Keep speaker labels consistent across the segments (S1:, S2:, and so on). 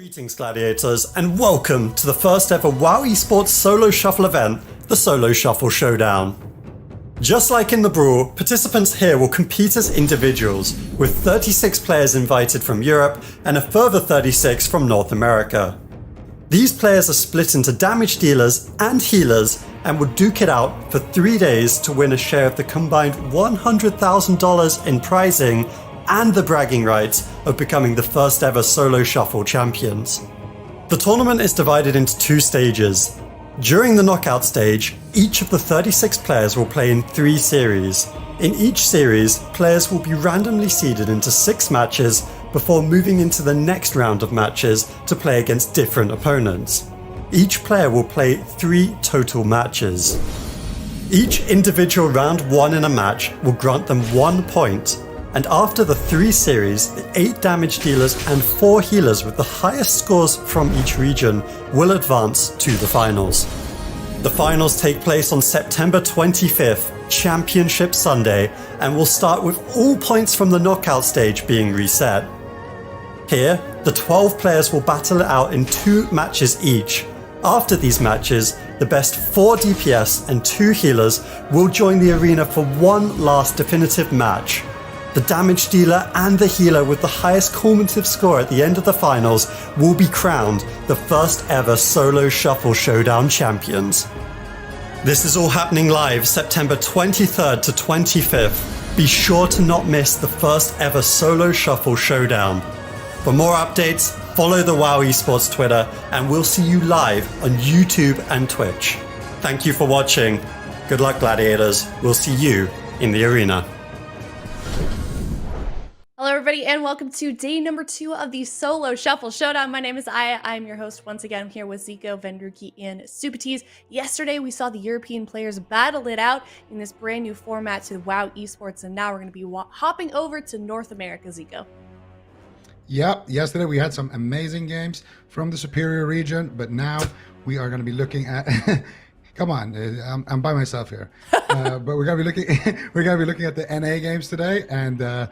S1: Greetings Gladiators, and welcome to the first ever WoW Esports Solo Shuffle event, the Solo Shuffle Showdown. Just like in the Brawl, participants here will compete as individuals, with 36 players invited from Europe and a further 36 from North America. These players are split into damage dealers and healers and will duke it out for 3 days to win a share of the combined $100,000 in prizing and the bragging rights of becoming the first ever Solo Shuffle champions. The tournament is divided into 2 stages. During the knockout stage, each of the 36 players will play in 3 series. In each series, players will be randomly seeded into 6 matches before moving into the next round of matches to play against different opponents. Each player will play 3 total matches. Each individual round 1 in a match will grant them 1 point. And after the 3 series, the 8 damage dealers and 4 healers with the highest scores from each region will advance to the finals. The finals take place on September 25th, Championship Sunday, and will start with all points from the knockout stage being reset. Here, the 12 players will battle it out in 2 matches each. After these matches, the best 4 DPS and 2 healers will join the arena for one last definitive match. The damage dealer and the healer with the highest cumulative score at the end of the finals will be crowned the first ever Solo Shuffle Showdown champions. This is all happening live September 23rd to 25th. Be sure to not miss the first ever Solo Shuffle Showdown. For more updates, follow the WoW Esports Twitter, and we'll see you live on YouTube and Twitch. Thank you for watching. Good luck, Gladiators. We'll see you in the arena.
S2: Hello everybody and welcome to day number 2 of the Solo Shuffle Showdown. My name is Aya. I'm your host once again. I'm here with Zico, Vendruki, and Supatees. Yesterday we saw the European players battle it out in this brand new format to WoW Esports, and now we're going to be hopping over to North America, Zico.
S3: Yep, yesterday we had some amazing games from the Superior region, but now we are going to be looking at come on, I'm by myself here. But we're going to be looking at the NA games today, and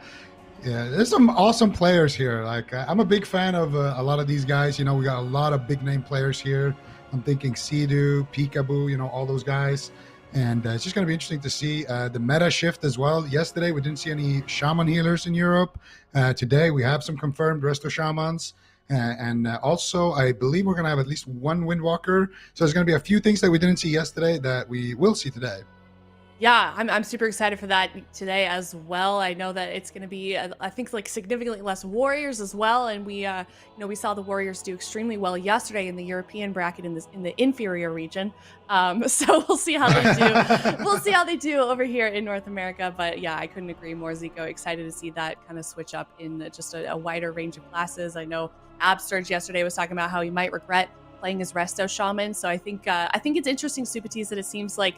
S3: yeah, there's some awesome players here. Like I'm a big fan of a lot of these guys. You know, we got a lot of big name players here. I'm thinking Cdew, Pikaboo, you know, all those guys. And it's just going to be interesting to see the meta shift as well. Yesterday, we didn't see any shaman healers in Europe. Today, we have some confirmed resto shamans. And also, I believe we're going to have at least 1 windwalker. So there's going to be a few things that we didn't see yesterday that we will see today.
S2: Yeah, I'm super excited for that today as well. I know that it's going to be, I think, like significantly less warriors as well. And we, we saw the warriors do extremely well yesterday in the European bracket in the inferior region. So we'll see how they do. We'll see how they do over here in North America. But yeah, I couldn't agree more, Zico. Excited to see that kind of switch up in just a wider range of classes. I know Absturge yesterday was talking about how he might regret playing as resto shaman. So I think it's interesting, Supatees, that it seems like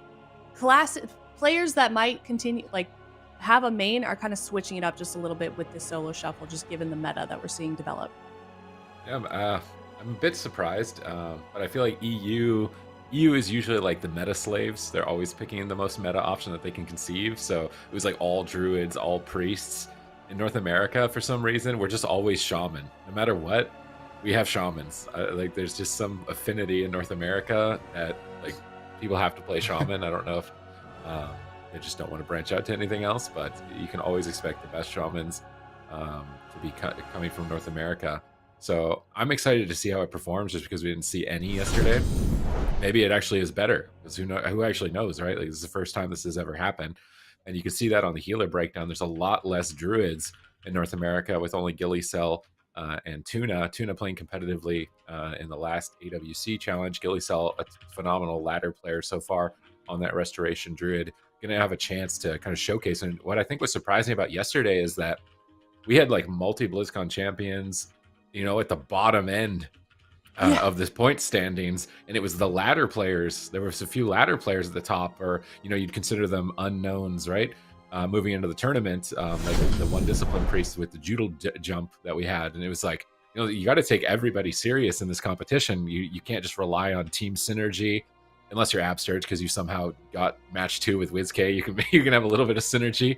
S2: players that might continue, like, have a main are kind of switching it up just a little bit with this Solo Shuffle, just given the meta that we're seeing develop.
S4: Yeah, I'm a bit surprised, but I feel like EU is usually like the meta slaves. They're always picking the most meta option that they can conceive. So it was like all druids, all priests. In North America, for some reason, we're just always shaman. No matter what, we have shamans. Like there's just some affinity in North America that like people have to play shaman. I don't know if they just don't want to branch out to anything else, but you can always expect the best shamans to be coming from North America. So I'm excited to see how it performs, just because we didn't see any yesterday. Maybe it actually is better, because who actually knows, right? Like, this is the first time this has ever happened, and you can see that on the healer breakdown. There's a lot less druids in North America, with only Gilysel and Tuna playing competitively in the last AWC challenge. Gilysel, a phenomenal ladder player so far on that restoration druid, gonna have a chance to kind of showcase. And what I think was surprising about yesterday is that we had like multi BlizzCon champions, you know, at the bottom end of this point standings, and it was the ladder players. There was a few ladder players at the top, or you know, you'd consider them unknowns, right? Moving into the tournament, like the one discipline priest with the Judel jump that we had, and it was like, you know, you got to take everybody serious in this competition. You can't just rely on team synergy. Unless you're Absturge, because you somehow got match 2 with Wizkx, you can have a little bit of synergy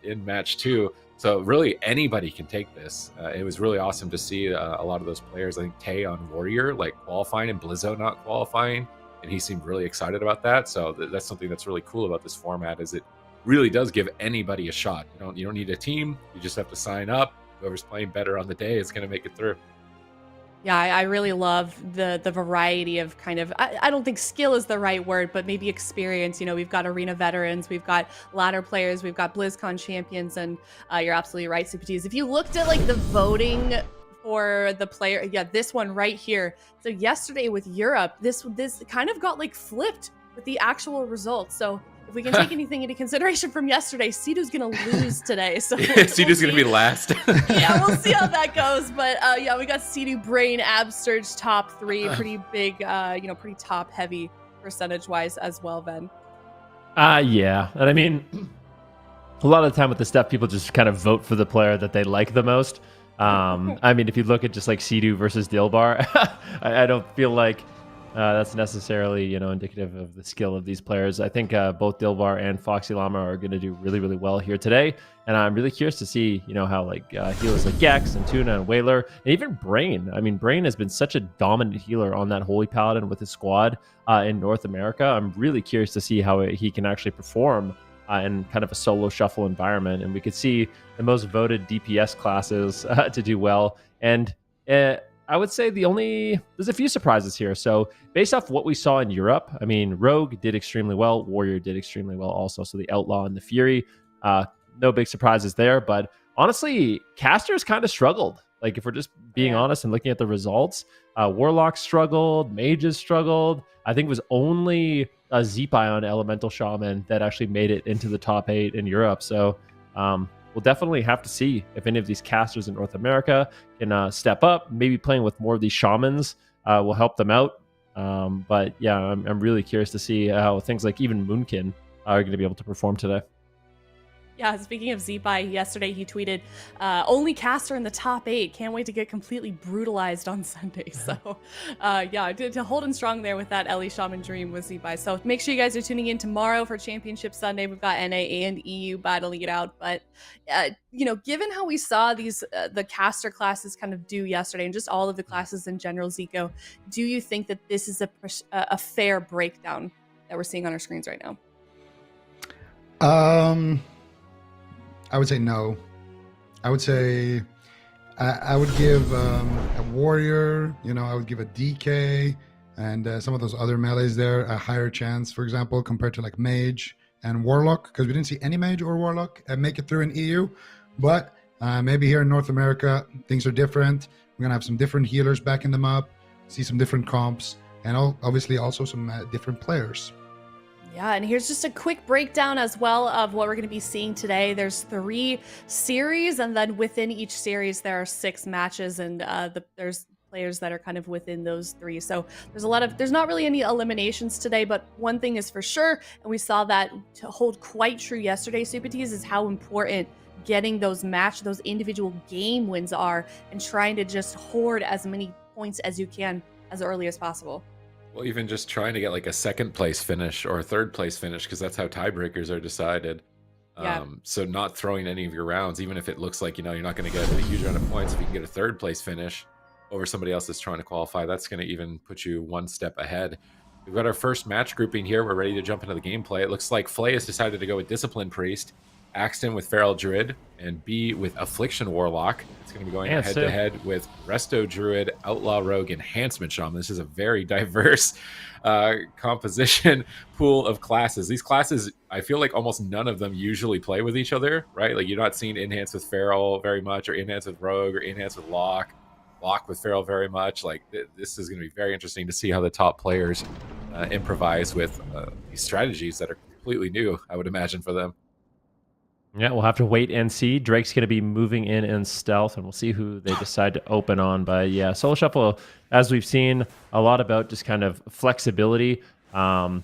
S4: in match 2. So really anybody can take this. It was really awesome to see a lot of those players. I think Tay on Warrior like qualifying and Blizzo not qualifying, and he seemed really excited about that. So that's something that's really cool about this format, is it really does give anybody a shot. You don't need a team. You just have to sign up. Whoever's playing better on the day is going to make it through.
S2: Yeah, I really love the variety of kind of, I don't think skill is the right word, but maybe experience. We've got arena veterans, we've got ladder players, we've got BlizzCon champions, and you're absolutely right, CPTs. If you looked at like the voting for the player, this one right here. So yesterday with Europe, this kind of got like flipped with the actual results. So if we can take anything into consideration from yesterday, Cdew's going to lose today. So
S4: Cdew's going to be last.
S2: Yeah, we'll see how that goes. But we got Cdew, Brain, Absurge, top 3. Pretty big, pretty top heavy percentage-wise as well, Ben.
S5: Yeah. And I mean, a lot of the time with this stuff, people just kind of vote for the player that they like the most. I mean, if you look at just like Cdew versus Dyllbar, I don't feel like that's necessarily, indicative of the skill of these players. I think both Dyllbar and Foxyllama are going to do really, really well here today. And I'm really curious to see, how like healers like Gekz and Tuna and Waylor, and even Brain. I mean, Brain has been such a dominant healer on that Holy Paladin with his squad in North America. I'm really curious to see how he can actually perform in kind of a solo shuffle environment. And we could see the most voted DPS classes to do well. And I would say there's a few surprises here. So based off what we saw in Europe, I mean, Rogue did extremely well. Warrior did extremely well also. So the Outlaw and the Fury, no big surprises there. But honestly, casters kind of struggled. Like if we're just being honest and looking at the results, Warlocks struggled, Mages struggled. I think it was only Zeepi on Elemental Shaman that actually made it into the top 8 in Europe. So we'll definitely have to see if any of these casters in North America can step up. Maybe playing with more of these shamans will help them out. But yeah, I'm really curious to see how things like even Moonkin are going to be able to perform today.
S2: Yeah, speaking of Zeepi, yesterday he tweeted, only caster in the top 8. Can't wait to get completely brutalized on Sunday. So, to hold in strong there with that Ellie Shaman dream with Zeepi. So make sure you guys are tuning in tomorrow for Championship Sunday. We've got NA and EU battling it out. But, given how we saw these the caster classes kind of do yesterday and just all of the classes in general, Zico, do you think that this is a fair breakdown that we're seeing on our screens right now?
S3: I would say no. I would say I would give a Warrior, I would give a DK and some of those other melees there a higher chance, for example, compared to like Mage and Warlock, because we didn't see any Mage or Warlock make it through in EU. But maybe here in North America, things are different. We're going to have some different healers backing them up, see some different comps, and obviously also some different players.
S2: Yeah, and here's just a quick breakdown as well of what we're going to be seeing today. There's 3 series, and then within each series there are 6 matches, and there's players that are kind of within those 3. So there's not really any eliminations today, but one thing is for sure, and we saw that to hold quite true yesterday, Supatees, is how important getting those individual game wins are, and trying to just hoard as many points as you can as early as possible.
S4: Well, even just trying to get like a 2nd place finish or a 3rd place finish, because that's how tiebreakers are decided.
S2: Yeah.
S4: So not throwing any of your rounds, even if it looks like, you're not going to get a huge amount of points. If you can get a 3rd place finish over somebody else that's trying to qualify, that's going to even put you one step ahead. We've got our first match grouping here. We're ready to jump into the gameplay. It looks like Fley has decided to go with Discipline Priest, Axtin with Feral Druid, and B with Affliction Warlock. It's going to be going head-to-head with Resto Druid, Outlaw Rogue, Enhancement Shaman. This is a very diverse composition pool of classes. These classes, I feel like almost none of them usually play with each other, right? Like, you're not seeing Enhance with Feral very much, or Enhance with Rogue, or Enhance with Lock with Feral very much. Like, this is going to be very interesting to see how the top players improvise with these strategies that are completely new, I would imagine, for them.
S5: Yeah, we'll have to wait and see. Drake's going to be moving in stealth, and we'll see who they decide to open on. But yeah, Solo Shuffle, as we've seen, a lot about just kind of flexibility and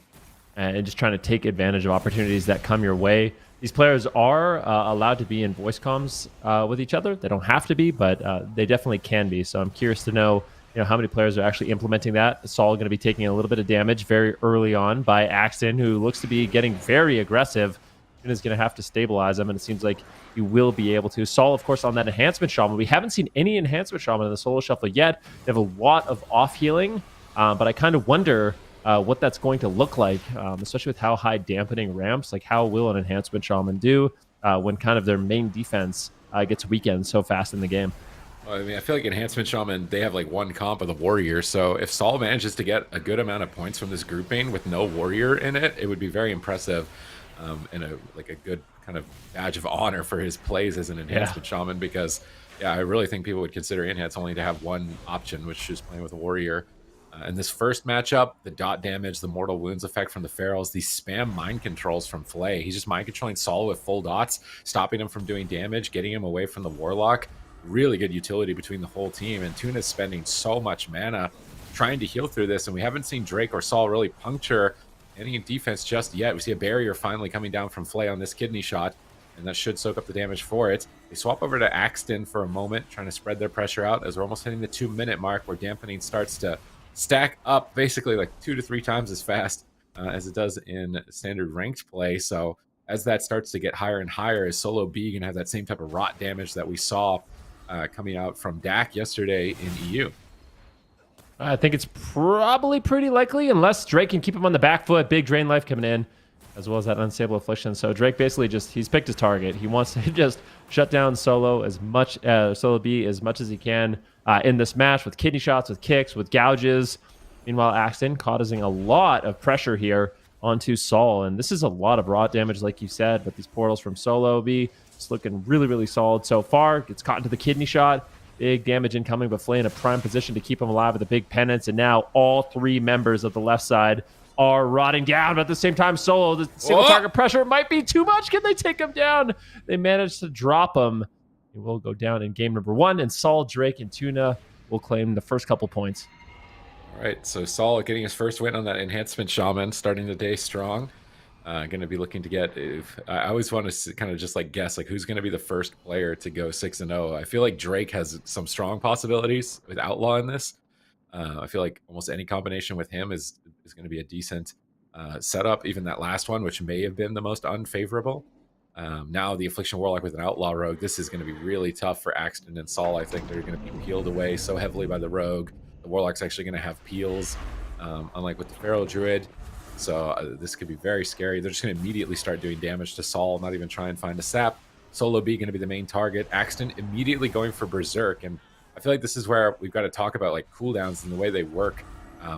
S5: just trying to take advantage of opportunities that come your way. These players are allowed to be in voice comms with each other. They don't have to be, but they definitely can be. So I'm curious to know, how many players are actually implementing that. Saul going to be taking a little bit of damage very early on by Axtin, who looks to be getting very aggressive. Tuna's going to have to stabilize him, and it seems like he will be able to. Saul, of course, on that Enhancement Shaman. We haven't seen any Enhancement Shaman in the Solo Shuffle yet. They have a lot of off-healing, but I kind of wonder what that's going to look like, especially with how high dampening ramps. Like, how will an Enhancement Shaman do when kind of their main defense gets weakened so fast in the game?
S4: Well, I mean, I feel like Enhancement Shaman, they have like one comp of the Warrior, so if Saul manages to get a good amount of points from this grouping with no Warrior in it, it would be very impressive, and a good kind of badge of honor for his plays as an Enhancement Shaman, because yeah, I really think people would consider Enhance only to have one option, which is playing with a Warrior. In this first matchup, the dot damage, the mortal wounds effect from the Ferals, the spam mind controls from Fley. He's just mind controlling Saul with full dots, stopping him from doing damage, getting him away from the Warlock. Really good utility between the whole team, and Tuna's spending so much mana trying to heal through this, and we haven't seen Drake or Saul really puncture any defense just yet. We see a barrier finally coming down from Fley on this kidney shot, and that should soak up the damage for it. They swap over to Axtin for a moment, trying to spread their pressure out as we're almost hitting the 2-minute mark, where dampening starts to stack up basically like 2 to 3 times as fast as it does in standard ranked play. So as that starts to get higher and higher, is Solo B gonna have that same type of rot damage that we saw coming out from Dak yesterday in EU?
S5: I think it's probably pretty likely, unless Drake can keep him on the back foot. Big drain life coming in, as well as that unstable affliction. So Drake basically he's picked his target. He wants to just shut down Solo B as much as he can in this match, with kidney shots, with kicks, with gouges. Meanwhile, Axtin causing a lot of pressure here onto Saul, and this is a lot of raw damage, like you said, but these portals from Solo B, it's looking really, really solid so far. Gets caught into the kidney shot. Big damage incoming, but Fley in a prime position to keep him alive with a big penance, and now all 3 members of the left side are rotting down, but at the same time, Solo, the single target pressure might be too much. Can they take him down? They managed to drop him. He will go down in game number 1, and Saul, Drake, and Tuna will claim the first couple points.
S4: All right, so Saul getting his first win on that Enhancement Shaman, starting the day strong. Going to be looking to get, I always want to kind of just like guess like who's going to be the first player to go 6-0. I feel like Drake has some strong possibilities with Outlaw in this. I feel like almost any combination with him is going to be a decent setup. Even that last one, which may have been the most unfavorable. Now the Affliction Warlock with an Outlaw Rogue, this is going to be really tough for Axtin and Saul. I think they're going to be peeled away so heavily by the Rogue. The Warlock's actually going to have peels, unlike with the Feral Druid. So this could be very scary. They're just going to immediately start doing damage to Saul, not even try and find a sap. Solo B going to be the main target. Axtin immediately going for Berserk, and I feel like this is where we've got to talk about like cooldowns and the way they work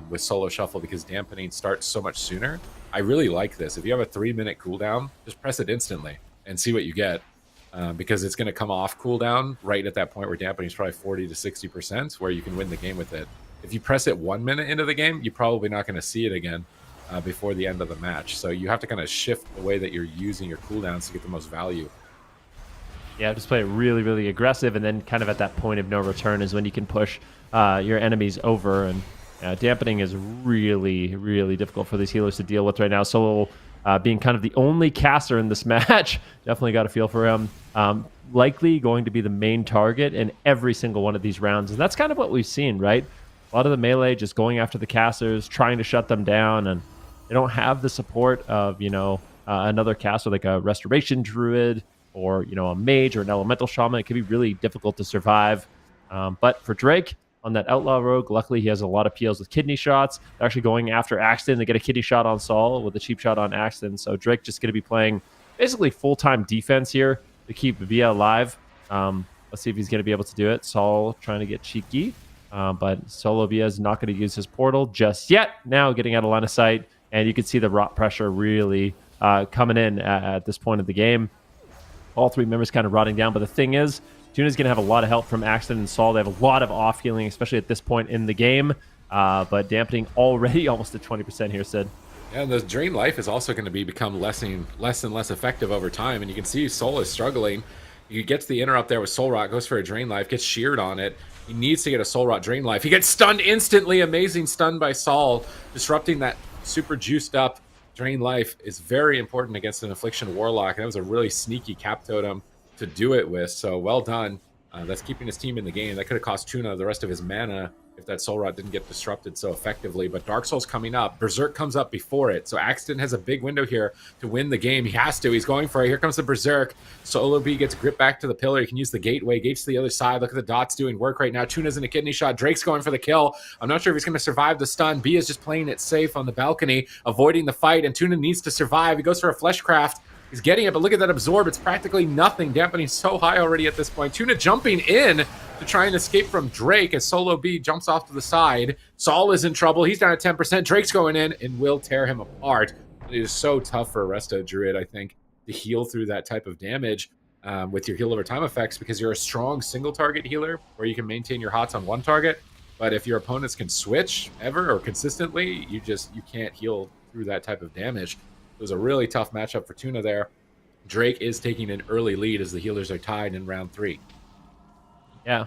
S4: with Solo Shuffle, because dampening starts so much sooner. I really like this. If you have a 3-minute cooldown, just press it instantly and see what you get, because it's going to come off cooldown right at that point where dampening is probably 40 to 60%, where you can win the game with it. If you press it 1 minute into the game, you're probably not going to see it again before the end of the match. So you have to kind of shift the way that you're using your cooldowns to get the most value.
S5: Yeah, just play it really, really aggressive, and then kind of at that point of no return is when you can push your enemies over. And dampening is really, really difficult for these healers to deal with right now. Solo being kind of the only caster in this match, definitely got a feel for him. Likely going to be the main target in every single one of these rounds, and that's kind of what we've seen, right? A lot of the melee just going after the casters, trying to shut them down, and they don't have the support of, another caster like a Restoration Druid or, a Mage or an Elemental Shaman. It can be really difficult to survive. But for Drake, on that Outlaw Rogue, luckily he has a lot of peels with kidney shots. They're actually going after Axtin. They get a kidney shot on Saul with a cheap shot on Axtin. So Drake just going to be playing basically full-time defense here to keep Via alive. Let's see if he's going to be able to do it. Saul trying to get cheeky. But Solo Via is not going to use his portal just yet. Now getting out of line of sight. And you can see the rot pressure really coming in at this point of the game. All 3 members kind of rotting down. But the thing is, Tuna's going to have a lot of help from Axtin and Saul. They have a lot of off healing, especially at this point in the game. But dampening already almost at 20% here, Sid.
S4: Yeah, and the drain life is also going to become less and less effective over time. And you can see Soul is struggling. He gets the interrupt there with Soul Rot, goes for a drain life, gets sheared on it. He needs to get a Soul Rot drain life. He gets stunned instantly. Amazing stun by Saul, disrupting that super juiced up drain life is very important against an Affliction Warlock. And that was a really sneaky cap totem to do it with. So well done. That's keeping his team in the game. That could have cost Tuna the rest of his mana if that Soul Rot didn't get disrupted so effectively. But Dark Soul's coming up. Berserk comes up before it. So Axtin has a big window here to win the game. He has to. He's going for it. Here comes the Berserk. Solo B gets gripped back to the pillar. He can use the gateway. Gates to the other side. Look at the dots doing work right now. Tuna's in a kidney shot. Drake's going for the kill. I'm not sure if he's going to survive the stun. B is just playing it safe on the balcony, avoiding the fight, and Tuna needs to survive. He goes for a Fleshcraft. He's getting it, but look at that absorb. It's practically nothing. Dampening so high already at this point. Tuna jumping in to try and escape from Drake as Solo B jumps off to the side. Saul is in trouble. He's down at 10%. Drake's going in and will tear him apart. It is so tough for a Resto Druid, I think, to heal through that type of damage with your heal over time effects, because you're a strong single target healer where you can maintain your hots on one target. But if your opponents can switch ever or consistently, you can't heal through that type of damage. It was a really tough matchup for Tuna there. Drake is taking an early lead as the healers are tied in round 3.
S5: Yeah.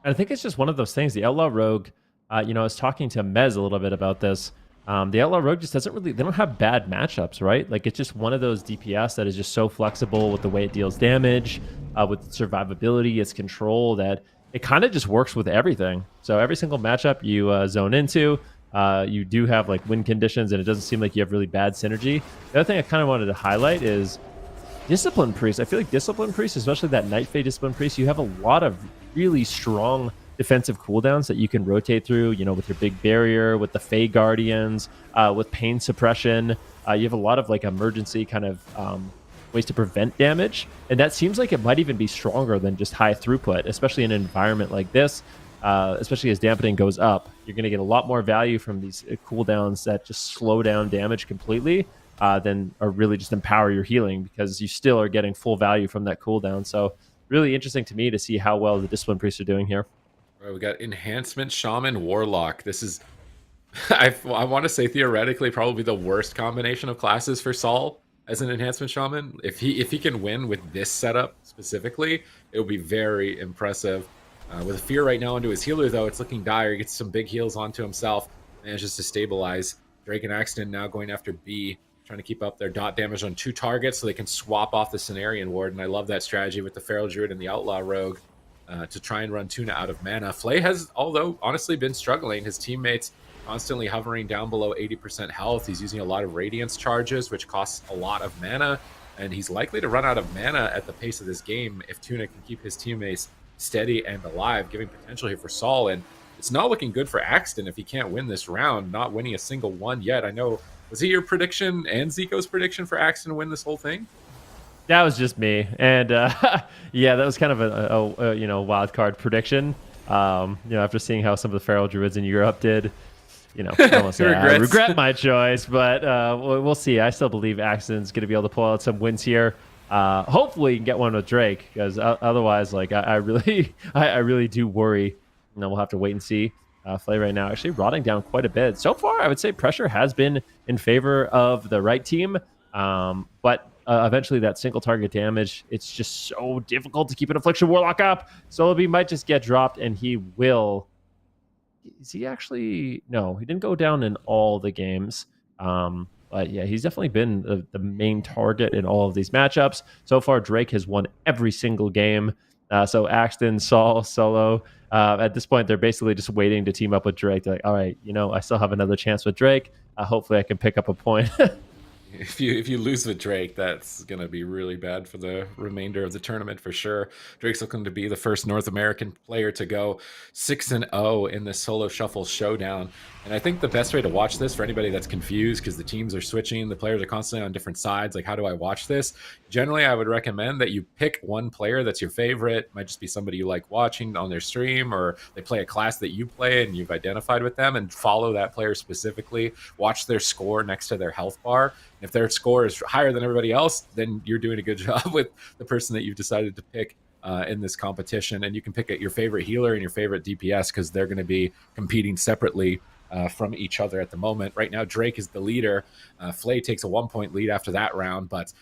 S5: I think it's just one of those things. The Outlaw Rogue, I was talking to Mez a little bit about this. The Outlaw Rogue just doesn't really, they don't have bad matchups, right? Like, it's just one of those DPS that is just so flexible with the way it deals damage, with survivability, its control, that it kind of just works with everything. So every single matchup you zone into, you do have like win conditions, and it doesn't seem like you have really bad synergy. The other thing I kind of wanted to highlight is Discipline Priest. I feel like Discipline Priest, especially that Night Fae Discipline Priest, you have a lot of really strong defensive cooldowns that you can rotate through, with your big barrier, with the Fae Guardians, with pain suppression. You have a lot of like emergency kind of ways to prevent damage. And that seems like it might even be stronger than just high throughput, especially in an environment like this. Especially as dampening goes up, you're going to get a lot more value from these cooldowns that just slow down damage completely than or really just empower your healing, because you still are getting full value from that cooldown. So really interesting to me to see how well the Discipline Priests are doing here.
S4: All right, we got Enhancement Shaman Warlock. This is, I want to say theoretically, probably the worst combination of classes for Saul as an Enhancement Shaman. If he can win with this setup specifically, it will be very impressive. With a fear right now into his healer, though, it's looking dire. He gets some big heals onto himself, manages to stabilize. Drake and Axtin now going after B, trying to keep up their dot damage on 2 targets so they can swap off the Cenarian Ward. And I love that strategy with the Feral Druid and the Outlaw Rogue to try and run Tuna out of mana. Fley has, although honestly, been struggling. His teammates constantly hovering down below 80% health. He's using a lot of Radiance charges, which costs a lot of mana. And he's likely to run out of mana at the pace of this game if Tuna can keep his teammates steady and alive, giving potential here for Saul. And it's not looking good for Axtin if he can't win this round, not winning a single one yet. I know, was it your prediction and Zico's prediction for Axtin to win this whole thing?
S5: That was just me. And yeah, that was kind of a wild card prediction. After seeing how some of the Feral Druids in Europe did, I won't say I regret my choice, but we'll see. I still believe Axtin's going to be able to pull out some wins here. Hopefully you can get one with Drake, because otherwise, like, I really do worry. We'll have to wait and see. Fley right now actually rotting down quite a bit. So far, I would say pressure has been in favor of the right team, but eventually that single target damage, it's just so difficult to keep an Affliction Warlock up. Solo B might just get dropped, and he will. Is he actually? No, he didn't go down in all the games. But yeah, he's definitely been the main target in all of these matchups. So far, Drake has won every single game. So Axtin, Saul, Solo, at this point, they're basically just waiting to team up with Drake. They're like, all right, I still have another chance with Drake. Hopefully I can pick up a point.
S4: If you lose with Drake, that's going to be really bad for the remainder of the tournament for sure. Drake's looking to be the first North American player to go 6-0 in the Solo Shuffle Showdown. And I think the best way to watch this for anybody that's confused, because the teams are switching, the players are constantly on different sides, like how do I watch this? Generally, I would recommend that you pick one player that's your favorite. It might just be somebody you like watching on their stream, or they play a class that you play and you've identified with them, and follow that player specifically. Watch their score next to their health bar. If their score is higher than everybody else, then you're doing a good job with the person that you've decided to pick in this competition. And you can pick your favorite healer and your favorite DPS, because they're going to be competing separately from each other at the moment. Right now, Drake is the leader. Fley takes a 1-point lead after that round, but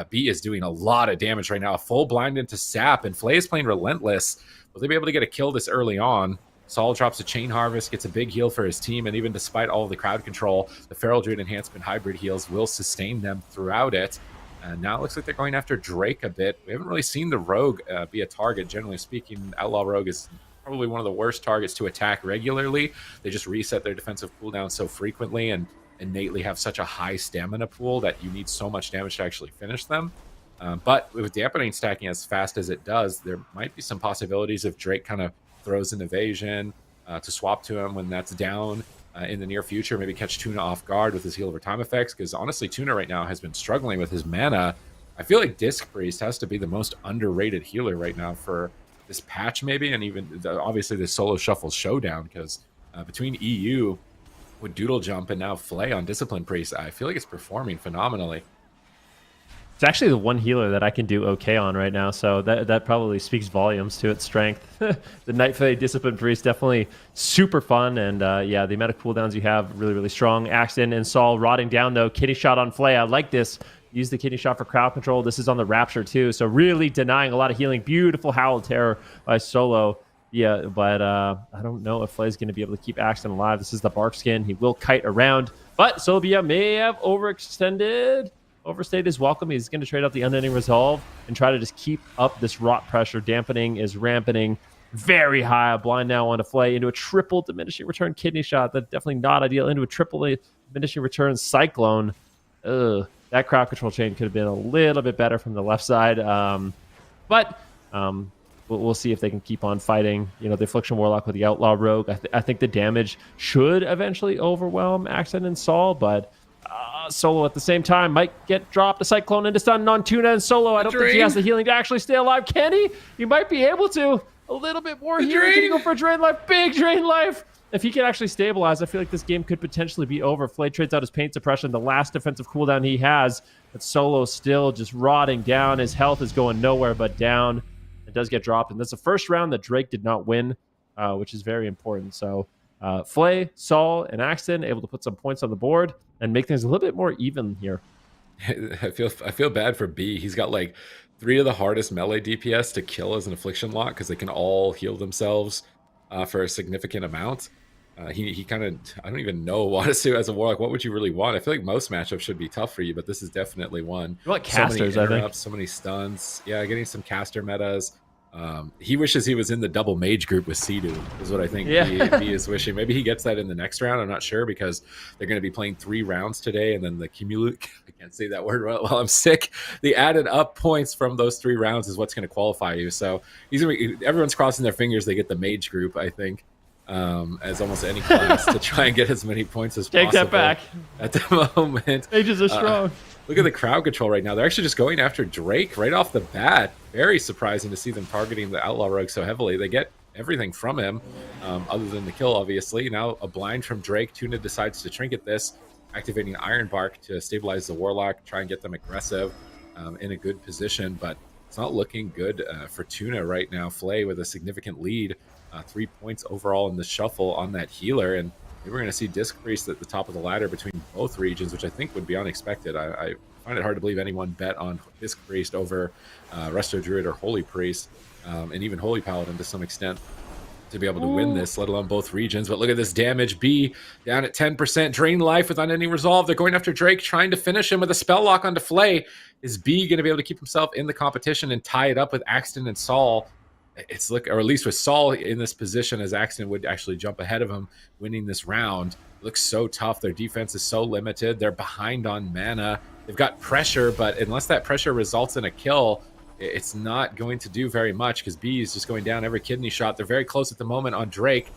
S4: B is doing a lot of damage right now. A full blind into Sap, and Fley is playing Relentless. Will they be able to get a kill this early on? Saul drops a Chain Harvest, gets a big heal for his team, and even despite all of the crowd control, the Feral Druid Enhancement Hybrid heals will sustain them throughout it. And now it looks like they're going after Drake a bit. We haven't really seen the Rogue be a target, generally speaking. Outlaw Rogue is probably one of the worst targets to attack regularly. They just reset their defensive cooldown so frequently and innately have such a high stamina pool that you need so much damage to actually finish them. But with dampening stacking as fast as it does, there might be some possibilities if Drake kind of throws an evasion to swap to him when that's down in the near future. Maybe catch Tuna off guard with his heal over time effects, because honestly, Tuna right now has been struggling with his mana. I feel like Disc Priest has to be the most underrated healer right now for this patch, maybe, and even obviously the Solo Shuffle Showdown, because between EU with Doodle Jump and now Fley on Discipline Priest, I feel like it's performing phenomenally.
S5: It's actually the one healer that I can do okay on right now, so that probably speaks volumes to its strength. The Night Flay Discipline Priest, definitely super fun, and yeah, the amount of cooldowns you have, really, really strong. Axtin and Saul rotting down, though. Kidney Shot on Flay, I like this. Use the Kidney Shot for crowd control. This is on the Rapture, too, so really denying a lot of healing. Beautiful Howl of Terror by Solo. Yeah, but I don't know if Flay's going to be able to keep Axtin alive. This is the Bark Skin. He will kite around, but Solobia may have overstayed his welcome. He's going to trade out the Unending Resolve and try to just keep up this rot pressure. Dampening is rampening very high. A blind now on to Flay into a triple diminishing return Kidney Shot. That's definitely not ideal. Into a triple diminishing return Cyclone. Ugh. That crowd control chain could have been a little bit better from the left side. But we'll see if they can keep on fighting. You know, the Affliction Warlock with the Outlaw Rogue. I think the damage should eventually overwhelm Axtin and Saul, but Solo at the same time might get dropped. A Cyclone into stun on Tuna and Solo. I don't think he has the healing to actually stay alive. Can he? He might be able to. A little bit more healing. Can he go for a drain life? Big drain life. If he can actually stabilize, I feel like this game could potentially be over. Flay trades out his paint suppression, the last defensive cooldown he has. But Solo still just rotting down. His health is going nowhere but down. It does get dropped. And that's the first round that Drake did not win, which is very important. So Flay, Saul, and Axtin able to put some points on the board and make things a little bit more even here.
S4: I feel bad for B. He's got like 3 of the hardest melee DPS to kill as an Affliction lock because they can all heal themselves for a significant amount. He kind of, I don't even know what to do as a Warlock. What would you really want? I feel like most matchups should be tough for you, but this is definitely one.
S5: You want casters,
S4: so many interrupts, so many stuns. Yeah, getting some caster metas. He wishes he was in the double mage group with Cdew, is what I think he is wishing. Maybe he gets that in the next round. I'm not sure, because they're going to be playing 3 rounds today, and then the cumulative, I can't say that word while I'm sick. The added up points from those 3 rounds is what's going to qualify you. So everyone's crossing their fingers they get the mage group, I think, as almost any class to try and get as many points as possible.
S5: Take that back.
S4: At the moment.
S5: Mages are strong.
S4: Look at the crowd control right now. They're actually just going after Drake right off the bat. Very surprising to see them targeting the Outlaw Rogue so heavily. They get everything from him, other than the kill, obviously. Now a blind from Drake. Tuna decides to trinket this, activating Iron Bark to stabilize the Warlock, try and get them aggressive in a good position. But it's not looking good for Tuna right now. Flay with a significant lead. 3 points overall in the shuffle on that healer. And we're going to see Disc Priest at the top of the ladder between both regions, which I think would be unexpected. I find it hard to believe anyone bet on Disc Priest over Resto Druid or Holy Priest, and even Holy Paladin to some extent, to be able to win this, let alone both regions. But look at this damage. B down at 10%, drain life with unending resolve. They're going after Drake, trying to finish him with a spell lock onto Flay. Is B going to be able to keep himself in the competition and tie it up with Axtin and Saul? It's or at least with Saul in this position, as Axtin would actually jump ahead of him, winning this round. Looks so tough. Their defense is so limited. They're behind on mana. They've got pressure, but unless that pressure results in a kill, it's not going to do very much, because B is just going down every kidney shot. They're very close at the moment on Drake,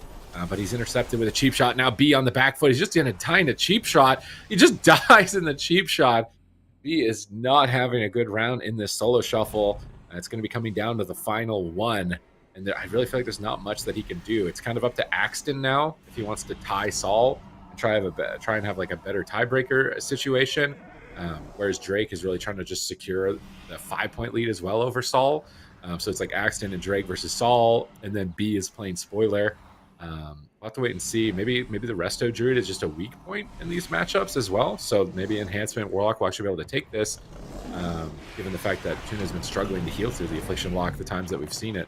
S4: but he's intercepted with a cheap shot. Now B on the back foot. He's just going to die in a cheap shot. He just dies in the cheap shot. B is not having a good round in this solo shuffle. It's going to be coming down to the final one, and I really feel like there's not much that he can do. It's kind of up to Axtin now if he wants to tie Saul and try and have like a better tiebreaker situation, whereas Drake is really trying to just secure the 5-point lead as well over Saul. So it's like Axtin and Drake versus Saul, and then B is playing spoiler. We'll have to wait and see. Maybe the Resto Druid is just a weak point in these matchups as well. So maybe Enhancement Warlock will actually be able to take this, given the fact that Tuna has been struggling to heal through the Affliction Lock the times that we've seen it.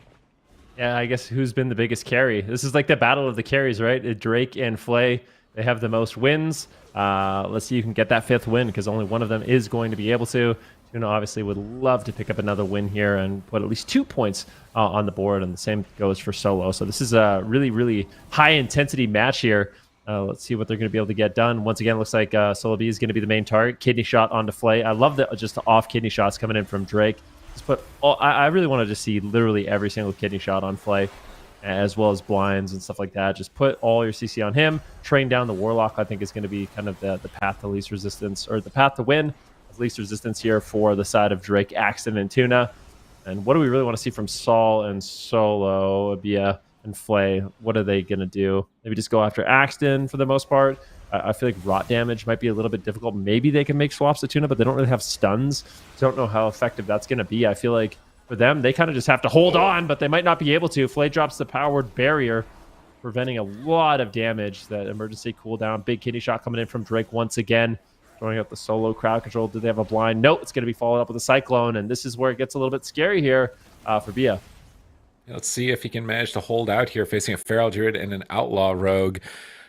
S5: Yeah, I guess who's been the biggest carry? This is like the battle of the carries, right? Drake and Flay. They have the most wins. Let's see who can get that 5th win, because only one of them is going to be able to. Tuna obviously would love to pick up another win here and put at least 2 points on the board, and the same goes for Solo. So this is a really, really high-intensity match here. Let's see what they're going to be able to get done. Once again, looks like Solo B is going to be the main target. Kidney shot onto Fley. I love just the off kidney shots coming in from Drake. I really want to just see literally every single kidney shot on Fley, as well as blinds and stuff like that. Just put all your CC on him. Train down the Warlock, I think, is going to be kind of the path to least resistance, or the path to win. Least resistance here for the side of Drake, Axtin, and Tuna. And what do we really want to see from Saul and Solo, Abia, and Fley? What are they going to do? Maybe just go after Axtin for the most part. I feel like rot damage might be a little bit difficult. Maybe they can make swaps to Tuna, but they don't really have stuns. So I don't know how effective that's going to be. I feel like for them, they kind of just have to hold on, but they might not be able to. Fley drops the powered barrier, preventing a lot of damage. That emergency cooldown. Big kidney shot coming in from Drake once again. Throwing up the Solo crowd control. Did they have a blind? Nope. It's going to be followed up with a Cyclone, and this is where it gets a little bit scary here for Bia.
S4: Let's see if he can manage to hold out here, facing a Feral Druid and an Outlaw Rogue.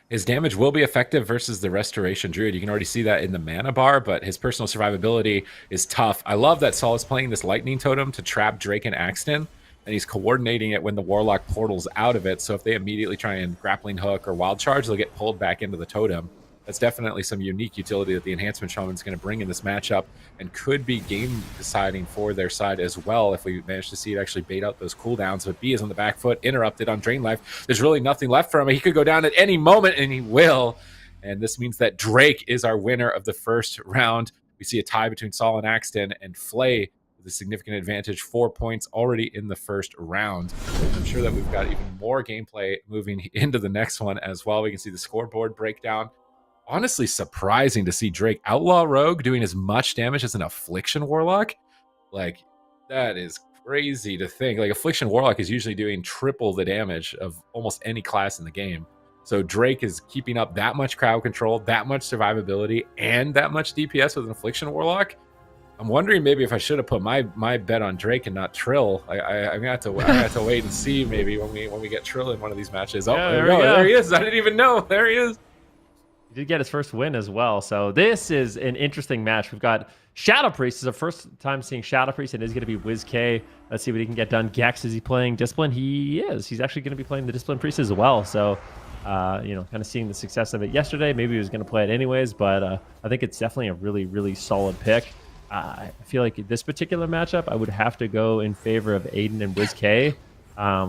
S4: His damage will be effective versus the Restoration Druid. You can already see that in the mana bar, but his personal survivability is tough. I love that Saul is playing this Lightning Totem to trap Drake and Axtin, and he's coordinating it when the Warlock portals out of it, so if they immediately try and Grappling Hook or Wild Charge, they'll get pulled back into the Totem. That's definitely some unique utility that the Enhancement Shaman is going to bring in this matchup, and could be game deciding for their side as well if we manage to see it actually bait out those cooldowns. But B is on the back foot, interrupted on Drain Life. There's really nothing left for him. He could go down at any moment, and he will. And this means that Drake is our winner of the first round. We see a tie between Saul and Axtin, and Fley with a significant advantage, 4 points already in the first round. I'm sure that we've got even more gameplay moving into the next one as well. We can see the scoreboard breakdown. Honestly surprising to see Drake Outlaw Rogue doing as much damage as an Affliction Warlock. Like, that is crazy to think. Like, Affliction Warlock is usually doing triple the damage of almost any class in the game. So Drake is keeping up that much crowd control, that much survivability, and that much DPS with an Affliction Warlock. I'm wondering maybe if I should have put my bet on Drake and not Trill. I'm gonna have to wait and see maybe when we get Trill in one of these matches. Oh,
S5: yeah,
S4: there we go. There he is. I didn't even know. There he is.
S5: He did get his first win as well. So this is an interesting match. We've got Shadow Priest. This is our first time seeing Shadow Priest. It is going to be Wizkx. Let's see what he can get done. Gekz, is he playing Discipline? He is. He's actually going to be playing the Discipline Priest as well. So, kind of seeing the success of it yesterday. Maybe he was going to play it anyways, but I think it's definitely a really, really solid pick. I feel like this particular matchup, I would have to go in favor of Aiden and Wizkx.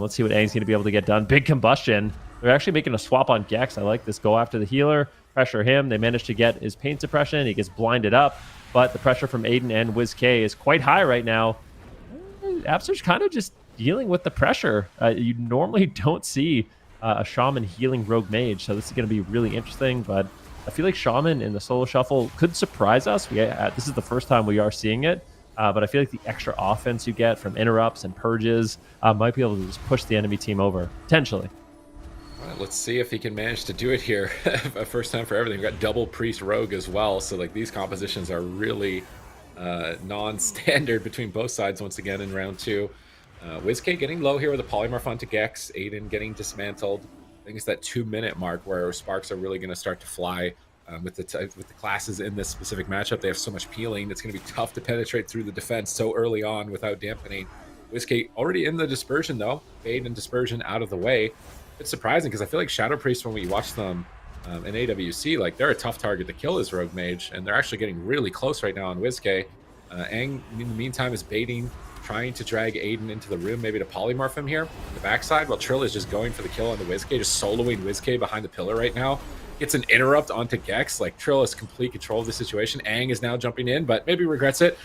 S5: Let's see what Aang's going to be able to get done. Big combustion. They're actually making a swap on Gekz. I like this. Go after the healer. Pressure him. They managed to get his pain suppression. He gets blinded up, but the pressure from Aiden and Wizkx is quite high right now. Abster's kind of just dealing with the pressure. You normally don't see a Shaman healing Rogue Mage, so this is going to be really interesting, but I feel like Shaman in the Solo Shuffle could surprise us. This is the first time we are seeing it, but I feel like the extra offense you get from interrupts and purges might be able to just push the enemy team over, potentially.
S4: Let's see if he can manage to do it here. First time for everything. We've got double Priest Rogue as well. So like these compositions are really non-standard between both sides once again in round two. Wizkx getting low here with a Polymorph onto Gekz. Aiden getting dismantled. I think it's that 2-minute mark where sparks are really going to start to fly with the classes in this specific matchup. They have so much peeling. It's going to be tough to penetrate through the defense so early on without dampening. Wizkx already in the dispersion though. Fade and dispersion out of the way. It's surprising because I feel like Shadow Priest, when we watch them in AWC, like they're a tough target to kill as Rogue Mage, and they're actually getting really close right now on Wizkx. Aang, in the meantime, is baiting, trying to drag Aiden into the room, maybe to polymorph him here on the backside, while Trill is just going for the kill on the Wizkx, just soloing Wizkx behind the pillar right now. Gets an interrupt onto Gekz. Like, Trill has complete control of the situation. Aang is now jumping in, but maybe regrets it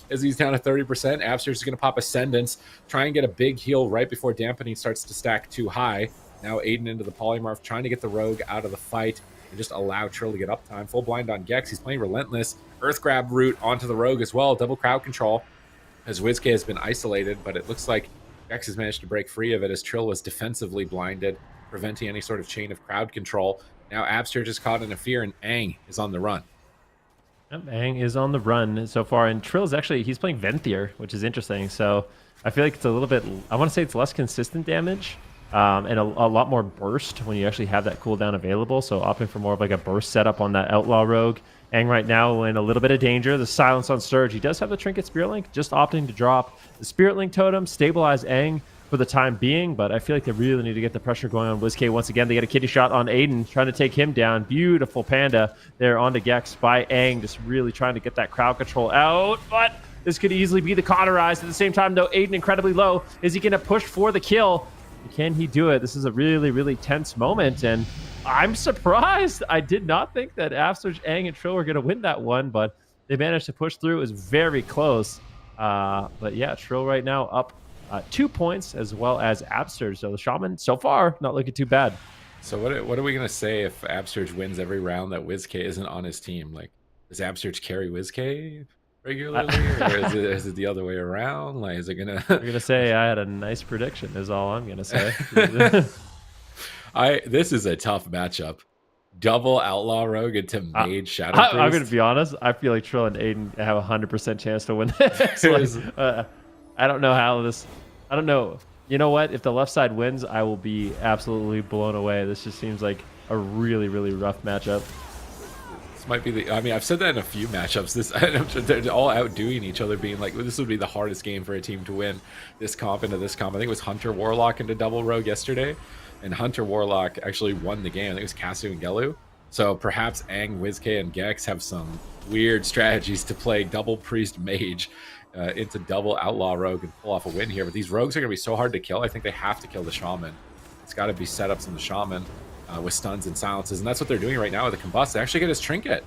S4: as he's down to 30%. Abster's going to pop Ascendance, try and get a big heal right before dampening starts to stack too high. Now Aiden into the polymorph, trying to get the Rogue out of the fight and just allow Trill to get uptime. Full blind on Gekz. He's playing Relentless. Earth Grab route onto the Rogue as well. Double crowd control as Wizkx has been isolated, but it looks like Gekz has managed to break free of it as Trill was defensively blinded, preventing any sort of chain of crowd control. Now Abster just caught in a fear, and Aang is on the run.
S5: Yep, Aang is on the run so far, and Trill's actually, he's playing Venthyr, which is interesting. So I feel like it's a little bit, I want to say it's less consistent damage, and a lot more burst when you actually have that cooldown available. So opting for more of like a burst setup on that Outlaw Rogue. Aang right now in a little bit of danger. The silence on Surge. He does have the Trinket Spirit Link, just opting to drop the Spirit Link Totem, stabilize Aang for the time being, but I feel like they really need to get the pressure going on Wizkx once again. They get a kidney shot on Aiden, trying to take him down. Beautiful Panda there onto Gekz by Aang, just really trying to get that crowd control out, but this could easily be the cauterized. At the same time, though, Aiden incredibly low. Is he going to push for the kill? Can he do it? This is a really, really tense moment, and I'm surprised. I did not think that Upsurge, Aang, and Trill were going to win that one, but they managed to push through. It was very close. But yeah, Trill right now up 2 points, as well as Upsurge. So the Shaman, so far, not looking too bad.
S4: So what are we going to say if Upsurge wins every round that Wizkx isn't on his team? Like, does Upsurge carry Wizkx regularly, or is it the other way around? Like, is it gonna?
S5: You're gonna say I had a nice prediction. Is all I'm gonna say.
S4: This is a tough matchup. Double Outlaw Rogue into Mage Shadow Priest.
S5: I'm gonna be honest. I feel like Trill and Aiden have a 100% chance to win this. I don't know how this. I don't know. You know what? If the left side wins, I will be absolutely blown away. This just seems like a really, really rough matchup.
S4: This might be the. I mean, I've said that in a few matchups. They're all outdoing each other, being like, this would be the hardest game for a team to win. This comp into this comp. I think it was Hunter Warlock into Double Rogue yesterday, and Hunter Warlock actually cwon the game. I think it was Cdew and Gelu. So perhaps Aang, Wizkx, and Gekz have some weird strategies to play Double Priest Mage into Double Outlaw Rogue and pull off a win here. But these rogues are going to be so hard to kill. I think they have to kill the Shaman. It's got to be setups on the Shaman. With stuns and silences, and that's what they're doing right now with the Combust. They actually get his Trinket.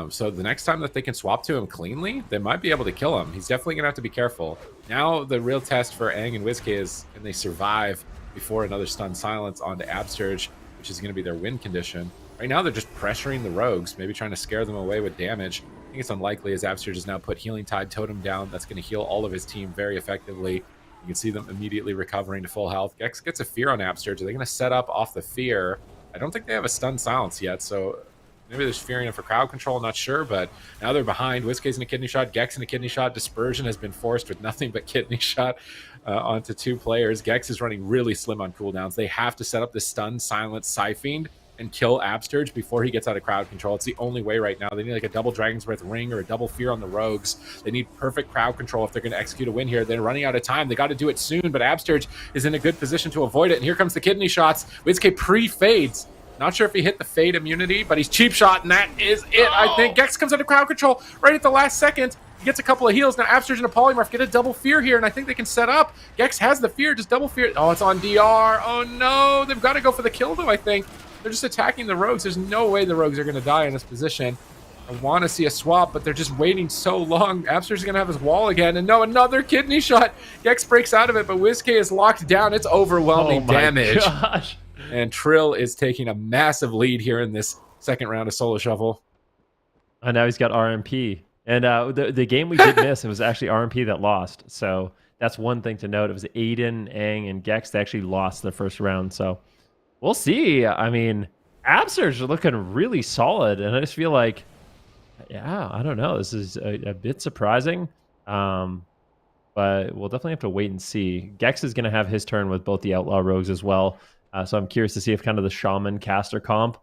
S4: So the next time that they can swap to him cleanly, they might be able to kill him. He's definitely going to have to be careful. Now the real test for Aang and Wizkx is, can they survive before another stun silence onto Upsurge, which is going to be their win condition. Right now they're just pressuring the rogues, maybe trying to scare them away with damage. I think it's unlikely, as Upsurge has now put Healing Tide Totem down. That's going to heal all of his team very effectively. You can see them immediately recovering to full health. Gekz gets a Fear on Upsurge. Are they going to set up off the Fear? I don't think they have a stun silence yet, so maybe there's fearing for crowd control, I'm not sure, but now they're behind. Wizkx in a kidney shot, Gekz in a kidney shot. Dispersion has been forced with nothing but kidney shot onto two players. Gekz is running really slim on cooldowns. They have to set up this stun silence Siphoned and kill Upsurge before he gets out of crowd control. It's the only way right now. They need like a double Dragon's Breath ring or a double Fear on the rogues. They need perfect crowd control if they're going to execute a win here. They're running out of time. They got to do it soon, but Upsurge is in a good position to avoid it. And here comes the kidney shots. Wizkx pre-fades. Not sure if he hit the fade immunity, but he's cheap shot, and that is it. I think Gekz comes out of crowd control right at the last second. He gets a couple of heals. Now Upsurge and a Polymorph get a double Fear here, and I think they can set up. Gekz has the Fear, just double Fear. Oh, it's on DR. Oh no, they've got to go for the kill though, I think. They're just attacking the rogues. There's no way the rogues are going to die in this position. I want to see a swap, but they're just waiting so long. Upsurge is going to have his wall again, and no, another kidney shot. Gekz breaks out of it, but Wizkx is locked down. It's overwhelming damage.
S5: Gosh.
S4: And Trill is taking a massive lead here in this second round of Solo Shuffle.
S5: And now he's got RMP. And the game we did miss, it was actually RMP that lost. So that's one thing to note. It was Aiden, Aang, and Gekz that actually lost the first round. So we'll see. I mean, Upsurge are looking really solid. And I just feel like, yeah, I don't know. This is a bit surprising. But we'll definitely have to wait and see. Gekz is going to have his turn with both the Outlaw Rogues as well. So I'm curious to see if kind of the Shaman caster comp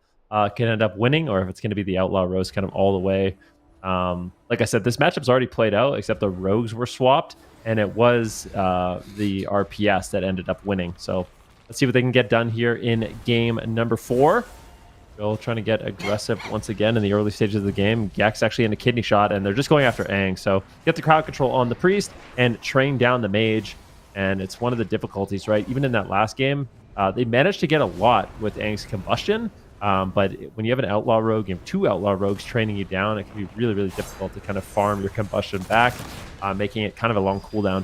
S5: can end up winning, or if it's going to be the Outlaw Rogues kind of all the way. Like I said, this matchup's already played out, except the Rogues were swapped, and it was the RPS that ended up winning. So let's see what they can get done here in game number 4. Bill trying to get aggressive once again in the early stages of the game. Gekz actually in a kidney shot, and they're just going after Aang. So get the crowd control on the Priest and train down the Mage, and it's one of the difficulties, right? Even in that last game, they managed to get a lot with Aang's combustion, but when you have an Outlaw Rogue, you have 2 Outlaw Rogues training you down, it can be really, really difficult to kind of farm your combustion back, making it kind of a long cooldown.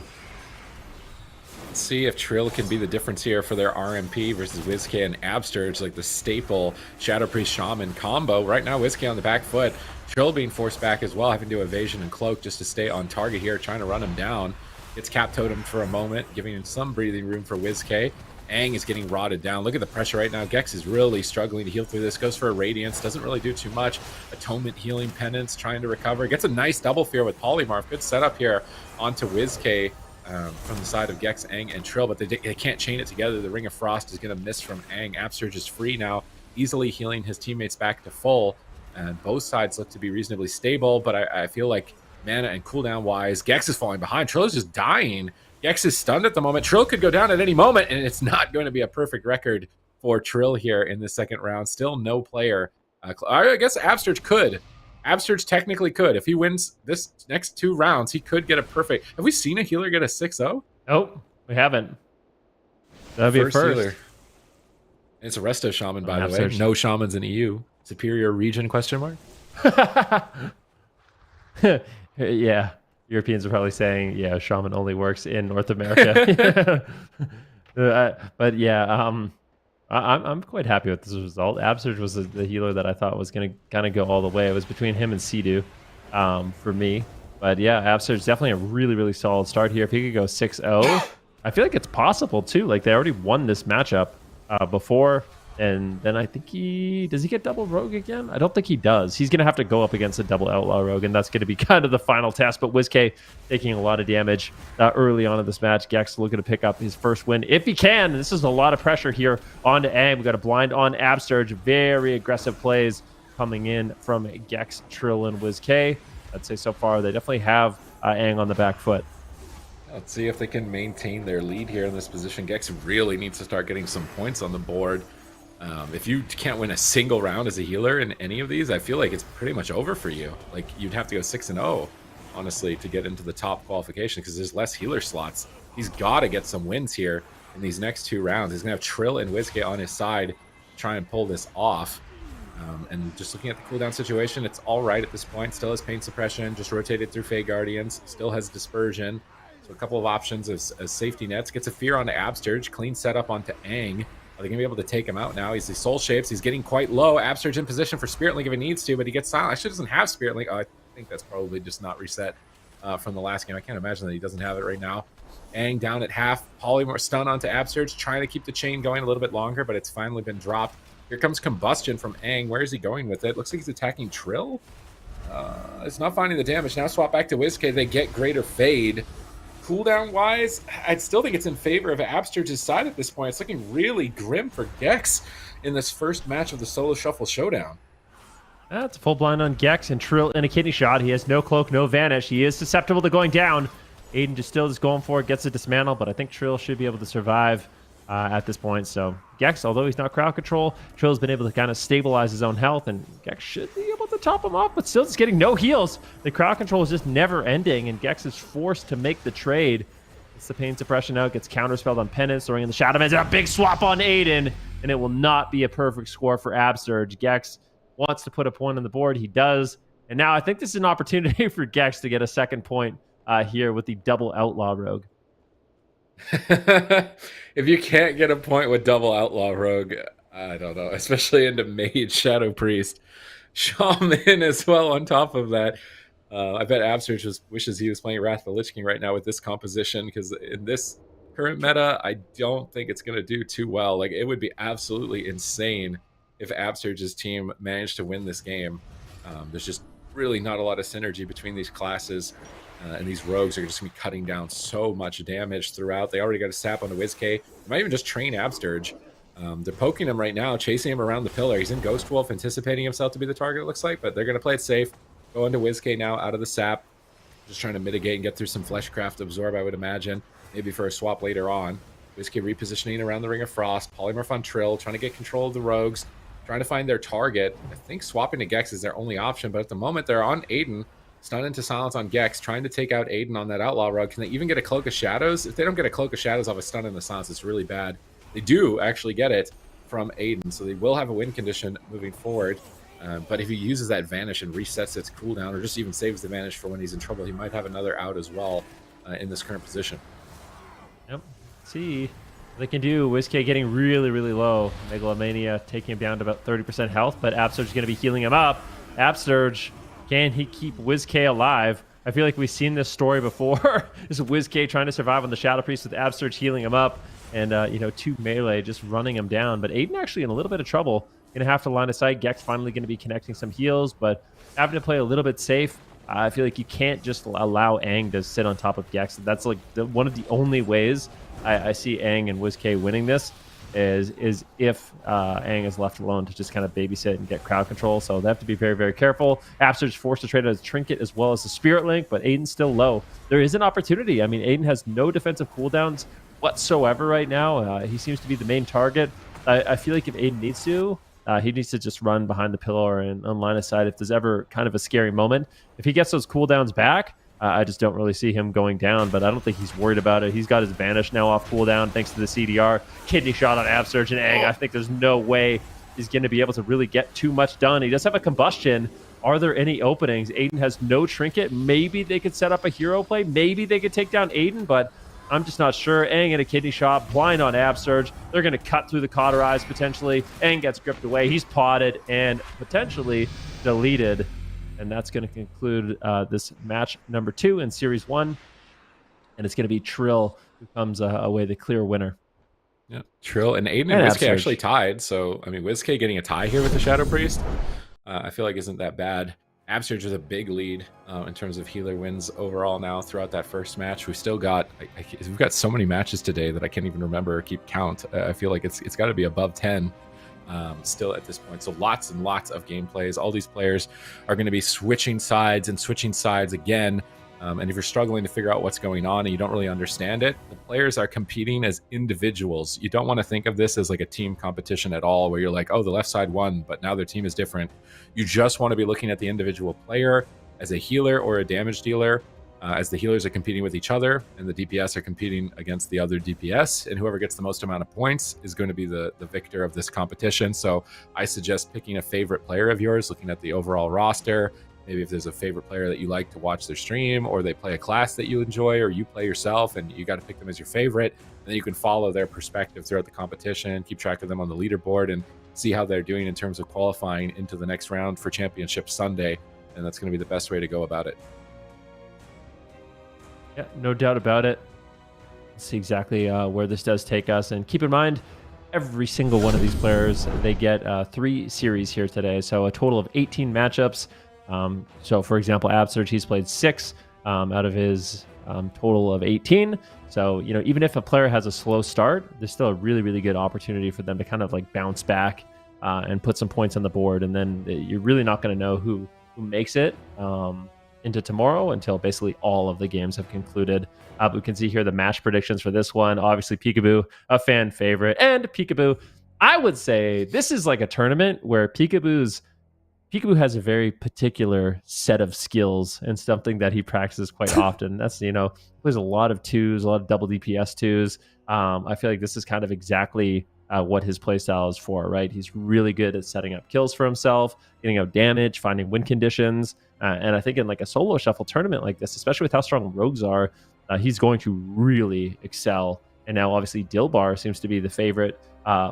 S4: Let's see if Trill can be the difference here for their RMP versus Wizkx and Upsurge, like the staple Shadow Priest Shaman combo. Right now, Wizkx on the back foot. Trill being forced back as well, having to evasion and cloak just to stay on target here, trying to run him down. Gets Cap Totem for a moment, giving him some breathing room for Wizkx. Aang is getting rotted down. Look at the pressure right now. Gekz is really struggling to heal through this. Goes for a Radiance. Doesn't really do too much. Atonement, Healing, Penance, trying to recover. Gets a nice double Fear with Polymorph. Good setup here onto Wizkx. from the side of Gekz, Aang, and Trill, but they can't chain it together. The Ring of Frost is going to miss from Aang. Absurge is free now, easily healing his teammates back to full. And both sides look to be reasonably stable, but I feel like mana and cooldown-wise, Gekz is falling behind. Trill is just dying. Gekz is stunned at the moment. Trill could go down at any moment, and it's not going to be a perfect record for Trill here in the second round. Still no player. I guess Absurge could. Absurge technically could. If he wins this next 2 rounds, he could get a perfect. Have we seen a healer get a 6-0?
S5: Nope, we haven't. That'd be a first. Healer.
S4: It's a resto shaman, by the way. No shamans in EU. Superior region, question mark?
S5: Yeah. Europeans are probably saying, yeah, shaman only works in North America. But yeah, I'm quite happy with this result. Absurge was the healer that I thought was going to kind of go all the way. It was between him and Cdew for me. But yeah, Absurge definitely a really, really solid start here. If he could go 6-0, I feel like it's possible too. Like they already won this matchup before. And then I think does he get double rogue again? I don't think he does. He's going to have to go up against a double outlaw rogue, and that's going to be kind of the final test. But Wizkx taking a lot of damage early on in this match. Gekz looking to pick up his first win if he can. This is a lot of pressure here on Aang. We got a blind on Absurge. Very aggressive plays coming in from Gekz, Trill, and Wizkx. I'd say so far they definitely have Aang on the back foot.
S4: Let's see if they can maintain their lead here in this position. Gekz really needs to start getting some points on the board. If you can't win a single round as a healer in any of these, I feel like it's pretty much over for you. Like you'd have to go 6-0, honestly, to get into the top qualification because there's less healer slots. He's got to get some wins here in these next 2 rounds. He's gonna have Trill and Wizkx on his side to try and pull this off. And just looking at the cooldown situation, it's all right at this point. Still has pain suppression, just rotated through Fey Guardians. Still has dispersion. So a couple of options as safety nets. Gets a fear onto Absurge. Clean setup onto Aang. Are they going to be able to take him out now? He's the soul shapes. He's getting quite low. Absurge in position for Spirit Link if he needs to, but he gets silent. Actually doesn't have Spirit Link. Oh, I think that's probably just not reset from the last game. I can't imagine that he doesn't have it right now. Aang down at half. Palumor stun onto Absurge, trying to keep the chain going a little bit longer, but it's finally been dropped. Here comes Combustion from Aang. Where is he going with it? Looks like he's attacking Trill. It's not finding the damage. Now swap back to Wizkx. They get greater fade. Cooldown wise, I'd still think it's in favor of Absurge's side at this point. It's looking really grim for Gekz in this first match of the Solo Shuffle Showdown.
S5: That's a full blind on Gekz and Trill in a kidney shot. He has no cloak, no vanish. He is susceptible to going down. Aiden just still is going for it, gets a dismantle, but I think Trill should be able to survive at this point. So Gekz, although he's not crowd control, Trill's been able to kind of stabilize his own health, and Gekz should be able to top him off, but still just getting no heals. The crowd control is just never ending, and Gekz is forced to make the trade. It's the pain suppression out, gets counterspelled on Penance, throwing in the Shadow Man's, a big swap on Aiden, and it will not be a perfect score for Absurge. Gekz wants to put a point on the board. He does, and now I think this is an opportunity for Gekz to get a second point here with the double outlaw rogue.
S4: If you can't get a point with double outlaw rogue, I don't know, especially into mage, shadow priest, shaman as well on top of that. I bet Absurge just wishes he was playing Wrath of the Lich King right now with this composition, because in this current meta, I don't think it's going to do too well. Like, it would be absolutely insane if Absurge's team managed to win this game. There's just really not a lot of synergy between these classes. And these rogues are just going to be cutting down so much damage throughout. They already got a sap on the Wizkx. They might even just train Absurge. They're poking him right now, chasing him around the pillar. He's in Ghost Wolf, anticipating himself to be the target, it looks like, but they're going to play it safe. Go into Wizkx now, out of the sap. Just trying to mitigate and get through some Fleshcraft Absorb, I would imagine. Maybe for a swap later on. Wizkx repositioning around the Ring of Frost. Polymorph on Trill, trying to get control of the rogues. Trying to find their target. I think swapping to Gekz is their only option, but at the moment they're on Aiden. Stun into silence on Gekz, trying to take out Aiden on that outlaw rug. Can they even get a Cloak of Shadows? If they don't get a Cloak of Shadows off a stun in the silence, it's really bad. They do actually get it from Aiden, so they will have a win condition moving forward. But if he uses that Vanish and resets its cooldown, or just even saves the Vanish for when he's in trouble, he might have another out as well in this current position.
S5: Yep. Let's see what they can do. Wizkx getting really, really low. Megalomania taking him down to about 30% health, but Absurge is going to be healing him up. Absurge, can he keep Wizkx alive? I feel like we've seen this story before. This is Wizkx trying to survive on the Shadow Priest with Absurge healing him up, and you know, 2 melee just running him down. But Aiden actually in a little bit of trouble. Gonna have to line of sight. Gekz finally gonna be connecting some heals, but having to play a little bit safe. I feel like you can't just allow Aang to sit on top of Gekz. That's like one of the only ways I see Aang and Wizkx winning this is if Aang is left alone to just kind of babysit and get crowd control. So they have to be very, very careful. Absurge forced to trade out his Trinket as well as the Spirit Link, but Aiden's still low. There is an opportunity. I mean, Aiden has no defensive cooldowns whatsoever right now. He seems to be the main target. I feel like if Aiden needs to, he needs to just run behind the pillar and on line of sight if there's ever kind of a scary moment. If he gets those cooldowns back, I just don't really see him going down, but I don't think he's worried about it. He's got his Vanish now off cooldown thanks to the CDR. Kidney shot on Absurge and Aang. I think there's no way he's going to be able to really get too much done. He does have a Combustion. Are there any openings? Aiden has no Trinket. Maybe they could set up a hero play. Maybe they could take down Aiden, but I'm just not sure. Aang and a Kidney shot, blind on Absurge. They're going to cut through the Cauterize potentially. Aang gets gripped away. He's potted and potentially deleted. And that's going to conclude this match number 2 in Series 1. And it's going to be Trill who comes away the clear winner.
S4: Yeah, Trill and Aiden and Wizkx actually tied. So, I mean, Wizkx getting a tie here with the Shadow Priest, I feel like isn't that bad. Absurge is a big lead in terms of healer wins overall now throughout that first match. We've still got, we've got so many matches today that I can't even remember or keep count. I feel like it's got to be above 10. Still at this point. So lots and lots of gameplays. All these players are going to be switching sides and switching sides again. And if you're struggling to figure out what's going on and you don't really understand it, the players are competing as individuals. You don't want to think of this as like a team competition at all, where you're like, oh, the left side won, but now their team is different. You just want to be looking at the individual player as a healer or a damage dealer, as the healers are competing with each other and the DPS are competing against the other DPS, and whoever gets the most amount of points is going to be the victor of this competition. So I suggest picking a favorite player of yours, looking at the overall roster. Maybe if there's a favorite player that you like to watch their stream, or they play a class that you enjoy, or you play yourself and you got to pick them as your favorite, and then you can follow their perspective throughout the competition, keep track of them on the leaderboard, and see how they're doing in terms of qualifying into the next round for Championship Sunday. And that's going to be the best way to go about it.
S5: Yeah, no doubt about it. Let's see exactly where this does take us. And keep in mind, every single one of these players, they get 3 series here today. So a total of 18 matchups. So for example, Absurge, he's played 6 out of his total of 18. So, you know, even if a player has a slow start, there's still a really, really good opportunity for them to kind of like bounce back and put some points on the board. And then you're really not going to know who makes it into tomorrow until basically all of the games have concluded. We can see here the match predictions for this one. Obviously, Pikaboo, a fan favorite. And Pikaboo, I would say this is like a tournament where Pikaboo has a very particular set of skills and something that he practices quite often. That's, you know, there's a lot of 2s, a lot of double DPS 2s. I feel like this is kind of exactly what his playstyle is for, right? He's really good at setting up kills for himself, getting out damage, finding win conditions. And I think in like a solo shuffle tournament like this, especially with how strong rogues are, he's going to really excel. And now obviously Dyllbar seems to be the favorite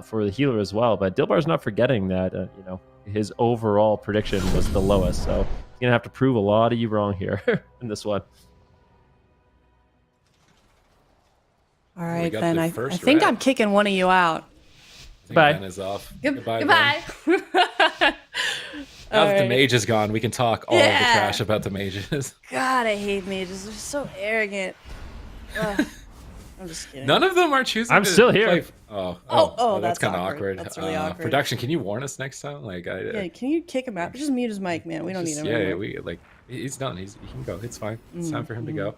S5: for the healer as well. But Dyllbar's not forgetting that, you know, his overall prediction was the lowest. So he's going to have to prove a lot of you wrong here in this one.
S2: All right, Ben, I think I'm kicking one of you out.
S5: Bye.
S4: Ben is off.
S2: Goodbye.
S4: Now that the mage is gone, we can talk all of the trash about the mages.
S2: God, I hate mages. They're so arrogant. Ugh. I'm just kidding.
S4: None of them are choosing.
S5: I'm still here.
S4: Play. Oh,
S2: that's
S4: kind of
S2: awkward. That's really awkward.
S4: Production, can you warn us next time? Like,
S2: yeah, can you kick him out? Just mute his mic, man. We don't need him.
S4: Yeah, he's done. He can go. It's fine. It's time for him to go.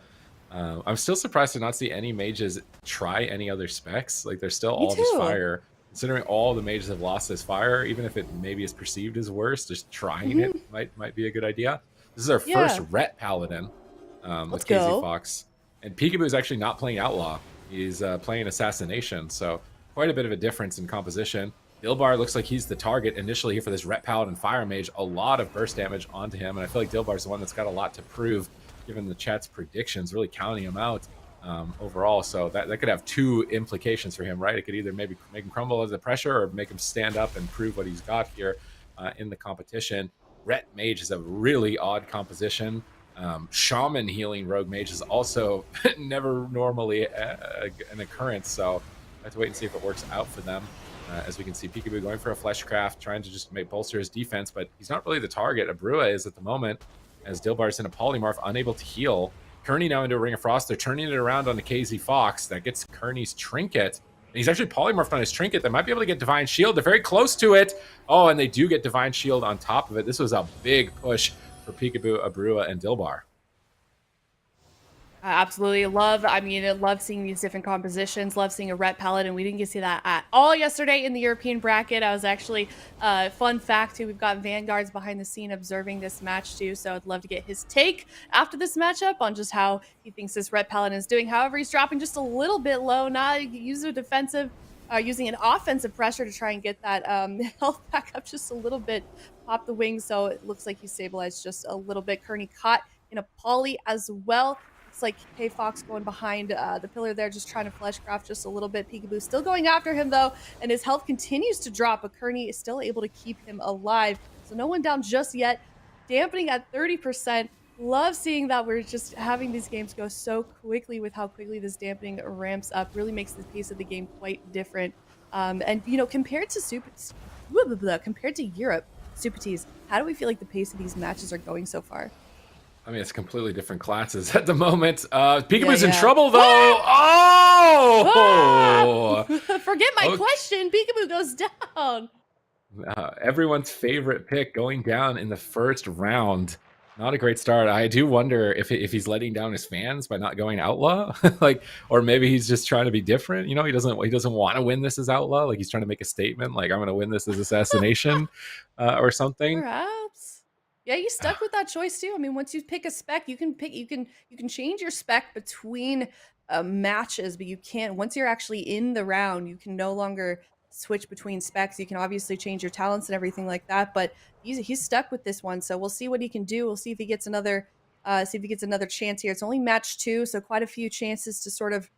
S4: I'm still surprised to not see any mages try any other specs. Like, they're still all just fire. Considering all the mages have lost this fire, even if it maybe is perceived as worse, just trying it might be a good idea. This is our first Ret Paladin with KzFox. And Pikaboo is actually not playing Outlaw. He's playing Assassination, so quite a bit of a difference in composition. Dyllbar looks like he's the target initially here for this Ret Paladin Fire Mage. A lot of burst damage onto him, and I feel like Dyllbar's the one that's got a lot to prove, given the chat's predictions, really counting him out overall. So that could have 2 implications for him, right? It could either maybe make him crumble under the pressure or make him stand up and prove what he's got here in the competition. Ret Mage is a really odd composition. Shaman healing rogue mage is also never normally an occurrence, so I have to wait and see if it works out for them. As we can see, Pikaboo going for a Fleshcraft, trying to just bolster his defense, but he's not really the target. Abrua is at the moment, as Dyllbar's in a polymorph, unable to heal. Curney now into a Ring of Frost. They're turning it around on the KzFox. That gets Curney's trinket. And he's actually polymorphed on his trinket. They might be able to get Divine Shield. They're very close to it. Oh, and they do get Divine Shield on top of it. This was a big push for Pikaboo, Abrua, and Dyllbar.
S2: Absolutely love. I mean, I love seeing these different compositions. Love seeing a ret palette, and we didn't get to see that at all yesterday in the European bracket. I was actually, fun fact too, we've got Vanguards behind the scene observing this match too. So I'd love to get his take after this matchup on just how he thinks this ret palette is doing. However, he's dropping just a little bit low. Not using using an offensive pressure to try and get that health back up just a little bit. Pop the wings, so it looks like he's stabilized just a little bit. Curney caught in a poly as well. It's like KzFox going behind the pillar there, just trying to fleshcraft just a little bit. Pikaboo still going after him, though, and his health continues to drop, but Curney is still able to keep him alive. So no one down just yet. Dampening at 30%. Love seeing that we're just having these games go so quickly with how quickly this dampening ramps up. Really makes the pace of the game quite different. And, you know, compared to Europe, Super Tees, how do we feel like the pace of these matches are going so far?
S4: I mean, it's completely different classes at the moment. Pikaboo's in trouble, though. Oh!
S2: Forget my question. Pikaboo goes down.
S4: Everyone's favorite pick going down in the first round. Not a great start. I do wonder if he's letting down his fans by not going Outlaw, like, or maybe he's just trying to be different. You know, he doesn't want to win this as Outlaw. Like, he's trying to make a statement, like, I'm going to win this as Assassination, or something.
S2: Perhaps. Yeah, you stuck with that choice too. I mean, once you pick a spec, you can change your spec between matches, but you can't once you're actually in the round. You can no longer switch between specs. You can obviously change your talents and everything like that, but he's stuck with this one. So we'll see what he can do. We'll see if he gets another chance here. It's only match 2, so quite a few chances to sort of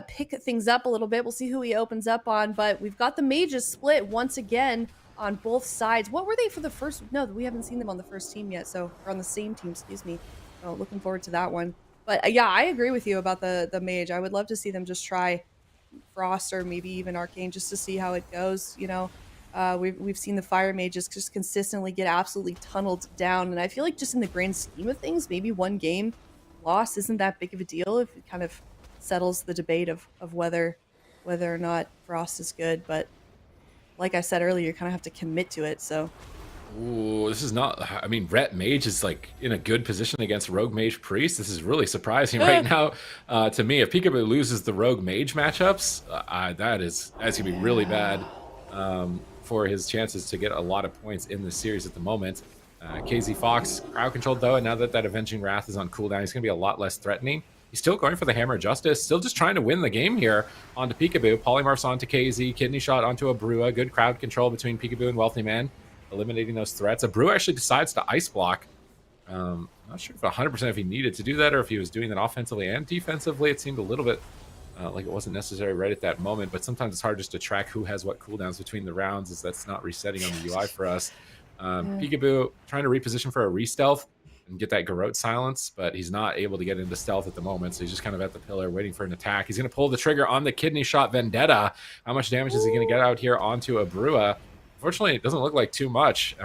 S2: pick things up a little bit. We'll see who he opens up on, but we've got the mages split once again on both sides. What were they for the first? No, we haven't seen them on the first team yet, so or on the same team, excuse me. So looking forward to that one. But yeah, I agree with you about the mage. I would love to see them just try Frost or maybe even Arcane just to see how it goes. You know, we've seen the fire mages just consistently get absolutely tunneled down, and I feel like just in the grand scheme of things, maybe one game loss isn't that big of a deal if it kind of settles the debate of whether or not Frost is good. But like I said earlier, you kind of have to commit to it. So,
S4: ooh, this is not. I mean, Ret Mage is like in a good position against Rogue Mage Priest. This is really surprising right now to me. If Pikaboo loses the Rogue Mage matchups, that's gonna be really bad for his chances to get a lot of points in this series at the moment. KzFox crowd controlled though, and now that Avenging Wrath is on cooldown, he's gonna be a lot less threatening. He's still going for the Hammer of Justice, still just trying to win the game here onto Pikaboo. Polymorphs onto KZ, Kidney Shot onto Abrua. Good crowd control between Pikaboo and Wealthyman, eliminating those threats. Abrua actually decides to Ice Block. Not sure if 100% if he needed to do that or if he was doing that offensively and defensively. It seemed a little bit like it wasn't necessary right at that moment, but sometimes it's hard just to track who has what cooldowns between the rounds, as that's not resetting on the UI for us. Pikaboo trying to reposition for a re-stealth and get that Garrote silence, but he's not able to get into stealth at the moment, so he's just kind of at the pillar waiting for an attack. He's going to pull the trigger on the Kidney Shot Vendetta. How much damage is he going to get out here onto Abrua? Unfortunately, it doesn't look like too much,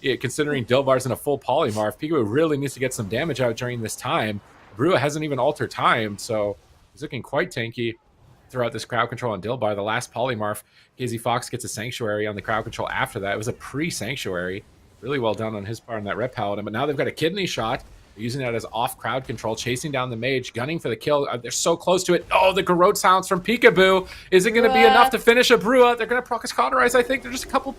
S4: considering Dyllbar's in a full polymorph. Pikaboo really needs to get some damage out during this time. Abrua hasn't even altered time, so he's looking quite tanky throughout this crowd control on Dyllbar. The last polymorph, KzFox gets a Sanctuary on the crowd control after that. It was a pre-Sanctuary. Really well done on his part on that Ret Paladin, but now they've got a Kidney Shot. They're using that as off crowd control, chasing down the mage, gunning for the kill. They're so close to it. Oh, the Garrote silence from Pikaboo isn't going to be enough to finish Abrua. They're going to proc his Cauterize, I think. They're just a couple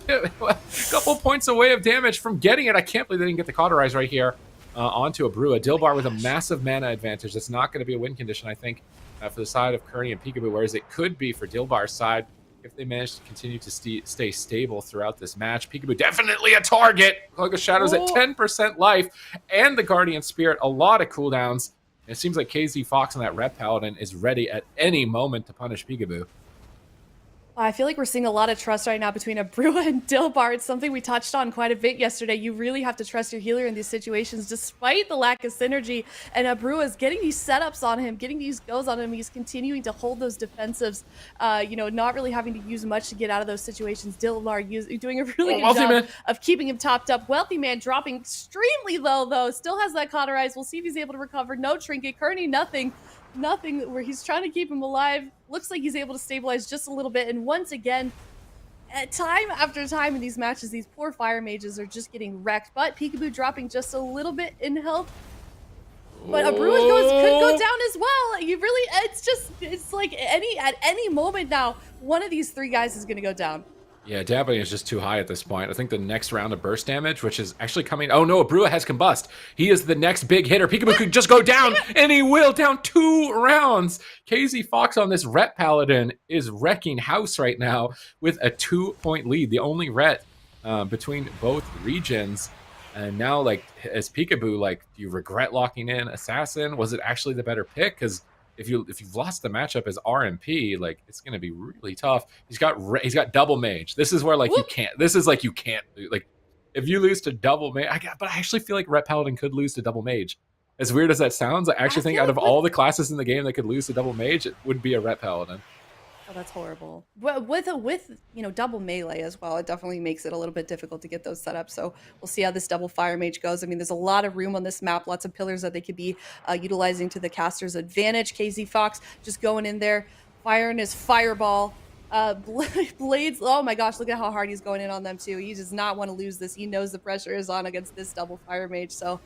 S4: points away of damage from getting it. I can't believe they didn't get the Cauterize right here onto Abrua. Dyllbar with a massive mana advantage. That's not going to be a win condition, I think, for the side of Curney and Pikaboo, whereas it could be for Dyllbar's side if they manage to continue to stay stable throughout this match. Pikaboo definitely a target. Cloak of Shadows at 10% life, and the Guardian Spirit, a lot of cooldowns. It seems like KzFox on that Ret Paladin is ready at any moment to punish Pikaboo.
S2: I feel like we're seeing a lot of trust right now between Abrua and Dyllbar. It's something we touched on quite a bit yesterday. You really have to trust your healer in these situations, despite the lack of synergy. And Abrua is getting these setups on him, getting these goes on him. He's continuing to hold those defensives, not really having to use much to get out of those situations. Dyllbar doing a really good job of keeping him topped up. Wealthyman dropping extremely low, though. Still has that cauterize. We'll see if he's able to recover. No trinket. Curney, nothing where he's trying to keep him alive. Looks like he's able to stabilize just a little bit. And once again, time after time in these matches, these poor fire mages are just getting wrecked. But Pikaboo dropping just a little bit in health. But Abrua could go down as well. It's like at any moment now, one of these three guys is going to go down.
S4: Yeah, damping is just too high at this point. I think the next round of burst damage, which is actually coming... Oh no, Abrua has combust. He is the next big hitter. Pikaboo could just go down, and he will, down 2 rounds. KzFox on this Ret Paladin is wrecking house right now with a 2-point lead. The only Ret between both regions. And now, like, as Pikaboo, like, do you regret locking in Assassin? Was it actually the better pick? Because if you've lost the matchup as RMP, like, it's going to be really tough. He's got double mage. This is where, like, you can't. This is like you can't, like, if you lose to double mage. But I actually feel like Ret Paladin could lose to double mage. As weird as that sounds, I actually think out of all the classes in the game that could lose to double mage, it would be a Ret Paladin.
S2: Oh, that's horrible. But with double melee as well, it definitely makes it a little bit difficult to get those set up. So we'll see how this double fire mage goes. I mean, there's a lot of room on this map, lots of pillars that they could be utilizing to the caster's advantage. KzFox just going in there, firing his fireball. Blades, oh my gosh, look at how hard he's going in on them too. He does not want to lose this. He knows the pressure is on against this double fire mage. So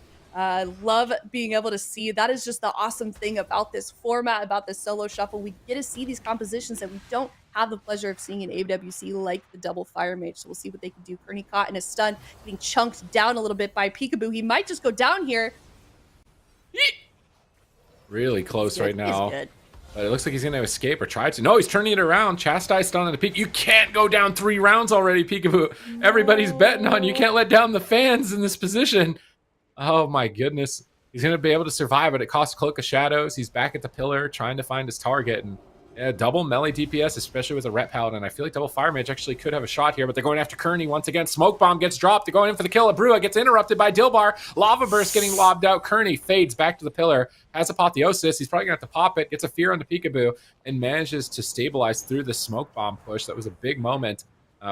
S2: love being able to see. That is just the awesome thing about this format, about this solo shuffle. We get to see these compositions that we don't have the pleasure of seeing in AWC, like the double fire mage. So we'll see what they can do. Curney caught in a stun, getting chunked down a little bit by Pikaboo. He might just go down here.
S4: Really close right now. But it looks like he's going to escape or try to. No, he's turning it around. Chastise stun on the peak. You can't go down 3 rounds already, Pikaboo. No. Everybody's betting on you. You can't let down the fans in this position. Oh my goodness. He's going to be able to survive, but it costs Cloak of Shadows. He's back at the pillar trying to find his target. And yeah, double melee DPS, especially with a Ret Paladin. I feel like double Fire Mage actually could have a shot here, but they're going after Curney once again. Smoke Bomb gets dropped. They're going in for the kill. Abrua gets interrupted by Dyllbar. Lava Burst getting lobbed out. Curney fades back to the pillar. Has Apotheosis. He's probably going to have to pop it. Gets a Fear onto Pikaboo and manages to stabilize through the Smoke Bomb push. That was a big moment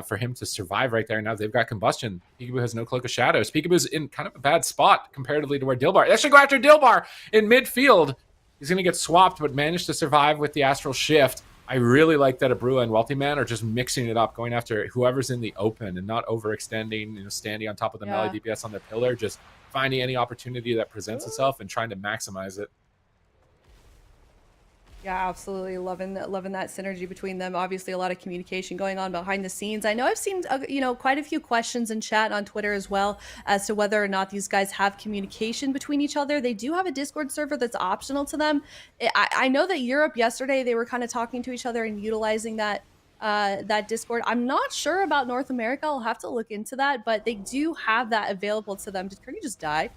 S4: for him to survive right there. Now they've got Combustion. Pikaboo has no Cloak of Shadows. Pikaboo's in kind of a bad spot comparatively to where Dyllbar. They should go after Dyllbar in midfield. He's going to get swapped, but managed to survive with the Astral Shift. I really like that Abrua and Wealthyman are just mixing it up, going after whoever's in the open and not overextending, standing on top of the melee DPS on their pillar, just finding any opportunity that presents itself and trying to maximize it.
S2: Yeah, absolutely. Loving that synergy between them. Obviously, a lot of communication going on behind the scenes. I know I've seen, quite a few questions in chat on Twitter as well as to whether or not these guys have communication between each other. They do have a Discord server that's optional to them. I know that Europe yesterday, they were kind of talking to each other and utilizing that Discord. I'm not sure about North America. I'll have to look into that, but they do have that available to them. Did Curney just die?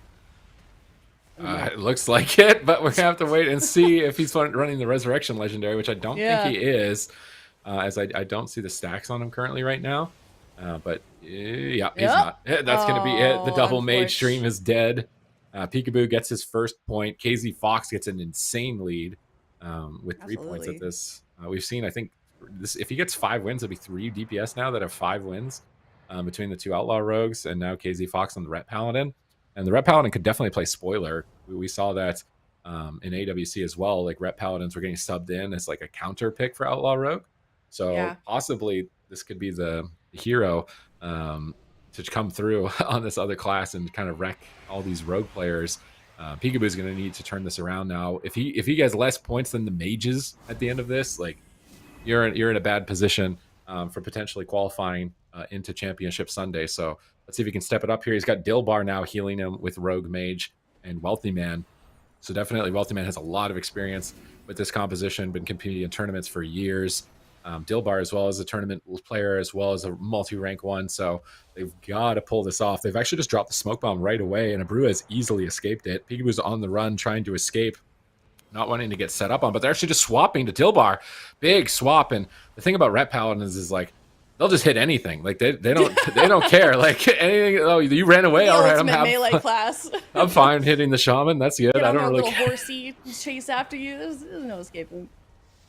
S4: It looks like it, but we're going to have to wait and see if he's running the Resurrection Legendary, which I don't think he is, as I don't see the stacks on him currently right now. But he's not. That's going to be it. The double mage stream is dead. Pikaboo gets his first point. KzFox gets an insane lead with 3 points at this. We've seen, I think, if he gets 5 wins, it'll be 3 DPS now that have 5 wins between the 2 Outlaw Rogues and now KzFox and the Ret Paladin. And the Ret Paladin could definitely play spoiler. We saw that in AWC as well. Like, Ret Paladins were getting subbed in as like a counter pick for Outlaw Rogue. So possibly this could be the hero to come through on this other class and kind of wreck all these rogue players. Pikaboo is going to need to turn this around now. If he gets less points than the mages at the end of this, like, you're in a bad position for potentially qualifying into Championship Sunday. So let's see if he can step it up here. He's got Dyllbar now healing him with Rogue Mage and Wealthyman. So definitely Wealthyman has a lot of experience with this composition, been competing in tournaments for years. Dyllbar as well as a tournament player, as well as a multi-rank one. So they've got to pull this off. They've actually just dropped the Smoke Bomb right away, and Abrua has easily escaped it. Pikaboo's on the run trying to escape. not wanting to get set up on, but they're actually just swapping to Dyllbar. Big swap. And the thing about Ret Paladins is like, they'll just hit anything. Like they don't care. Like anything. Oh, you ran away. All right,
S2: melee class.
S4: I'm fine hitting the shaman. That's good. I don't really
S2: little
S4: care.
S2: Horsey chase after you. There's no escaping.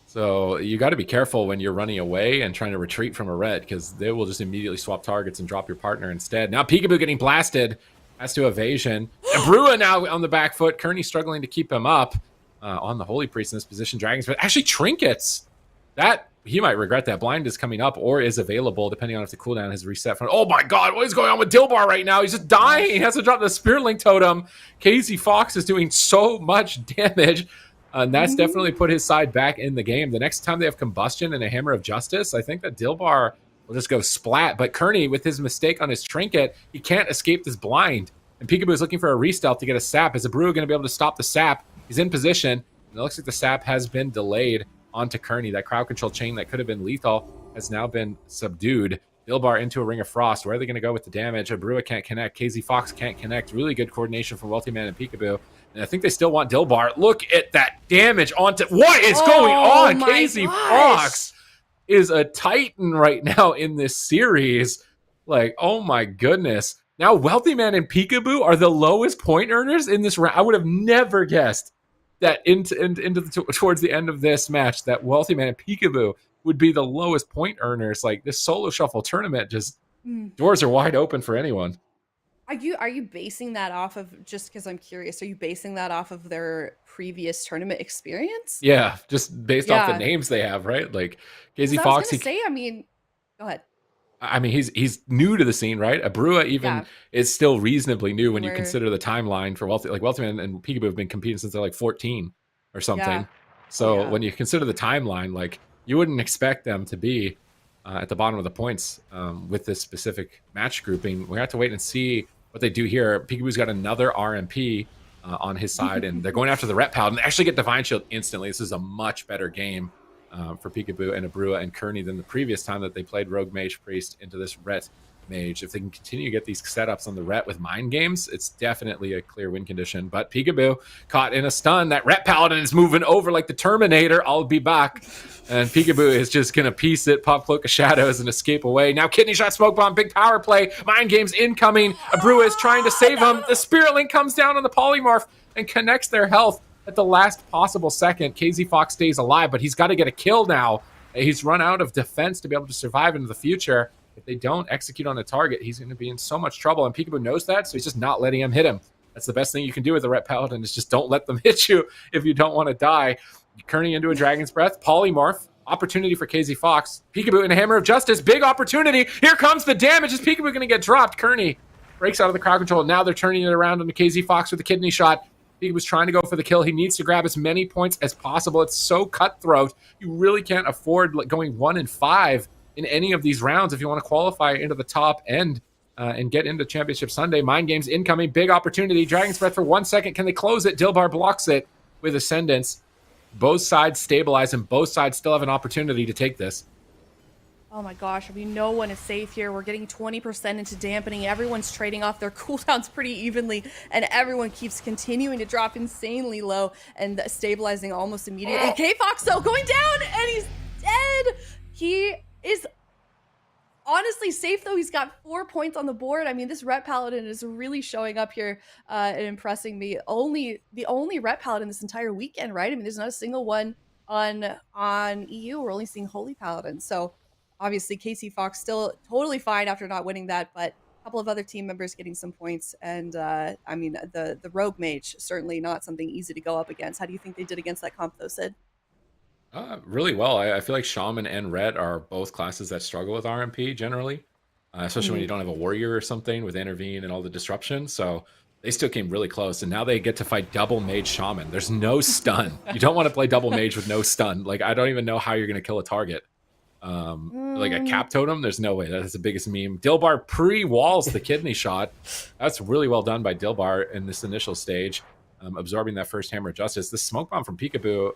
S4: So you got to be careful when you're running away and trying to retreat from a red, because they will just immediately swap targets and drop your partner instead. Now Pikaboo getting blasted. Has to evasion. Abrua now on the back foot. Curney struggling to keep him up on the Holy Priest in this position. Dragons, but actually trinkets. That he might regret that. Blind is coming up or is available depending on if the cooldown has reset. From oh my god, what is going on with Dyllbar right now? He's just dying. He has to drop the Spirit Link Totem. KzFox is doing so much damage. And that's definitely put his side back in the game. The next time they have Combustion and a Hammer of Justice, I think that Dyllbar will just go splat. But Curney, with his mistake on his trinket, he can't escape this blind. And Pikaboo is looking for a re-stealth to get a sap. Is Abrua going to be able to stop the sap? He's in position. And it looks like the sap has been delayed onto Curney. That crowd control chain that could have been lethal has now been subdued. Dyllbar into a Ring of Frost. Where are they going to go with the damage? Abrua can't connect. KzFox can't connect. Really good coordination from Wealthyman and Pikaboo. And I think they still want Dyllbar. Look at that damage onto... What is going on? KzFox is a titan right now in this series. Like, oh my goodness. Now Wealthyman and Pikaboo are the lowest point earners in this round. I would have never guessed that towards the end of this match that Wealthyman and Pikaboo would be the lowest point earners. Like, this Solo Shuffle tournament, just doors are wide open for anyone.
S2: Are you basing that off of, just because I'm curious, are you basing that off of their previous tournament experience?
S4: Yeah, just based off the names they have, right? Like KzFox.
S2: I was gonna say, I mean, go ahead.
S4: I mean, he's new to the scene, right? Abrua even is still reasonably new when you consider the timeline for Wealthyman and Pikaboo have been competing since they're like 14 or something. Yeah. So when you consider the timeline, like, you wouldn't expect them to be at the bottom of the points with this specific match grouping. We have to wait and see what they do here. Pikaboo's got another RMP on his side, and they're going after the Ret Paladin. They actually get Divine Shield instantly. This is a much better game for Pikaboo and Abrua and Curney than the previous time that they played Rogue Mage Priest into this Ret Mage. If they can continue to get these setups on the Ret with Mind Games, it's definitely a clear win condition. But Pikaboo caught in a stun. That Ret Paladin is moving over like the Terminator. I'll be back. And Pikaboo is just going to piece it, pop Cloak of Shadows, and escape away. Now Kidney Shot, Smoke Bomb, big power play. Mind Games incoming. Abrua is trying to save him. The Spirit Link comes down on the Polymorph and connects their health at the last possible second. KzFox stays alive, but he's got to get a kill now. He's run out of defense to be able to survive into the future. If they don't execute on a target, he's going to be in so much trouble, and Pikaboo knows that, so he's just not letting him hit him. That's the best thing you can do with the Ret Paladin, is just don't let them hit you if you don't want to die. Curney into a Dragon's Breath. Polymorph. Opportunity for KzFox. Pikaboo in a Hammer of Justice. Big opportunity. Here comes the damage. Is Pikaboo going to get dropped? Curney breaks out of the crowd control. Now they're turning it around on the KzFox with a Kidney Shot. Pikaboo's trying to go for the kill. He needs to grab as many points as possible. It's so cutthroat. You really can't afford going 1-5 in any of these rounds if you want to qualify into the top end and get into Championship Sunday. Mind Games incoming. Big opportunity. Dragon's Breath for 1 second. Can they close it? Dyllbar blocks it with Ascendance. Both sides stabilize, and both sides still have an opportunity to take this.
S2: Oh my gosh, I mean, no one is safe here. We're getting 20% into dampening. Everyone's trading off their cooldowns pretty evenly, and everyone keeps continuing to drop insanely low and stabilizing almost immediately. KzFox, though, going down, and he's dead. He is honestly safe, though. He's got 4 points on the board. I mean, this Ret Paladin is really showing up here and impressing me. The only Ret Paladin this entire weekend, right? I mean, there's not a single one on EU. We're only seeing Holy Paladin. So obviously KzFox still totally fine after not winning that, but a couple of other team members getting some points. And I mean, the Rogue Mage, certainly not something easy to go up against. How do you think they did against that comp, though, Sid?
S4: Really well. I feel like Shaman and Ret are both classes that struggle with RMP generally, especially when you don't have a warrior or something with Intervene and all the disruption. So they still came really close, and now they get to fight double Mage Shaman. There's no stun. You don't want to play double Mage with no stun. Like, I don't even know how you're going to kill a target. Like a Cap Totem, there's no way. That's the biggest meme. Dyllbar pre-walls the Kidney Shot. That's really well done by Dyllbar in this initial stage, absorbing that first Hammer of Justice. The Smoke Bomb from Pikaboo,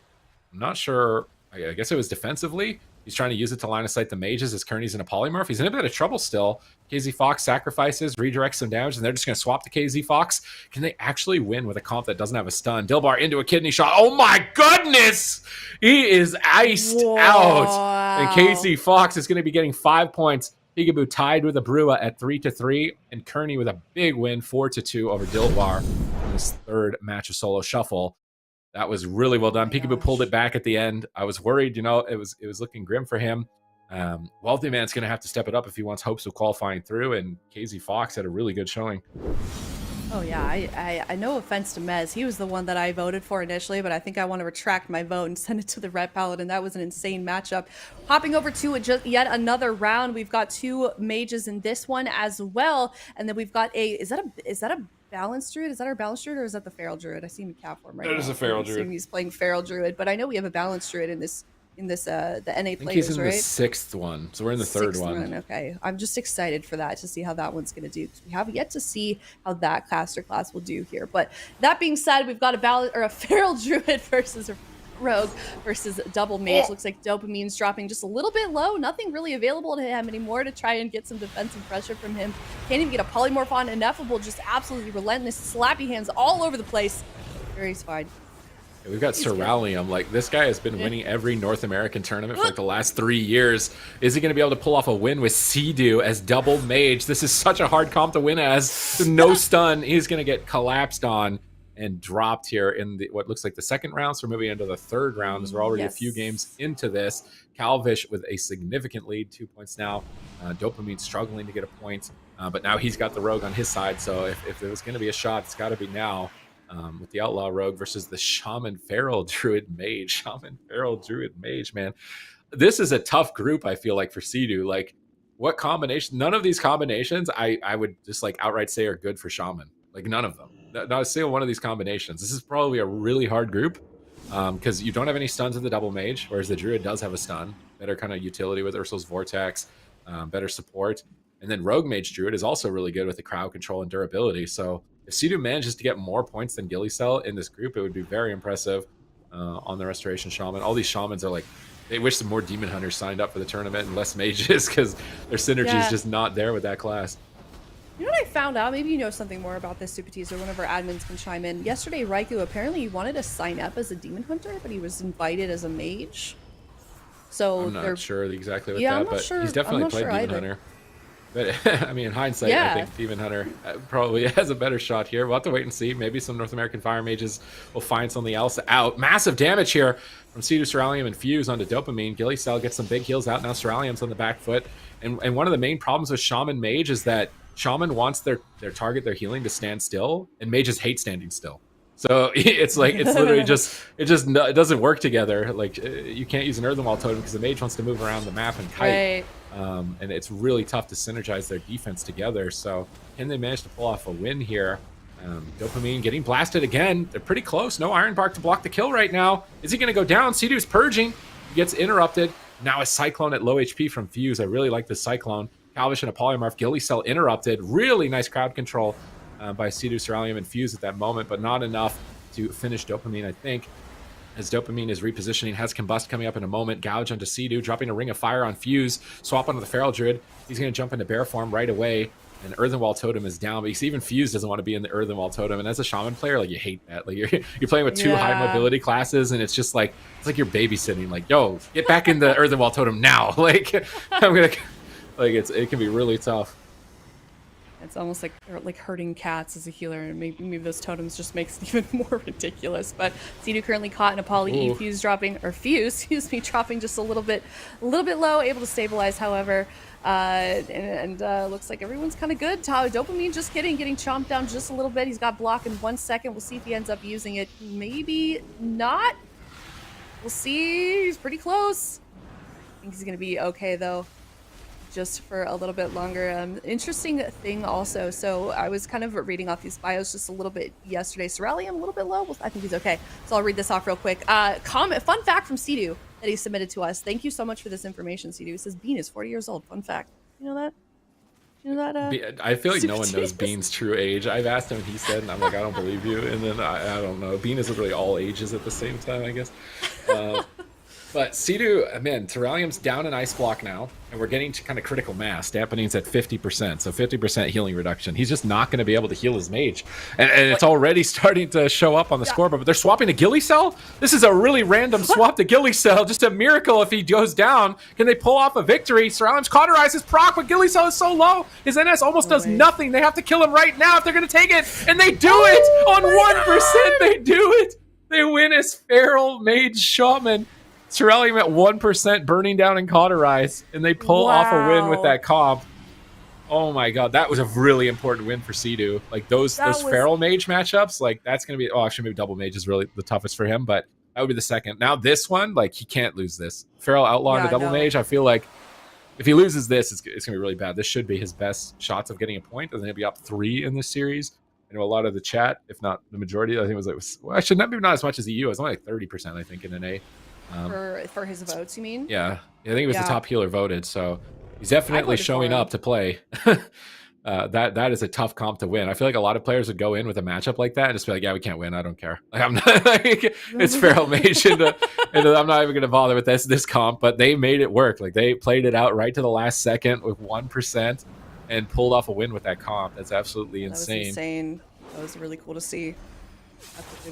S4: I'm not sure. I guess it was defensively. He's trying to use it to line of sight the mages as Curney's in a polymorph. He's in a bit of trouble still. KzFox sacrifices, redirects some damage, and they're just going to swap to KzFox. Can they actually win with a comp that doesn't have a stun? Dyllbar into a kidney shot. Oh my goodness! He is iced out. And KzFox is going to be getting 5 points. Pikaboo tied with Abrua at 3-3, and Curney with a big win, 4-2 over Dyllbar in his third match of Solo Shuffle. That was really well done. Pikaboo pulled it back at the end. I was worried, you know, it was looking grim for him. Wealthyman's going to have to step it up if he wants hopes of qualifying through, and KzFox had a really good showing.
S2: Oh yeah, I no offense to Mez. He was the one that I voted for initially, but I think I want to retract my vote and send it to the Red Paladin. That was an insane matchup. Hopping over to yet another round, we've got 2 mages in this one as well, and then we've got a is that a balanced druid? Is that our balanced druid, or is that the feral druid? I see him in cat form right now.
S4: That is a feral druid.
S2: He's playing feral druid, but I know we have a balanced druid in this the NA
S4: I think
S2: players,
S4: he's in
S2: right?
S4: the 6th one, so we're in the 3rd one.
S2: Okay, I'm just excited for that to see how that one's going to do, because we have yet to see how that caster class will do here. But that being said, we've got a feral druid versus a rogue versus double mage. Looks like Dopamine's dropping just a little bit low. Nothing really available to him anymore to try and get some defensive pressure from him. Can't even get a polymorph on. Ineffable, just absolutely relentless, slappy hands all over the place. He's fine.
S4: We've got Ceralium. Like, this guy has been winning every North American tournament for like the last 3 years. Is he going to be able to pull off a win with Cdew as double mage? This is such a hard comp to win as. No stun. He's going to get collapsed on and dropped here in what looks like the 2nd round. So we're moving into the 3rd round as we're already a few games into this. Calvish with a significant lead, 2 points now. Dopamine struggling to get a point, but now he's got the rogue on his side. So if there was going to be a shot, it's got to be now. With the Outlaw Rogue versus the Shaman Feral Druid Mage. Shaman Feral Druid Mage, man. This is a tough group, I feel like, for Cdew. Like, what combination? None of these combinations I would just like outright say are good for Shaman. Like, none of them. Not a single one of these combinations. This is probably a really hard group because you don't have any stuns in the Double Mage, whereas the Druid does have a stun. Better kind of utility with Ursul's Vortex, better support. And then Rogue Mage Druid is also really good with the crowd control and durability. So if Cdew manages to get more points than Gilysel in this group, it would be very impressive on the Restoration Shaman. All these Shamans are like, they wish some more Demon Hunters signed up for the tournament and less mages because their synergy is just not there with that class.
S2: You know what I found out? Maybe you know something more about this, Super Teaser. One of our admins can chime in. Yesterday, Raikou apparently wanted to sign up as a Demon Hunter, but he was invited as a mage. So
S4: I'm not sure exactly what
S2: I'm
S4: that,
S2: not
S4: but
S2: sure.
S4: he's definitely played Demon Hunter. But I mean, in hindsight, I think Demon Hunter probably has a better shot here. We'll have to wait and see. Maybe some North American Fire Mages will find something else out. Massive damage here from Cdew, Ceralium, and Fuse onto Dopamine. Gilysel gets some big heals out. Now Ceralium's on the back foot. And one of the main problems with Shaman Mage is that Shaman wants their target, their healing, to stand still, and mages hate standing still. So it's like, it's literally it doesn't work together. Like, you can't use an Earthenwall totem because the mage wants to move around the map and kite. Right. And it's really tough to synergize their defense together. So can they manage to pull off a win here? Dopamine getting blasted again. They're pretty close. No Iron Bark to block the kill right now. Is he going to go down? Cdew's purging. He gets interrupted. Now a Cyclone at low HP from Fuse. I really like this Cyclone. Calvish and a Polymorph. Gilysel interrupted. Really nice crowd control by Cdew, Ceralium, and Fuse at that moment, but not enough to finish Dopamine, I think. As Dopamine is repositioning, has Combust coming up in a moment. Gouge onto Cdew, dropping a Ring of Fire on Fuse. Swap onto the Feral Druid. He's going to jump into Bear form right away. And Earthenwall Totem is down, but even Fuse doesn't want to be in the Earthenwall Totem. And as a Shaman player, like, you hate that. Like, you're playing with two high mobility classes, and it's just like, it's like you're babysitting. Like, yo, get back in the Earthenwall Totem now. Like, I'm gonna, like, it can be really tough.
S2: It's almost like hurting cats as a healer, and maybe those totems just makes it even more ridiculous. But Cdew currently caught in a poly E. Fuse dropping, or Fuse, excuse me, dropping just a little bit low, able to stabilize, however. And looks like everyone's kind of good. Dopamine just getting chomped down just a little bit. He's got block in 1 second. We'll see if he ends up using it. Maybe not. We'll see. He's pretty close. I think he's going to be okay, though, just for a little bit longer. Interesting thing also, so I was kind of reading off these bios just a little bit yesterday. Ceralium a little bit low. Well, I think he's okay, so I'll read this off real quick. Fun fact from Cdew that he submitted to us. Thank you so much for this information, Cdew. It says Bean is 40 years old. Fun fact. You know that? You know that?
S4: I feel like no one knows Bean's true age. I've asked him and he said, and I'm like, I don't believe you. And then I don't know. Bean is literally all ages at the same time, I guess. But Cdew, man, Ceralium's down an ice block now, and we're getting to kind of critical mass. Dampening's at 50%, so 50% healing reduction. He's just not going to be able to heal his mage. And it's already starting to show up on the scoreboard, but they're swapping to Gilysel? This is a really random swap to Gilysel. Just a miracle if he goes down. Can they pull off a victory? Ceralium's cauterized his proc, but Gilysel is so low. His NS almost does nothing. They have to kill him right now if they're going to take it. And they do it! On 1%, they do it! They win as Feral Mage Shaman. Ceralium at 1%, burning down and cauterize, and they pull off a win with that comp. Oh my god, that was a really important win for Cdew. Like those Feral Mage matchups, like that's gonna be. Oh, actually, maybe Double Mage is really the toughest for him, but that would be the second. Now this one, like he can't lose this. Feral Outlaw and the Double Mage. I feel like if he loses this, it's gonna be really bad. This should be his best shots of getting a point, and then he'll be up 3 in this series. I know a lot of the chat, if not the majority, I think it was like, well, actually not as much as EU. It was only like 30%, I think, in an A.
S2: For his votes, you mean?
S4: Yeah, I think it was the top healer voted, so he's definitely showing up to play. That is a tough comp to win. I feel like a lot of players would go in with a matchup like that and just be like, yeah, we can't win. I don't care. Like, I'm not like it's Feral Mage, and I'm not even going to bother with this comp. But they made it work. Like they played it out right to the last second with 1% and pulled off a win with that comp. That's absolutely insane.
S2: That was insane. That was really cool to see.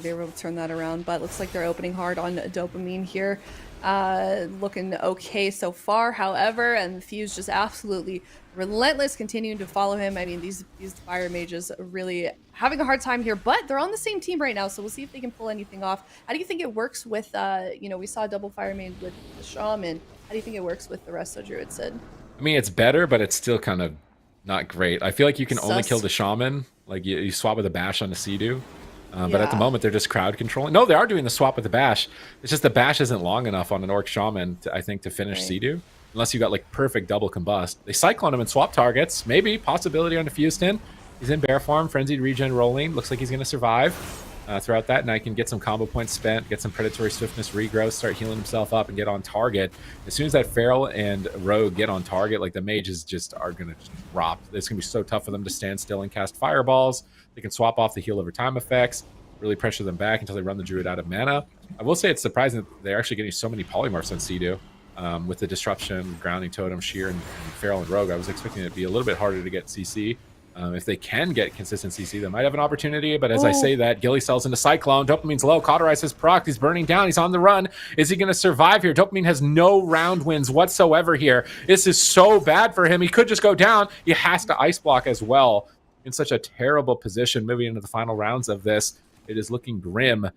S2: They were able to turn that around, but it looks like they're opening hard on Dopamine here. Looking okay so far, however, and Fuse just absolutely relentless, continuing to follow him. I mean, these fire mages are really having a hard time here, but they're on the same team right now, so we'll see if they can pull anything off. How do you think it works with, we saw a double fire mage with the Shaman. How do you think it works with the Resto Druid, Sid?
S4: I mean, it's better, but it's still kind of not great. I feel like you can only kill the Shaman. Like you swap with a bash on the Cdew. But at the moment, they're just crowd controlling. No, they are doing the swap with the bash. It's just the bash isn't long enough on an Orc Shaman, I think, to finish Cdew. Unless you got, like, perfect double combust. They Cyclone him and swap targets. Maybe. Possibility on Diffused in. He's in Bear Farm. Frenzied Regen rolling. Looks like he's going to survive throughout that. And I can get some combo points spent, get some Predatory Swiftness regrowth, start healing himself up, and get on target. As soon as that Feral and Rogue get on target, like, the mages just are going to drop. It's going to be so tough for them to stand still and cast fireballs. They can swap off the heal over time effects, really pressure them back until they run the Druid out of mana. I will say it's surprising that they're actually getting so many polymorphs on Cdew. With the Disruption, Grounding Totem, Sheer, and Feral and Rogue. I was expecting it to be a little bit harder to get CC. If they can get consistent CC, they might have an opportunity. But as I say that, Gilysel's into Cyclone. Dopamine's low. Cauterize his proc. He's burning down. He's on the run. Is he going to survive here? Dopamine has no round wins whatsoever here. This is so bad for him. He could just go down. He has to ice block as well. In such a terrible position moving into the final rounds of this. It is looking grim.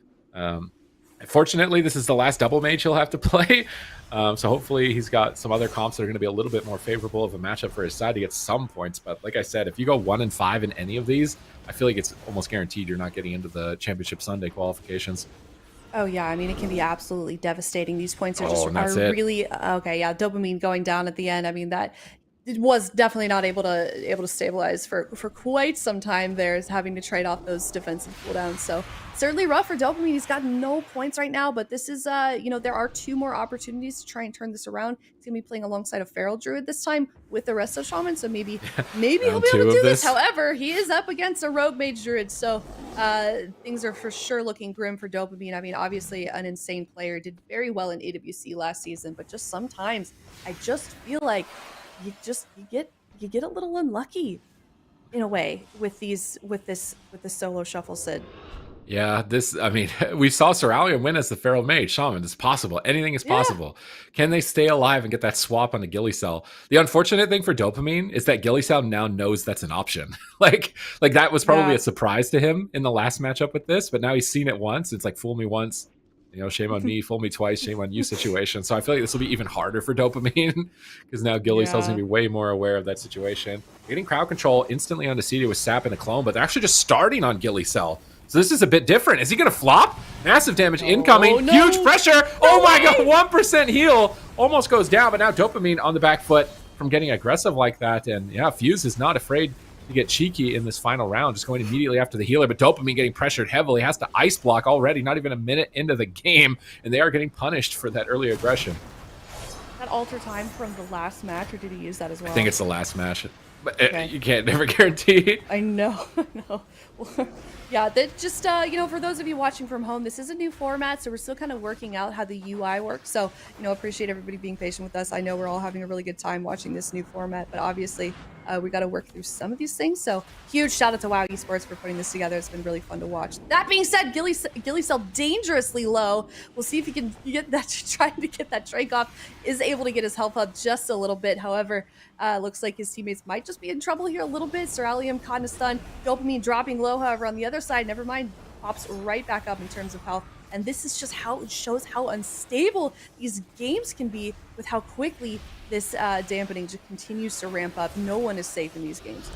S4: Fortunately, this is the last double mage he'll have to play. So hopefully he's got some other comps that are going to be a little bit more favorable of a matchup for his side to get some points. But like I said, if you go 1-5 in any of these, I feel like it's almost guaranteed you're not getting into the Championship Sunday qualifications.
S2: Oh yeah, I mean it can be absolutely devastating. These points are really okay. Yeah, Dopamine going down at the end. I mean that it was definitely not able to stabilize for quite some time there, is having to trade off those defensive cooldowns. So certainly rough for Dopamine. He's got no points right now, but this is there are 2 more opportunities to try and turn this around. He's gonna be playing alongside a Feral Druid this time with the Resto Shaman, so maybe he'll be able to do this. However, he is up against a Rogue Mage Druid, so things are for sure looking grim for Dopamine. I mean, obviously an insane player, did very well in AWC last season, but just sometimes I just feel like you get a little unlucky in a way with the solo shuffle, Sid.
S4: Yeah, we saw Ceralium win as the Feral Mage Shaman. It's possible. Anything is possible. Can they stay alive and get that swap on the Gilysel? The unfortunate thing for Dopamine is that Gilysel now knows that's an option. like that was probably a surprise to him in the last matchup with this, but now he's seen it once. It's like, fool me once, shame on me, fool me twice, shame on you situation. So I feel like this will be even harder for Dopamine because now Gilysel's going to be way more aware of that situation. Getting crowd control instantly onto Cdew with Sap and a clone, but they're actually just starting on Gilysel. So this is a bit different. Is he going to flop? Massive damage incoming. No. Huge pressure. Oh my god, 1% heal. Almost goes down, but now Dopamine on the back foot from getting aggressive like that. And yeah, Fuse is not afraid to get cheeky in this final round, just going immediately after the healer, but Dopamine getting pressured heavily, has to ice block already, not even a minute into the game, and they are getting punished for that early aggression.
S2: That alter time from the last match, or did he use that as well?
S4: I think it's the last match. But
S2: Okay.
S4: you can't never guarantee.
S2: I know. No. Yeah, that just you know, for those of you watching from home, this is a new format, so we're still kind of working out how the UI works. So, you know, appreciate everybody being patient with us. I know we're all having a really good time watching this new format, but obviously we got to work through some of these things. So, huge shout out to WoW Esports for putting this together. It's been really fun to watch. That being said, Gilysel dangerously low. We'll see if he can get that, trying to get that Drake off, is able to get his health up just a little bit. However, looks like his teammates might just be in trouble here a little bit. Ceralium kind of stunned. Dopamine dropping low, however, on the other side, never mind, pops right back up in terms of health. And this is just how it shows how unstable these games can be with how quickly this dampening just continues to ramp up. No one is safe in these games.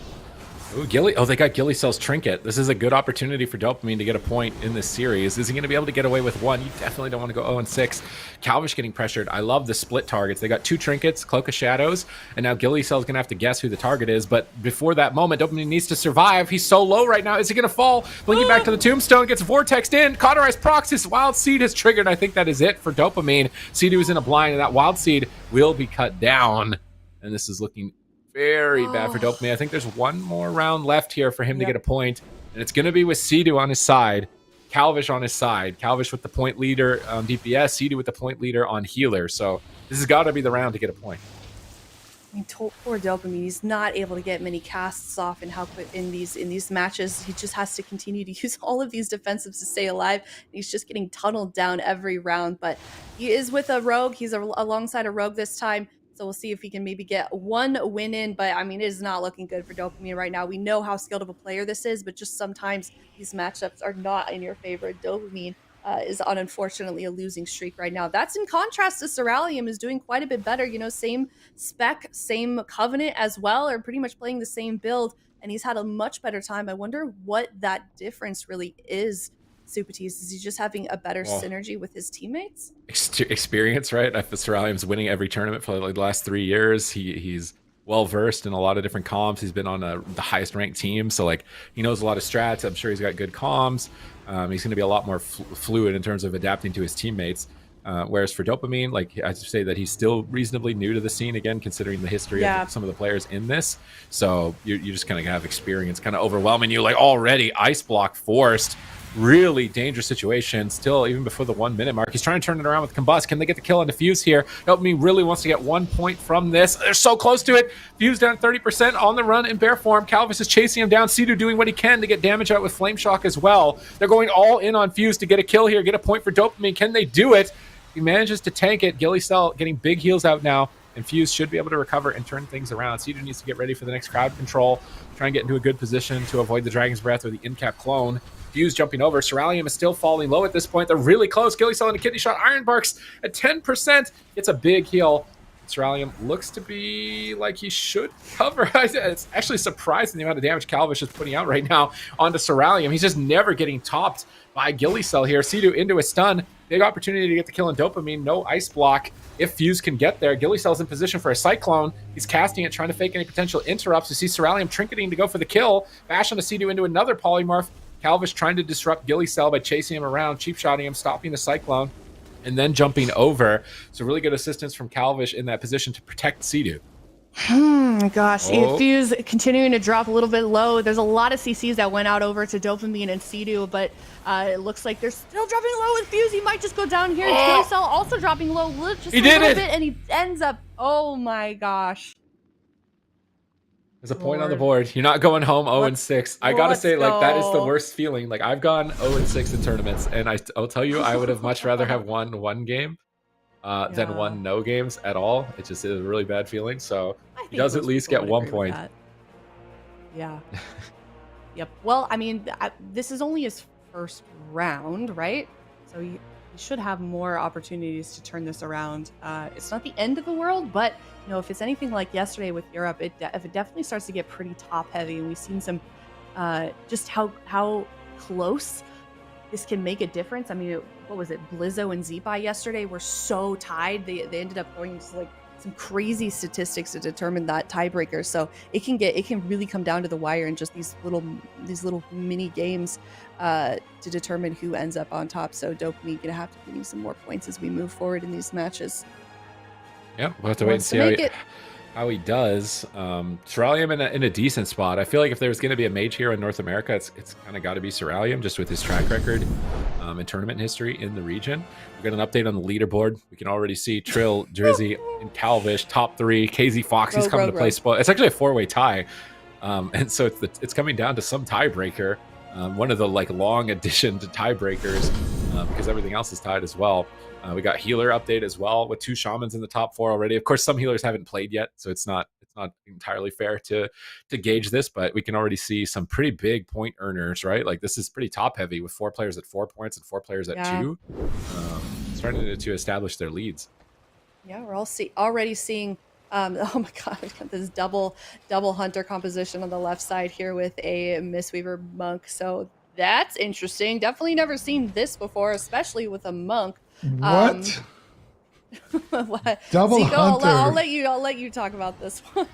S4: Ooh, they got Gilysel's trinket. This is a good opportunity for Dopamine to get a point in this series. Is he going to be able to get away with one? You definitely don't want to go 0-6. Calvish getting pressured. I love the split targets. They got 2 trinkets, Cloak of Shadows, and now Gilysel's going to have to guess who the target is. But before that moment, Dopamine needs to survive. He's so low right now. Is he going to fall? Blinking back to the tombstone, gets vortexed in. Cauterized Proxys. Wild Seed has triggered. I think that is it for Dopamine. Cdew is in a blind, and that Wild Seed will be cut down. And this is looking very bad for Dopamine. I think there's one more round left here for him to get a point, and it's going to be with Cdew on his side, Calvish on his side. Calvish with the point leader on DPS, Cdew with the point leader on healer. So this has got to be the round to get a point.
S2: I mean, poor Dopamine. He's not able to get many casts off in these matches. He just has to continue to use all of these defensives to stay alive. He's just getting tunneled down every round. But he is with a rogue. He's alongside a rogue this time. So we'll see if he can maybe get one win in. But I mean, it is not looking good for Dopamine right now. We know how skilled of a player this is, but just sometimes these matchups are not in your favor. Dopamine is on, unfortunately, a losing streak right now. That's in contrast to Ceralium, is doing quite a bit better. You know, same spec, same Covenant as well, or pretty much playing the same build, and he's had a much better time. I wonder what that difference really is. Supatis, is he just having a better synergy with his teammates?
S4: Experience, right? I feel Ceralium's winning every tournament for like the last 3 years. He's well versed in a lot of different comms. He's been on the highest ranked team, so like he knows a lot of strats. I'm sure he's got good comms. He's going to be a lot more fluid in terms of adapting to his teammates. Whereas for Dopamine, like I say that he's still reasonably new to the scene again, considering the history of some of the players in this. So you just kind of have experience kind of overwhelming you. Like already ice block forced. Really dangerous situation. Still, even before the 1 minute mark, he's trying to turn it around with Combust. Can they get the kill on the Fuse here? Dopamine really wants to get 1 point from this. They're so close to it. Fuse down 30% on the run in bear form. Calvis is chasing him down. Cdew doing what he can to get damage out with Flame Shock as well. They're going all in on Fuse to get a kill here, get a point for Dopamine. Can they do it? He manages to tank it. Gilysel getting big heals out now, and Fuse should be able to recover and turn things around. Cdew needs to get ready for the next crowd control, try and get into a good position to avoid the Dragon's Breath or the in-cap clone. Fuse jumping over. Ceralium is still falling low at this point. They're really close. Gilysel and a kidney shot. Ironbarks at 10%. Gets a big heal. Ceralium looks to be like he should cover. It's actually surprising the amount of damage Calvish is putting out right now onto Ceralium. He's just never getting topped by Gilysel here. Cdew into a stun. Big opportunity to get the kill on Dopamine. No ice block. If Fuse can get there, Gilysel's in position for a Cyclone. He's casting it, trying to fake any potential interrupts. You see Ceralium trinketing to go for the kill. Bash on the Cdew into another polymorph. Calvish trying to disrupt Gilysel by chasing him around, cheap shotting him, stopping the Cyclone, and then jumping over. So really good assistance from Calvish in that position to protect Cdew.
S2: Gosh, Fuse continuing to drop a little bit low. There's a lot of CCs that went out over to Dopamine and Cdew, but it looks like they're still dropping low with Fuse. He might just go down here. Gilysel also dropping low just a little bit, and he ends up, oh my gosh.
S4: There's a point on the board. You're not going home 0-6. I gotta say, like, that is the worst feeling. Like, I've gone 0-6 in tournaments, and I'll tell you, I would have much rather have won one game than won no games at all. It just is a really bad feeling. So he does at least get 1 point.
S2: Yeah. Yep. Well, I mean, this is only his first round, right? So he should have more opportunities to turn this around. It's not the end of the world, but you know, if it's anything like yesterday with Europe, if it definitely starts to get pretty top heavy, and we've seen some just how close this can make a difference. I mean, what was it? Blizzo and Zipa yesterday were so tied. They ended up going to like some crazy statistics to determine that tiebreaker. So it can really come down to the wire and just these little mini games to determine who ends up on top. So Dopamine gonna have to give some more points as we move forward in these matches.
S4: Yeah, we'll have to wait and see how how he does. Ceralium in a decent spot. I feel like if there was going to be a mage hero in North America, it's kind of got to be Ceralium, just with his track record and tournament history in the region. We got an update on the leaderboard. We can already see Trill, Drizzy, and Calvish top 3. KzFox, he's coming to play spot. It's actually a 4-way tie, and so it's coming down to some tiebreaker. One of the long addition to tiebreakers because everything else is tied as well. We got healer update as well with 2 shamans in the top 4 already. Of course, some healers haven't played yet, so it's not entirely fair to gauge this, but we can already see some pretty big point earners, right? Like this is pretty top heavy with 4 players at 4 points and 4 players at 2, starting to establish their leads.
S2: Yeah, we're already seeing. Oh my god, we've got this double hunter composition on the left side here with a Mistweaver monk. So that's interesting. Definitely never seen this before, especially with a monk.
S3: What?
S2: What?
S3: Double
S2: Zico,
S3: hunter.
S2: I'll let you talk about this one.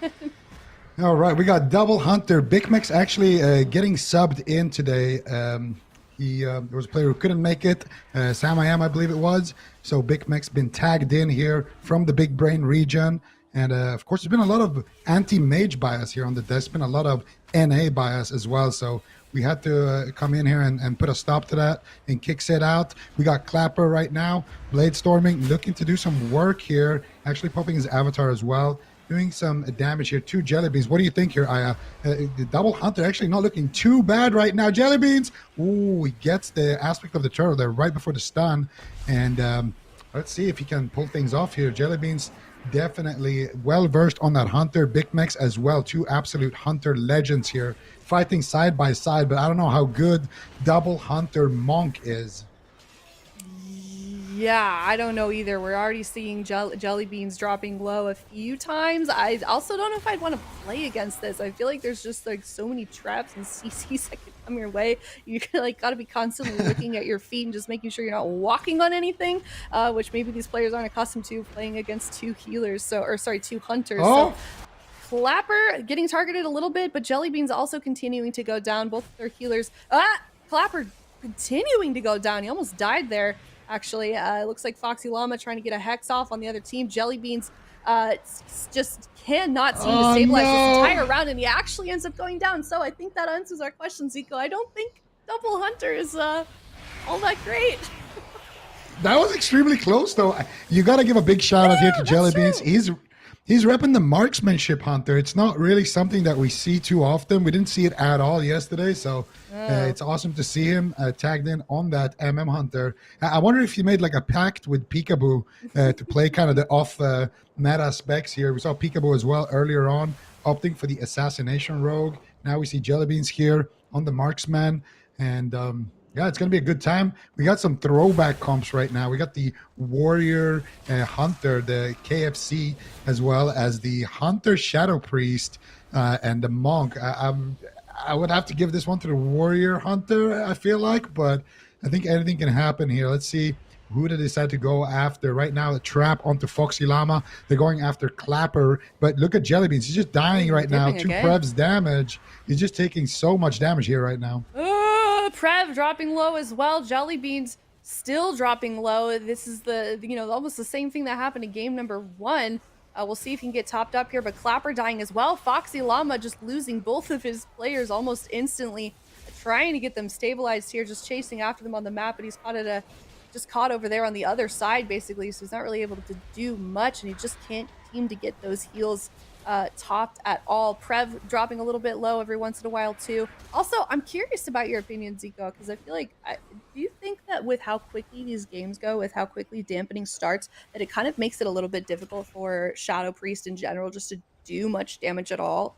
S3: All right, we got double hunter. Bicmex actually getting subbed in today. There was a player who couldn't make it, Sam I Am, I believe it was. So Bicmex been tagged in here from the Big Brain region. And of course, there's been a lot of anti-mage bias here on the desk. There's been a lot of NA bias as well. So we had to come in here and put a stop to that and kick it out. We got Clapper right now, Blade Storming, looking to do some work here, actually popping his avatar as well, doing some damage here to Jellybeans. What do you think here, Aya? The double hunter actually not looking too bad right now. Jellybeans, ooh, he gets the aspect of the turtle there right before the stun. And let's see if he can pull things off here. Jellybeans definitely well versed on that hunter. Bicmex as well, 2 absolute hunter legends here fighting side by side, but I don't know how good double hunter monk is.
S2: Yeah, I don't know either. We're already seeing Jellybeans dropping low a few times. I also don't know if I'd want to play against this. I feel like there's just so many traps and CCs that could come your way. You got to be constantly looking at your feet and just making sure you're not walking on anything, which maybe these players aren't accustomed to playing against 2 healers. 2 hunters.
S3: Oh.
S2: So Clapper getting targeted a little bit, but Jellybeans also continuing to go down. Both of their healers. Clapper continuing to go down. He almost died there. Actually, it looks like Foxyllama trying to get a hex off on the other team. Jellybeans just cannot seem to stabilize this entire round, and he actually ends up going down. So I think that answers our question, Zico. I don't think double hunter is all that great.
S3: That was extremely close, though. You got to give a big shout out here to Jellybeans. He's repping the marksmanship hunter. It's not really something that we see too often. We didn't see it at all yesterday, so it's awesome to see him tagged in on that MM hunter. I wonder if he made like a pact with Pikaboo to play kind of the off meta specs here. We saw Pikaboo as well earlier on, opting for the assassination rogue. Now we see Jellybeans here on the marksman, and yeah, it's going to be a good time. We got some throwback comps right now. We got the Warrior Hunter, the KFC, as well as the Hunter Shadow Priest and the Monk. I would have to give this one to the Warrior Hunter, I feel like, but I think anything can happen here. Let's see who they decide to go after. Right now, the trap onto Foxyllama. They're going after Clapper, but look at Jellybeans. He's just dying right now. 2 Prev's damage. He's just taking so much damage here right now.
S2: Prev dropping low as well. Jellybeans still dropping low. This is almost the same thing that happened in game number 1. We'll see if he can get topped up here, but Clapper dying as well. Foxyllama just losing both of his players almost instantly, trying to get them stabilized here, just chasing after them on the map, but he's caught over there on the other side basically, so he's not really able to do much, and he just can't seem to get those heals topped at all. Prev dropping a little bit low every once in a while too. Also, I'm curious about your opinion, Zico, because I feel like, do you think that with how quickly these games go, with how quickly dampening starts, that it kind of makes it a little bit difficult for Shadow Priest in general just to do much damage at all?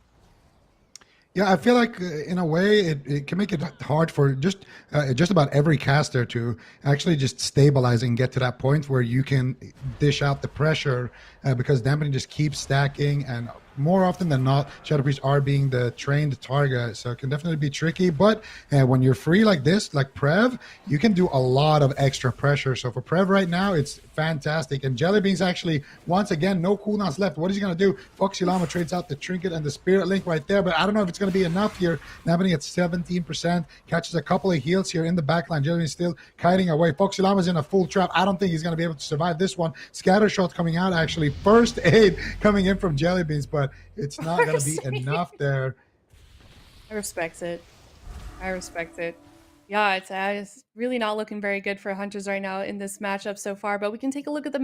S3: Yeah, I feel like in a way it can make it hard for just about every caster to actually just stabilize and get to that point where you can dish out the pressure because dampening just keeps stacking, and more often than not, Shadow Priests are being the trained target, so it can definitely be tricky. But when you're free like this, like Prev, you can do a lot of extra pressure. So for Prev right now, it's fantastic. And Jellybeans actually, once again, no cooldowns left. What is he going to do? Foxyllama trades out the Trinket and the Spirit Link right there, but I don't know if it's going to be enough here. Nabbing at 17%, catches a couple of heals here in the backline. Jellybeans still kiting away. Foxyllama's in a full trap. I don't think he's going to be able to survive this one. Scatter shot coming out, actually. First aid coming in from Jellybeans, but it's not going to be enough there.
S2: I respect it. I respect it. Yeah, it's really not looking very good for Hunters right now in this matchup so far, but we can take a look at the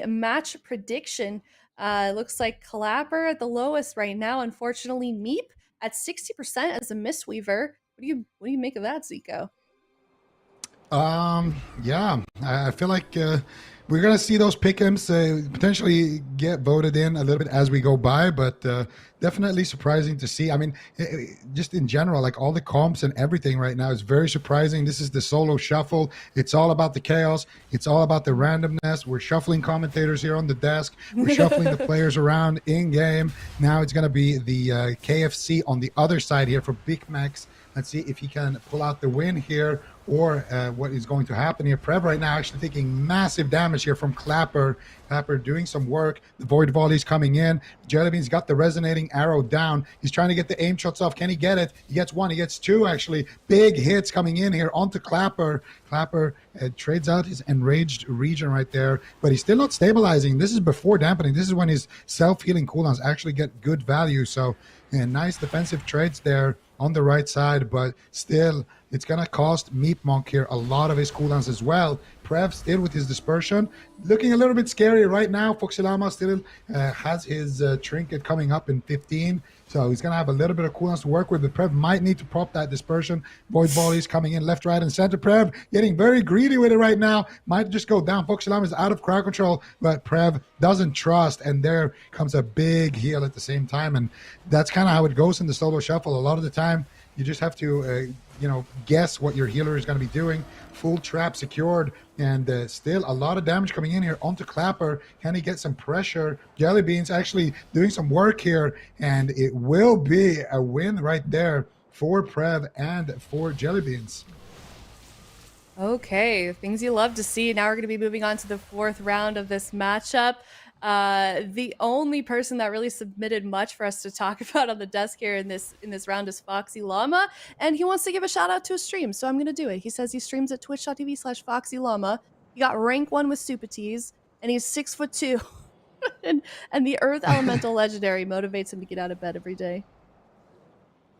S2: match prediction. Looks like Clapper at the lowest right now. Unfortunately, Meep at 60% as a Mistweaver. What do you make of that, Zico?
S3: Yeah, I feel like we're gonna see those pick'ems potentially get voted in a little bit as we go by, but definitely surprising to see. I mean, just in general, like all the comps and everything right now is very surprising. This is the solo shuffle. It's all about the chaos. It's all about the randomness. We're shuffling commentators here on the desk. We're shuffling the players around in game. Now it's gonna be the KFC on the other side here for Bicmex. Let's see if he can pull out the win here, or what is going to happen here. Prev right now actually taking massive damage here from Clapper. Clapper doing some work. The Void Volley's coming in. Jellybeans got the resonating arrow down. He's trying to get the aim shots off. Can he get it? He gets one. He gets two, actually. Big hits coming in here onto Clapper. Clapper trades out his enraged region right there, but he's still not stabilizing. This is before dampening. This is when his self-healing cooldowns actually get good value. So nice defensive trades there on the right side, but still it's gonna cost Meep Monk here a lot of his cooldowns as well. Prev still with his dispersion, looking a little bit scary right now. Foxyllama still has his trinket coming up in 15, so he's gonna have a little bit of cooldowns to work with, but Prev might need to prop that dispersion. Void Volleys coming in left, right, and center. Prev getting very greedy with it right now, might just go down. Foxyllama is out of crowd control, but Prev doesn't trust, and there comes a big heal at the same time, and that's kind of how it goes in the solo shuffle. A lot of the time you just have to guess what your healer is going to be doing. Full trap secured, and still a lot of damage coming in here onto Clapper. Can he get some pressure? Jellybeans actually doing some work here, and it will be a win right there for Prev and for Jellybeans.
S2: Okay, things you love to see. Now we're going to be moving on to the fourth round of this matchup. The only person that really submitted much for us to talk about on the desk here in this round is Foxyllama, and he wants to give a shout out to a stream, so I'm gonna do it. He says he streams at twitch.tv/Foxyllama. He got rank 1 with Supatees, and he's 6'2", and the Earth Elemental Legendary motivates him to get out of bed every day.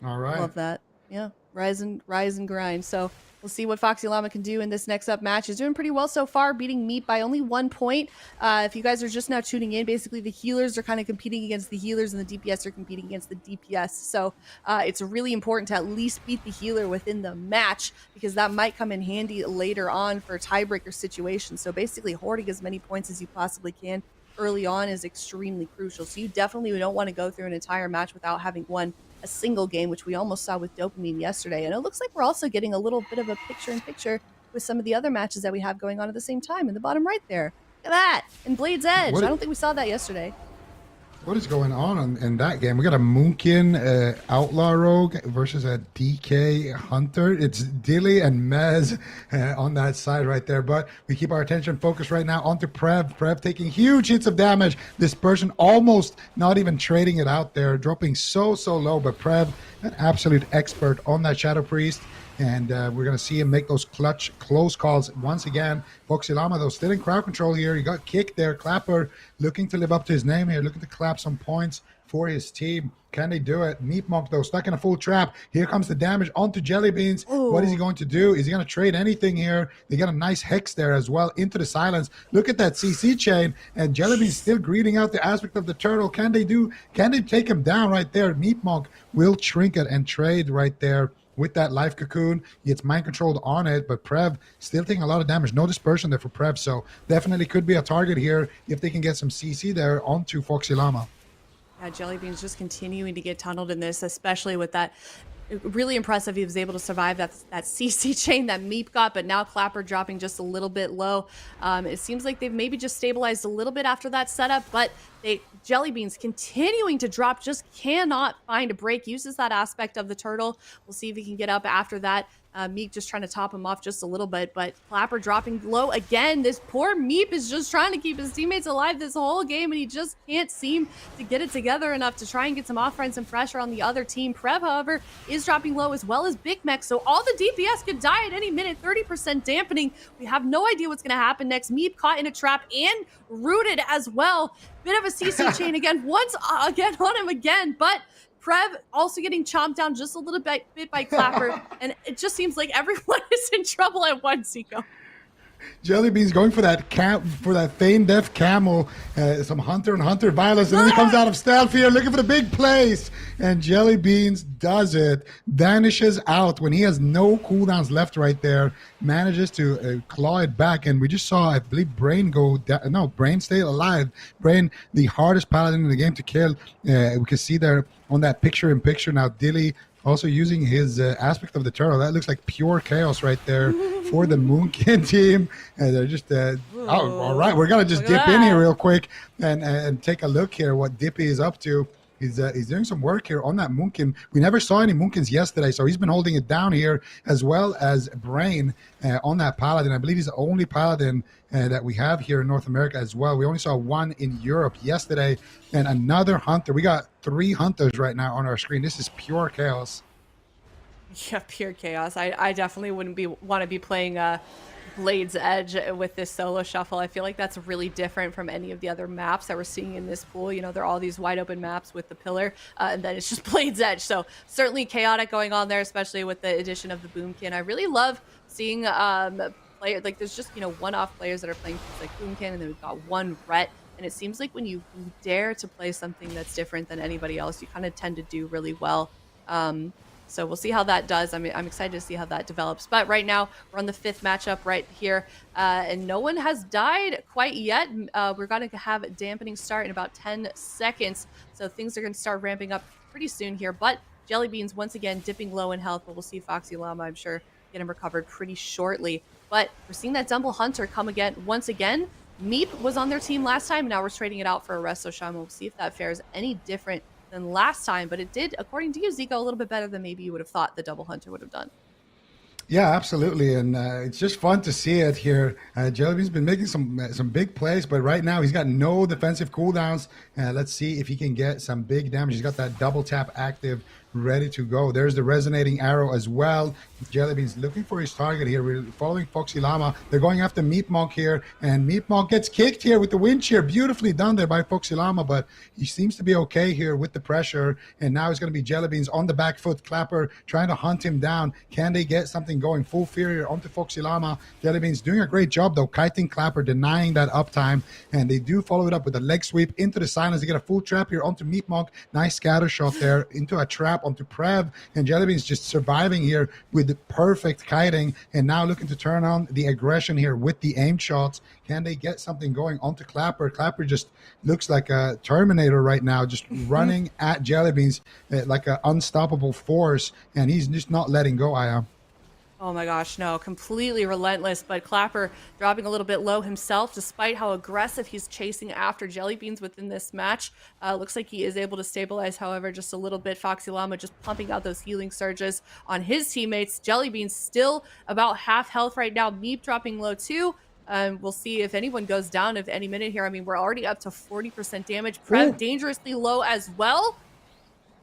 S3: All right,
S2: love that. Yeah, rise and grind. So we'll see what Foxyllama can do in this next up match. He's doing pretty well so far, beating Meep by only 1 point. If you guys are just now tuning in, basically the healers are kind of competing against the healers, and the DPS are competing against the DPS. So it's really important to at least beat the healer within the match, because that might come in handy later on for tiebreaker situations. So basically hoarding as many points as you possibly can early on is extremely crucial. So you definitely don't want to go through an entire match without having won a single game, which we almost saw with Dopamine yesterday. And it looks like we're also getting a little bit of a picture-in-picture with some of the other matches that we have going on at the same time in the bottom right there. Look at that! And Blade's Edge. I don't think we saw that yesterday.
S3: What is going on in that game? We got a Moonkin Outlaw Rogue versus a DK Hunter. It's Dilly and Mez on that side right there. But we keep our attention focused right now onto Prev. Prev taking huge hits of damage. This person almost not even trading it out there, dropping so low. But Prev, an absolute expert on that Shadow Priest. And we're going to see him make those clutch close calls once again. Foxyllama, though, still in crowd control here. He got kicked there. Clapper looking to live up to his name here, looking to clap some points for his team. Can they do it? Meep Monk, though, stuck in a full trap. Here comes the damage onto Jellybeans.
S2: Ooh.
S3: What is he going to do? Is he going to trade anything here? They got a nice hex there as well into the silence. Look at that CC chain, and Jellybeans still greeting out the aspect of the turtle. Can they take him down right there? Meep Monk will trinket and trade right there with that life cocoon. He gets mind controlled on it, but Prev still taking a lot of damage. No dispersion there for Prev, so definitely could be a target here if they can get some CC there onto Foxyllama.
S2: Yeah, Jellybeans just continuing to get tunneled in this, especially with that. Really impressive he was able to survive that CC chain that Meep got, but now Clapper dropping just a little bit low. It seems like they've maybe just stabilized a little bit after that setup, but Jellybeans continuing to drop, just cannot find a break. Uses that aspect of the turtle. We'll see if he can get up after that. Meep just trying to top him off just a little bit, but Clapper dropping low again. This poor Meep is just trying to keep his teammates alive this whole game, and he just can't seem to get it together enough to try and get some offense and pressure on the other team. Prev, however, is dropping low as well as Bicmex, so all the DPS could die at any minute. 30% dampening. We have no idea what's going to happen next. Meep caught in a trap and rooted as well. Bit of a CC chain again, once again on him again, but Prev also getting chomped down just a little bit by Clapper, and it just seems like everyone is in trouble at once, Zico.
S3: Jellybeans going for that feign death camel, some hunter and hunter violence, and then he comes out of stealth here looking for the big place, and Jellybeans does it, vanishes out when he has no cooldowns left right there, manages to claw it back, and we just saw, I believe, Brain go down. No, Brain stayed alive. Brain, the hardest paladin in the game to kill. We can see there on that picture-in-picture now, Dilly also using his aspect of the turtle. That looks like pure chaos right there for the Moonkin team. And they're just, all right, we're going to just dip in here real quick and take a look here what Dipi is up to. He's doing some work here on that Moonkin. We never saw any Moonkins yesterday, so he's been holding it down here, as well as Brain on that Paladin. I believe he's the only Paladin that we have here in North America as well. We only saw one in Europe yesterday, and another Hunter. We got 3 Hunters right now on our screen. This is pure chaos.
S2: Yeah, pure chaos. I definitely wouldn't want to be playing Blade's Edge with this solo shuffle. I feel like that's really different from any of the other maps that we're seeing in this pool. You know, there are all these wide open maps with the pillar, and then it's just Blade's Edge. So certainly chaotic going on there, especially with the addition of the Boomkin. I really love seeing players, like there's just, you know, one-off players that are playing things like Boomkin, and then we've got one Rhett. And it seems like when you dare to play something that's different than anybody else, you kind of tend to do really well. So we'll see how that does. I'm excited to see how that develops. But right now, we're on the 5th matchup right here. And no one has died quite yet. We're going to have a dampening start in about 10 seconds. So things are going to start ramping up pretty soon here. But Jellybeans, once again, dipping low in health. But we'll see Foxyllama, I'm sure, get him recovered pretty shortly. But we're seeing that Dumble Hunter come again. Once again, Meep was on their team last time. Now we're trading it out for a Resto Shaman. We'll see if that fares any different than last time, but it did, according to you, Zico, a little bit better than maybe you would have thought the Double Hunter would have done.
S3: Yeah, absolutely, and it's just fun to see it here. Jellybean's been making some big plays, but right now he's got no defensive cooldowns. Let's see if he can get some big damage. He's got that double tap active, ready to go. There's the resonating arrow as well. Jellybeans looking for his target here. We're following Foxyllama. They're going after Meep Monk here, and Meep Monk gets kicked here with the wind shear. Beautifully done there by Foxyllama, but he seems to be okay here with the pressure, and now it's going to be Jellybeans on the back foot. Clapper trying to hunt him down. Can they get something going? Full fear here onto Foxyllama. Jellybeans doing a great job though, kiting Clapper, denying that uptime, and they do follow it up with a leg sweep into the silence. They get a full trap here onto Meep Monk. Nice scatter shot there into a trap onto Prev, and Jellybeans just surviving here with the perfect kiting, and now looking to turn on the aggression here with the aim shots. Can they get something going onto Clapper? Clapper just looks like a Terminator right now, just running at Jellybeans like an unstoppable force, and he's just not letting go.
S2: Oh my gosh, no, completely relentless, but Clapper dropping a little bit low himself, despite how aggressive he's chasing after Jellybeans within this match. Looks like he is able to stabilize, however, just a little bit. Foxyllama just pumping out those healing surges on his teammates. Jellybeans still about half health right now. Meep dropping low too. We'll see if anyone goes down at any minute here. I mean, we're already up to 40% damage. Prev dangerously low as well.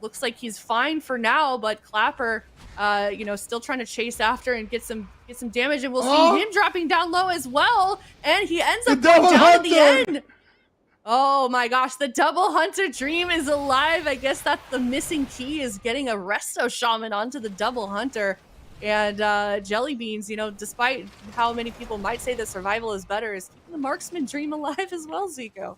S2: Looks like he's fine for now, but Clapper, you know, still trying to chase after and get some damage, and we'll see him dropping down low as well, and he ends up going down at the end. Oh my gosh, the Double Hunter dream is alive. I guess that's the missing key, is getting a Resto Shaman onto the Double Hunter. And Jellybeans, you know, despite how many people might say that survival is better, is keeping the Marksman dream alive as well, Zico.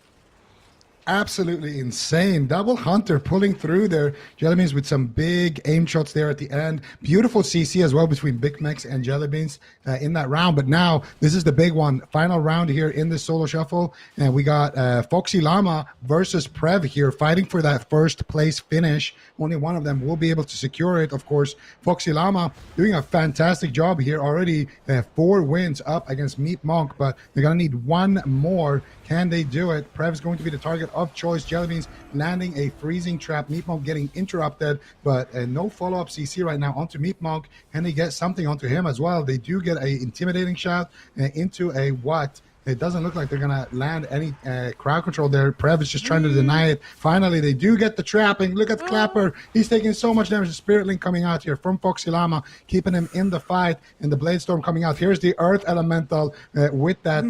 S3: Absolutely insane. Double Hunter pulling through there. Jellybeans with some big aim shots there at the end. Beautiful CC as well between Bicmex and Jellybeans in that round. But now this is the big one. Final round here in the solo shuffle. And we got Foxyllama versus Prev here, fighting for that first place finish. Only one of them will be able to secure it. Of course, Foxyllama doing a fantastic job here. Already 4 wins up against Meep Monk, but they're going to need one more. Can they do it? Prev's going to be the target of choice. Jellybeans landing a freezing trap. Meep getting interrupted, but no follow-up CC right now onto Meep. Can they get something onto him as well? They do get a intimidating shot into a what? It doesn't look like they're going to land any crowd control there. Prev is just trying to deny it. Finally, they do get the trapping. Look at Clapper. He's taking so much damage. The Spirit Link coming out here from Foxyllama, keeping him in the fight. And the Blade Storm coming out. Here's the Earth Elemental with that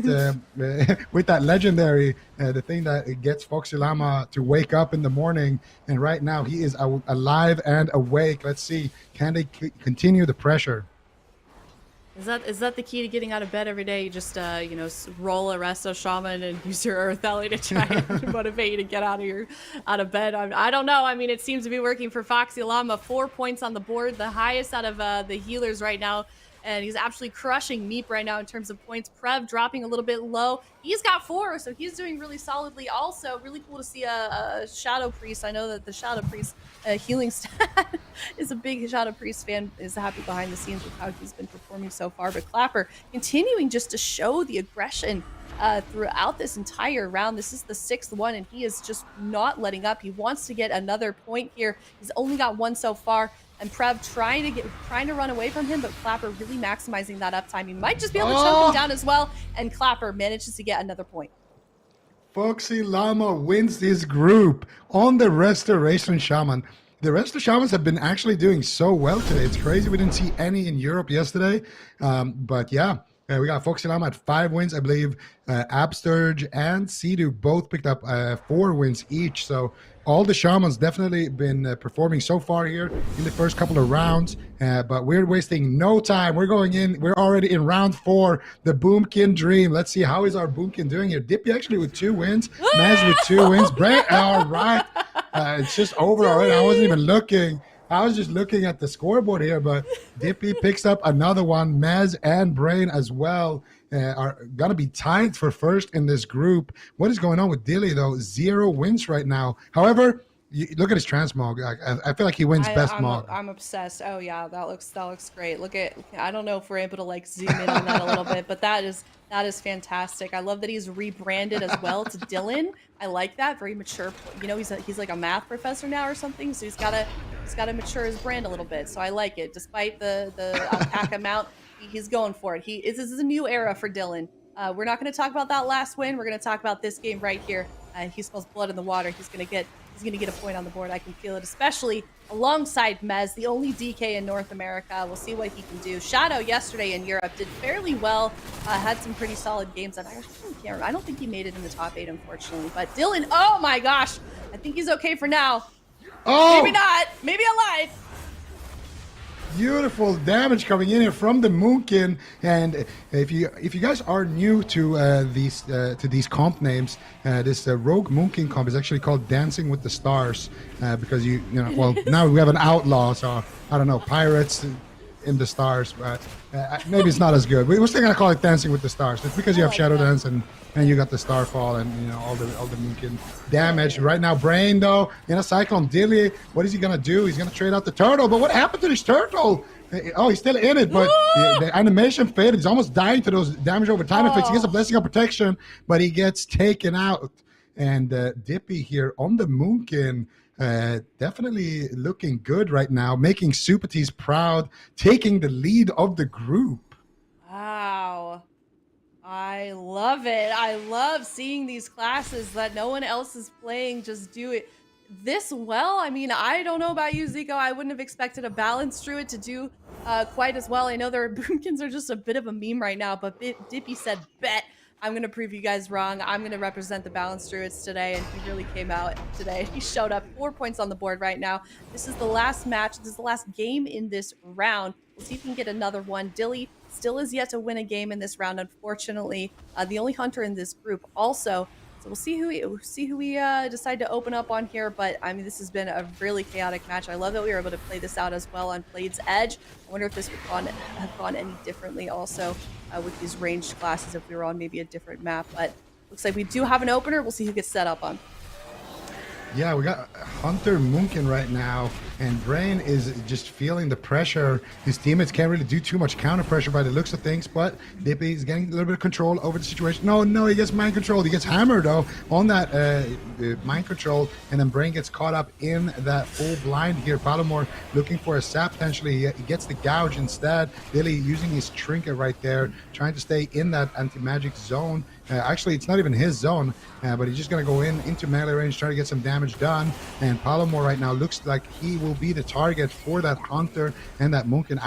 S3: with that legendary, the thing that gets Foxyllama to wake up in the morning. And right now, he is alive and awake. Let's see. Can they continue the pressure?
S2: Is that the key to getting out of bed every day? You just you know, roll a Resto Shaman and use your Earth Alley to try and motivate you to get out of bed. I don't know. I mean, it seems to be working for Foxyllama. 4 points on the board, the highest out of the healers right now. And he's absolutely crushing Meep right now in terms of points. Prev dropping a little bit low. He's got 4, so he's doing really solidly. Also, really cool to see a Shadow Priest. I know that the Shadow Priest healing stat is a big Shadow Priest fan, is happy behind the scenes with how he's been performing so far. But Clapper continuing just to show the aggression throughout this entire round. This is the 6th one, and he is just not letting up. He wants to get another point here. He's only got 1 so far. And Prev trying to run away from him, but Clapper really maximizing that uptime. He might just be able to choke him down as well, and Clapper manages to get another point.
S3: Foxyllama wins this group on the Restoration Shaman. The rest of Shamans have been actually doing so well today. It's crazy we didn't see any in Europe yesterday. But yeah, we got Foxyllama at 5 wins. I believe Absturge and Cdew both picked up 4 wins each. So all the Shamans definitely been performing so far here in the first couple of rounds. But we're wasting no time. We're going in. We're already in round 4. The Boomkin Dream. Let's see, how is our Boomkin doing here? Dipi actually with 2 wins. Maz with 2 wins. Brett, all right. It's just over already. I wasn't even looking. I was just looking at the scoreboard here, but Dipi picks up another one. Maz and Brain as well are going to be tied for first in this group. What is going on with Dilly, though? 0 wins right now. However, look at his transmog. I feel like he wins best mog.
S2: I'm obsessed. Oh, yeah, that looks great. Look at, I don't know if we're able to like zoom in on that a little bit, but that is fantastic. I love that he's rebranded as well to Dylan. I like that. Very mature. You know, he's like a math professor now or something, so he's got to mature his brand a little bit. So I like it. Despite the alpaca mount, he's going for it. This is a new era for Dylan. We're not going to talk about that last win. We're going to talk about this game right here. He smells blood in the water. He's going to get a point on the board. I can feel it, especially alongside Mez, the only DK in North America. We'll see what he can do. Shadow yesterday in Europe did fairly well. Had some pretty solid games. And I don't think he made it in the top 8, unfortunately. But Dylan, oh my gosh, I think he's okay for now.
S3: Oh,
S2: maybe not. Maybe I lied.
S3: Beautiful damage coming in here from the Moonkin. And if you guys are new to these comp names, this Rogue Moonkin comp is actually called Dancing with the Stars, because you know, well, now we have an outlaw, so I don't know, pirates in the stars, but maybe it's not as good. We're still gonna call it Dancing with the Stars. It's because you have Shadow Dance and you got the Starfall and, you know, all the Moonkin damage. Right now, Brain, though, in a Cyclone. Dilly, what is he gonna do? He's gonna trade out the turtle, but what happened to this turtle? Oh, he's still in it, but the animation faded. He's almost dying to those damage over time effects. He gets a Blessing of Protection, but he gets taken out. And Dipi here on the Moonkin, definitely looking good right now, making Supatis proud, taking the lead of the group.
S2: Wow. I love it. I love seeing these classes that no one else is playing just do it this well. I mean, I don't know about you, Zico. I wouldn't have expected a balanced druid to do quite as well. I know their boomkins are just a bit of a meme right now, but Dipi said, bet. I'm going to prove you guys wrong. I'm going to represent the balanced druids today, and he really came out today. He showed up. 4 points on the board right now. This is the last match. This is the last game in this round. We'll see if we can get another one. Dilly still is yet to win a game in this round, unfortunately. The only hunter in this group also. So we'll see who we decide to open up on here. But I mean, this has been a really chaotic match. I love that we were able to play this out as well on Blade's Edge. I wonder if this would have gone any differently also with these ranged classes if we were on maybe a different map. But looks like we do have an opener. We'll see who gets set up on.
S3: Yeah, we got Hunter Moonkin right now. and Brain is just feeling the pressure. His teammates can't really do too much counter pressure by the looks of things, but Dipi is getting a little bit of control over the situation. No, he gets mind controlled. He gets hammered though on that mind control, and then Brain gets caught up in that full blind here. Palumor looking for a sap potentially. He gets the gouge instead. Dilly using his trinket right there, trying to stay in that anti-magic zone. Actually, it's not even his zone, but he's just going to go into melee range, try to get some damage done. And Palumor right now looks like he will be the target for that Hunter and that Moonkin.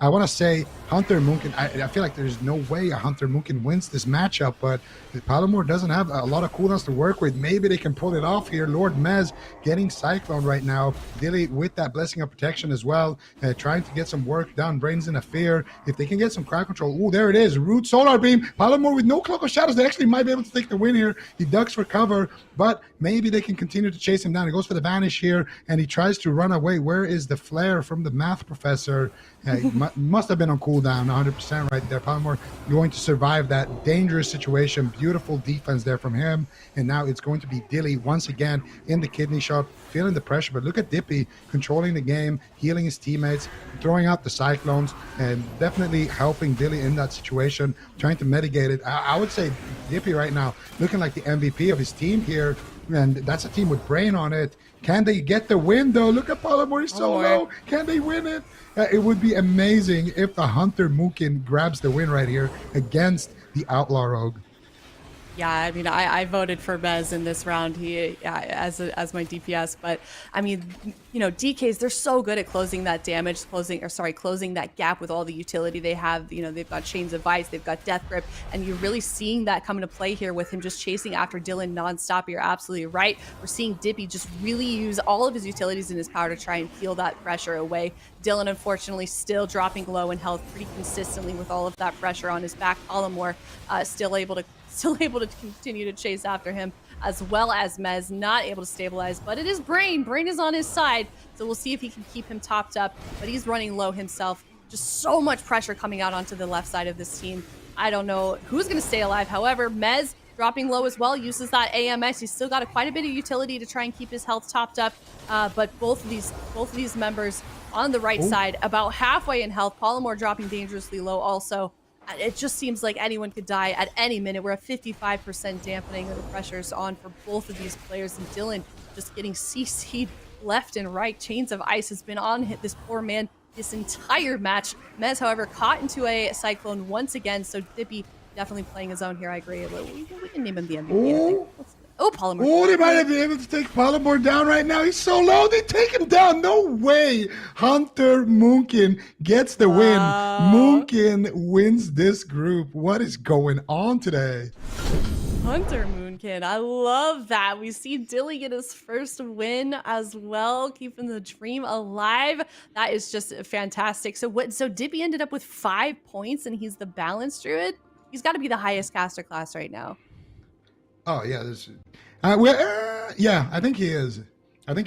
S3: I want to say Hunter Moonkin. I feel like there's no way a Hunter Moonkin wins this matchup, but Palumor doesn't have a lot of cooldowns to work with. Maybe they can pull it off here. Lord Mez getting Cyclone right now. Dilly with that Blessing of Protection as well, trying to get some work done. Brains in a fear. If they can get some crowd control. Ooh, there it is. Root Solar Beam. Palumor with no Cloak of Shadows. They actually might be able to take the win here. He ducks for cover, but maybe they can continue to chase him down. He goes for the Vanish here, and he tries to run away. Where is the flare from the math professor? He must have been on cooldown 100% right there. Palumor going to survive that dangerous situation. Beautiful defense there from him. And now it's going to be Dilly once again in the kidney shot, feeling the pressure. But look at Dipi controlling the game, healing his teammates, throwing out the Cyclones, and definitely helping Dilly in that situation, trying to mitigate it. I would say Dipi right now looking like the MVP of his team here. And that's a team with Brain on it. Can they get the win, though? Look at Palumor, he's so low. Can they win it? It would be amazing if the Hunter Moonkin grabs the win right here against the Outlaw Rogue.
S2: Yeah, I mean, I voted for Mez in this round as my DPS, but I mean, you know, DKs, they're so good at closing that damage, closing that gap with all the utility they have. You know, they've got Chains of Ice, they've got Death Grip, and you're really seeing that come into play here with him just chasing after Dylan nonstop. You're absolutely right. We're seeing Dipi just really use all of his utilities in his power to try and peel that pressure away. Dylan, unfortunately, still dropping low in health pretty consistently with all of that pressure on his back. Palumor still able to continue to chase after him, as well as Mez not able to stabilize, but it is Brain. Brain is on his side, so we'll see if he can keep him topped up, but he's running low himself. Just so much pressure coming out onto the left side of this team. I don't know who's going to stay alive. However, Mez dropping low as well, uses that AMS. He's still got quite a bit of utility to try and keep his health topped up, but both of these members on the right side, about halfway in health. Palumor dropping dangerously low also. It just seems like anyone could die at any minute. We're at 55% dampening of the pressures on for both of these players. And Dylan just getting CC'd left and right. Chains of Ice has been on this poor man this entire match. Mez, however, caught into a Cyclone once again. So Dipi definitely playing his own here. I agree. We can name him the MVP. Oh, Palumor.
S3: Oh, they might have been able to take Palumor down right now. He's so low. They take him down. No way. Hunter Moonkin gets the win. Moonkin wins this group. What is going on today?
S2: Hunter Moonkin. I love that. We see Dilly get his first win as well, keeping the dream alive. That is just fantastic. So Dipi ended up with 5 points, and he's the Balance Druid. He's got to be the highest caster class right now.
S3: Oh yeah, yeah, I think he is. Did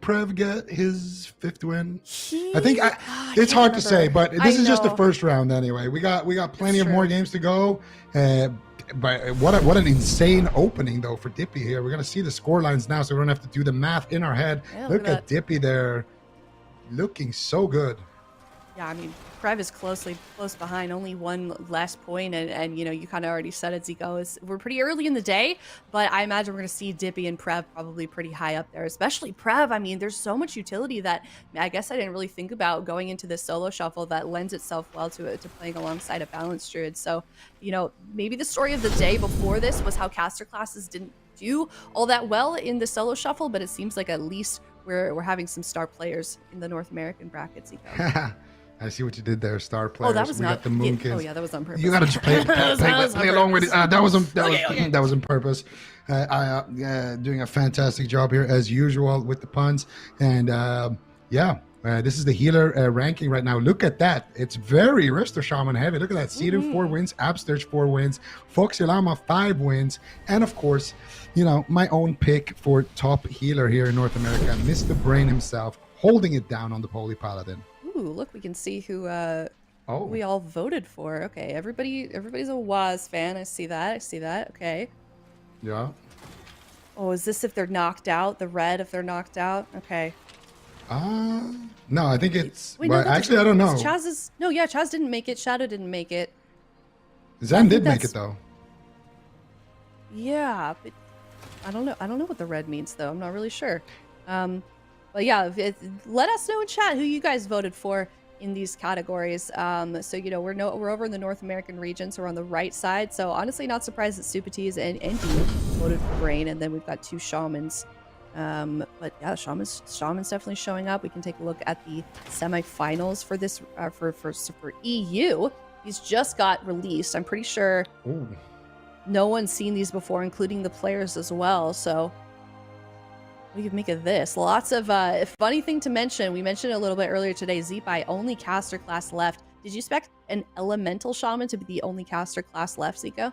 S3: Prev get his 5th win? I think it's hard to say, but this is just the first round anyway. We got plenty of more games to go. But what an insane opening though for Dipi here. We're gonna see the score lines now, so we don't have to do the math in our head. Yeah, look at Dipi there, looking so good.
S2: Yeah, I mean, Prev is close behind, only 1 less point, and you know, you kind of already said it, Zico. We're pretty early in the day, but I imagine we're going to see Dipi and Prev probably pretty high up there, especially Prev. I mean, there's so much utility that I guess I didn't really think about going into this solo shuffle that lends itself well to playing alongside a Balanced Druid. So, you know, maybe the story of the day before this was how caster classes didn't do all that well in the solo shuffle, but it seems like at least we're having some star players in the North American bracket, Zico.
S3: I see what you did there, star players.
S2: Oh, that was
S3: got the Moonkins.
S2: Oh yeah, that was on purpose.
S3: You gotta just play along with it. That was on purpose. Doing a fantastic job here as usual with the puns. And this is the healer ranking right now. Look at that. It's very Rister Shaman heavy. Look at that. Cdew 4 wins, Absturge 4 wins, Foxyllama 5 wins, and of course, you know, my own pick for top healer here in North America, Mr. Brain himself, holding it down on the Holy Paladin.
S2: Ooh, look, we can see who we all voted for. Okay, everybody's a Waz fan. I see that. Okay.
S3: Yeah.
S2: Oh, is this if they're knocked out? The red if they're knocked out? Okay.
S3: No, I think it's.
S2: Wait,
S3: Well,
S2: no,
S3: actually, I don't know.
S2: Chaz didn't make it. Shadow didn't make it.
S3: Zen did make it though.
S2: Yeah, but I don't know. I don't know what the red means though. I'm not really sure. But yeah, let us know in chat who you guys voted for in these categories. So you know we're over in the North American region, so we're on the right side. So honestly, not surprised that Supatees and D voted for Brain, and then we've got 2 shamans. But yeah, shamans definitely showing up. We can take a look at the semifinals for this for EU. These just got released. I'm pretty sure no one's seen these before, including the players as well. So what do you make of this? Lots of funny thing to mention. We mentioned it a little bit earlier today. Zipai, only caster class left. Did you expect an elemental shaman to be the only caster class left, Zico?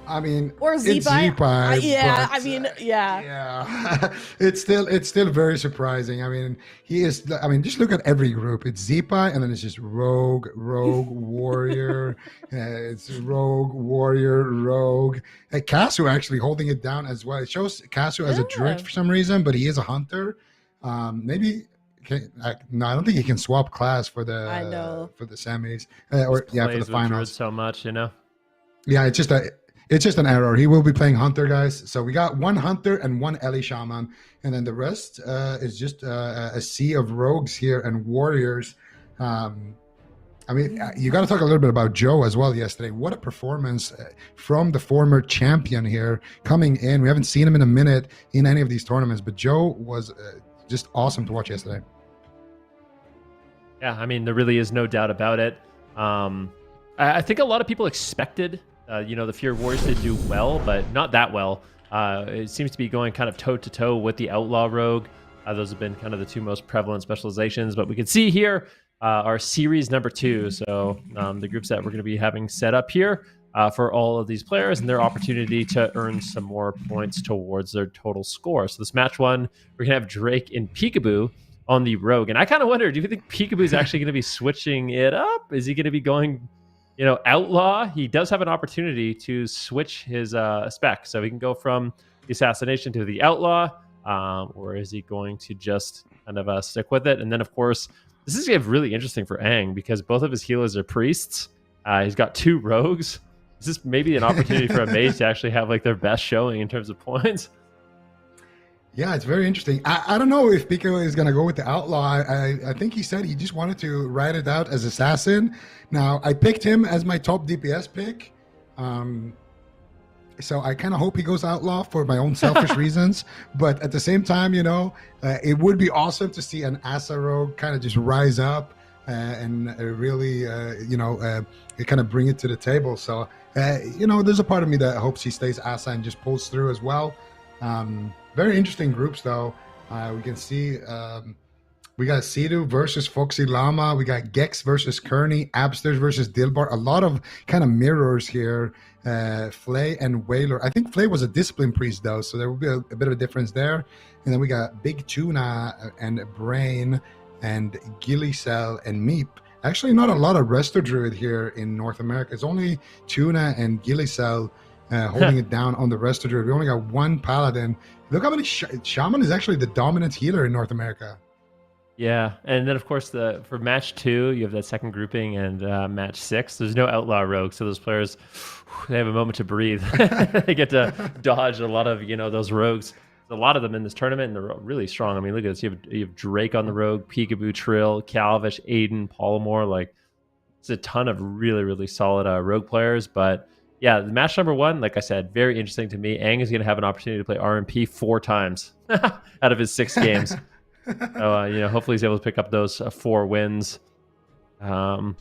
S3: I mean,
S2: or Zipai. Yeah,
S3: but,
S2: I mean, yeah.
S3: Yeah. it's still very surprising. I mean, he is. I mean, just look at every group. It's Zipai, and then it's just rogue, warrior. It's rogue, warrior, rogue. Kasu actually holding it down as well. It shows Kasu as a druid for some reason, but he is a hunter. Maybe. No, I don't think he can swap class for the for the semis or for the finals.
S5: So much, you know.
S3: Yeah, it's just an error. He will be playing Hunter, guys. So we got 1 Hunter and 1 Ellie Shaman. And then the rest is just a sea of rogues here and warriors. I mean, you got to talk a little bit about Joe as well yesterday. What a performance from the former champion here coming in. We haven't seen him in a minute in any of these tournaments, but Joe was just awesome to watch yesterday.
S5: Yeah, I mean, there really is no doubt about it. I think a lot of people expected the Fear Warriors to do well, but not that well. It seems to be going kind of toe-to-toe with the Outlaw Rogue. Those have been kind of the 2 most prevalent specializations. But we can see here our series number 2. So the groups that we're going to be having set up here for all of these players and their opportunity to earn some more points towards their total score. So this match 1, we're going to have Drake and Pikaboo on the Rogue. And I kind of wonder, do you think Pikaboo is actually going to be switching it up? Is he going to be going... Outlaw, he does have an opportunity to switch his spec. So he can go from the Assassination to the Outlaw, or is he going to just kind of stick with it? And then, of course, this is really interesting for Aang because both of his healers are priests. He's got 2 rogues. Is this maybe an opportunity for a mage to actually have their best showing in terms of points?
S3: Yeah, it's very interesting. I don't know if Pico is going to go with the Outlaw. I think he said he just wanted to ride it out as Assassin. Now, I picked him as my top DPS pick. So I kind of hope he goes Outlaw for my own selfish reasons. But at the same time, it would be awesome to see an Asa Rogue kind of just rise up and really, kind of bring it to the table. So, there's a part of me that hopes he stays Asa and just pulls through as well. Very interesting groups, though. We can see we got Cdew versus Foxyllama. We got Gekz versus Curney, Absters versus Dyllbar. A lot of kind of mirrors here. Fley and Waylor. I think Fley was a discipline priest, though, so there will be a bit of a difference there. And then we got Big Tuna and Brain and Gilysel and Meep. Actually, not a lot of Resto Druid here in North America. It's only Tuna and Gilysel holding it down on the Resto Druid. We only got 1 Paladin. Look how many Shaman is actually the dominant healer in North America. Yeah,
S5: and then of course for match 2 you have that second grouping, and match 6 there's no Outlaw Rogue, so those players they have a moment to breathe. They get to dodge a lot of those rogues. There's a lot of them in this tournament, and they're really strong. I mean, look at this. You have Drake on the Rogue, Pikaboo, Trill, Calvish, Aiden, Palumor. It's a ton of really, really solid Rogue players, but. Yeah, the match number 1, like I said, very interesting to me. Aang is going to have an opportunity to play RMP 4 times out of his 6 games. So, hopefully he's able to pick up those 4 wins. And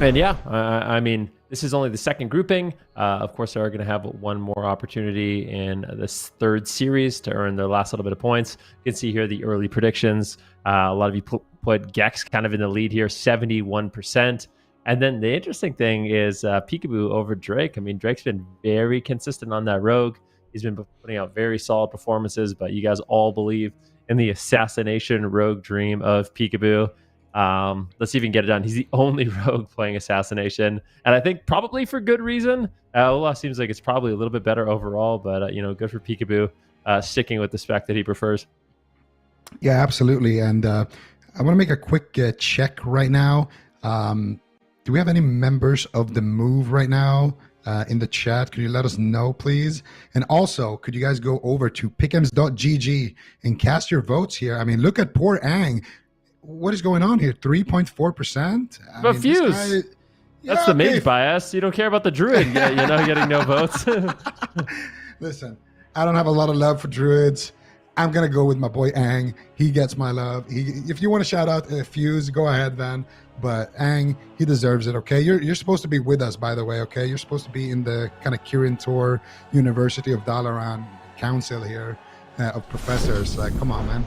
S5: yeah, I mean, this is only the second grouping. Of course, they are going to have 1 more opportunity in this 3rd series to earn their last little bit of points. You can see here the early predictions. A lot of you put Gekz kind of in the lead here, 71%. And then the interesting thing is Pikaboo over Drake. I mean, Drake's been very consistent on that Rogue. He's been putting out very solid performances, but you guys all believe in the Assassination Rogue dream of Pikaboo. Let's see if he can get it done. He's the only rogue playing Assassination, and I think probably for good reason. Olaf seems like it's probably a little bit better overall, but good for Pikaboo sticking with the spec that he prefers.
S3: Yeah, absolutely. And I want to make a quick check right now. Do we have any members of the move right now in the chat? Could you let us know, please? And also, could you guys go over to pickems.gg and cast your votes here? I mean, look at poor Aang. What is going on here? 3.4%?
S5: But Fuse. That's the mage bias. You don't care about the druid, getting no votes.
S3: Listen, I don't have a lot of love for druids. I'm going to go with my boy Aang. He gets my love. If you want to shout out Fuse, go ahead then. But Aang, he deserves it, okay? You're supposed to be with us, by the way, okay? You're supposed to be in the kind of Kirin Tor University of Dalaran Council here of professors. Like, come on, man.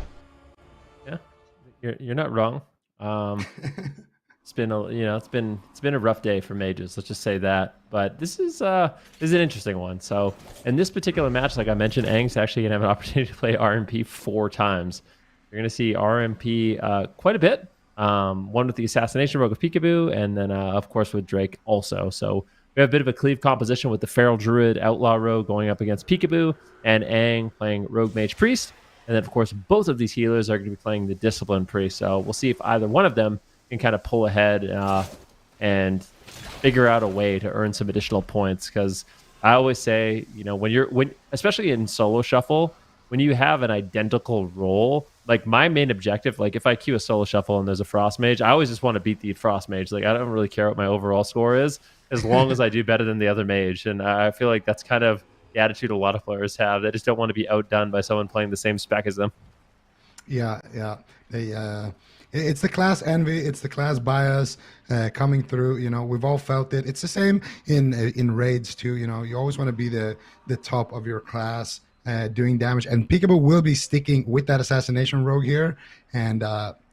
S5: Yeah, you're not wrong. It's been a rough day for mages. Let's just say that. But this is an interesting one. So in this particular match, like I mentioned, Aang's actually gonna have an opportunity to play RMP 4 times. You're gonna see RMP quite a bit. One with the Assassination Rogue of Pikaboo, and then of course with Drake also. So we have a bit of a cleave composition with the Feral Druid Outlaw Rogue going up against Pikaboo, and Aang playing Rogue Mage Priest. And then of course both of these healers are going to be playing the Discipline Priest. So we'll see if either one of them can kind of pull ahead and figure out a way to earn some additional points. Because I always say, when especially in solo shuffle, when you have an identical role, like my main objective, like if I queue a solo shuffle and there's a frost mage, I always just want to beat the frost mage. Like I don't really care what my overall score is, as long as I do better than the other mage. And I feel like that's kind of the attitude a lot of players have. They just don't want to be outdone by someone playing the same spec as them.
S3: Yeah. It's the class envy. It's the class bias coming through. We've all felt it. It's the same in raids too. You always want to be the top of your class doing damage. And Pikaboo will be sticking with that Assassination Rogue here. And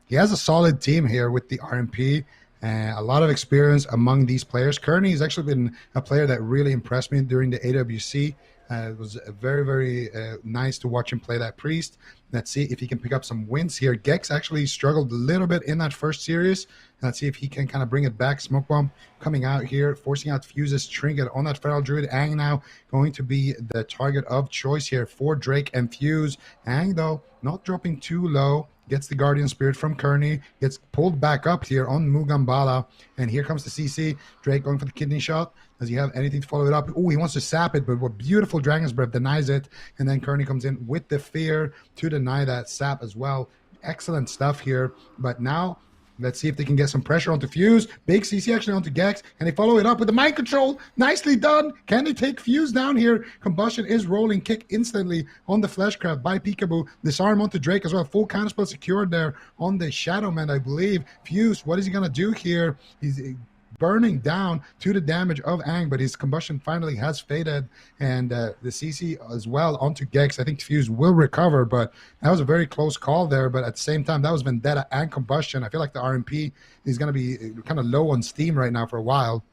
S3: he has a solid team here with the RMP. A lot of experience among these players. Curney has actually been a player that really impressed me during the AWC. It was very, very nice to watch him play that priest. Let's see if he can pick up some wins here. Gekz actually struggled a little bit in that first series. Let's see if he can kind of bring it back. Smoke Bomb coming out here, forcing out Fuse's Trinket on that Feral Druid. Aang now going to be the target of choice here for Drake and Fuse. Aang, though, not dropping too low. Gets the Guardian Spirit from Curney, gets pulled back up here on Mugambala, and here comes the CC. Drake going for the kidney shot. Does he have anything to follow it up? Oh, he wants to sap it, but what beautiful Dragon's Breath denies it, and then Curney comes in with the fear to deny that sap as well. Excellent stuff here, but now let's see if they can get some pressure onto Fuse. Big CC actually onto Gekz, and they follow it up with the mind control. Nicely done. Can they take Fuse down here? Combustion is rolling. Kick instantly on the Fleshcraft by Pikaboo. Disarm onto Drake as well. Full counterspell secured there on the Shadowman, I believe. Fuse, what is he going to do here? He's burning down to the damage of Aang, but his combustion finally has faded, and the CC as well onto Gekz. I think Fuse will recover, but that was a very close call there. But at the same time, that was Vendetta and combustion. I feel like the RMP is going to be kind of low on steam right now for a while.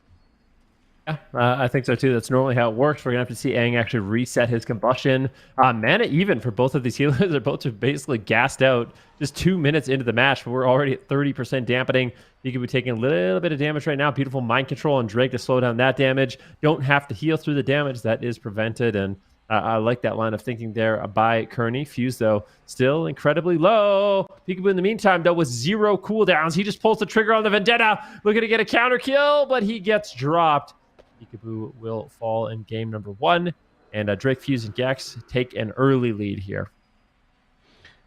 S5: Yeah, I think so too. That's normally how it works. We're going to have to see Aang actually reset his combustion. Mana even for both of these healers. They're both just basically gassed out just 2 minutes into the match, but we're already at 30% dampening. You could be taking a little bit of damage right now. Beautiful mind control on Drake to slow down that damage. Don't have to heal through the damage. That is prevented, and I like that line of thinking there by Curney. Fuse, though, still incredibly low. Pikaboo, in the meantime, though, with 0 cooldowns. He just pulls the trigger on the Vendetta, looking to get a counter kill, but he gets dropped. Pikaboo will fall in game number 1, and Drake, Fuse, and Gekz take an early lead here.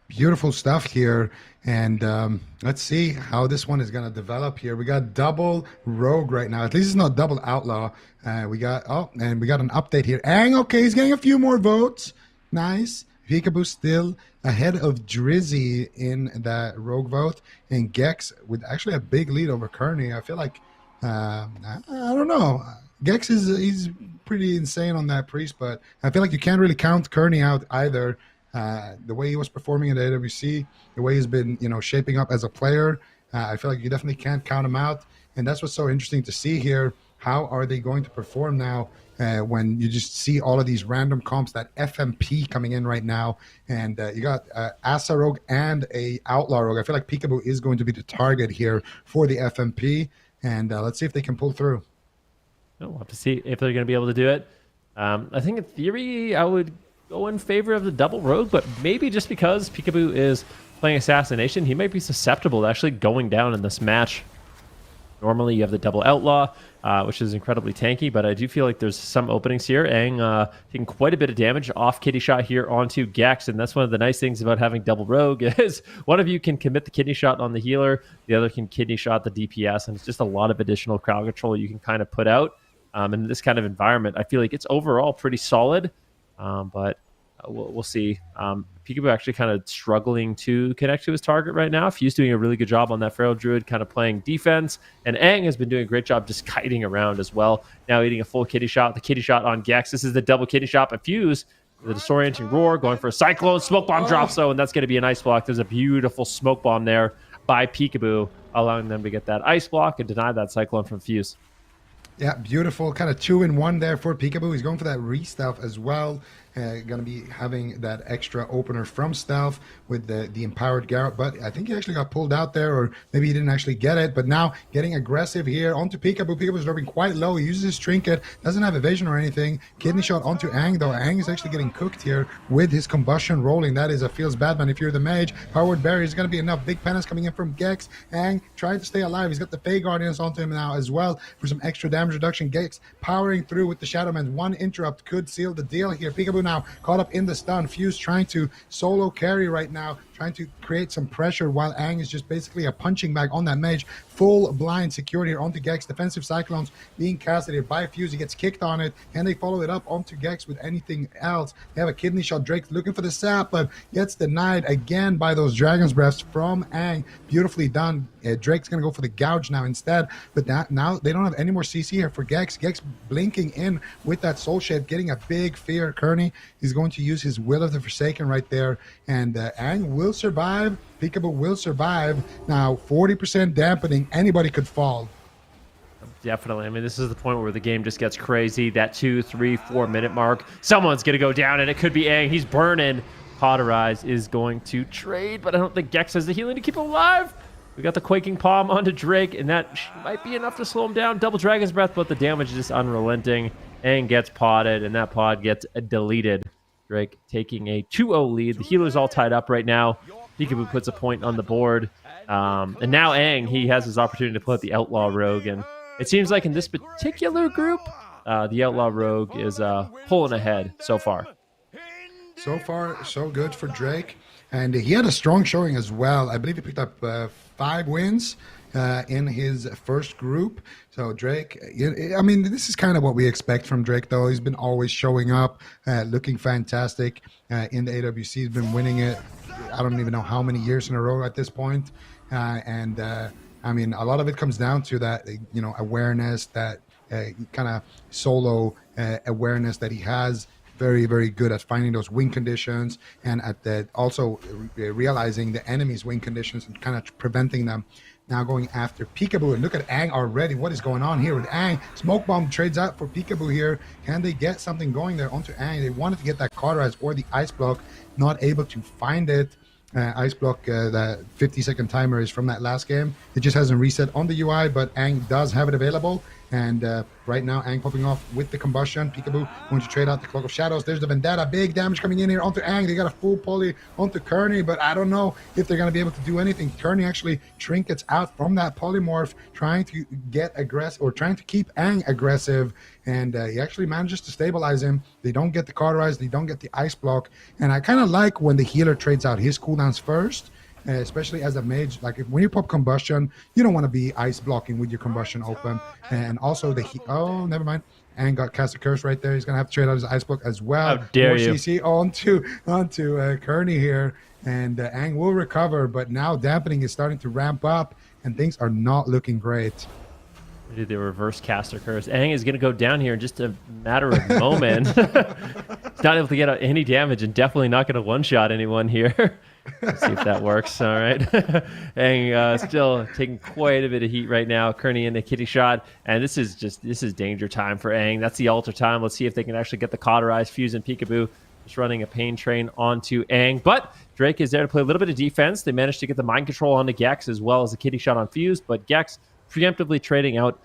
S3: Beautiful stuff here, and let's see how this one is going to develop here. We got double rogue right now. At least it's not double outlaw. We got an update here. Aang, okay, he's getting a few more votes. Nice. Pikaboo still ahead of Drizzy in that rogue vote, and Gekz with actually a big lead over Curney. I feel like I don't know. Gekz he's pretty insane on that priest, but I feel like you can't really count Curney out either. The way he was performing at AWC, the way he's been, shaping up as a player, I feel like you definitely can't count him out. And that's what's so interesting to see here. How are they going to perform now when you just see all of these random comps, that FMP coming in right now, and you got Asa Rogue and a Outlaw Rogue. I feel like Pikaboo is going to be the target here for the FMP, and let's see if they can pull through.
S5: We'll have to see if they're going to be able to do it. I think in theory, I would go in favor of the double rogue, but maybe just because Pikaboo is playing Assassination, he might be susceptible to actually going down in this match. Normally, you have the double outlaw, which is incredibly tanky, but I do feel like there's some openings here. Aang taking quite a bit of damage off kidney shot here onto Gekz, and that's one of the nice things about having double rogue is one of you can commit the kidney shot on the healer, the other can kidney shot the DPS, and it's just a lot of additional crowd control you can kind of put out. In this kind of environment, I feel like it's overall pretty solid, but we'll see. Pikaboo actually kind of struggling to connect to his target right now. Few's doing a really good job on that Feral Druid, kind of playing defense, and Aang has been doing a great job just kiting around as well. Now eating a full kidney shot. The kidney shot on Gekz. This is the double kidney shot, but Few's the disorienting roar, going for a cyclone. Smoke bomb drops though, and that's going to be an ice block. There's a beautiful smoke bomb there by Pikaboo, allowing them to get that ice block and deny that cyclone from Few's.
S3: Yeah, beautiful. Kind of 2-in-1 there for Pikaboo. He's going for that re-stealth as well. Going to be having that extra opener from stealth with the empowered Garrett, but I think he actually got pulled out there, or maybe he didn't actually get it, but now getting aggressive here onto Pikaboo. Pikaboo's dropping quite low. He uses his trinket, doesn't have evasion or anything. Kidney shot onto Aang, though. Aang is actually getting cooked here with his combustion rolling. That is a feels bad, man. If you're the mage, powered barrier is going to be enough. Big penance coming in from Gekz. Aang trying to stay alive. He's got the Fey Guardians onto him now as well for some extra damage reduction. Gekz powering through with the Shadowman. One interrupt could seal the deal here. Pikaboo now caught up in the stun. Fuse trying to solo carry right now, trying to create some pressure while Aang is just basically a punching bag on that mage. Full blind security here onto Gekz. Defensive Cyclones being casted here by Fuse. He gets kicked on it. Can they follow it up onto Gekz with anything else? They have a kidney shot. Drake looking for the sap, but gets denied again by those Dragon's Breaths from Aang. Beautifully done. Drake's going to go for the gouge now instead, but now they don't have any more CC here for Gekz. Gekz blinking in with that Soul Shade, getting a big fear. Curney is going to use his Will of the Forsaken right there, and Aang will survive. Pikaboo will survive. Now 40% dampening. Anybody could fall.
S5: Definitely. I mean, this is the point where the game just gets crazy. That 2, 3, 4 minute mark. Someone's going to go down, and it could be Aang. He's burning. Cauterize is going to trade, but I don't think Gekz has the healing to keep him alive. We got the Quaking Palm onto Drake, and that might be enough to slow him down. Double Dragon's Breath, but the damage is just unrelenting. Aang gets potted, and that pod gets deleted. Drake taking a 2-0 lead. The healer's all tied up right now. Pikaboo puts a point on the board. And now Aang, he has his opportunity to put the Outlaw Rogue. And it seems like in this particular group, the Outlaw Rogue is pulling ahead so far.
S3: So far, so good for Drake. And he had a strong showing as well. I believe he picked up 5 wins in his first group. So Drake, I mean, this is kind of what we expect from Drake, though. He's been always showing up, looking fantastic in the AWC. He's been winning it, I don't even know how many years in a row at this point. I mean, a lot of it comes down to that, awareness, that kind of solo awareness that he has. Very, very good at finding those win conditions, and at that also realizing the enemy's win conditions and kind of preventing them. Now going after Pikaboo, and look at Aang already. What is going on here with Aang? Smoke Bomb trades out for Pikaboo here. Can they get something going there onto Aang? They wanted to get that Cauterize or the Ice Block, not able to find it. Ice Block, that 50-second timer is from that last game. It just hasn't reset on the UI, but Aang does have it available. And right now, Aang popping off with the combustion. Pikaboo going to trade out the Cloak of Shadows. There's the Vendetta. Big damage coming in here onto Aang. They got a full poly onto Curney, but I don't know if they're going to be able to do anything. Curney actually trinkets out from that polymorph, trying to get aggressive, or trying to keep Aang aggressive. And he actually manages to stabilize him. They don't get the Cauterize. They don't get the Ice Block. And I kind of like when the healer trades out his cooldowns first. Especially as a mage, like when you pop combustion, you don't want to be ice blocking with your combustion open. And also oh, never mind. Aang got cast a curse right there. He's gonna have to trade out his ice block as well.
S5: How dare you?
S3: CC onto Curney here, and Aang will recover, but now dampening is starting to ramp up, and things are not looking great.
S5: Do the reverse caster curse. Aang is going to go down here in just a matter of moment. He's not able to get any damage, and definitely not going to one-shot anyone here. Let's see if that works. All right. Aang still taking quite a bit of heat right now. Curney in the kitty shot. And this is danger time for Aang. That's the altar time. Let's see if they can actually get the cauterized Fuse and Pikaboo. Just running a pain train onto Aang. But Drake is there to play a little bit of defense. They managed to get the mind control onto Gekz as well as the kitty shot on Fuse. But Gekz preemptively trading out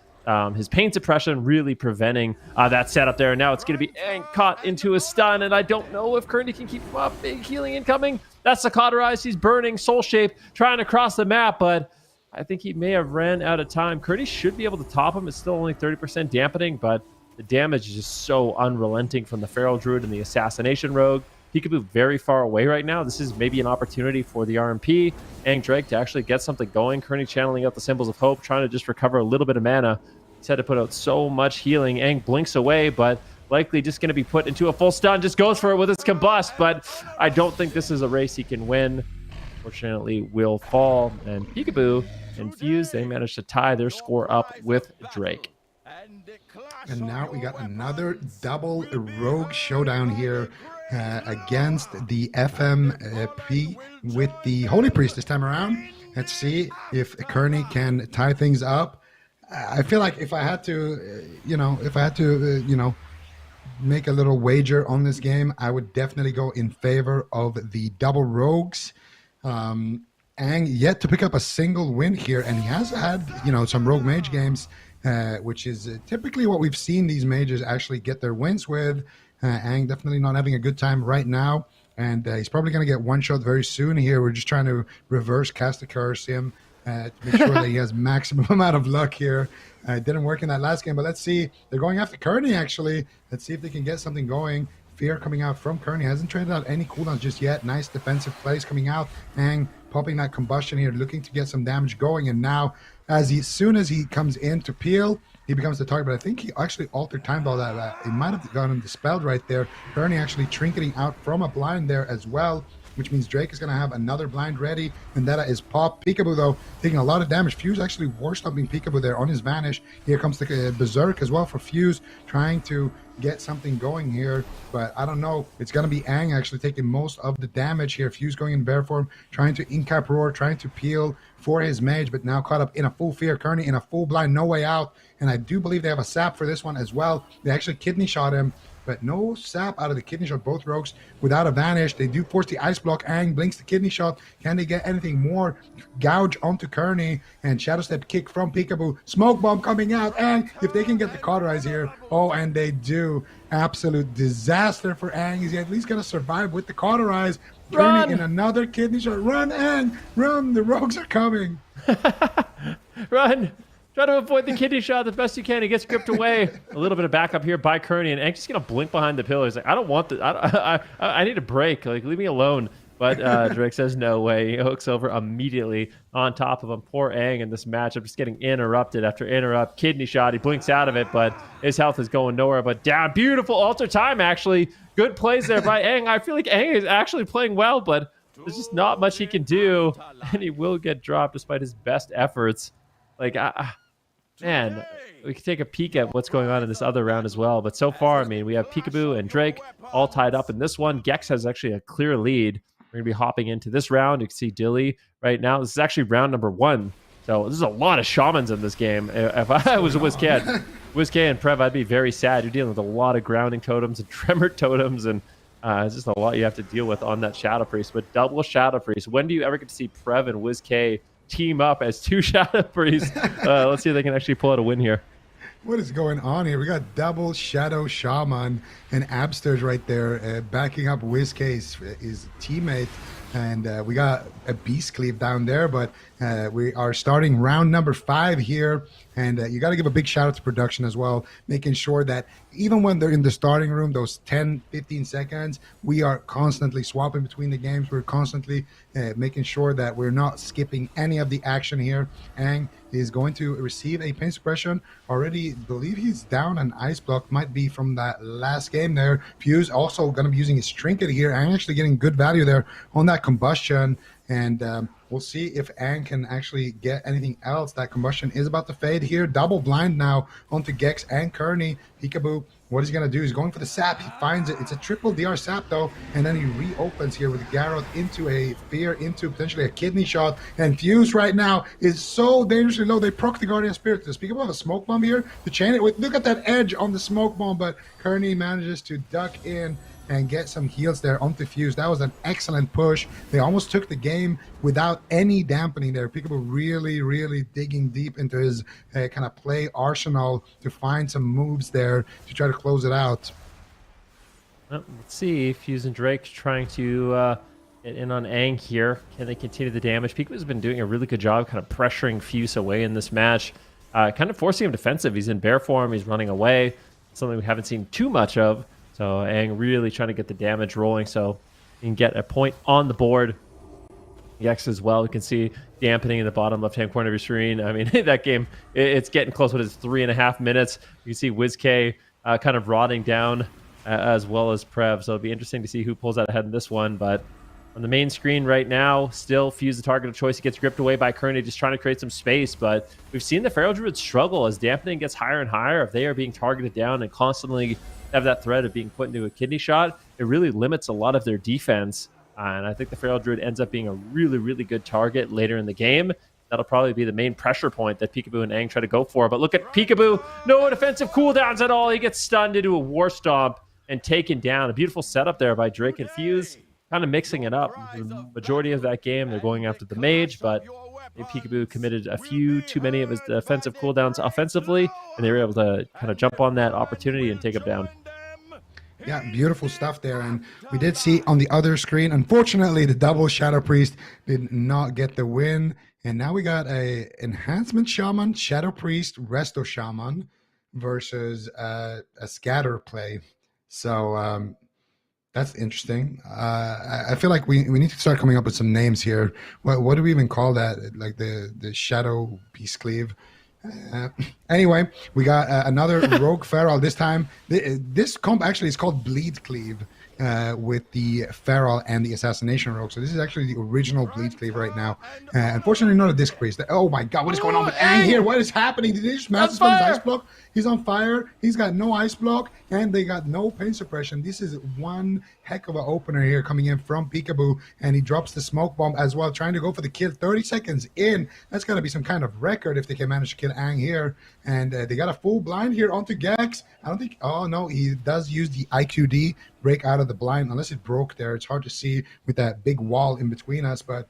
S5: his pain suppression, really preventing that setup there. Now it's going to be Aang caught into a stun, and I don't know if Curney can keep him up. Big healing incoming. That's the cauterized. He's burning Soul Shape, trying to cross the map, but I think he may have ran out of time. Curney should be able to top him. It's still only 30% dampening, but the damage is just so unrelenting from the Feral Druid and the Assassination Rogue. Pikaboo very far away right now. This is maybe an opportunity for the RMP and Drake to actually get something going. Curney channeling out the Symbols of Hope, trying to just recover a little bit of mana. He's had to put out so much healing. Aang blinks away, but likely just going to be put into a full stun. Just goes for it with his combust, but I don't think this is a race he can win. Fortunately, will fall. And Pikaboo and Fuse, they managed to tie their score up with Drake.
S3: And now we got another double rogue showdown here against the FMP with the Holy Priest this time around. Let's see if Curney can tie things up. I feel like if I had to, make a little wager on this game, I would definitely go in favor of the double rogues. Aang yet to pick up a single win here, and he has had, some rogue mage games, which is typically what we've seen these mages actually get their wins with. Aang definitely not having a good time right now, and he's probably going to get one shot very soon here. We're just trying to reverse cast the curse him to make sure that he has maximum amount of luck here. It didn't work in that last game, but let's see. They're going after Curney, actually. Let's see if they can get something going. Fear coming out from Curney. Hasn't traded out any cooldowns just yet. Nice defensive plays coming out. Aang popping that combustion here, looking to get some damage going. And now, as soon as he comes in to peel, he becomes the target. But I think he actually altered time ball that. It might have gotten dispelled right there. Curney actually trinketing out from a blind there as well, which means Drake is going to have another blind ready. Vendetta is popped. Pikaboo, though, taking a lot of damage. Fuse actually war-stomping Pikaboo there on his Vanish. Here comes the Berserk as well for Fuse, trying to get something going here. But I don't know. It's going to be Aang actually taking most of the damage here. Fuse going in bear form, trying to incap roar, trying to peel for his mage, but now caught up in a full fear. Curney in a full blind, no way out. And I do believe they have a sap for this one as well. They actually kidney shot him, but no sap out of the kidney shot. Both rogues without a Vanish. They do force the ice block. Aang blinks the kidney shot. Can they get anything more? Gouge onto Curney, and Shadow Step kick from Pikaboo. Smoke bomb coming out. Aang, if they can get the cauterize here. Oh, and they do. Absolute disaster for Aang. He's at least going to survive with the cauterize. Curney in another kidney shot. Run, Aang. Run. The rogues are coming.
S5: Run. Try to avoid the kidney shot the best you can. He gets gripped away. A little bit of backup here by Curney, and Aang's just going to blink behind the pillar. He's like, I don't want this. I need a break. Like, leave me alone. But Drake says no way. He hooks over immediately on top of him. Poor Aang in this matchup, just getting interrupted after interrupt. Kidney shot. He blinks out of it, but his health is going nowhere but down. Beautiful altar time, actually. Good plays there by Aang. I feel like Aang is actually playing well, but there's just not much he can do, and he will get dropped despite his best efforts. Like, man, we can take a peek at what's going on in this other round as well. But so far, I mean, we have Pikaboo and Drake all tied up in this one. Gekz has actually a clear lead. We're going to be hopping into this round. You can see Dilly right now. This is actually round number 1. So there's a lot of shamans in this game. If I was Wizkx and Prev, I'd be very sad. You're dealing with a lot of grounding totems and tremor totems, and it's just a lot you have to deal with on that Shadow Priest. But double Shadow Priest. When do you ever get to see Prev and Wizkx team up as 2 Shadow Priests? Let's see if they can actually pull out a win here.
S3: What is going on here? We got double Shadow Shaman and Absters right there backing up Wizkx, his teammate. And we got a Beast Cleave down there, but we are starting round number 5 here. And you got to give a big shout out to production as well, making sure that even when they're in the starting room, those 10, 15 seconds, we are constantly swapping between the games. We're constantly making sure that we're not skipping any of the action here. Aang is going to receive a pain suppression. Already believe he's down an ice block, might be from that last game there. Fuse also going to be using his trinket here. Aang actually getting good value there on that combustion. And We'll see if Aang can actually get anything else. That combustion is about to fade here. Double blind now onto Gekz and Curney. Pikaboo, what he's going to do is going for the sap. He finds it. It's a triple DR sap, though. And then he reopens here with Garroth into a fear, into potentially a kidney shot. And Fuse right now is so dangerously low. They proc the Guardian Spirit. Does Pikaboo have a smoke bomb here to chain it with? Look at that edge on the smoke bomb. But Curney manages to duck in and get some heals there onto Fuse. That was an excellent push. They almost took the game without any dampening there. Pikaboo really digging deep into his kind of play arsenal to find some moves there to try to close it out.
S5: Well, let's see. Fuse and Drake trying to get in on Aang here. Can they continue the damage? Pikaboo's been doing a really good job kind of pressuring Fuse away in this match. Kind of forcing him defensive. He's in bear form. He's running away. Something we haven't seen too much of. So Aang really trying to get the damage rolling so he can get a point on the board. Gekz as well. You can see dampening in the bottom left-hand corner of your screen. I mean, that game, it's getting close. What is 3.5 minutes? You can see Wizkx kind of rotting down as well as Prev. So it'll be interesting to see who pulls out ahead in this one. But on the main screen right now, still Fuse the target of choice. He gets gripped away by Curney, just trying to create some space. But we've seen the Feral Druid struggle as dampening gets higher and higher. If they are being targeted down and constantly have that threat of being put into a kidney shot, it really limits a lot of their defense. And I think the Feral Druid ends up being a really good target later in the game. That'll probably be the main pressure point that Pikaboo and Aang try to go for. But look at Pikaboo. No defensive cooldowns at all. He gets stunned into a War Stomp and taken down. A beautiful setup there by Drake and Fuse, kind of mixing it up. The majority of that game, they're going after the mage, but Pikaboo committed a few too many of his defensive cooldowns offensively, and they were able to kind of jump on that opportunity and take him down.
S3: Yeah, beautiful stuff there. And we did see on the other screen, unfortunately, the double Shadow Priest did not get the win. And now we got a Enhancement Shaman, Shadow Priest, Resto Shaman versus a Scatter play. So that's interesting. I feel like we need to start coming up with some names here. What do we even call that? Like the Shadow Beast Cleave. Anyway, we got another Rogue Feral. This time, this comp actually is called Bleed Cleave with the Feral and the Assassination Rogue. So this is actually the original Bleed Cleave right now. Unfortunately, not a Disc Priest. Oh my God, what is going on with Aang here? What is happening? Did they just master spell his ice block? He's on fire. He's got no ice block, and they got no pain suppression. This is one heck of an opener here coming in from Pikaboo, and he drops the smoke bomb as well, trying to go for the kill. 30 seconds in. That's got to be some kind of record if they can manage to kill Aang here. And they got a full blind here onto Gekz. I don't think, oh no, he does use the IQD, break out of the blind, unless it broke there. It's hard to see with that big wall in between us, but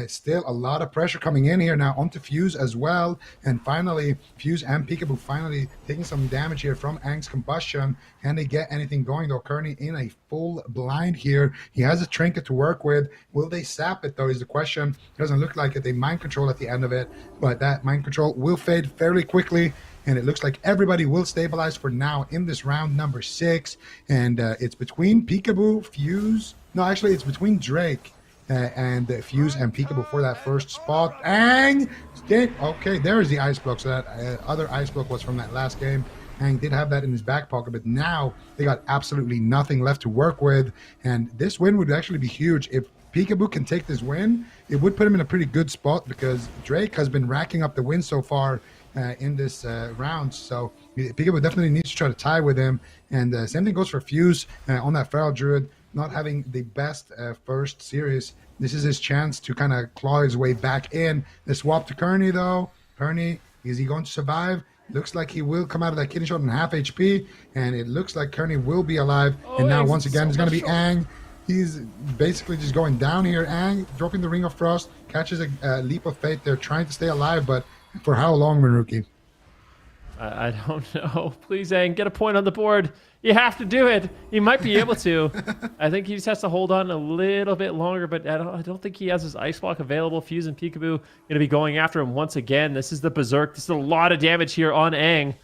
S3: still a lot of pressure coming in here now onto Fuse as well. And finally, Fuse and Pikaboo finally taking some damage here from Aang's combustion. Can they get anything going though? Curney in a full blind here. He has a trinket to work with. Will they sap it though is the question. Doesn't look like it. They mind control at the end of it, but that mind control will fade fairly quickly. And it looks like everybody will stabilize for now in this round number 6. And it's between Pikaboo, Fuse. No, actually, it's between Drake and Fuse and Pikaboo for that first spot. Aang! Okay, there's the ice block. So that other ice block was from that last game. Aang did have that in his back pocket, but now they got absolutely nothing left to work with. And this win would actually be huge. If Pikaboo can take this win, it would put him in a pretty good spot because Drake has been racking up the wins so far in this round. So Pikaboo definitely needs to try to tie with him. And same thing goes for Fuse on that Feral Druid, not having the best first series. This is his chance to kind of claw his way back in. The swap to Curney though. Curney, is he going to survive? Looks like he will come out of that kidney shot on half HP, and it looks like Curney will be alive. And now once again, it's going to be Aang. He's basically just going down here. Aang dropping the Ring of Frost, catches a leap of faith. They're trying to stay alive, but for how long, Maruki?
S5: I don't know. Please, Aang, get a point on the board. You have to do it. He might be able to. I think he just has to hold on a little bit longer, but I don't think he has his ice block available. Fuse and Pikaboo going to be going after him once again. This is the Berserk. This is a lot of damage here on Aang.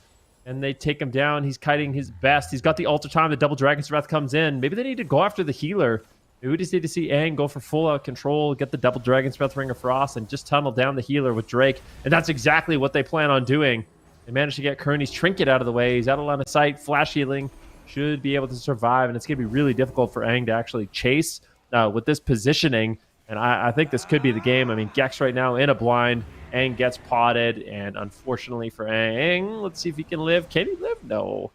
S5: And they take him down. He's kiting his best. He's got the Ultra Time. The Double Dragon's Breath comes in. Maybe they need to go after the healer. Maybe we just need to see Aang go for full-out control, get the Double Dragon's Breath, Ring of Frost, and just tunnel down the healer with Drake. And that's exactly what they plan on doing. They managed to get Curney's trinket out of the way. He's out of line of sight. Flash healing. Should be able to survive. And it's going to be really difficult for Aang to actually chase with this positioning. And I think this could be the game. I mean, Gekz right now in a blind. Aang gets potted, and unfortunately for Aang, let's see if he can live. Can he live? No.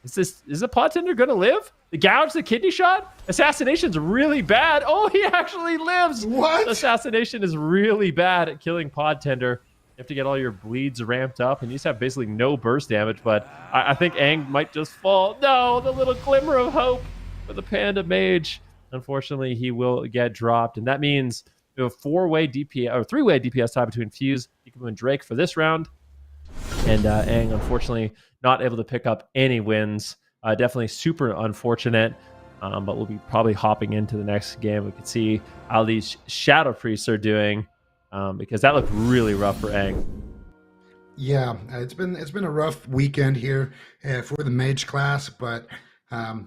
S5: Is the pot tender gonna live? The gouge, the kidney shot? Assassination's really bad. Oh, he actually lives.
S3: What?
S5: Assassination is really bad at killing pod tender. You have to get all your bleeds ramped up, and you just have basically no burst damage, but I think Aang might just fall. No, the little glimmer of hope for the Panda Mage. Unfortunately, he will get dropped, and that means we have a three-way DPS tie between Fuse, Pikaboo, and Drake for this round. And Aang, unfortunately, not able to pick up any wins. Definitely super unfortunate, but we'll be probably hopping into the next game. We can see how these Shadow Priests are doing, because that looked really rough for Aang.
S3: Yeah, it's been a rough weekend here for the mage class, but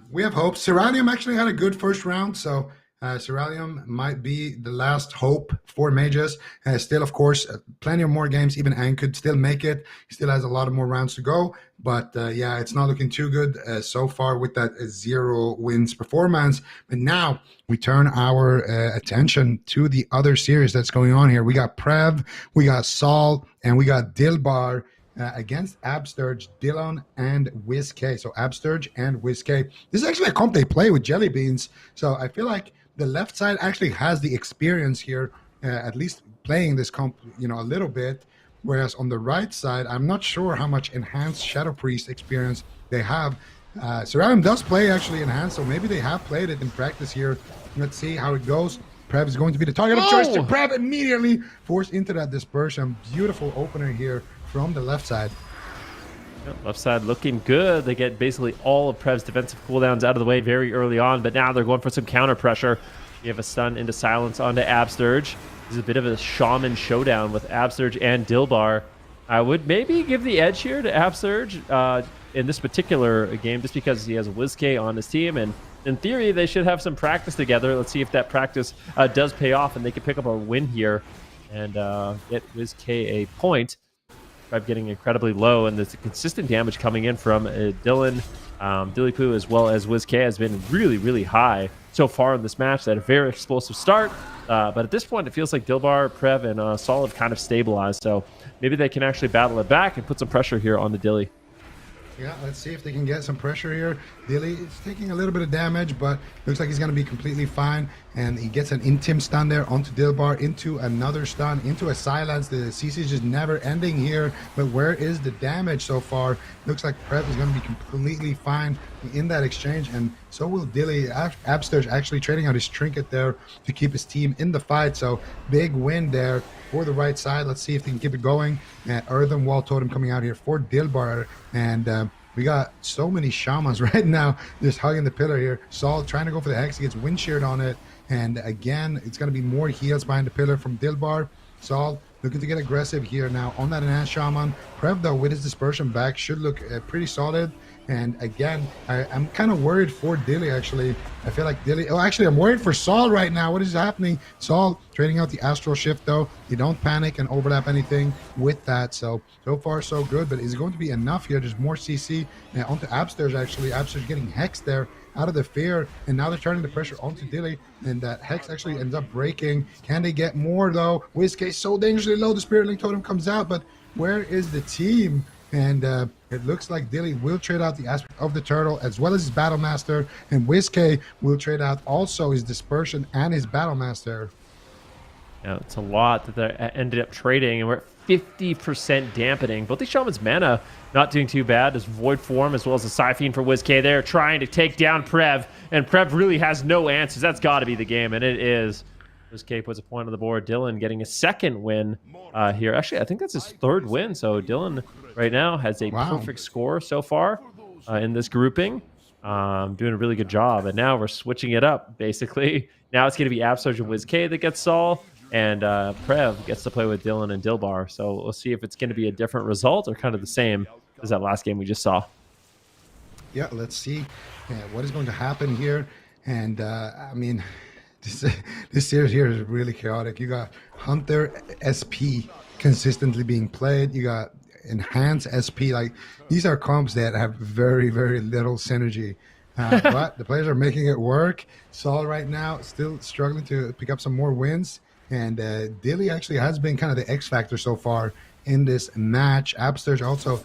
S3: we have hope. Ceralium actually had a good first round, so Ceralium might be the last hope for mages. Still, of course, plenty of more games. Even Aang could still make it. He still has a lot of more rounds to go. But yeah, it's not looking too good so far with that 0 wins performance. But now we turn our attention to the other series that's going on here. We got Prev, we got Saul, and we got Dyllbar against Absturge, Dylan, and Wizkx. So Absturge and Wizkx. This is actually a comp they play with Jellybeans. So I feel like the left side actually has the experience here, at least playing this comp, a little bit. Whereas on the right side, I'm not sure how much enhanced Shadow Priest experience they have. Ceralium does play actually enhanced, so maybe they have played it in practice here. Let's see how it goes. Prev is going to be the target of choice. To Prev immediately forced into that dispersion. Beautiful opener here from the left side.
S5: Left side looking good. They get basically all of Prev's defensive cooldowns out of the way very early on, but now they're going for some counter pressure. You have a stun into silence onto Absturge. This is a bit of a shaman showdown with Absturge and Dyllbar. I would maybe give the edge here to Absturge in this particular game, just because he has Wizkx on his team, and in theory they should have some practice together. Let's see if that practice does pay off and they can pick up a win here and get Wizkx a point. Prev getting incredibly low, and there's consistent damage coming in from Dylan, Dillypoo, as well as Wizkx has been really, really high so far in this match. They had a very explosive start, but at this point it feels like Dyllbar, Prev, and Saul have kind of stabilized, so maybe they can actually battle it back and put some pressure here on the Dilly.
S3: Yeah, let's see if they can get some pressure here. Dilly is taking a little bit of damage, but looks like he's going to be completely fine. And he gets an intim stun there onto Dyllbar, into another stun, into a silence. The CC is just never ending here. But where is the damage so far? Looks like Prev is going to be completely fine in that exchange. And so will Dilly. Absturge actually trading out his trinket there to keep his team in the fight. So big win there for the right side. Let's see if they can keep it going. Earthen Wall Totem coming out here for Dyllbar. And we got so many shamans right now just hugging the pillar here. Saul trying to go for the Hex. He gets wind sheared on it. And again, it's going to be more heals behind the pillar from Dyllbar. Saul looking to get aggressive here now on that enhanced shaman. Prev, though, with his dispersion back, should look pretty solid. And again, I'm kind of worried for Dilly, actually. I feel like Dilly... Oh, actually, I'm worried for Saul right now. What is happening? Saul trading out the Astral Shift, though. You don't panic and overlap anything with that. So far, so good. But is it going to be enough here? There's more CC onto Absturge, actually. Absturge getting Hexed there out of the fear. And now they're turning the pressure onto Dilly. And that Hex actually ends up breaking. Can they get more, though? Wizkx so dangerously low. The Spirit Link Totem comes out. But where is the team? And it looks like Dilly will trade out the aspect of the turtle as well as his Battle Master, and Wizkx will trade out also his dispersion and his Battle Master.
S5: Yeah, it's a lot that they ended up trading, and we're at 50% dampening. Both these Shaman's mana not doing too bad. There's Void Form as well as a Siphene for Wizkx there, trying to take down Prev, and Prev really has no answers. That's got to be the game, and it is. Wizkx puts a point on the board. Dylan getting a second win here. Actually, I think that's his third win. So Dylan right now has a perfect score so far in this grouping. Doing a really good job. And now we're switching it up, basically. Now it's going to be Absturge and Wizkx that gets Saul. And Prev gets to play with Dylan and Dyllbar. So we'll see if it's going to be a different result or kind of the same as that last game we just saw.
S3: Yeah, let's see what is going to happen here. And, I mean... This series here is really chaotic. You got Hunter SP consistently being played. You got Enhance SP. Like, these are comps that have very, very little synergy. But the players are making it work. Saul right now still struggling to pick up some more wins. And Dilly actually has been kind of the X factor so far in this match. Absterge also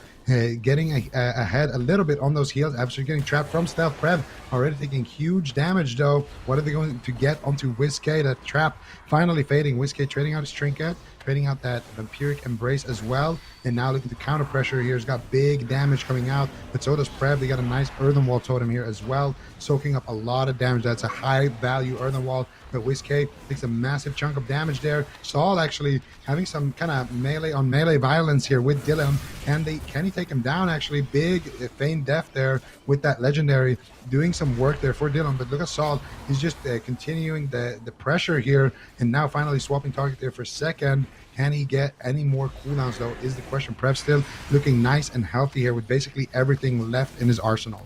S3: getting ahead a little bit on those heals. Absterge getting trapped from stealth. Prev already taking huge damage though. What are they going to get onto Wizkx? That trap finally fading. Wizkx trading out his trinket, trading out that vampiric embrace as well, and now looking to counter pressure here. He's got big damage coming out, but so does Prev. They got a nice earthen wall totem here as well, soaking up a lot of damage. That's a high value earthen wall, but Wizkx takes a massive chunk of damage there. Saul actually having some kind of melee on melee violence here with Dylan. Can he take him down? Actually, big feigned death there with that legendary, doing some work there for Dylan. But look at Saul, he's just continuing the pressure here, and now finally swapping target there for second. Can he get any more cooldowns though is the question. Prev still looking nice and healthy here with basically everything left in his arsenal.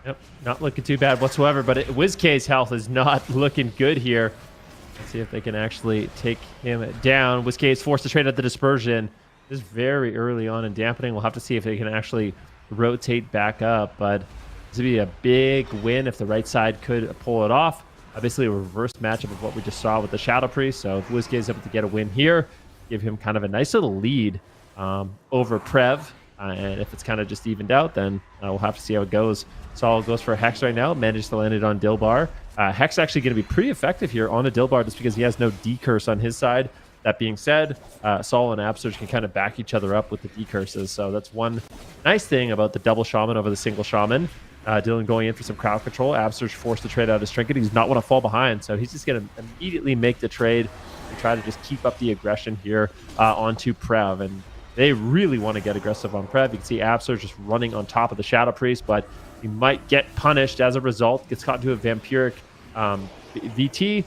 S5: Yep, not looking too bad whatsoever, but Wizkx's health is not looking good here. Let's see if they can actually take him down. Wizkx is forced to trade out the dispersion. This is very early on in dampening. We'll have to see if they can actually rotate back up, but this would be a big win if the right side could pull it off. Basically a reverse matchup of what we just saw with the Shadow Priest. So if Wizkx is able to get a win here, give him kind of a nice little lead over Prev. And if it's kind of just evened out, then we'll have to see how it goes. Saul goes for a Hex right now, manages to land it on Dyllbar. Hex actually going to be pretty effective here on a Dyllbar just because he has no D-curse on his side. That being said, Saul and Absterge can kind of back each other up with the D-curses. So that's one nice thing about the double shaman over the single shaman. Dylan going in for some crowd control. Absterge forced to trade out his trinket. He does not want to fall behind, so he's just going to immediately make the trade and try to just keep up the aggression here onto Prev. And they really want to get aggressive on Prev. You can see Absterge just running on top of the Shadow Priest, but he might get punished as a result. Gets caught into a vampiric VT,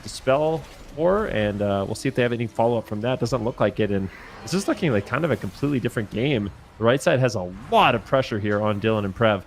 S5: Dispel Horror, and we'll see if they have any follow-up from that. Doesn't look like it, and this is looking like kind of a completely different game. The right side has a lot of pressure here on Dylan and Prev.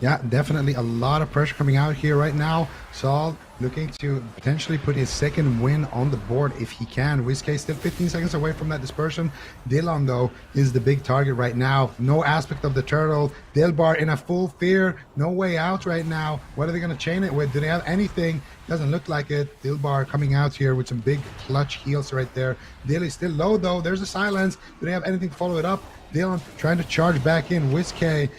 S3: Yeah, definitely a lot of pressure coming out here right now. Saul looking to potentially put his second win on the board if he can. Wizkx still 15 seconds away from that dispersion. Dylan, though, is the big target right now. No aspect of the turtle. Dyllbar in a full fear. No way out right now. What are they going to chain it with? Do they have anything? Doesn't look like it. Dyllbar coming out here with some big clutch heals right there. Dill is still low, though. There's a silence. Do they have anything to follow it up? Dylan trying to charge back in. Wizkx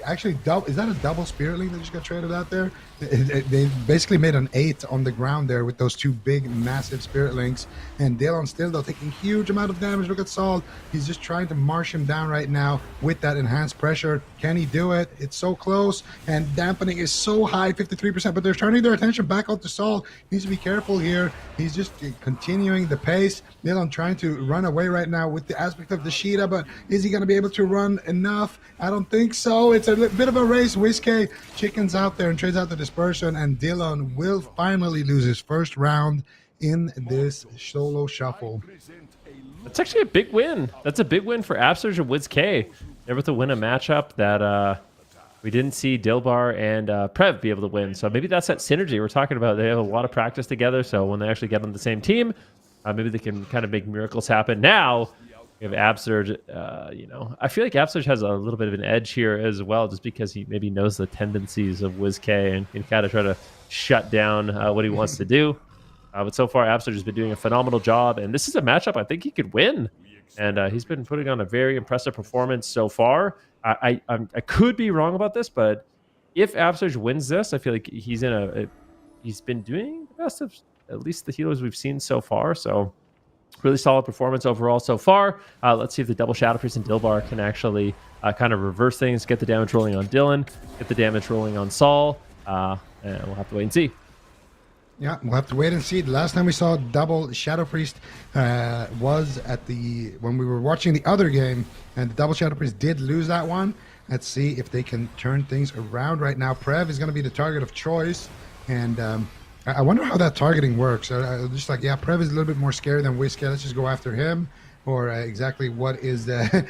S3: actually is that a double spirit link that just got traded out there? They basically made an 8 on the ground there with those two big massive spirit links, and Dylan still though taking huge amount of damage. Look at Saul, he's just trying to march him down right now with that enhanced pressure. Can he do it? It's so close, and dampening is so high, 53%, but they're turning their attention back out to Saul. He needs to be careful here. He's just continuing the pace. Dylan trying to run away right now with the aspect of the Sheeta, but is he going to be able to run enough? I don't think so. It's a bit of a race. Wizkx chickens out there and trades out the dispersion, and Dylan will finally lose his first round in this solo shuffle.
S5: That's actually a big win. That's a big win for Absterge and Wizkx. Able to win a matchup that we didn't see Dyllbar and Prev be able to win. So maybe that's that synergy we're talking about. They have a lot of practice together, so when they actually get on the same team, maybe they can kind of make miracles happen. Now we have Absterge. I feel like Absterge has a little bit of an edge here as well, just because he maybe knows the tendencies of Wizkx and can kind of try to shut down what he wants to do. But so far, Absterge has been doing a phenomenal job, and this is a matchup I think he could win. And he's been putting on a very impressive performance so far. I could be wrong about this, but if Absterge wins this, I feel like he's been doing the best of at least the healers we've seen so far. So really solid performance overall so far. Let's see if the double Shadow Priest and Dyllbar can actually kind of reverse things, get the damage rolling on Dylan, get the damage rolling on Saul, and we'll have to wait and see.
S3: Yeah, we'll have to wait and see. The last time we saw double Shadow Priest was when we were watching the other game, and the double Shadow Priest did lose that one. Let's see if they can turn things around right now. Prev is going to be the target of choice, and I wonder how that targeting works. Just like, yeah, Prev is a little bit more scary than Wizkx. Let's just go after him. Or exactly what is the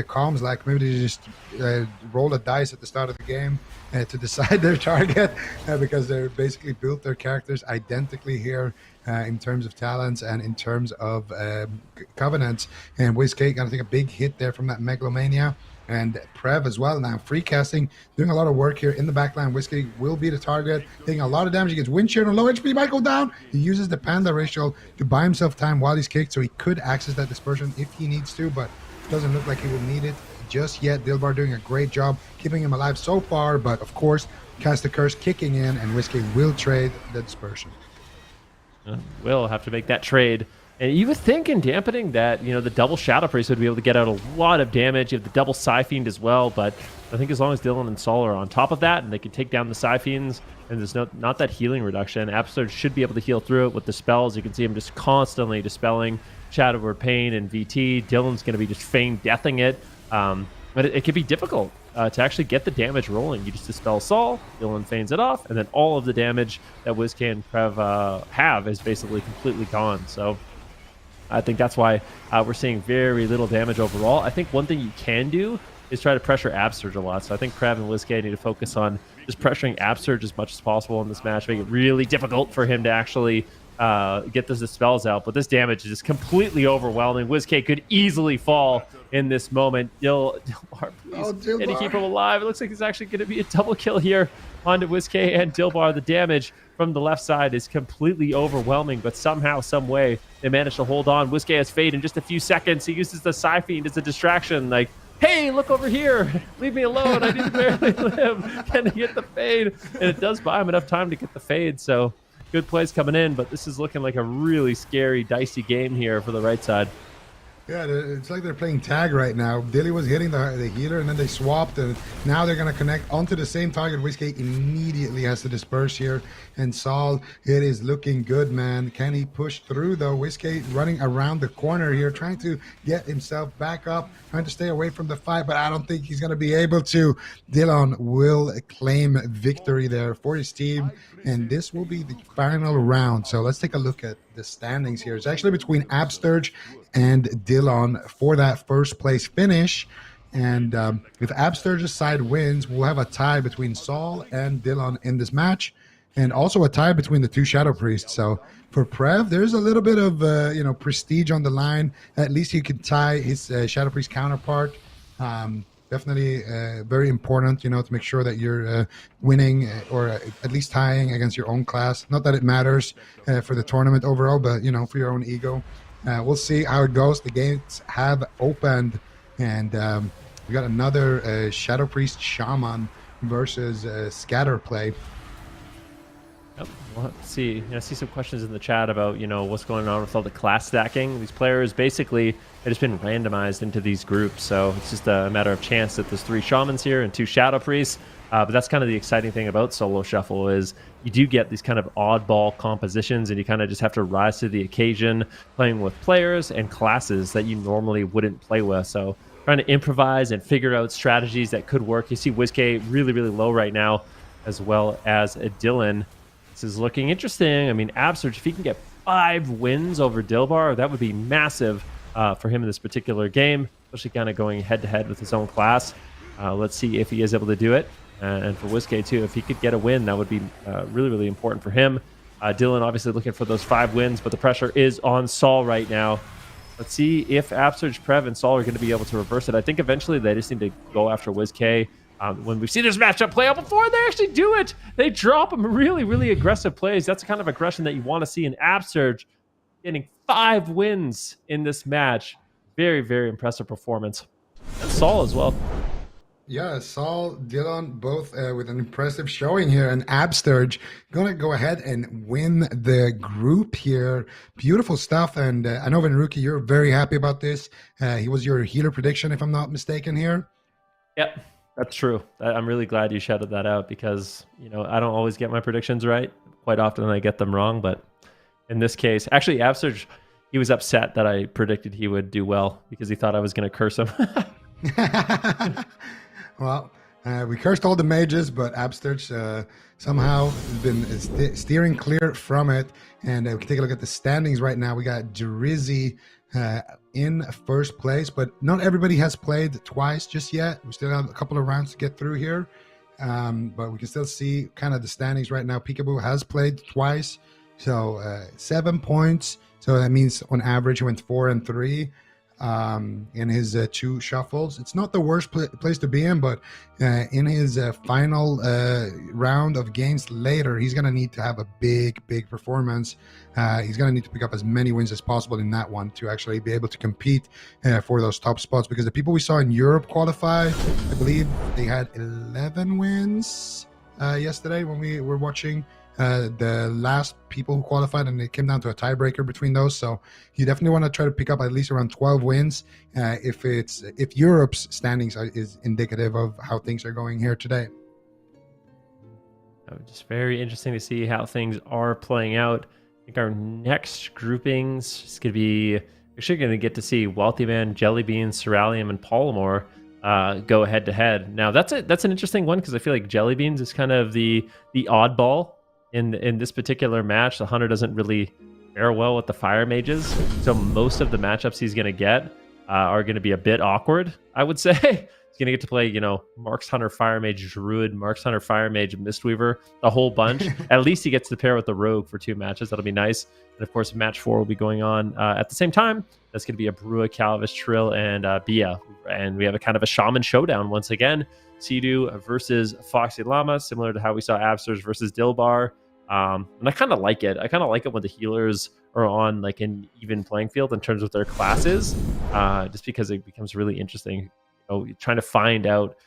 S3: comms like? Maybe they just roll a dice at the start of the game to decide their target because they're basically built their characters identically here. in terms of talents and in terms of covenants. And Wizkx going to take a big hit there from that Megalomania. And Prev as well now, free casting, doing a lot of work here in the backline. Wizkx will be the target, taking a lot of damage. He gets wind shear and low HP, might go down. He uses the Panda Racial to buy himself time while he's kicked, so he could access that dispersion if he needs to, but it doesn't look like he will need it just yet. Dyllbar doing a great job keeping him alive so far, but of course, Cast the Curse kicking in, and Wizkx will trade the dispersion.
S5: Will have to make that trade. And you would think in dampening that, you know, the double Shadow Priest would be able to get out a lot of damage. You have the double Psyfiend as well, but I think as long as Dylan and Saul are on top of that and they can take down the Psyfiends, and there's not that healing reduction, Absol should be able to heal through it with the spells. You can see him just constantly dispelling Shadow Word Pain and VT. Dylan's going to be just feign deathing it. But it can be difficult to actually get the damage rolling. You just dispel Saul, Dylan feigns it off, and then all of the damage that Wizkx and Prev have is basically completely gone. So I think that's why we're seeing very little damage overall. I think one thing you can do is try to pressure Absurge a lot. So I think Prev and Wizkx need to focus on just pressuring Absurge as much as possible in this match, make it really difficult for him to actually get those dispels out. But this damage is just completely overwhelming. Wizkx could easily fall in this moment. Dyllbar, please. Can he keep him alive? It looks like it's actually going to be a double kill here onto Wizkx and Dyllbar. The damage from the left side is completely overwhelming, but somehow, some way, they managed to hold on. Wizkx has Fade in just a few seconds. He uses the Psyfiend as a distraction, like, hey, look over here. Leave me alone. I didn't barely live. Can he get the Fade? And it does buy him enough time to get the Fade, so good plays coming in, but this is looking like a really scary, dicey game here for the right side.
S3: Yeah, it's like they're playing tag right now. Dilly was hitting the healer, and then they swapped, and now they're going to connect onto the same target. Wizkx immediately has to disperse here, and Saul, it is looking good, man. Can he push through, though? Wizkx running around the corner here, trying to get himself back up, trying to stay away from the fight, but I don't think he's going to be able to. Dylan will claim victory there for his team, and this will be the final round. So let's take a look at the standings here. It's actually between Absturge and Dylan for that first place finish, and if Absturge's side wins, we'll have a tie between Saul and Dylan in this match, and also a tie between the two Shadow Priests. So for Prev, there's a little bit of prestige on the line. At least he can tie his Shadow Priest counterpart. Definitely very important, to make sure that you're winning or at least tying against your own class. Not that it matters for the tournament overall, but for your own ego. We'll see how it goes. The gates have opened, and we got another Shadow Priest Shaman versus Scatter play.
S5: Yep. Well, let's see. I see some questions in the chat about what's going on with all the class stacking. These players basically have just been randomized into these groups, so it's just a matter of chance that there's 3 shamans here and 2 shadow priests. But that's kind of the exciting thing about Solo Shuffle is you do get these kind of oddball compositions, and you kind of just have to rise to the occasion, playing with players and classes that you normally wouldn't play with. So trying to improvise and figure out strategies that could work. You see Wizkx really, really low right now, as well as Dylan. This is looking interesting. I mean, Absurge, if he can get 5 wins over Dyllbar, that would be massive for him in this particular game, especially kind of going head-to-head with his own class. Let's see if he is able to do it. And for Wizkx, too, if he could get a win, that would be really, really important for him. Dylan obviously looking for those 5 wins, but the pressure is on Saul right now. Let's see if Absurge, Prev, and Saul are going to be able to reverse it. I think eventually they just need to go after Wizkx. When we've seen this matchup play out before, they actually do it. They drop him really, really aggressive plays. That's the kind of aggression that you want to see in Absurge. Getting 5 wins in this match. Very, very impressive performance. And Saul as well.
S3: Yeah, Saul, Dylan, both with an impressive showing here. And Absturge going to go ahead and win the group here. Beautiful stuff. And I know, Venruki, you're very happy about this. He was your healer prediction, if I'm not mistaken here.
S5: Yep. That's true. I'm really glad you shouted that out because, I don't always get my predictions right. Quite often I get them wrong, but in this case, actually, Absurge, he was upset that I predicted he would do well because he thought I was going to curse him.
S3: Well, we cursed all the mages, but Absturge somehow has been steering clear from it. And we can take a look at the standings right now. We got Drizzy in first place, but not everybody has played twice just yet. We still have a couple of rounds to get through here, but we can still see kind of the standings right now. Pikaboo has played twice, So 7 points. So that means on average he went 4 and 3 in his 2 shuffles. It's not the worst place to be in, but in his final round of games later, he's going to need to have a big performance. He's going to need to pick up as many wins as possible in that one to actually be able to compete for those top spots, because the people we saw in Europe qualify, I believe they had 11 wins yesterday when we were watching the last people who qualified, and it came down to a tiebreaker between those. So you definitely want to try to pick up at least around 12 wins if Europe's standings is indicative of how things are going here today.
S5: Just very interesting to see how things are playing out. I think our next groupings is going to be actually going to get to see Wealthyman, Jellybeans, Ceralium, and Palumor go head to head. Now that's an interesting one, because I feel like Jellybeans is kind of the oddball in this particular match. The hunter doesn't really fare well with the fire mages, so most of the matchups he's going to get are going to be a bit awkward, I would say. He's going to get to play, Marks Hunter Fire Mage Druid, Marks Hunter Fire Mage Mistweaver, the whole bunch. At least he gets to pair with the Rogue for 2 matches. That'll be nice. And of course, match 4 will be going on at the same time. That's going to be Abrua, Calvis, Trill, and Bia. And we have a kind of a Shaman showdown once again. Cdew versus Foxyllama, similar to how we saw Absters versus Dyllbar. And I kind of like it. I kind of like it when the healers are on like an even playing field in terms of their classes, just because it becomes really interesting. Trying to find out,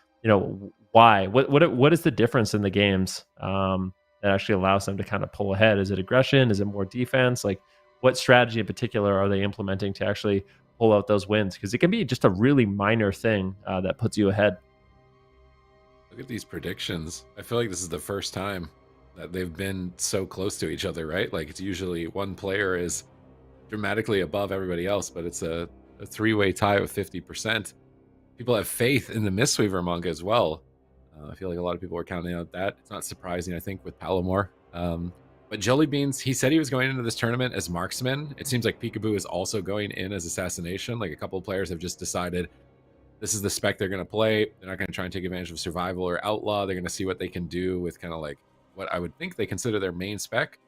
S5: why. What is the difference in the games that actually allows them to kind of pull ahead? Is it aggression? Is it more defense? Like, what strategy in particular are they implementing to actually pull out those wins? Because it can be just a really minor thing that puts you ahead.
S4: Look at these predictions. I feel like this is the first time that they've been so close to each other, right? Like, it's usually one player is dramatically above everybody else, but it's a 3-way tie with 50%. People have faith in the Mistweaver manga as well. I feel like a lot of people are counting out that. It's not surprising, I think, with Palumor. But Jellybeans, he said he was going into this tournament as marksman. It seems like Pikaboo is also going in as assassination. Like, a couple of players have just decided this is the spec they're going to play. They're not going to try and take advantage of survival or outlaw. They're going to see what they can do with kind of like what I would think they consider their main spec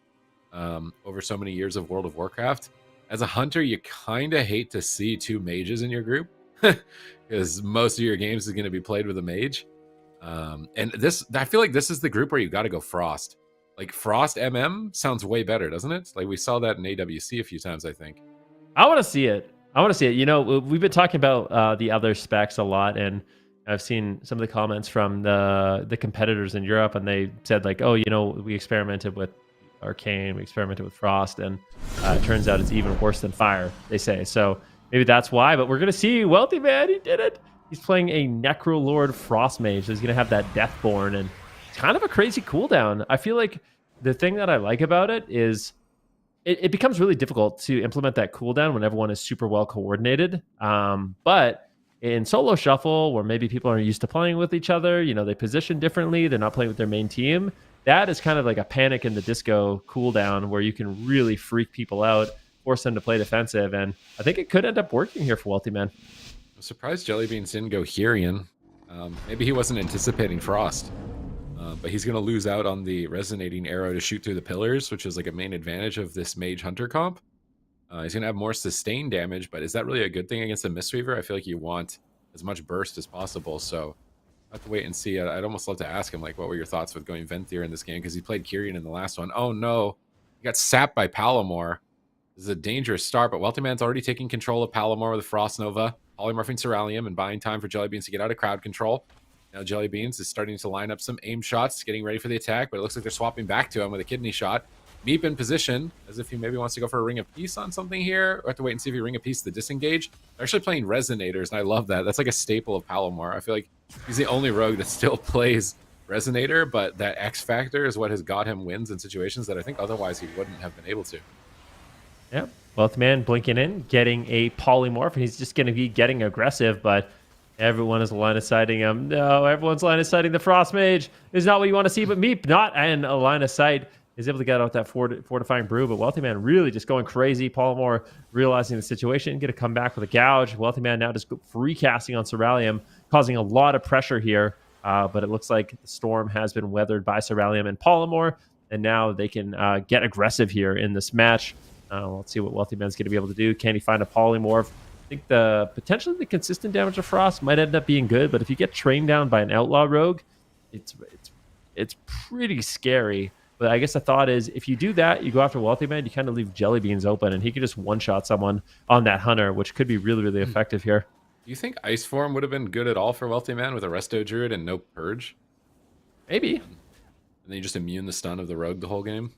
S4: over so many years of World of Warcraft. As a hunter, you kind of hate to see 2 mages in your group, because most of your games is going to be played with a mage. And this, I feel like this is the group where you got to go Frost. Like, Frost MM sounds way better, doesn't it? Like, we saw that in AWC a few times, I think.
S5: I want to see it. We've been talking about the other specs a lot, and I've seen some of the comments from the competitors in Europe, and they said like, oh, we experimented with Arcane, we experimented with Frost, and it turns out it's even worse than Fire, they say. So maybe that's why, but we're going to see Wealthyman. He did it. He's playing a Necrolord Frost Mage, so he's going to have that Deathborn, and it's kind of a crazy cooldown. I feel like the thing that I like about it is it becomes really difficult to implement that cooldown when everyone is super well coordinated. But in Solo Shuffle, where maybe people are used to playing with each other, they position differently, they're not playing with their main team. That is kind of like a Panic in the Disco cooldown where you can really freak people out, force them to play defensive, and I think it could end up working here for Wealthyman.
S4: I'm surprised Jellybeans didn't go Hirian. Maybe he wasn't anticipating Frost. But he's going to lose out on the resonating arrow to shoot through the pillars, which is like a main advantage of this mage hunter comp. He's going to have more sustained damage, but is that really a good thing against a Mistweaver? I feel like you want as much burst as possible, so I have to wait and see. I'd almost love to ask him, like, what were your thoughts with going Venthyr in this game? Because he played Kyrian in the last one. Oh no, he got sapped by Palumor. This is a dangerous start, but Wealthyman's already taking control of Palumor with Frost Nova, polymorphing Ceralium, and buying time for Jellybeans to get out of crowd control. Now Jellybeans is starting to line up some aim shots, getting ready for the attack, but it looks like they're swapping back to him with a kidney shot. Meep in position, as if he maybe wants to go for a Ring of Peace on something here, or have to wait and see if he Ring of Peace the disengage. They're actually playing Resonators, and I love that. That's like a staple of Palumor. I feel like he's the only rogue that still plays Resonator, but that X factor is what has got him wins in situations that I think otherwise he wouldn't have been able to.
S5: Yep. Wealthyman blinking in, getting a polymorph, and he's just going to be getting aggressive, but everyone is line of sighting him. No, everyone's line of sighting the Frost Mage. Is not what you want to see, but Meep not in a line of sight. Is able to get out that fortifying brew, but Wealthyman really just going crazy. Palumor realizing the situation, get a comeback with a gouge. Wealthyman now just free casting on Ceralium, causing a lot of pressure here. But it looks like the storm has been weathered by Ceralium and Palumor. and now they can get aggressive here in this match. Let's see what Wealthyman's going to be able to do. Can he find a polymorph? I think potentially the consistent damage of Frost might end up being good, but if you get trained down by an outlaw rogue, it's pretty scary. But I guess the thought is, if you do that, you go after Wealthyman, you kind of leave Jellybeans open, and he could just one-shot someone on that Hunter, which could be really, really effective here.
S4: Do you think Ice Form would have been good at all for Wealthyman with a Resto Druid and no Purge?
S5: Maybe.
S4: And then you just immune the stun of the Rogue the whole game?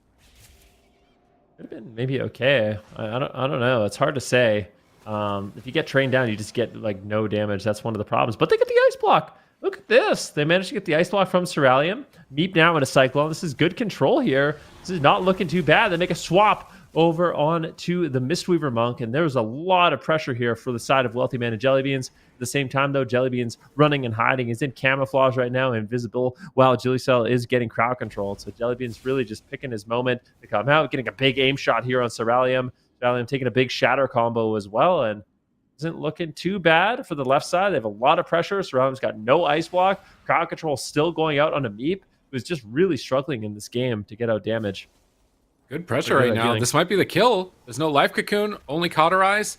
S5: Could have been maybe okay. I don't know. It's hard to say. If you get trained down, you just get like no damage. That's one of the problems. But they get the Ice Block. Look at this. They managed to get the Ice Block from Ceralium. Meep now in a Cyclone. This is good control here. This is not looking too bad. They make a swap over on to the Mistweaver Monk, and there's a lot of pressure here for the side of Wealthyman and Jellybeans. At the same time, though, Jellybeans running and hiding. He's in camouflage right now, invisible, while Gilysel is getting crowd controlled. So Jellybeans really just picking his moment to come out, getting a big aim shot here on Ceralium. Ceralium taking a big shatter combo as well, and isn't looking too bad for the left side. They have a lot of pressure. Ceralium's got no ice block. Crowd control still going out on a Meep, who's just really struggling in this game to get out damage.
S4: Good pressure right now. This might be the kill. There's no life cocoon, only cauterize.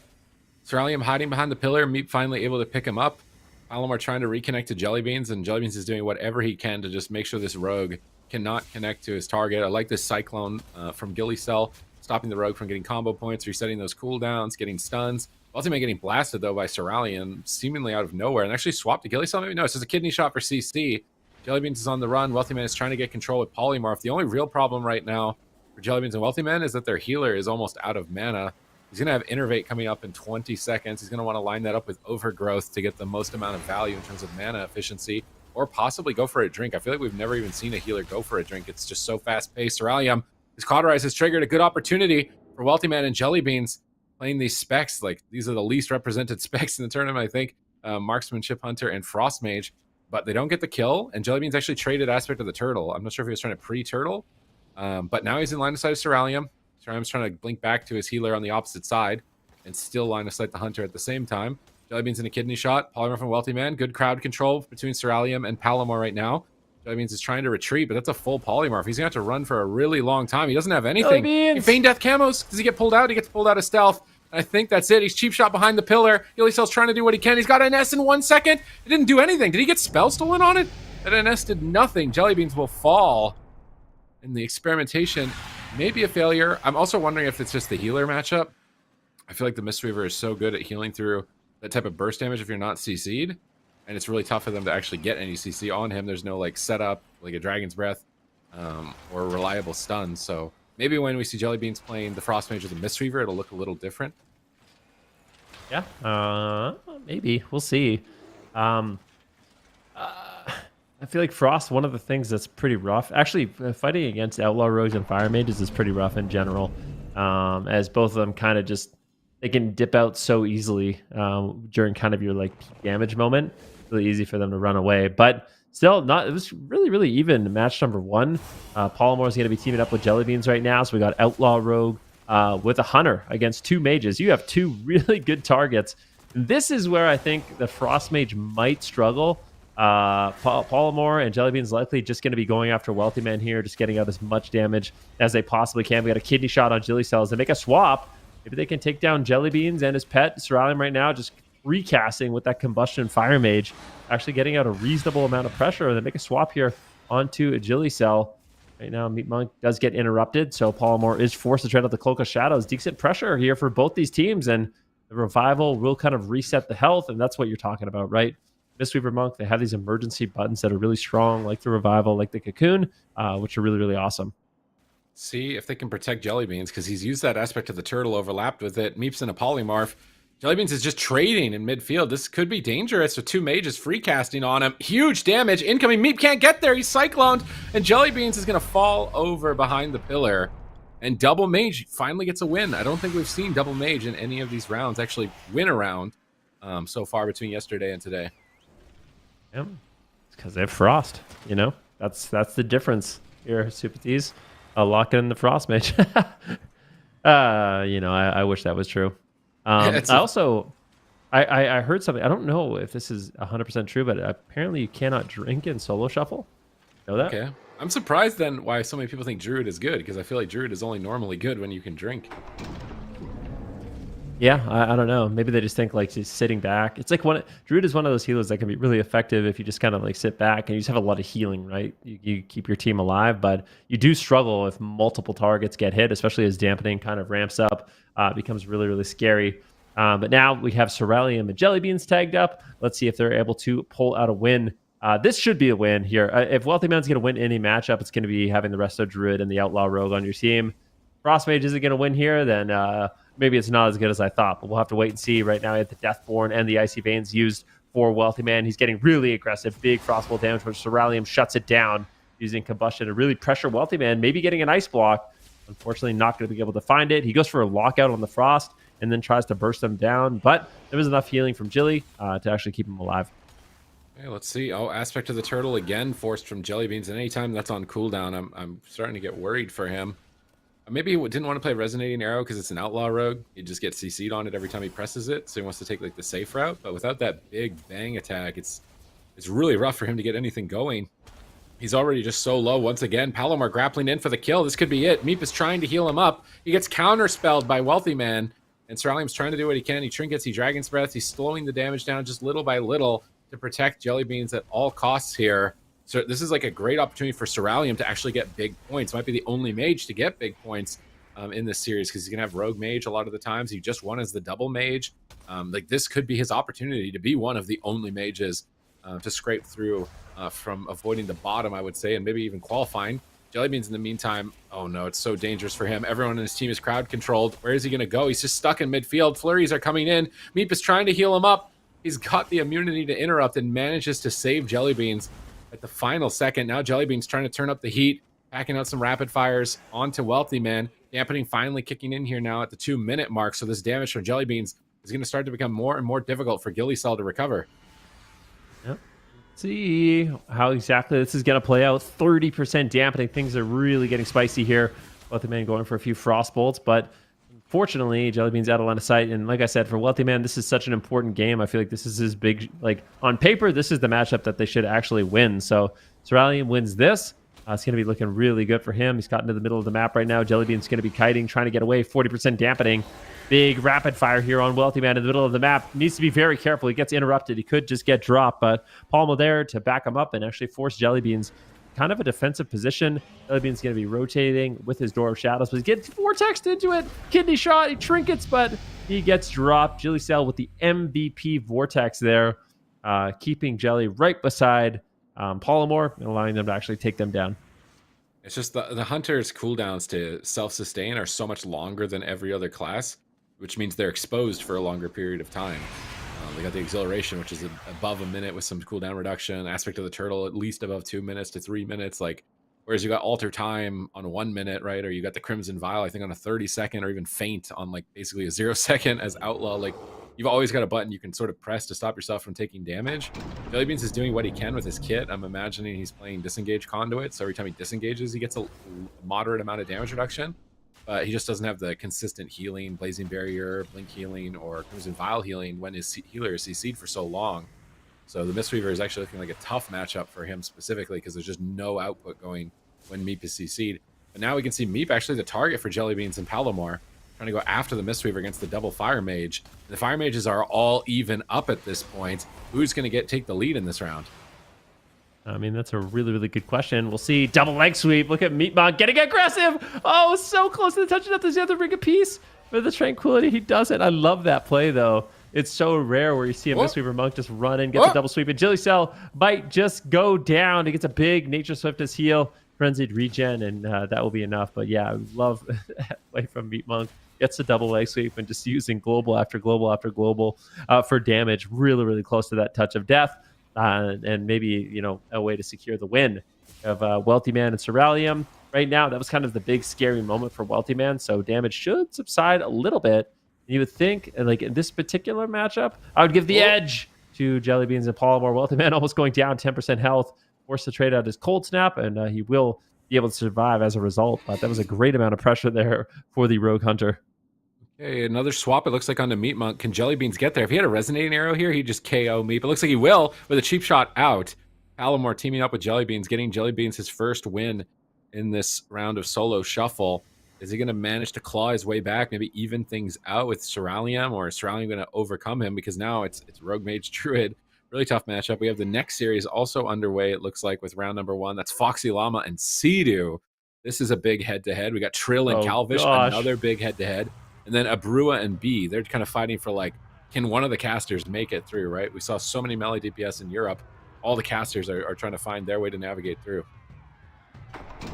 S4: Ceralium hiding behind the pillar. Meep finally able to pick him up. Palumor trying to reconnect to Jellybeans, and Jellybeans is doing whatever he can to just make sure this rogue cannot connect to his target. I like this Cyclone from Gilysel, stopping the rogue from getting combo points, resetting those cooldowns, getting stuns. Ultimately getting blasted, though, by Ceralium, seemingly out of nowhere, and actually swapped to Gilysel. Maybe no, it's just a kidney shot for CC. Jellybeans is on the run. Wealthyman is trying to get control with Polymorph. The only real problem right now for Jellybeans and Wealthyman is that their healer is almost out of mana. He's going to have Innervate coming up in 20 seconds. He's going to want to line that up with Overgrowth to get the most amount of value in terms of mana efficiency, or possibly go for a drink. I feel like we've never even seen a healer go for a drink. It's just so fast-paced. Ceralium, his Cauterize has triggered a good opportunity for Wealthyman and Jellybeans playing these specs. Like, these are the least represented specs in the tournament, I think. Marksmanship Hunter and Frost Mage, but they don't get the kill, and Jellybeans actually traded aspect of the turtle. I'm not sure if he was trying to pre-turtle, but now he's in line of sight of Ceralium. Ceralium's trying to blink back to his healer on the opposite side and still line of sight the Hunter at the same time. Jellybeans in a kidney shot. Polymorph from Wealthyman. Good crowd control between Ceralium and Palumor right now. Jellybeans is trying to retreat, but that's a full Polymorph. He's going to have to run for a really long time. He doesn't have anything. He Feign Death camos. Does he get pulled out? He gets pulled out of stealth. I think that's it. He's cheap shot behind the pillar. Gylysel's trying to do what he can. He's got an S in 1 second. It didn't do anything. Did he get spell stolen on it? That NS did nothing. Jellybeans will fall. And the experimentation may be a failure. I'm also wondering if it's just the healer matchup. I feel like the Mistweaver is so good at healing through that type of burst damage if you're not CC'd. And it's really tough for them to actually get any CC on him. There's no like setup, like a Dragon's Breath, or reliable stun. So maybe when we see Jellybeans playing the Frost Mage or the Mistweaver, it'll look a little different.
S5: Yeah, maybe. We'll see. I feel like Frost, one of the things that's pretty rough, actually fighting against Outlaw Rogues and Fire Mages is pretty rough in general, as both of them kind of just, they can dip out so easily during kind of your like peak damage moment. Really easy for them to run away, but still not, it was really, really even match number one. Palumor is going to be teaming up with Jellybeans right now, so we got Outlaw Rogue with a Hunter against two mages. You have two really good targets. And this is where I think the Frost Mage might struggle. Palumor and Jellybeans likely just going to be going after Wealthyman here, just getting out as much damage as they possibly can. We got a kidney shot on Gilysel as they make a swap. Maybe they can take down Jellybeans and his pet Ceralium right now, just recasting with that Combustion Fire Mage, actually getting out a reasonable amount of pressure. And they make a swap here onto Gilysel. Right now, Meep Monk does get interrupted, so Palumor is forced to tread out the Cloak of Shadows. Decent pressure here for both these teams, and the Revival will kind of reset the health, and that's what you're talking about, right? Mistweaver Monk, they have these emergency buttons that are really strong, like the Revival, like the Cocoon, which are really, really awesome.
S4: See if they can protect Jellybeans, because he's used that aspect of the turtle, overlapped with it. Meep's in a polymorph. Jellybeans is just trading in midfield. This could be dangerous with two mages free casting on him. Huge damage. Incoming. Meep can't get there. He's cycloned. And Jellybeans is going to fall over behind the pillar. And Double Mage finally gets a win. I don't think we've seen Double Mage in any of these rounds actually win a round so far between yesterday and today.
S5: Yeah, it's because they have Frost. You know, that's the difference here, Supatis. Lock in the Frost Mage. I wish that was true. I heard something. I don't know if this is 100% true, but apparently you cannot drink in Solo Shuffle. Know that?
S4: Okay. I'm surprised then why so many people think Druid is good, because I feel like Druid is only normally good when you can drink.
S5: Yeah, I don't know. Maybe they just think like just sitting back. It's like Druid is one of those healers that can be really effective if you just kind of like sit back and you just have a lot of healing, right? You keep your team alive, but you do struggle if multiple targets get hit, especially as dampening kind of ramps up. It becomes really, really scary. But now we have Ceralium and Jellybeans tagged up. Let's see if they're able to pull out a win. This should be a win here. If Wealthyman's going to win any matchup, it's going to be having the rest of Druid and the Outlaw Rogue on your team. Frostmage isn't going to win here, then maybe it's not as good as I thought, but we'll have to wait and see. Right now, I have the Deathborn and the Icy Veins used for Wealthyman. He's getting really aggressive, big Frostbolt damage, which Ceralium shuts it down using Combustion to really pressure Wealthyman, maybe getting an Ice Block. Unfortunately, not going to be able to find it. He goes for a lockout on the Frost and then tries to burst them down, but there was enough healing from Jilly to actually keep him alive.
S4: Okay, let's see. Oh, Aspect of the Turtle again, forced from Jellybeans, and anytime that's on cooldown, I'm starting to get worried for him. Maybe he didn't want to play Resonating Arrow because it's an Outlaw Rogue. He just gets CC'd on it every time he presses it, so he wants to take like the safe route. But without that big bang attack, it's really rough for him to get anything going. He's already just so low. Once again, Palumor grappling in for the kill. This could be it. Meep is trying to heal him up. He gets counterspelled by Wealthyman, and Ceralium's trying to do what he can. He trinkets, he Dragon's Breath. He's slowing the damage down just little by little to protect Jellybeans at all costs here. So this is like a great opportunity for Ceralium to actually get big points. Might be the only mage to get big points in this series, because he's gonna have Rogue Mage a lot of the times. He just won as the double mage. Like this could be his opportunity to be one of the only mages to scrape through from avoiding the bottom, I would say, and maybe even qualifying. Jellybeans in the meantime, oh no, it's so dangerous for him. Everyone in his team is crowd controlled. Where is he gonna go? He's just stuck in midfield. Flurries are coming in. Meep is trying to heal him up. He's got the immunity to interrupt and manages to save Jellybeans at the final second. Now Jellybeans trying to turn up the heat, packing out some rapid fires onto Wealthyman. Dampening finally kicking in here now at the 2-minute mark. So this damage from Jellybeans is going to start to become more and more difficult for Gilysel to recover.
S5: Yep. See how exactly this is going to play out. 30% dampening. Things are really getting spicy here. Wealthyman going for a few frost bolts, but fortunately, Jellybeans out of line of sight. And like I said, for Wealthyman, this is such an important game. I feel like this is his big, like on paper, this is the matchup that they should actually win. So Ceralium wins this. It's going to be looking really good for him. He's gotten to the middle of the map right now. Jellybeans going to be kiting, trying to get away. 40% dampening. Big rapid fire here on Wealthyman in the middle of the map. Needs to be very careful. He gets interrupted. He could just get dropped, but Palumor there to back him up and actually force Jellybeans kind of a defensive position. Jellybeans going to be rotating with his Door of Shadows, but he gets vortexed into it. Kidney shot. He trinkets, but he gets dropped. Gilysel with the MVP Vortex there, keeping Jelly right beside Palumor and allowing them to actually take them down.
S4: It's just the Hunter's cooldowns to self-sustain are so much longer than every other class, which means they're exposed for a longer period of time. They got the Exhilaration, which is above a minute with some cooldown reduction. Aspect of the Turtle, at least above 2 minutes to 3 minutes. Like, whereas you got Alter Time on 1 minute, right? Or you got the Crimson Vial, I think, on a 30-second, or even Faint on like basically a 0 second as Outlaw. Like, you've always got a button you can sort of press to stop yourself from taking damage. Jellybeans is doing what he can with his kit. I'm imagining he's playing Disengage Conduit, so every time he disengages, he gets a moderate amount of damage reduction. But he just doesn't have the consistent healing, Blazing Barrier, Blink healing, or Crimson Vial healing when his healer is CC'd for so long. So the Mistweaver is actually looking like a tough matchup for him specifically, because there's just no output going when Meep is CC'd. But now we can see Meep actually the target for Jellybeans and Palumor, trying to go after the Mistweaver against the double Fire Mage. The Fire Mages are all even up at this point. Who's going to take the lead in this round?
S5: I mean, that's a really, really good question. We'll see. Double leg sweep. Look at Meatmon getting aggressive. Oh, so close to the touching up. Does he have to ring a piece for the Tranquility? He doesn't. I love that play, though. It's so rare where you see a Mistweaver Monk just run in, gets a double sweep. And Gilysel might just go down. He gets a big Nature Swiftness heal, frenzied regen, and that will be enough. But yeah, I love that play from Meatmonk. Gets the double leg sweep and just using global after global after global for damage. Really, really close to that touch of death. And maybe, you know, a way to secure the win of Wealthyman and Ceralium. Right now, that was kind of the big scary moment for Wealthyman, so damage should subside a little bit. You would think, like in this particular matchup, I would give the edge to Jellybeans and Palumor. Wealthyman almost going down 10% health, forced to trade out his Cold Snap, and he will be able to survive as a result. But that was a great amount of pressure there for the Rogue Hunter.
S4: Okay, another swap, it looks like, on the Meep Monk. Can Jellybeans get there? If he had a Resonating Arrow here, he'd just KO Meep. It looks like he will with a cheap shot out. Palumor teaming up with Jellybeans, getting Jellybeans his first win in this round of Solo Shuffle. Is he going to manage to claw his way back, maybe even things out with Ceralium, or is Ceralium going to overcome him? Because now it's Rogue Mage Druid. Really tough matchup. We have the next series also underway, it looks like, with round number 1. That's Foxyllama and Cdew. This is a big head-to-head. We got Trill and Calvish, another big head-to-head. And then Abrua and B, they're kind of fighting for, like, can one of the casters make it through, right? We saw so many melee DPS in Europe. All the casters are trying to find their way to navigate through.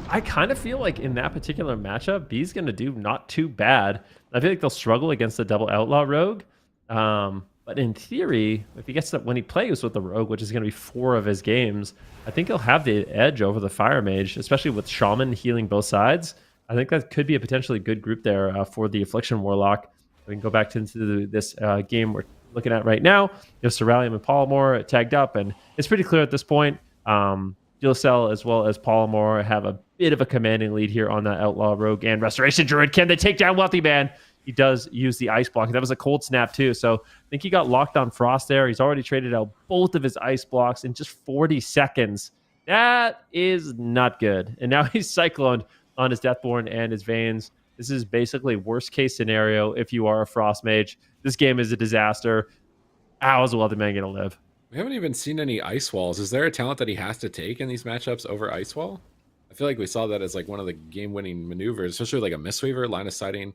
S5: I kind of feel like in that particular matchup, B's going to do not too bad. I feel like they'll struggle against the double outlaw rogue. But in theory, if he gets that when he plays with the rogue, which is going to be 4 of his games, I think he'll have the edge over the fire mage, especially with shaman healing both sides. I think that could be a potentially good group there for the affliction warlock. We can go back into this game we're looking at right now. You have Ceralium and Palumor tagged up, and it's pretty clear at this point. Gilysel as well as Palumor have a bit of a commanding lead here on that outlaw rogue and restoration druid. Can they take down Wealthyman? He does use the ice block. That was a cold snap too. So I think he got locked on frost there. He's already traded out both of his ice blocks in just 40 seconds. That is not good. And now he's cycloned on his Deathborn and his Veins. This is basically worst case scenario if you are a frost mage. This game is a disaster. How is Wealthyman going to live?
S4: We haven't even seen any ice walls. Is there a talent that he has to take in these matchups over ice wall? I feel like we saw that as like one of the game-winning maneuvers, especially like a Mistweaver, line of sighting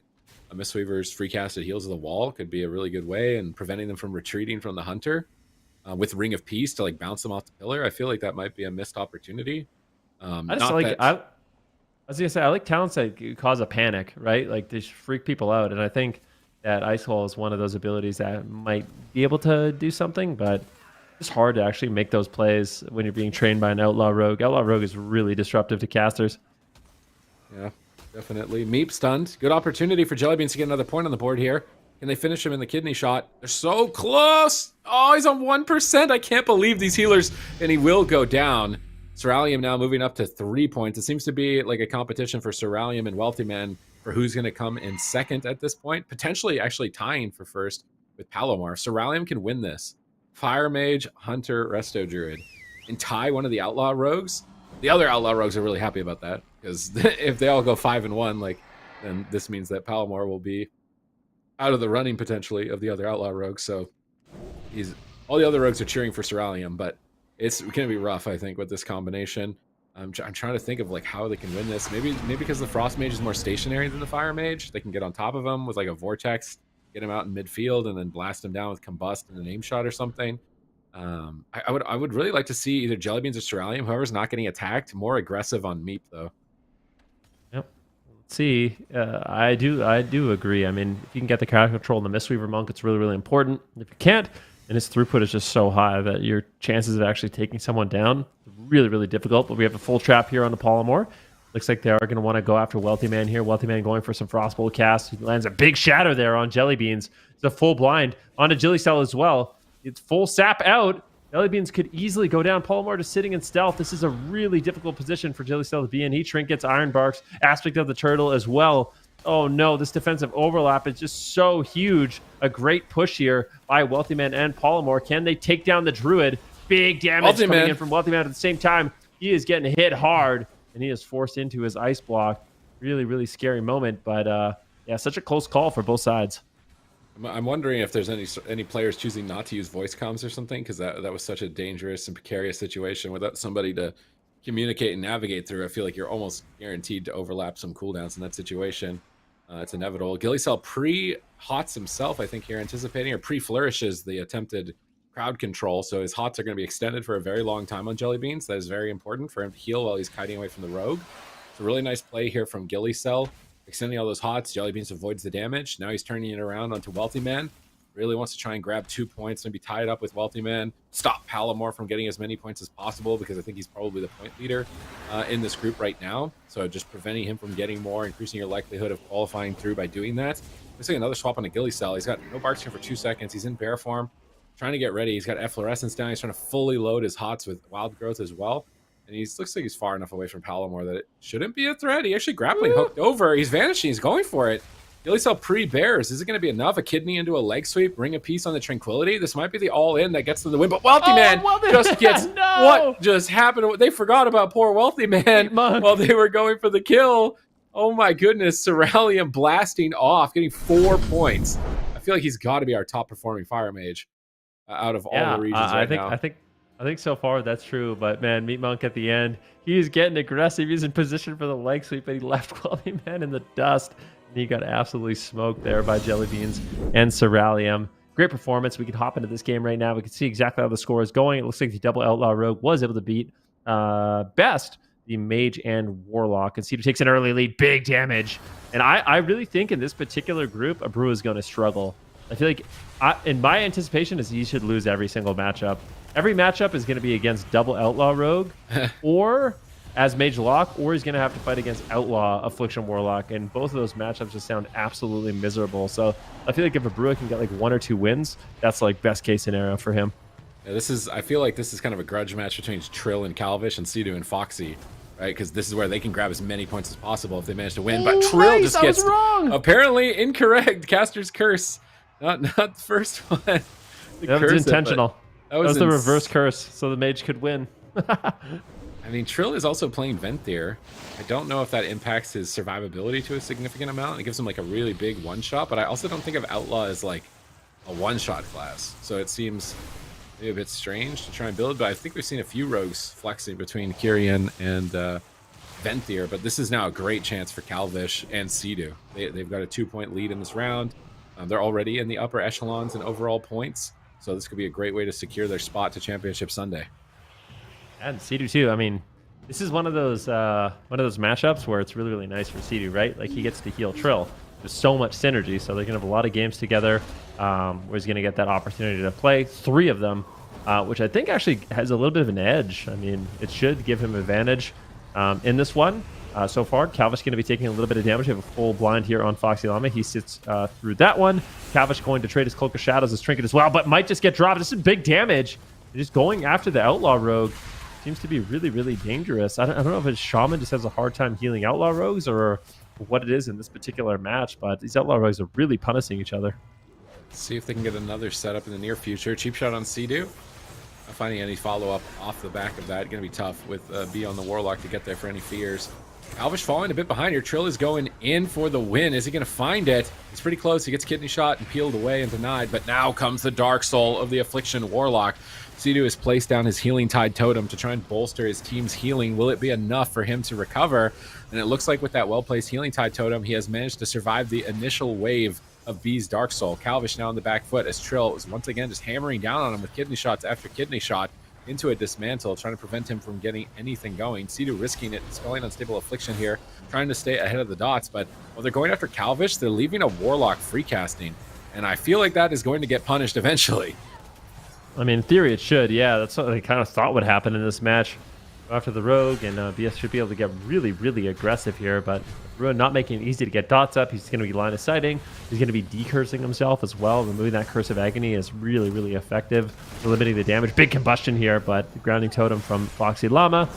S4: a Mistweaver's free casted heals of the wall could be a really good way, and preventing them from retreating from the hunter with Ring of Peace to like bounce them off the pillar. I feel like that might be a missed opportunity.
S5: I was gonna say I like talents that cause a panic, right? Like they freak people out, and I think that Ice Wall is one of those abilities that might be able to do something, but it's hard to actually make those plays when you're being trained by an Outlaw Rogue. Outlaw Rogue is really disruptive to casters.
S4: Yeah. Definitely. Meep stunned. Good opportunity for Jellybeans to get another point on the board here. Can they finish him in the kidney shot? They're so close. Oh, he's on 1%. I can't believe these healers. And he will go down. Ceralium now moving up to 3 points. It seems to be like a competition for Ceralium and Wealthyman for who's going to come in second at this point. Potentially actually tying for first with Palumor. Ceralium can win this. Fire Mage, Hunter, Resto Druid. And tie one of the Outlaw Rogues. The other Outlaw Rogues are really happy about that. Because if they all go 5-1, like, then this means that Palumor will be out of the running potentially of the other Outlaw Rogues. So all the other Rogues are cheering for Ceralium, but it's going to be rough, I think, with this combination. I'm trying to think of like how they can win this. Maybe because the Frost Mage is more stationary than the Fire Mage, they can get on top of him with like a Vortex, get him out in midfield, and then blast him down with Combust and an aim shot or something. I would really like to see either Jellybeans or Ceralium, whoever's not getting attacked, more aggressive on Meep though.
S5: See, I do agree. I mean, if you can get the crowd control in the Mistweaver Monk, it's really, really important. If you can't, and his throughput is just so high that your chances of actually taking someone down really, really difficult. But we have a full trap here on the Palumor. Looks like they are going to want to go after Wealthyman here. Wealthyman going for some Frostbolt cast. He lands a big shatter there on Jellybeans. It's a full blind onto Gilysel as well. It's full sap out. Jellybeans could easily go down. Palumor just sitting in stealth. This is a really difficult position for Gilysel to be in. He trinkets Iron Barks, aspect of the turtle as well. Oh no, this defensive overlap is just so huge. A great push here by Wealthyman and Palumor. Can they take down the Druid? Big damage coming in from Wealthyman at the same time. He is getting hit hard, and he is forced into his ice block. Really, really scary moment, but yeah, such a close call for both sides.
S4: I'm wondering if there's any players choosing not to use voice comms or something, because that was such a dangerous and precarious situation without somebody to communicate and navigate through. I feel like you're almost guaranteed to overlap some cooldowns in that situation. It's inevitable. Gilysel pre-hots himself, I think, here, anticipating, or pre-flourishes the attempted crowd control. So his hots are going to be extended for a very long time on Jellybeans. That is very important for him to heal while he's kiting away from the rogue. It's a really nice play here from Gilysel. Extending all those hots, Jellybeans avoids the damage. Now he's turning it around onto Wealthyman. Really wants to try and grab 2 points, maybe tie it up with Wealthyman. Stop Palumor from getting as many points as possible, because I think he's probably the point leader in this group right now. So just preventing him from getting more, increasing your likelihood of qualifying through by doing that. Looks like another swap on a Gilysel. He's got no Barks here for 2 seconds. He's in bear form, trying to get ready. He's got Efflorescence down. He's trying to fully load his hots with Wild Growth as well. And looks like he's far enough away from Palumor that it shouldn't be a threat. He actually grappling hooked over. He's vanishing. He's going for it. Gilysel pre-bears. Is it going to be enough? A kidney into a leg sweep, bring a piece on the Tranquility. This might be the all-in that gets to the win. But Wealthyman just gets
S5: no!
S4: What just happened? They forgot about poor Wealthyman while they were going for the kill. Oh my goodness, Ceralium blasting off, getting 4 points. I feel like he's got to be our top performing fire mage out of all the regions now.
S5: I think so far that's true, but man, Meat Monk at the end, he's getting aggressive. He's in position for the leg sweep, but he left Wealthyman in the dust. And he got absolutely smoked there by Jellybeans and Ceralium. Great performance. We can hop into this game right now. We can see exactly how the score is going. It looks like the double Outlaw Rogue was able to beat best the Mage and Warlock. And Cdew takes an early lead, big damage. And I really think in this particular group, Abrua is going to struggle. I feel like, in my anticipation, is he should lose every single matchup. Every matchup is going to be against double Outlaw Rogue or as Mage Lock, or he's going to have to fight against Outlaw Affliction Warlock. And both of those matchups just sound absolutely miserable. So I feel like if Abrua can get like 1 or 2 wins, that's like best case scenario for him.
S4: Yeah, I feel like this is kind of a grudge match between Trill and Calvish and Cdew and Foxy, right? Because this is where they can grab as many points as possible if they manage to win. But Trill just gets apparently incorrect. Caster's Curse. Not the first one.
S5: That was intentional. That was the reverse curse, so the mage could win.
S4: I mean, Trill is also playing Venthyr. I don't know if that impacts his survivability to a significant amount. It gives him like a really big one-shot, but I also don't think of Outlaw as like a one-shot class. So it seems maybe a bit strange to try and build, but I think we've seen a few rogues flexing between Kyrian and Venthyr, but this is now a great chance for Calvish and Cdew. They've got a 2-point lead in this round. They're already in the upper echelons in overall points, so this could be a great way to secure their spot to Championship Sunday.
S5: And Cdew too. I mean, this is one of those matchups where it's really, really nice for Cdew, right? Like he gets to heal Trill. There's so much synergy, so they're gonna have a lot of games together where he's gonna get that opportunity to play 3 of them, which I think actually has a little bit of an edge. I mean, it should give him advantage in this one. So far, Calvish going to be taking a little bit of damage. We have a full blind here on Foxyllama. He sits through that one. Calvish going to trade his Cloak of Shadows, his Trinket as well, but might just get dropped. This is big damage. Just going after the Outlaw Rogue seems to be really, really dangerous. I don't know if his Shaman just has a hard time healing Outlaw Rogues or what it is in this particular match, but these Outlaw Rogues are really punishing each other.
S4: Let's see if they can get another setup in the near future. Cheap shot on Cdew. Not finding any follow-up off the back of that. Going to be tough with B on the Warlock to get there for any fears. Calvish falling a bit behind here. Trill is going in for the win. Is he going to find it? He's pretty close. He gets kidney shot and peeled away and denied, but now comes the Dark Soul of the Affliction Warlock. Cdew has placed down his Healing Tide Totem to try and bolster his team's healing. Will it be enough for him to recover? And it looks like with that well-placed Healing Tide Totem, he has managed to survive the initial wave of B's Dark Soul. Calvish now on the back foot as Trill is once again just hammering down on him with kidney shots after kidney shot into a dismantle, trying to prevent him from getting anything going. Cdew risking it, spelling Unstable Affliction here, trying to stay ahead of the dots, but while they're going after Calvish, they're leaving a Warlock free casting, and I feel like that is going to get punished eventually.
S5: I mean, in theory it should, yeah. That's what I kind of thought would happen in this match. After the Rogue, and BS should be able to get really, really aggressive here, but Ruin not making it easy to get dots up. He's going to be line of sighting. He's going to be decursing himself as well. Removing that Curse of Agony is really, really effective for limiting the damage. Big combustion here, but the Grounding Totem from Foxyllama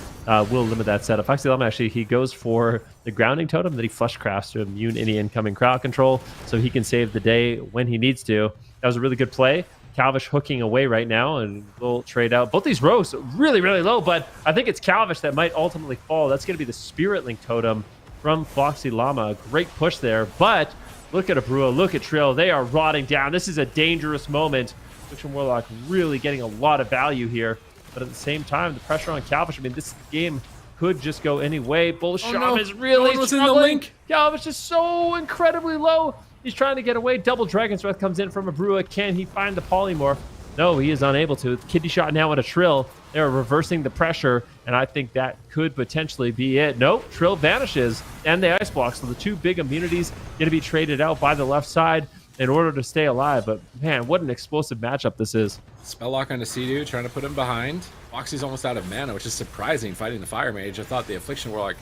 S5: will limit that setup. Foxyllama, actually, he goes for the Grounding Totem that he flush crafts to immune any incoming crowd control, so he can save the day when he needs to. That was a really good play. Calvish hooking away right now, and we'll trade out. Both these rogues really, really low, but I think it's Calvish that might ultimately fall. That's going to be the Spirit Link Totem from Foxyllama. Great push there, but look at Abrua, look at Trill. They are rotting down. This is a dangerous moment. Affliction Warlock really getting a lot of value here, but at the same time, the pressure on Calvish, I mean, this game could just go any way. Both Shamans really struggling. Calvish is so incredibly low. He's trying to get away. Double Dragon's Breath comes in from Abrua. Can he find the Polymorph? No, he is unable to. Kidney shot now at a Trill. They're reversing the pressure, and I think that could potentially be it. Nope, Trill vanishes, and the Ice Block. So the two big immunities going to be traded out by the left side in order to stay alive. But, man, what an explosive matchup this is.
S4: Spell lock onto Cdew, trying to put him behind. Foxy's almost out of mana, which is surprising fighting the Fire Mage. I thought the Affliction Warlock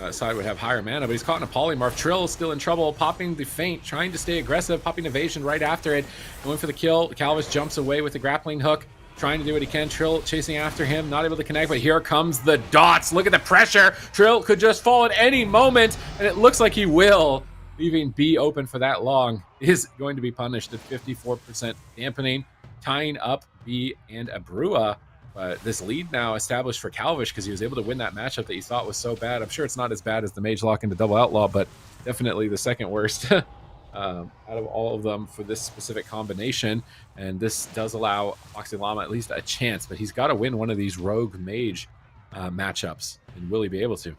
S4: side would have higher mana, but he's caught in a polymorph. Trill is still in trouble, popping the feint, trying to stay aggressive, popping evasion right after it, going for the kill. Calvish jumps away with the grappling hook, trying to do what he can. Trill chasing after him, not able to connect, but here comes the dots. Look at the pressure. Trill could just fall at any moment, and it looks like he will. leaving B open for that long is going to be punished at 54% dampening, tying up B and Abrua. But this lead now established for KzFox because he was able to win that matchup that you thought was so bad. I'm sure it's not as bad as the Mage Lock into Double Outlaw, but definitely the second worst out of all of them for this specific combination. And this does allow Foxyllama at least a chance, but he's got to win one of these Rogue Mage matchups. And will he be able to?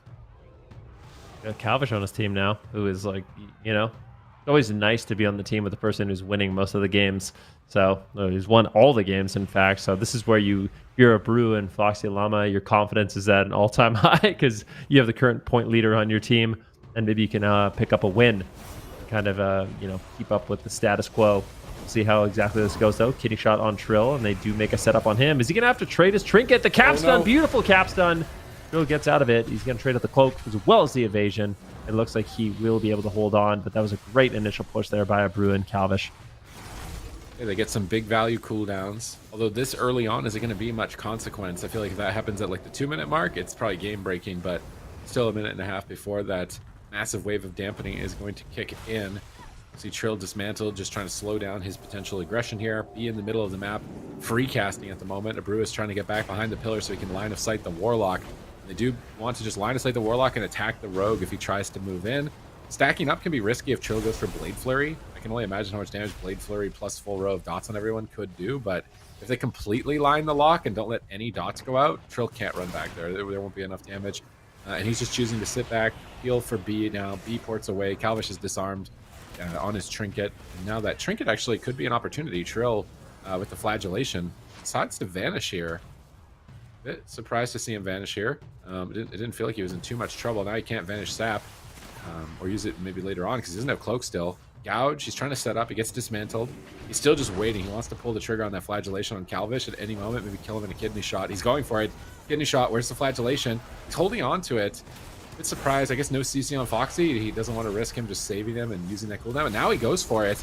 S5: Got KzFox on his team now, who is like, always nice to be on the team with the person who's winning most of the games. So he's won all the games, in fact. So this is where you're Abrua and Foxyllama. Your confidence is at an all-time high because you have the current point leader on your team, and maybe you can pick up a win, kind of keep up with the status quo. We'll see how exactly this goes though. Kitty shot on Trill, and they do make a setup on him. Is he gonna have to trade his trinket? The cap's done. Beautiful cap's done. Trill gets out of it. He's gonna trade out the cloak as well as the evasion. It looks like he will be able to hold on, but that was a great initial push there by Abrua and KzFox.
S4: Yeah, they get some big value cooldowns. Although this early on isn't going to be much consequence. I feel like if that happens at like the 2-minute mark, it's probably game breaking, but still a minute and a half before that massive wave of dampening is going to kick in. See Trill dismantled, just trying to slow down his potential aggression here. Be in the middle of the map, free casting at the moment. Abrua is trying to get back behind the pillar so he can line of sight the Warlock. They do want to just line of sight the Warlock and attack the Rogue if he tries to move in. Stacking up can be risky if Trill goes for Blade Flurry. I can only imagine how much damage Blade Flurry plus full row of dots on everyone could do, but if they completely line the lock and don't let any dots go out, Trill can't run back there. There won't be enough damage. And he's just choosing to sit back, heal for B now. B ports away. KzFox is disarmed on his trinket. And now that trinket actually could be an opportunity. Trill, with the flagellation, decides to vanish here. Bit surprised to see him vanish here. It didn't feel like he was in too much trouble. Now he can't vanish Sap, or use it maybe later on because he doesn't have Cloak still. Gouge, he's trying to set up. He gets dismantled. He's still just waiting. He wants to pull the trigger on that flagellation on KzFox at any moment. Maybe kill him in a kidney shot. He's going for it. Kidney shot. Where's the flagellation? He's holding on to it. Bit surprised. I guess no CC on Foxy. He doesn't want to risk him just saving them and using that cooldown. And now he goes for it.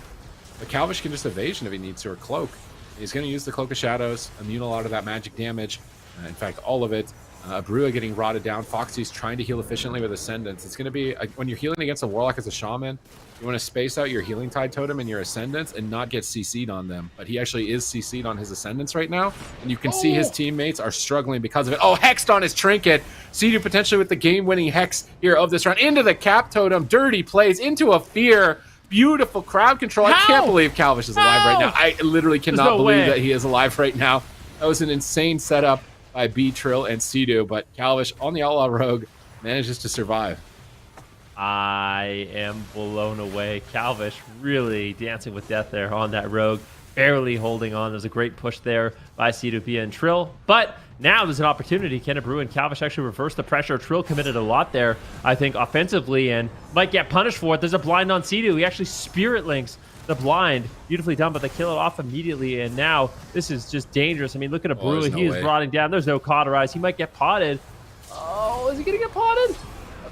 S4: But KzFox can just evasion if he needs to, or Cloak. He's going to use the Cloak of Shadows, immune a lot of that magic damage. In fact, all of it. Abrua getting rotted down. Foxy's trying to heal efficiently with Ascendance. It's going to be, when you're healing against a Warlock as a Shaman, you want to space out your Healing Tide Totem and your Ascendance and not get CC'd on them. But he actually is CC'd on his Ascendance right now. And you can see his teammates are struggling because of it. Oh, Hexed on his Trinket. Cdew potentially with the game-winning Hex here of this round. Into the Cap Totem. Dirty plays. Into a Fear. Beautiful crowd control. I can't believe KzFox is alive right now. I literally cannot believe that he is alive right now. That was an insane setup by B, Trill, and Cdew, but KzFox on the Outlaw Rogue manages to survive.
S5: I am blown away. KzFox really dancing with death there on that Rogue, barely holding on. There's a great push there by Cdew and Trill, but now there's an opportunity. Can Abrua and KzFox actually reverse the pressure? Trill committed a lot there, I think, offensively, and might get punished for it. There's a blind on Cdew. He actually Spirit Links the blind. Beautifully done, but they kill it off immediately, and now this is just dangerous. I mean, look at Abrua. He is rotting down. There's no cauterize. He might get potted. Oh, is he going to get potted?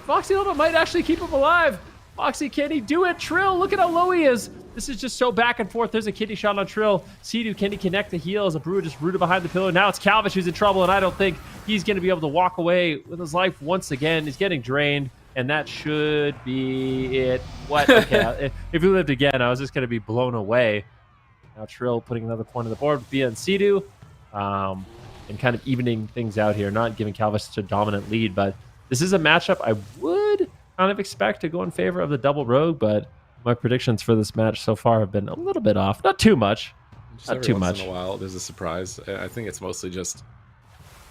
S5: Foxyllama might actually keep him alive. Foxy, can he do it? Trill, look at how low he is. This is just so back and forth. There's a kidney shot on Trill. Cdew, can he connect the heals? Abrua just rooted behind the pillar. Now it's KzFox who's in trouble, and I don't think he's going to be able to walk away with his life once again. He's getting drained. And that should be it. What? Okay, if he lived again, I was just going to be blown away. Now Trill putting another point on the board with B and Cdew, and kind of evening things out here, not giving KzFox such a dominant lead. But this is a matchup I would kind of expect to go in favor of the double Rogue, but my predictions for this match so far have been a little bit off. Not too much. Not too much.
S4: Once in a while, there's a surprise. I think it's mostly just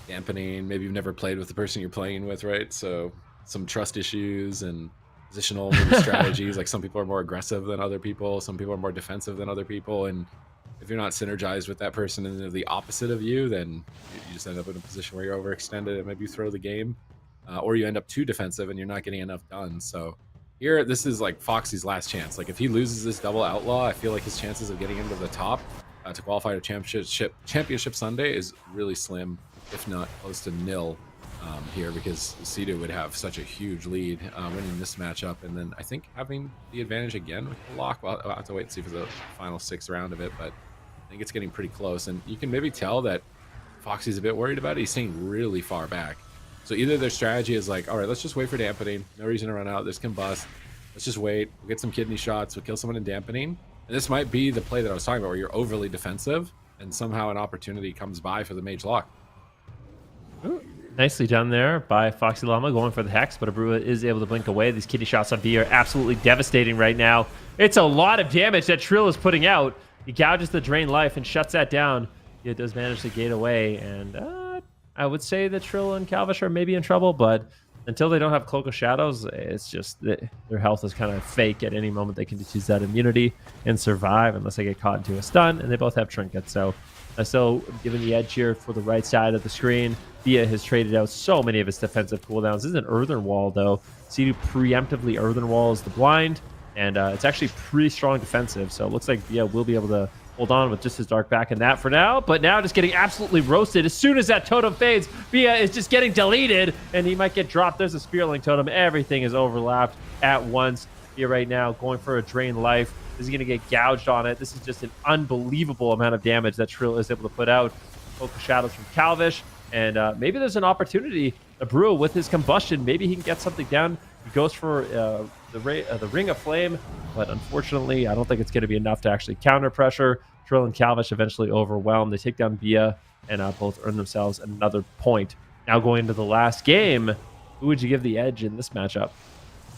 S4: dampening. Maybe you've never played with the person you're playing with, right? So some trust issues and positional strategies. Like some people are more aggressive than other people. Some people are more defensive than other people. And if you're not synergized with that person and they're the opposite of you, then you just end up in a position where you're overextended and maybe you throw the game, or you end up too defensive and you're not getting enough done. So here, this is like Foxy's last chance. Like if he loses this double Outlaw, I feel like his chances of getting into the top to qualify to Championship Sunday is really slim, if not close to nil. Here, because Cdew would have such a huge lead winning this matchup, and then I think having the advantage again with the lock. Well, I'll have to wait and see for the final 6th round of it, but I think it's getting pretty close, and you can maybe tell that Foxy's a bit worried about it. He's staying really far back, so either their strategy is like, all right, let's just wait for dampening, no reason to run out, this can bust, Let's just wait. We'll get some kidney shots. We'll kill someone in dampening. And this might be the play that I was talking about, where you're overly defensive and somehow an opportunity comes by for the mage lock.
S5: Ooh, nicely done there by Foxyllama, going for the Hex, but Abrua is able to blink away. These kidney shots on V are absolutely devastating right now. It's a lot of damage that Trill is putting out. He gouges the drain life and shuts that down. It does manage to gate away, and I would say that Trill and KzFox are maybe in trouble, but until they don't have Cloak of Shadows, it's just that their health is kind of fake. At any moment, they can just use that immunity and survive unless they get caught into a stun, and they both have trinkets. So I still giving the edge here for the right side of the screen. Via has traded out so many of his defensive cooldowns. This is an Earthen Wall, though. Cdew preemptively Earthen Walls the blind, and it's actually pretty strong defensive. So it looks like Via will be able to hold on with just his Dark back in that for now, but now just getting absolutely roasted. As soon as that totem fades, Via is just getting deleted, and he might get dropped. There's a Spearling totem. Everything is overlapped at once. Via right now going for a drain life. Is he going to get gouged on it? This is just an unbelievable amount of damage that Trill is able to put out. Focus Shadows from KzFox, and maybe there's an opportunity. Abrua with his combustion, maybe he can get something down. He goes for the Ring of Flame, but unfortunately, I don't think it's going to be enough to actually counter pressure. Trill and KzFox eventually overwhelmed. They take down Via and both earn themselves another point. Now going into the last game, who would you give the edge in this matchup?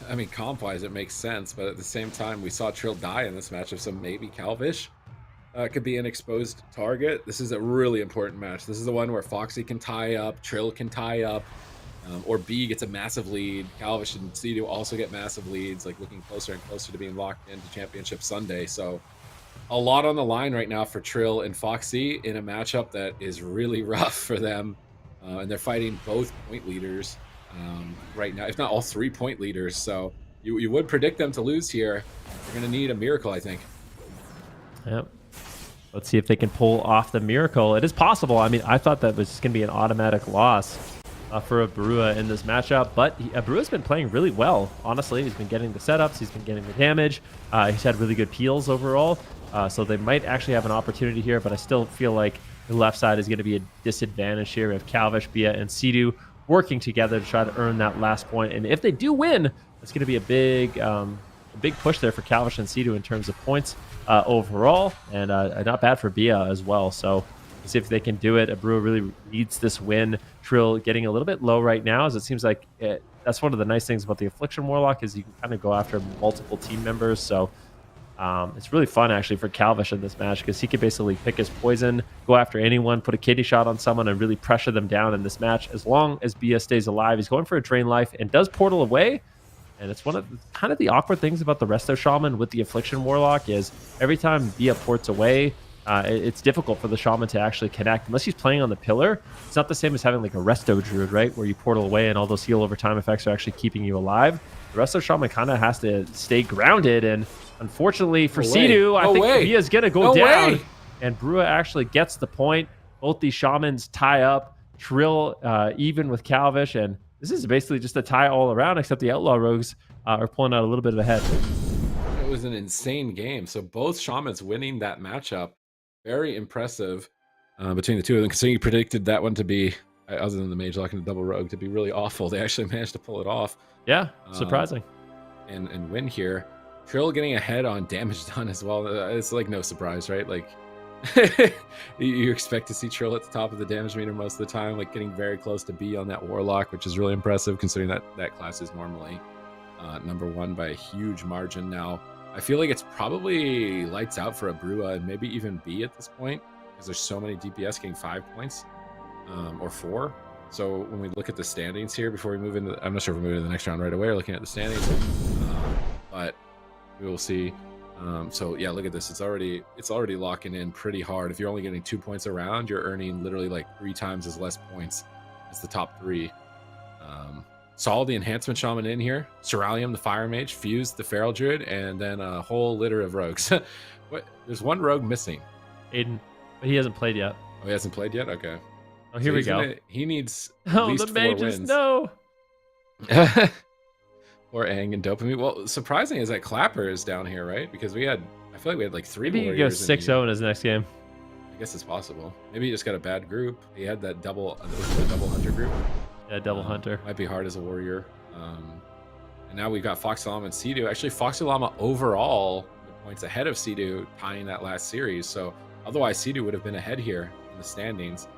S4: I mean, comp-wise, it makes sense, but at the same time, we saw Trill die in this matchup, so maybe KzFox could be an exposed target. This is a really important match. This is the one where Foxy can tie up, Trill can tie up, or B gets a massive lead. KzFox and Cdew also get massive leads, like looking closer and closer to being locked into Championship Sunday. So a lot on the line right now for Trill and Foxy in a matchup that is really rough for them. And they're fighting both point leaders right now, if not all 3 point leaders. So you would predict them to lose here. They're going to need a miracle, I think.
S5: Yep. Let's see if they can pull off the miracle. It is possible. I mean, I thought that was just going to be an automatic loss for Abrua in this matchup, but Abrua's been playing really well, honestly. He's been getting the setups, he's been getting the damage, he's had really good peels overall, so they might actually have an opportunity here, but I still feel like the left side is going to be a disadvantage here with KzFox, Via, and Cdew working together to try to earn that last point. And if they do win, it's going to be a big push there for KzFox and Cdew in terms of points overall, and not bad for Via as well. So see if they can do it. Abrua really needs this win. Trill getting a little bit low right now, as it seems like that's one of the nice things about the Affliction Warlock is you can kind of go after multiple team members. So it's really fun actually for KzFox in this match, because he could basically pick his poison, go after anyone, put a kidney shot on someone, and really pressure them down in this match. As long as Via stays alive, he's going for a drain life and does portal away. And it's one of kind of the awkward things about the Resto Shaman with the Affliction Warlock is every time Via ports away, it's difficult for the Shaman to actually connect. Unless he's playing on the pillar, it's not the same as having like a Resto Druid, right? Where you portal away and all those heal over time effects are actually keeping you alive. The Resto Shaman kind of has to stay grounded, and unfortunately for Cdew, I think Via's going to go down. And Abrua actually gets the point. Both these Shamans tie up. Trill even with KzFox, and this is basically just a tie all around, except the Outlaw Rogues are pulling out a little bit of a head.
S4: It was an insane game. So both Shamans winning that matchup. Very impressive between the two of them, considering you predicted that one to be, other than the Mage Lock and the Double Rogue, to be really awful. They actually managed to pull it off. Yeah,
S5: surprising.
S4: And win here. Trill getting ahead on damage done as well. It's like no surprise, right? Like you expect to see Trill at the top of the damage meter most of the time, like getting very close to B on that Warlock, which is really impressive considering that class is normally number one by a huge margin now. I feel like it's probably lights out for Abrua and maybe even B at this point, because there's so many DPS getting 5 points or 4. So when we look at the standings here before we move into, I'm not sure if we're moving to the next round right away or looking at the standings, but we will see. So yeah, look at this. It's already locking in pretty hard. If you're only getting 2 points a round, you're earning literally like 3 times as less points as the top 3. Saul, the Enhancement Shaman in here, Ceralium, the Fire Mage, Fused, the Feral Druid, and then a whole litter of rogues. There's one rogue missing.
S5: Aiden, but he hasn't played yet.
S4: Oh, he hasn't played yet? Okay.
S5: Oh, here we go.
S4: He needs at least 4 wins.
S5: No.
S4: Or Aang and Dopamine. Well, surprising is that Clapper is down here, right? Because I feel like we had like 3
S5: Maybe he goes 6-0 in his next game.
S4: I guess it's possible. Maybe he just got a bad group. He had that double hunter group.
S5: Yeah, double hunter.
S4: Might be hard as a warrior. And now we've got Foxyllama and Cdew. Actually, Foxyllama overall points ahead of Cdew, tying that last series. So otherwise, Cdew would have been ahead here in the standings.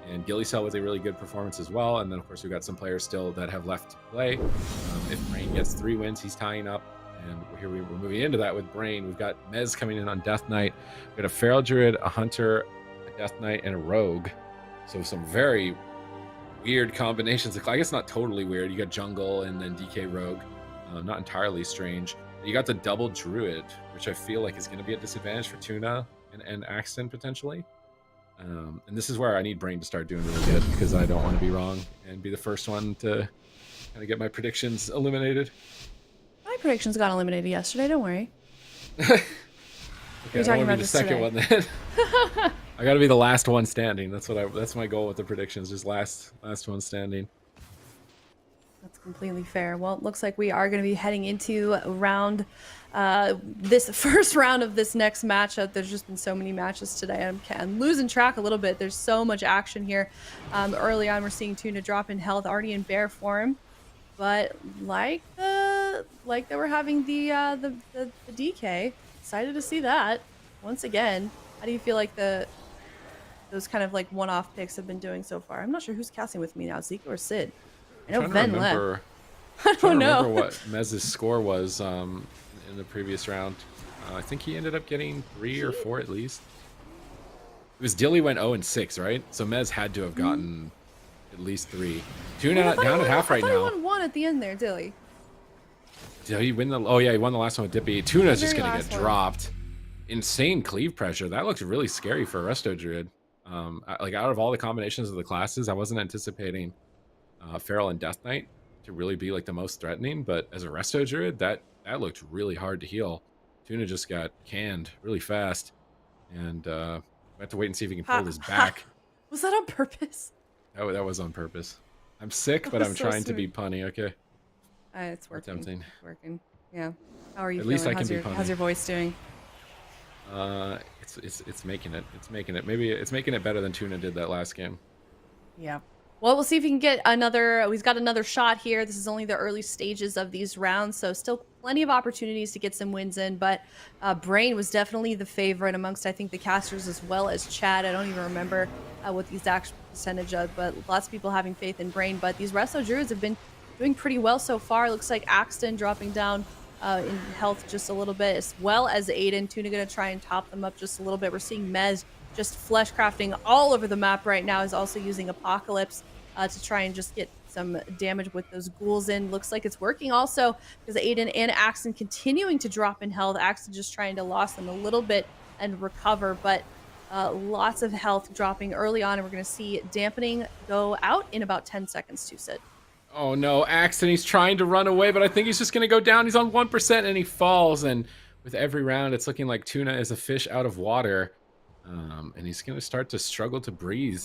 S4: And Gilysel was a really good performance as well. And then, of course, we've got some players still that have left to play. If Brain gets 3 wins, he's tying up. And here we're moving into that with Brain. We've got Mez coming in on Death Knight. We've got a Feral Druid, a Hunter, a Death Knight, and a Rogue. So some very weird combinations. I guess not totally weird. You got Jungle and then DK Rogue. Not entirely strange. You got the double Druid, which I feel like is going to be a disadvantage for Tuna and Axtin potentially. And this is where I need Brain to start doing really good, because I don't want to be wrong and be the first one to kind of get my predictions eliminated.
S2: My predictions got eliminated yesterday. Don't worry.
S4: Okay,
S2: You're talking about
S4: the
S2: this
S4: second
S2: today.
S4: one then. I got to be the last one standing. That's my goal with the predictions. Just last one standing.
S2: That's completely fair. Well, it looks like we are going to be heading into this first round of this next matchup. There's just been so many matches today. I'm losing track a little bit. There's so much action here. Early on, we're seeing Tuna drop in health, already in bear form. But like that we're having the DK. Excited to see that once again. How do you feel like those kind of like one-off picks have been doing so far? I'm not sure who's casting with me now, Zeke or Sid. I know Ben left.
S4: I don't remember what Mez's score was in the previous round. I think he ended up getting 3 or 4 at least. It was Dilly went 0-6, right? So Mez had to have gotten at least 3. Tuna down at half right now.
S2: I thought he won 1 at the end there, Dilly.
S4: Did he win oh yeah, he won the last one with Dipi. Tuna's just gonna get
S2: one.
S4: dropped. Insane cleave pressure. That looks really scary for a Resto Druid. Like out of all the combinations of the classes, I wasn't anticipating Feral and Death Knight to really be like the most threatening, but as a Resto Druid, that looked really hard to heal. Tuna just got canned really fast, and we have to wait and see if he can pull this back.
S2: Was that on purpose?
S4: That was on purpose. I'm sick, but I'm
S2: so
S4: trying to be
S2: sweet.
S4: punny. Okay.
S2: It's working.
S4: Tempting.
S2: It's working. Yeah. How are you
S4: At
S2: feeling?
S4: least I can be punny.
S2: How's your voice doing?
S4: It's making it. It's making it. Maybe it's making it better than Tuna did that last game.
S2: Yeah. Well, we'll see if he can get another. He's got another shot here. This is only the early stages of these rounds, so still plenty of opportunities to get some wins in. But Brain was definitely the favorite amongst, I think, the casters as well as Chad. I don't even remember what the exact percentage of, but lots of people having faith in Brain. But these Resto Druids have been doing pretty well so far. Looks like Axtin dropping down in health just a little bit, as well as Aiden. Tuna going to try and top them up just a little bit. We're seeing Mez just flesh crafting all over the map right now. Is also using Apocalypse to try and just get some damage with those ghouls in. Looks like it's working also, because Aiden and Axtin continuing to drop in health. Axtin just trying to loss them a little bit and recover, but lots of health dropping early on, and we're going to see dampening go out in about 10 seconds to Sid.
S4: Oh no, Axtin, he's trying to run away, but I think he's just going to go down. He's on 1% and he falls, and with every round, it's looking like Tuna is a fish out of water. And he's going to start to struggle to breathe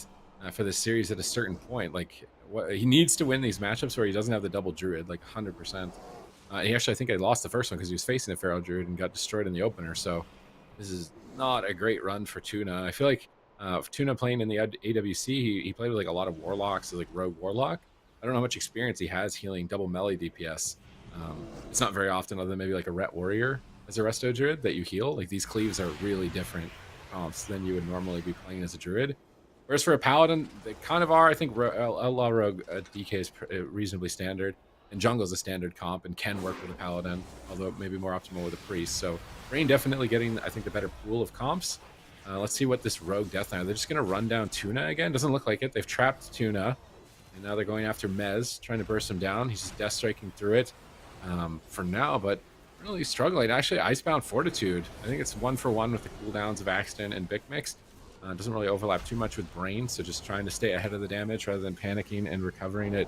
S4: for this series at a certain point. Like, he needs to win these matchups where he doesn't have the double Druid, like 100%. He actually, I think I lost the first one because he was facing a Feral Druid and got destroyed in the opener. So this is not a great run for Tuna. I feel like Tuna playing in the AWC, he played with like a lot of Warlocks, like Rogue Warlock. I don't know how much experience he has healing double melee DPS. It's not very often, other than maybe like a Ret Warrior as a Resto Druid, that you heal. Like, these cleaves are really different comps than you would normally be playing as a Druid. Whereas for a Paladin, they kind of are. I think Outlaw Rogue DK is reasonably standard, and Jungle is a standard comp and can work with a Paladin, although maybe more optimal with a Priest. So Brain definitely getting, I think, the better pool of comps. Let's see what this Rogue Death Knight. They're just going to run down Tuna again. Doesn't look like it. They've trapped Tuna, and now they're going after Mez, trying to burst him down. He's just death striking through it for now, but really struggling. Actually, Icebound Fortitude. I think it's 1-for-1 with the cooldowns of Axtin and Bicmex. Doesn't really overlap too much with Brain, so just trying to stay ahead of the damage rather than panicking and recovering it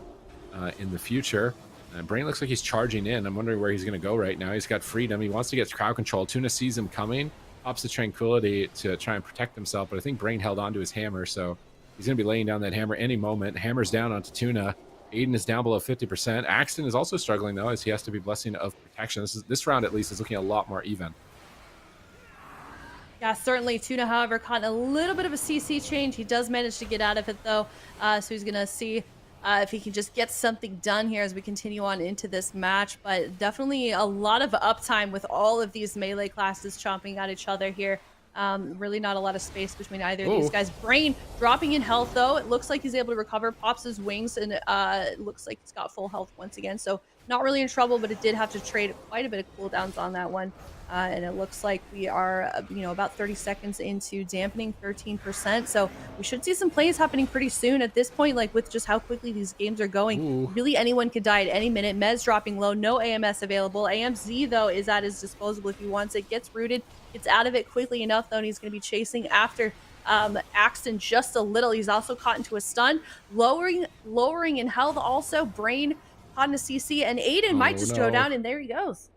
S4: in the future. Brain looks like he's charging in. I'm wondering where he's going to go right now. He's got freedom. He wants to get crowd control. Tuna sees him coming, pops the Tranquility to try and protect himself, but I think Brain held onto his hammer, so he's going to be laying down that hammer any moment. Hammer's down onto Tuna. Aiden is down below 50%. Axtin is also struggling, though, as he has to be Blessing of Protection. This round, at least, is looking a lot more even.
S2: Yeah, certainly. Tuna, however, caught a little bit of a CC change. He does manage to get out of it, though. So he's going to see if he can just get something done here as we continue on into this match. But definitely a lot of uptime with all of these melee classes chomping at each other here. Really not a lot of space between either of these guys. Brain dropping in health, though. It looks like he's able to recover, pops his wings, and it looks like he's got full health once again. So not really in trouble, but it did have to trade quite a bit of cooldowns on that one. And it looks like we are, about 30 seconds into dampening, 13%. So we should see some plays happening pretty soon at this point, like with just how quickly these games are going.
S4: Ooh.
S2: Really, anyone could die at any minute. Mez dropping low, no AMS available. AMZ, though, is at his disposal if he wants it. Gets rooted, gets out of it quickly enough, though, and he's going to be chasing after Axtin just a little. He's also caught into a stun. Lowering in health also. Brain caught in a CC, and Aiden might just go down, and there he goes.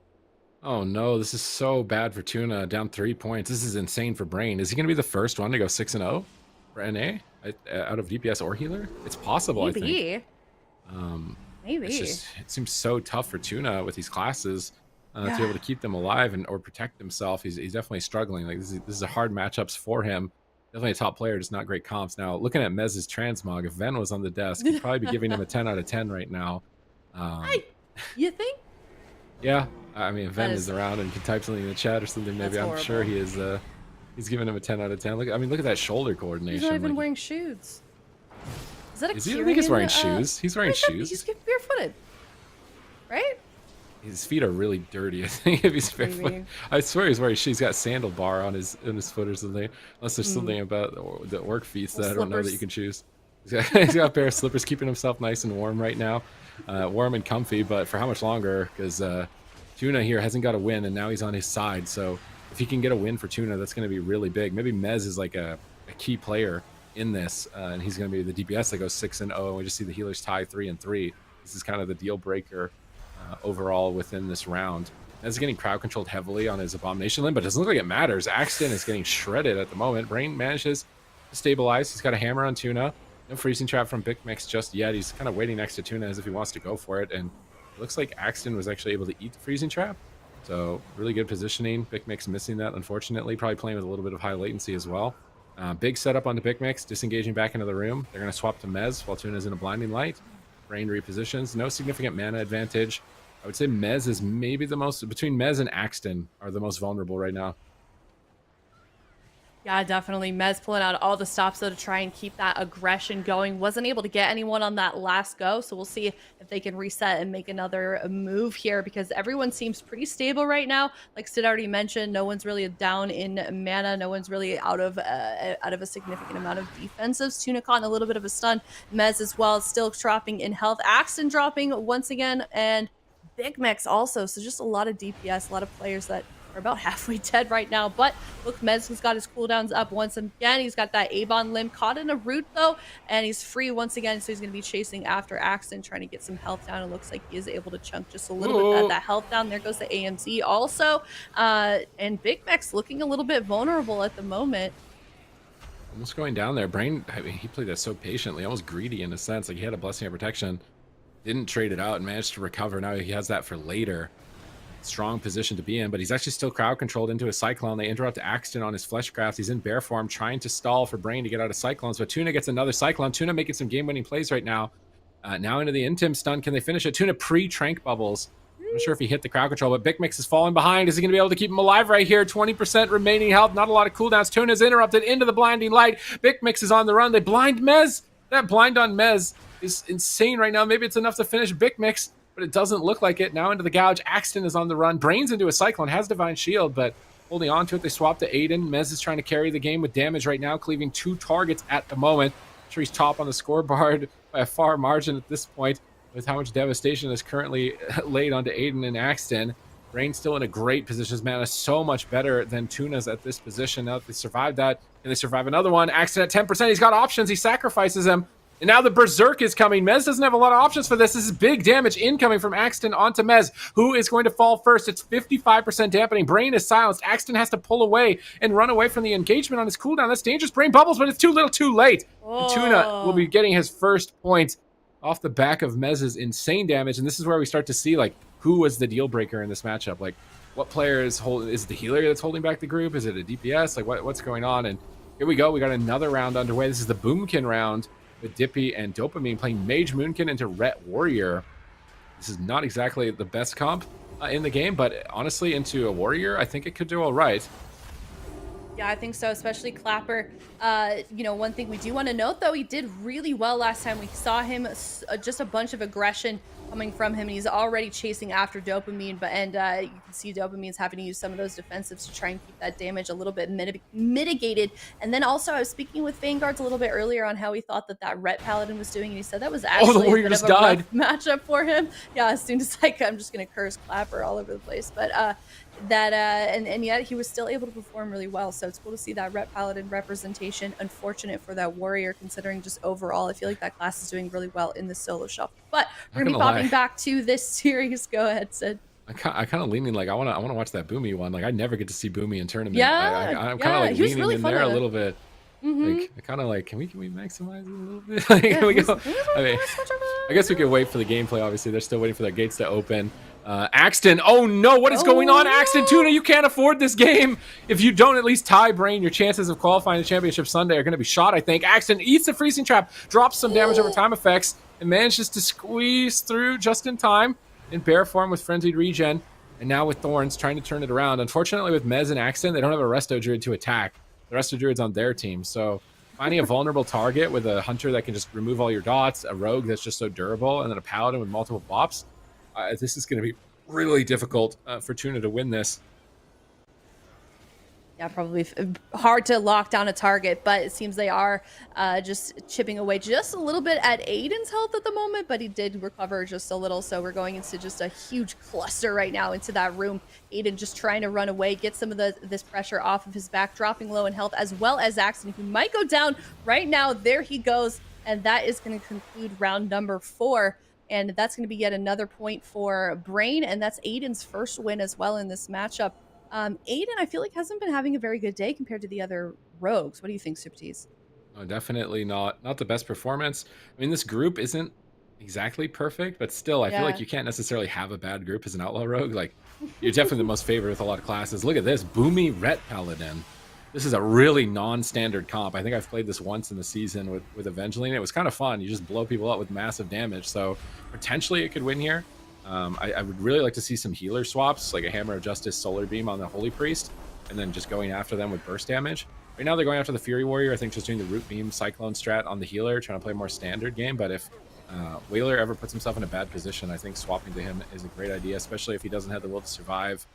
S4: Oh no, this is so bad for Tuna, down 3 points. This is insane for Brain. Is he going to be the first one to go 6-0 for NA out of DPS or healer? It's possible,
S2: Maybe.
S4: I think.
S2: Maybe.
S4: It seems so tough for Tuna with these classes to be able to keep them alive or protect himself. He's definitely struggling. Like this is a hard matchups for him. Definitely a top player, just not great comps. Now, looking at Mez's transmog, if Ven was on the desk, he'd probably be giving him a 10 out of 10 right now.
S2: You think?
S4: Yeah, I mean, if Ven is around and can type something in the chat or something, maybe I'm sure he is. He's giving him a 10 out of 10. Look at that shoulder coordination.
S2: He's not even wearing shoes. Is that a?
S4: I think he's wearing shoes. He's wearing shoes.
S2: He's barefooted, right?
S4: His feet are really dirty. I think if he's barefoot, I swear he's wearing shoes. He's got sandal bar on his foot or something. Unless there's something about the work feet that I don't know that you can choose. He's got a pair of slippers, keeping himself nice and warm right now. Warm and comfy, but for how much longer? Because Tuna here hasn't got a win, and now he's on his side. So if he can get a win for Tuna, that's going to be really big. Maybe Mez is like a key player in this, and he's going to be the DPS that goes 6-0, and we just see the healers tie 3-3. This is kind of the deal breaker overall within this round. Mez is getting crowd controlled heavily on his Abomination Limb, but it doesn't look like it matters. Axtin is getting shredded at the moment. Brain manages to stabilize. He's got a hammer on Tuna. No freezing trap from Bicmex just yet. He's kind of waiting next to Tuna as if he wants to go for it, and it looks like Axtin was actually able to eat the freezing trap. So really good positioning. Bicmex missing that, unfortunately. Probably playing with a little bit of high latency as well. Big setup on the Bicmex, disengaging back into the room. They're going to swap to Mez while Tuna's in a blinding light. Brain repositions. No significant mana advantage. I would say Mez is maybe the most, between Mez and Axtin are the most vulnerable right now.
S2: Yeah, definitely. Mez pulling out all the stops, though, to try and keep that aggression going. Wasn't able to get anyone on that last go, so we'll see if they can reset and make another move here, because everyone seems pretty stable right now. Like Sid already mentioned, no one's really down in mana. No one's really out of a significant amount of defensives. Tuna caught in a little bit of a stun. Mez as well, still dropping in health. Axtin dropping once again, and Bicmex also. So just a lot of DPS, a lot of players that are about halfway dead right now. But look, Mez has got his cooldowns up once again. He's got that Abon limb caught in a root, though, and he's free once again. So he's going to be chasing after Axtin, trying to get some health down. It looks like he is able to chunk just a little bit of that health down. There goes the AMZ also. And Bicmex looking a little bit vulnerable at the moment.
S4: Almost going down there. Brain, I mean, he played that so patiently, almost greedy in a sense. Like he had a Blessing of Protection, didn't trade it out, and managed to recover. Now he has that for later. Strong position to be in, but he's actually still crowd controlled into a Cyclone. They interrupt Axtin on his Fleshcraft. He's in bear form, trying to stall for Brain to get out of Cyclones, but Tuna gets another Cyclone. Tuna making some game-winning plays right now. Now into the Intim stun. Can they finish it? Tuna pre-Trank bubbles. I'm not sure if he hit the crowd control, but Bicmex is falling behind. Is he going to be able to keep him alive right here? 20% remaining health. Not a lot of cooldowns. Tuna's interrupted into the blinding light. Bicmex is on the run. They blind Mez. That blind on Mez is insane right now. Maybe it's enough to finish Bicmex, but it doesn't look like it. Now into the gouge. Axtin is on the run. Brains into a Cyclone. Has Divine Shield, but holding on to it. They swap to Aiden. Mez is trying to carry the game with damage right now, cleaving 2 targets at the moment. I'm sure he's top on the scoreboard by a far margin at this point, with how much devastation is currently laid onto Aiden and Axtin. Brain's still in a great position. His mana is so much better than Tuna's at this position. Now that they survived that, and they survive another one. Axtin at 10%. He's got options. He sacrifices them. And now the Berserk is coming. Mez doesn't have a lot of options for this. This is big damage incoming from Axtin onto Mez, who is going to fall first. It's 55% dampening. Brain is silenced. Axtin has to pull away and run away from the engagement on his cooldown. That's dangerous. Brain bubbles, but it's too little too late. And Tuna will be getting his first point off the back of Mez's insane damage. And this is where we start to see, like, who was the deal breaker in this matchup. Like, what player is holding? Is it the healer that's holding back the group? Is it a DPS? Like, what's going on? And here we go. We got another round underway. This is the Boomkin round. with Dipi and Dopamine playing Mage Moonkin into Ret Warrior. This is not exactly the best comp in the game, but honestly, into a Warrior, I think it could do all right.
S2: Yeah, I think so, especially Clapper. One thing we do want to note, though, he did really well last time. We saw him, just a bunch of aggression coming from him, and he's already chasing after Dopamine. You can see Dopamine's having to use some of those defensives to try and keep that damage a little bit mitigated. And then also, I was speaking with Vanguards a little bit earlier on how he thought that Ret Paladin was doing, and he said that was actually
S4: the Warrior just died.
S2: Rough matchup for him. Yeah, as soon as I'm just going to curse Clapper all over the place. But and yet he was still able to perform really well. So it's cool to see that Ret Paladin representation. Unfortunate for that Warrior, considering just overall, I feel like that class is doing really well in the solo shuffle. But we're gonna be popping back to this series. Go ahead, Sid.
S4: I kind of leaning like I want to watch that Boomy one. Like I never get to see Boomy in tournament. I'm kind of like leaning really in there a little bit. Like I kind of like can we maximize it a little bit? Like, can we go? I mean, I guess we could wait for the gameplay. Obviously, they're still waiting for their gates to open. Axtin, oh no, what is going on? Axtin, Tuna, you can't afford this game. If you don't at least tie Brain, your chances of qualifying the championship Sunday are going to be shot, I think. Axtin eats the freezing trap, drops some damage over time effects, and manages to squeeze through just in time in bear form with frenzied regen, and now with Thorns trying to turn it around. Unfortunately, with Mez and Axtin, they don't have a Resto Druid to attack. The Resto Druid's on their team, so finding a vulnerable target with a Hunter that can just remove all your dots, a Rogue that's just so durable, and then a Paladin with multiple bops, this is going to be really difficult for Tuna to win this.
S2: Yeah, probably hard to lock down a target, but it seems they are just chipping away just a little bit at Aiden's health at the moment, but he did recover just a little, so we're going into just a huge cluster right now into that room. Aiden just trying to run away, get some of this pressure off of his back, dropping low in health, as well as Axtin, who might go down right now. There he goes, and that is going to conclude round number 4. And that's going to be yet another point for Brain, and that's Aiden's first win as well in this matchup. Aiden, I feel like, hasn't been having a very good day compared to the other rogues. What do you think, Supertees?
S4: Oh, definitely not the best performance. I mean, this group isn't exactly perfect, but still, I feel like you can't necessarily have a bad group as an outlaw rogue. Like, you're definitely the most favored with a lot of classes. Look at this, Boomy Ret Paladin. This is a really non-standard comp. I think I've played this once in the season with Evangeline. It was kind of fun. You just blow people up with massive damage. So potentially it could win here. I would really like to see some healer swaps, like a Hammer of Justice Solar Beam on the Holy Priest, and then just going after them with burst damage. Right now they're going after the Fury Warrior. I think just doing the Root Beam Cyclone strat on the healer, trying to play a more standard game. But if Waylor ever puts himself in a bad position, I think swapping to him is a great idea, especially if he doesn't have the will to survive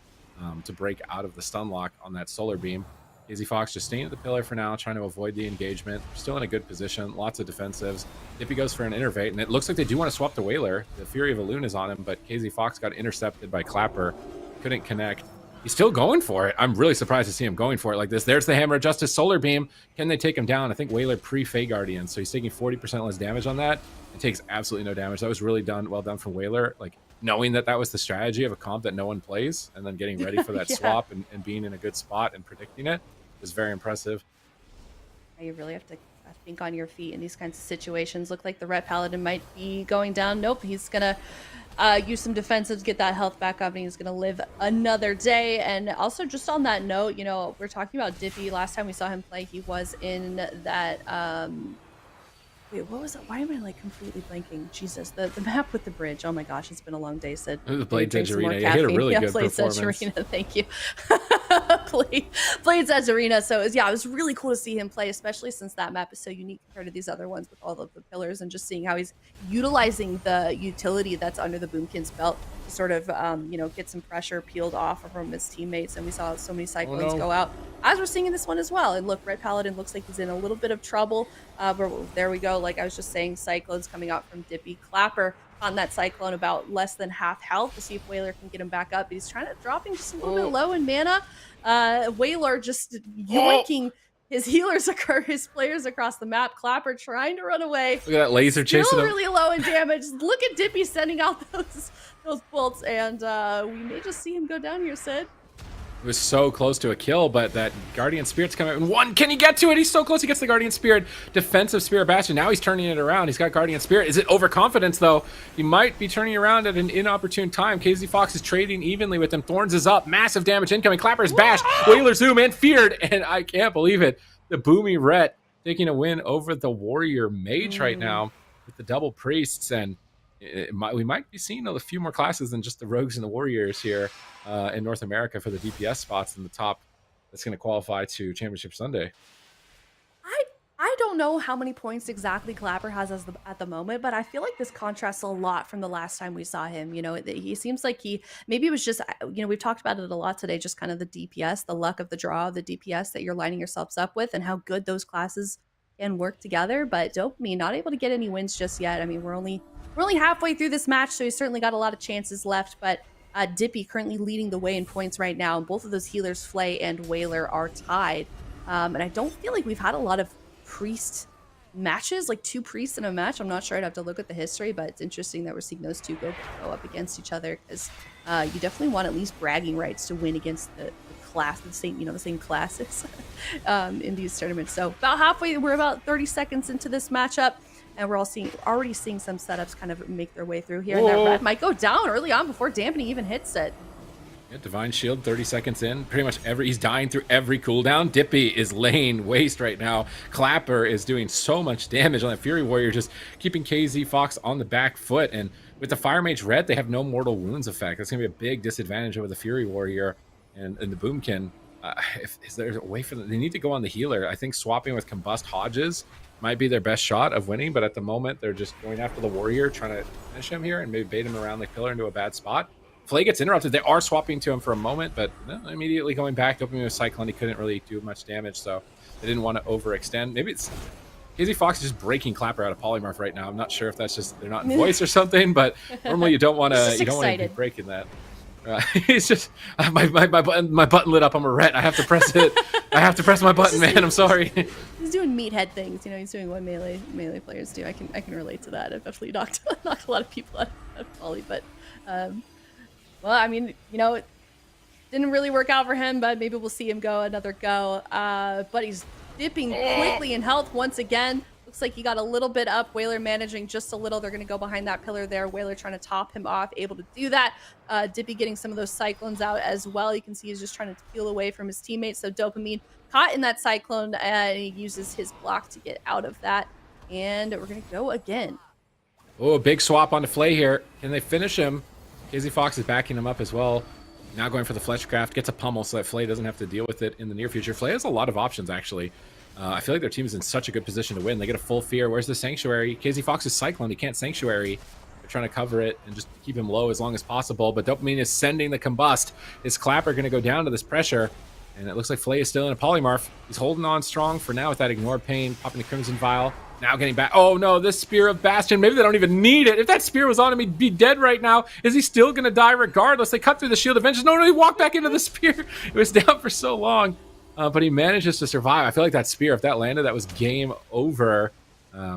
S4: to break out of the stun lock on that Solar Beam. KzFox just staying at the pillar for now, trying to avoid the engagement. Still in a good position, lots of defensives. Dipi goes for an innervate, and it looks like they do want to swap to Waylor. The Fury of Elune is on him, but KzFox got intercepted by Clapper. Couldn't connect. He's still going for it. I'm really surprised to see him going for it like this. There's the Hammer of Justice Solar Beam. Can they take him down? I think Waylor pre-Fey Guardian, so he's taking 40% less damage on that. It takes absolutely no damage. That was really well done from Waylor. Like, knowing that was the strategy of a comp that no one plays, and then getting ready for that swap and being in a good spot and predicting it was very impressive.
S2: You really have to think on your feet in these kinds of situations. Look like the Ret Paladin might be going down. Nope, he's gonna use some defensives, get that health back up, and he's gonna live another day. And also, just on that note, we're talking about Dipi. Last time we saw him play, he was in that wait, what was it? Why am I like completely blanking? Jesus, the map with the bridge. Oh my gosh, it's been a long day. Sid.
S4: The Blades Edge Arena. You hit a really good performance.
S2: Blades Edge Arena, thank you. Blades Edge Arena. So it was really cool to see him play, especially since that map is so unique compared to these other ones with all of the pillars, and just seeing how he's utilizing the utility that's under the Boomkin's belt to sort of get some pressure peeled off from his teammates. And we saw so many Cyclones go out, as we're seeing in this one as well. And look, Ret Paladin looks like he's in a little bit of trouble. But there we go. Like I was just saying, Cyclones coming out from Dipi. Clapper on that Cyclone about less than half health to see if Waylor can get him back up. But he's trying to dropping just a little bit low in mana. Waylor just yoinking his his players across the map. Clapper trying to run away.
S4: Look at that laser chasing him.
S2: Really low in damage. Look at Dipi sending out those bolts, and we may just see him go down here, Sid.
S4: It was so close to a kill, but that Guardian Spirit's coming out in one. Can he get to it? He's so close. He gets the Guardian Spirit. Defensive Spirit Bastion. Now he's turning it around. He's got Guardian Spirit. Is it overconfidence, though? He might be turning around at an inopportune time. KzFox is trading evenly with him. Thorns is up. Massive damage incoming. Clapper's bashed. Waylor zoom and feared, and I can't believe it. The Boomy Ret taking a win over the Warrior Mage right now with the double priests, and we might be seeing a few more classes than just the Rogues and the Warriors here in North America for the DPS spots in the top. That's going to qualify to Championship Sunday.
S2: I don't know how many points exactly Clapper has at the moment, but I feel like this contrasts a lot from the last time we saw him. You know, he seems like maybe it was just, you know, we've talked about it a lot today, just kind of the DPS, the luck of the draw of the DPS that you're lining yourselves up with and how good those classes can work together. But Dopamine not able to get any wins just yet. I mean, we're only halfway through this match, so he's certainly got a lot of chances left, but Dipi currently leading the way in points right now. Both of those healers, Fley and Waylor, are tied. And I don't feel like we've had a lot of priest matches, like 2 priests in a match. I'm not sure. I'd have to look at the history, but it's interesting that we're seeing those two go up against each other, because you definitely want at least bragging rights to win against the class, the same classes in these tournaments. So about halfway, we're about 30 seconds into this matchup, and we're already seeing some setups kind of make their way through here. And that red might go down early on before dampening even hits it.
S4: Yeah, Divine Shield 30 seconds in. Pretty much he's dying through every cooldown. Dipi is laying waste right now. Clapper is doing so much damage on that Fury Warrior, just keeping KzFox on the back foot. And with the Fire Mage red, they have no mortal wounds effect. That's going to be a big disadvantage over the Fury Warrior and the Boomkin. Is there a way for them? They need to go on the healer. I think swapping with Combust Hodges might be their best shot of winning, but at the moment, they're just going after the Warrior, trying to finish him here and maybe bait him around the pillar into a bad spot. Fley gets interrupted. They are swapping to him for a moment, but immediately going back. Dopamine with Cyclone, he couldn't really do much damage, so they didn't want to overextend. Maybe it's KzFox is just breaking Clapper out of Polymorph right now. I'm not sure if that's just they're not in voice or something, but normally you don't want to be breaking that. It's just my button lit up. I'm a ret. I have to press it. I have to press my button, man. I'm sorry.
S2: He's doing meathead things. You know, he's doing what melee players do. I can relate to that. I've definitely knocked a lot of people out of poly, but. Well, I mean, you know, it didn't really work out for him, but maybe we'll see him go another go. But he's dipping quickly in health once again. Looks like he got a little bit up. Waylor managing just a little. They're going to go behind that pillar there. Waylor trying to top him off, able to do that. Dipi getting some of those cyclones out as well. You can see he's just trying to peel away from his teammates. So Dopamine caught in that cyclone, and he uses his block to get out of that. And we're going to go again.
S4: Oh, a big swap onto Fley here. Can they finish him? KzFox is backing him up as well. Now going for the Fleshcraft, gets a pummel so that Fley doesn't have to deal with it in the near future. Fley has a lot of options, actually. I feel like their team is in such a good position to win. They get a full fear. Where's the Sanctuary? KzFox is Cyclone. He can't Sanctuary. They're trying to cover it and just keep him low as long as possible. But Dopamine is sending the Combust. Is Clapper going to go down to this pressure? And it looks like Fley is still in a Polymorph. He's holding on strong for now with that Ignore Pain, popping the Crimson Vial. Now getting back. Oh no, this Spear of Bastion. Maybe they don't even need it. If that Spear was on him, he'd be dead right now. Is he still going to die regardless? They cut through the shield eventually. No, he walked back into the Spear. It was down for so long. But he manages to survive. I feel like that Spear, if that landed, that was game over.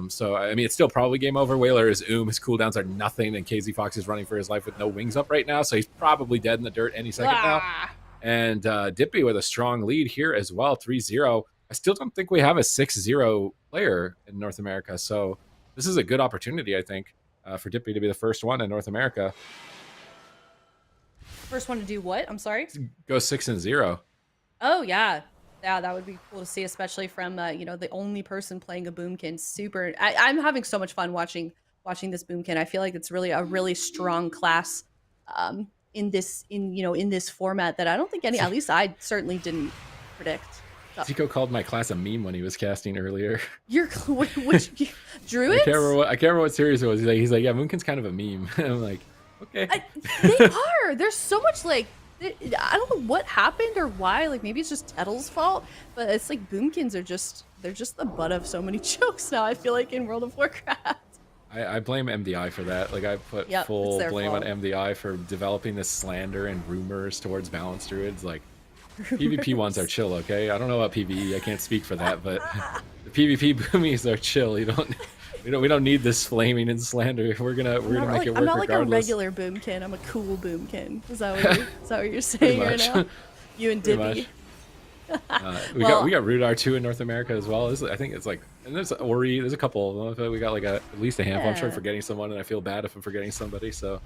S4: So, I mean, it's still probably game over. Waylor is His cooldowns are nothing. And KzFox is running for his life with no wings up right now. So he's probably dead in the dirt any second now. And Dipi with a strong lead here as well, 3-0. I still don't think we have a 6-0 player in North America, so this is a good opportunity, I think, for Dipi to be the first one in North America.
S2: First one to do what? I'm sorry?
S4: Go 6-0.
S2: Oh, yeah. Yeah, that would be cool to see, especially from, you know, the only person playing a Boomkin. Super. I'm having so much fun watching this Boomkin. I feel like it's really a really strong class in this format that I don't think at least I certainly didn't predict.
S4: Zico called my class a meme when he was casting earlier.
S2: Which Druids?
S4: I can't remember what series it was. He's like, yeah, Moonkin's kind of a meme. And I'm like, okay.
S2: They are. There's so much like, I don't know what happened or why. Like maybe it's just Tettle's fault, but it's like Boomkins they're just the butt of so many jokes now. I feel like in World of Warcraft.
S4: I blame MDI for that. Like I put full blame on MDI for developing this slander and rumors towards balanced druids. Like. PvP ones are chill, okay? I don't know about PvE. I can't speak for that, but the PvP boomies are chill. We don't need this flaming and slander. We're gonna make it work regardless.
S2: I'm not like a regular Boomkin. I'm a cool Boomkin. Is that what you're saying right now? You and Dipi.
S4: We got Root R2 in North America as well. I think it's like And there's Ori, there's a couple of them. We got like at least a handful. I'm sure I'm
S2: Yeah.
S4: forgetting someone, and I feel bad if I'm forgetting somebody. So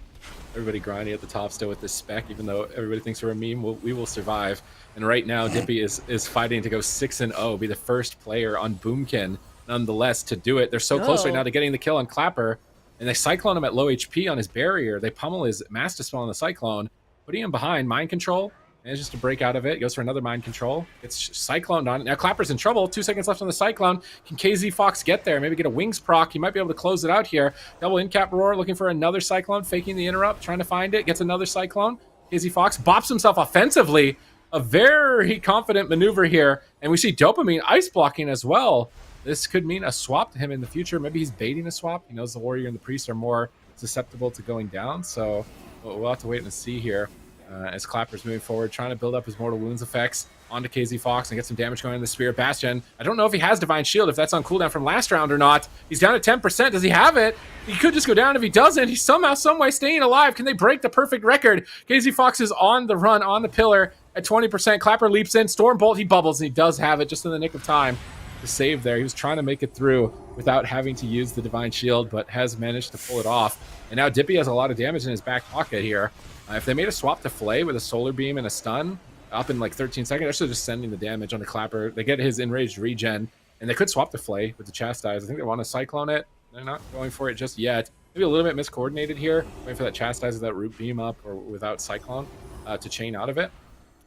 S4: everybody grinding at the top still with this spec, even though everybody thinks we're a meme, we will survive. And right now, Dipi is fighting to go 6-0, be the first player on Boomkin, nonetheless, to do it. They're so close right now to getting the kill on Clapper, and they Cyclone him at low HP on his barrier. They pummel his Mass Dispel on the Cyclone, putting him behind Mind Control. Manages to break out of it. Goes for another Mind Control. It's Cycloned on it. Now Clapper's in trouble. 2 seconds left on the Cyclone. Can KzFox get there? Maybe get a Wings proc. He might be able to close it out here. Double in-cap roar. Looking for another Cyclone. Faking the interrupt. Trying to find it. Gets another Cyclone. KzFox bops himself offensively. A very confident maneuver here. And we see Dopamine ice blocking as well. This could mean a swap to him in the future. Maybe he's baiting a swap. He knows the Warrior and the Priest are more susceptible to going down. So we'll have to wait and see here. As Clapper's moving forward, trying to build up his Mortal Wounds effects onto KzFox and get some damage going in the Spear Bastion. I don't know if he has Divine Shield, if that's on cooldown from last round or not. He's down at 10%. Does he have it? He could just go down if he doesn't. He's somehow, someway staying alive. Can they break the perfect record? KzFox is on the run, on the pillar at 20%. Clapper leaps in. Stormbolt, he bubbles, and he does have it just in the nick of time to save there. He was trying to make it through without having to use the Divine Shield, but has managed to pull it off. And now Dipi has a lot of damage in his back pocket here. If they made a swap to Fley with a Solar Beam and a stun up in like 13 seconds, they're still just sending the damage onto Clapper. They get his enraged regen, and they could swap to Fley with the Chastise. I think they want to Cyclone it. They're not going for it just yet. Maybe a little bit miscoordinated here, waiting for that Chastise without Root Beam up or without Cyclone to chain out of it.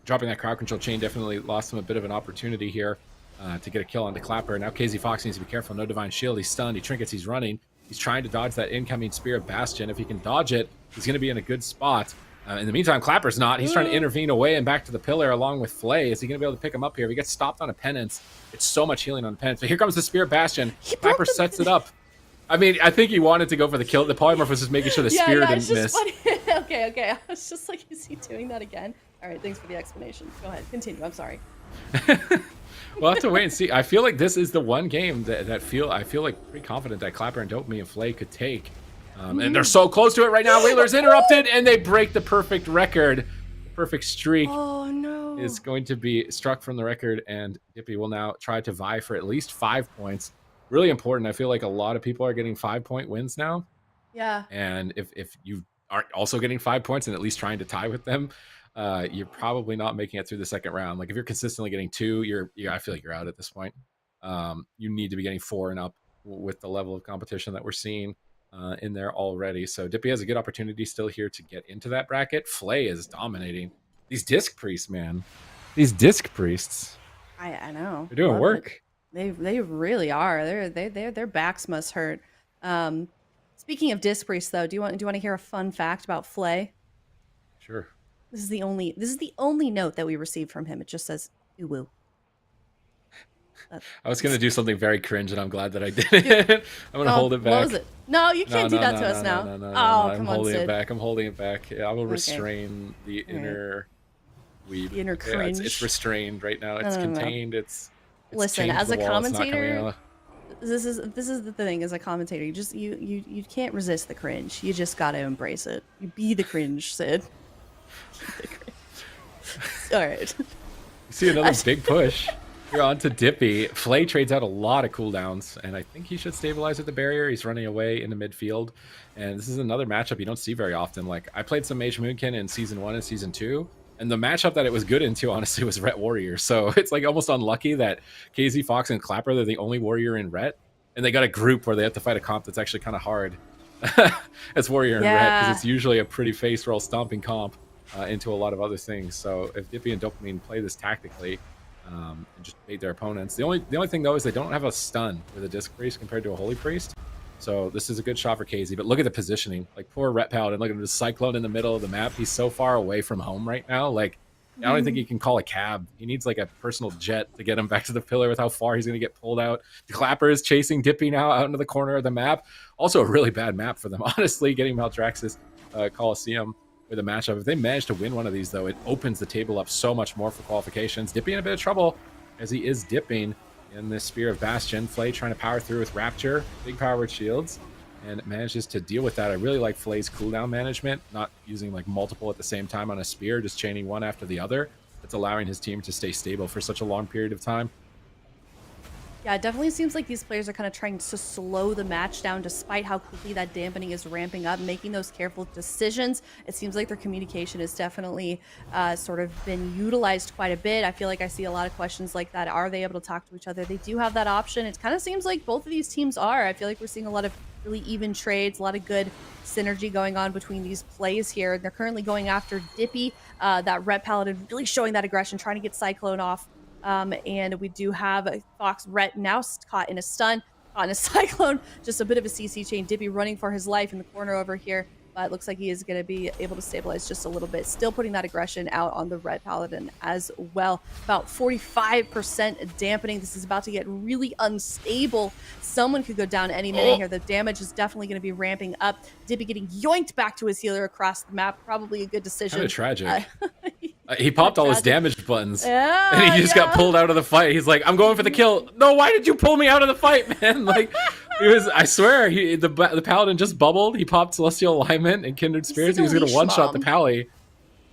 S4: Dropping that crowd control chain definitely lost him a bit of an opportunity here to get a kill onto Clapper. Now KzFox needs to be careful. No Divine Shield. He's stunned. He trinkets. He's running. He's trying to dodge that incoming Spear of Bastion. If he can dodge it, he's going to be in a good spot. In the meantime, Clapper's not. He's trying to intervene away and back to the pillar along with Fley. Is he going to be able to pick him up here? If he gets stopped on a penance, it's so much healing on the penance. But here comes the Spear Bastion. Clapper sets it up. I mean, I think he wanted to go for the kill. The Polymorph was just making sure the Spear didn't miss.
S2: Okay. I was just like, is he doing that again? All right, thanks for the explanation. Go ahead, continue. I'm sorry.
S4: We'll have to wait and see. I feel like this is the one game that I feel like pretty confident that Clapper and Dopamine and Fley could take. And they're so close to it right now. Waylor's interrupted, and they break the perfect record. The perfect streak is going to be struck from the record, and Dipi will now try to vie for at least 5 points. Really important. I feel like a lot of people are getting 5-point wins now.
S2: Yeah.
S4: And if you aren't also getting 5 points and at least trying to tie with them, you're probably not making it through the second round. Like if you're consistently getting 2, I feel like you're out at this point. You need to be getting 4 and up with the level of competition that we're seeing in there already. So Dipi has a good opportunity still here to get into that bracket. Fley is dominating. These Disc Priests, man. These Disc Priests.
S2: I know.
S4: They're doing work.
S2: They really are. Their backs must hurt. Speaking of Disc Priests, though, do you want to hear a fun fact about Fley?
S4: Sure.
S2: This is the only note that we received from him. It just says "Uwu."
S4: I was going to do something very cringe, and I'm glad that I didn't. I'm going to hold it back.
S2: What was it? No, you can't do that to us now.
S4: No,
S2: come
S4: I'm
S2: on,
S4: holding
S2: Sid.
S4: it back. I'm holding it back. Yeah, I will restrain the inner weeb.
S2: The inner cringe.
S4: It's restrained right now. It's contained. It's
S2: Listen,
S4: chained to
S2: as
S4: the
S2: a
S4: wall. It's not
S2: commentator,
S4: coming out.
S2: this is the thing. As a commentator, you can't resist the cringe. You just gotta embrace it. You be the cringe, Sid. Be the cringe. All right.
S4: You see another big push. You're on to Dipi. Fley trades out a lot of cooldowns, and I think he should stabilize at the barrier. He's running away into midfield, and this is another matchup you don't see very often. Like, I played some Mage Moonkin in Season 1 and Season 2, and the matchup that it was good into, honestly, was Ret Warrior. So it's like almost unlucky that KzFox and Clapper, they're the only Warrior in Ret, and they got a group where they have to fight a comp that's actually kind of hard as Warrior in Ret, because it's usually a pretty face roll stomping comp into a lot of other things. So if Dipi and Dopamine play this tactically, and just bait their opponents. The only thing though is they don't have a stun with a Disc Priest compared to a Holy Priest. So this is a good shot for Kz. But look at the positioning. Like poor Ret Paladin, look at him, just Cyclone in the middle of the map. He's so far away from home right now. Like I don't even think he can call a cab. He needs like a personal jet to get him back to the pillar with how far he's going to get pulled out. The Clapper is chasing Dipi now out into the corner of the map. Also a really bad map for them. Honestly, getting Maldraxxus Coliseum with a matchup. If they manage to win one of these, though, it opens the table up so much more for qualifications. Dipi in a bit of trouble as he is dipping in this Spear of Bastion. Fley trying to power through with Rapture, big powered shields, and manages to deal with that. I really like Fley's cooldown management, not using like multiple at the same time on a spear, just chaining one after the other. It's allowing his team to stay stable for such a long period of time.
S2: Yeah, it definitely seems like these players are kind of trying to slow the match down despite how quickly that dampening is ramping up, making those careful decisions. It seems like their communication has definitely sort of been utilized quite a bit. I feel like I see a lot of questions like that. Are they able to talk to each other? They do have that option. It kind of seems like both of these teams are. I feel like we're seeing a lot of really even trades, a lot of good synergy going on between these plays here. They're currently going after Dipi, that Ret Paladin, really showing that aggression, trying to get Cyclone off. And we do have a Fox Ret now caught in a stun, caught in a cyclone, just a bit of a CC chain. Dippy running for his life in the corner over here, but it looks like he is going to be able to stabilize just a little bit. Still putting that aggression out on the Red Paladin as well. About 45% dampening. This is about to get really unstable. Someone could go down any minute here. The damage is definitely going to be ramping up. Dippy getting yoinked back to his healer across the map. Probably a good decision.
S4: Kind of tragic. He popped all his damage buttons,
S2: yeah,
S4: and he just got pulled out of the fight. He's like, "I'm going for the kill." No, why did you pull me out of the fight, man? Like, it was. I swear, the paladin just bubbled. He popped Celestial Alignment and Kindred Spirits. He was gonna one shot the pally,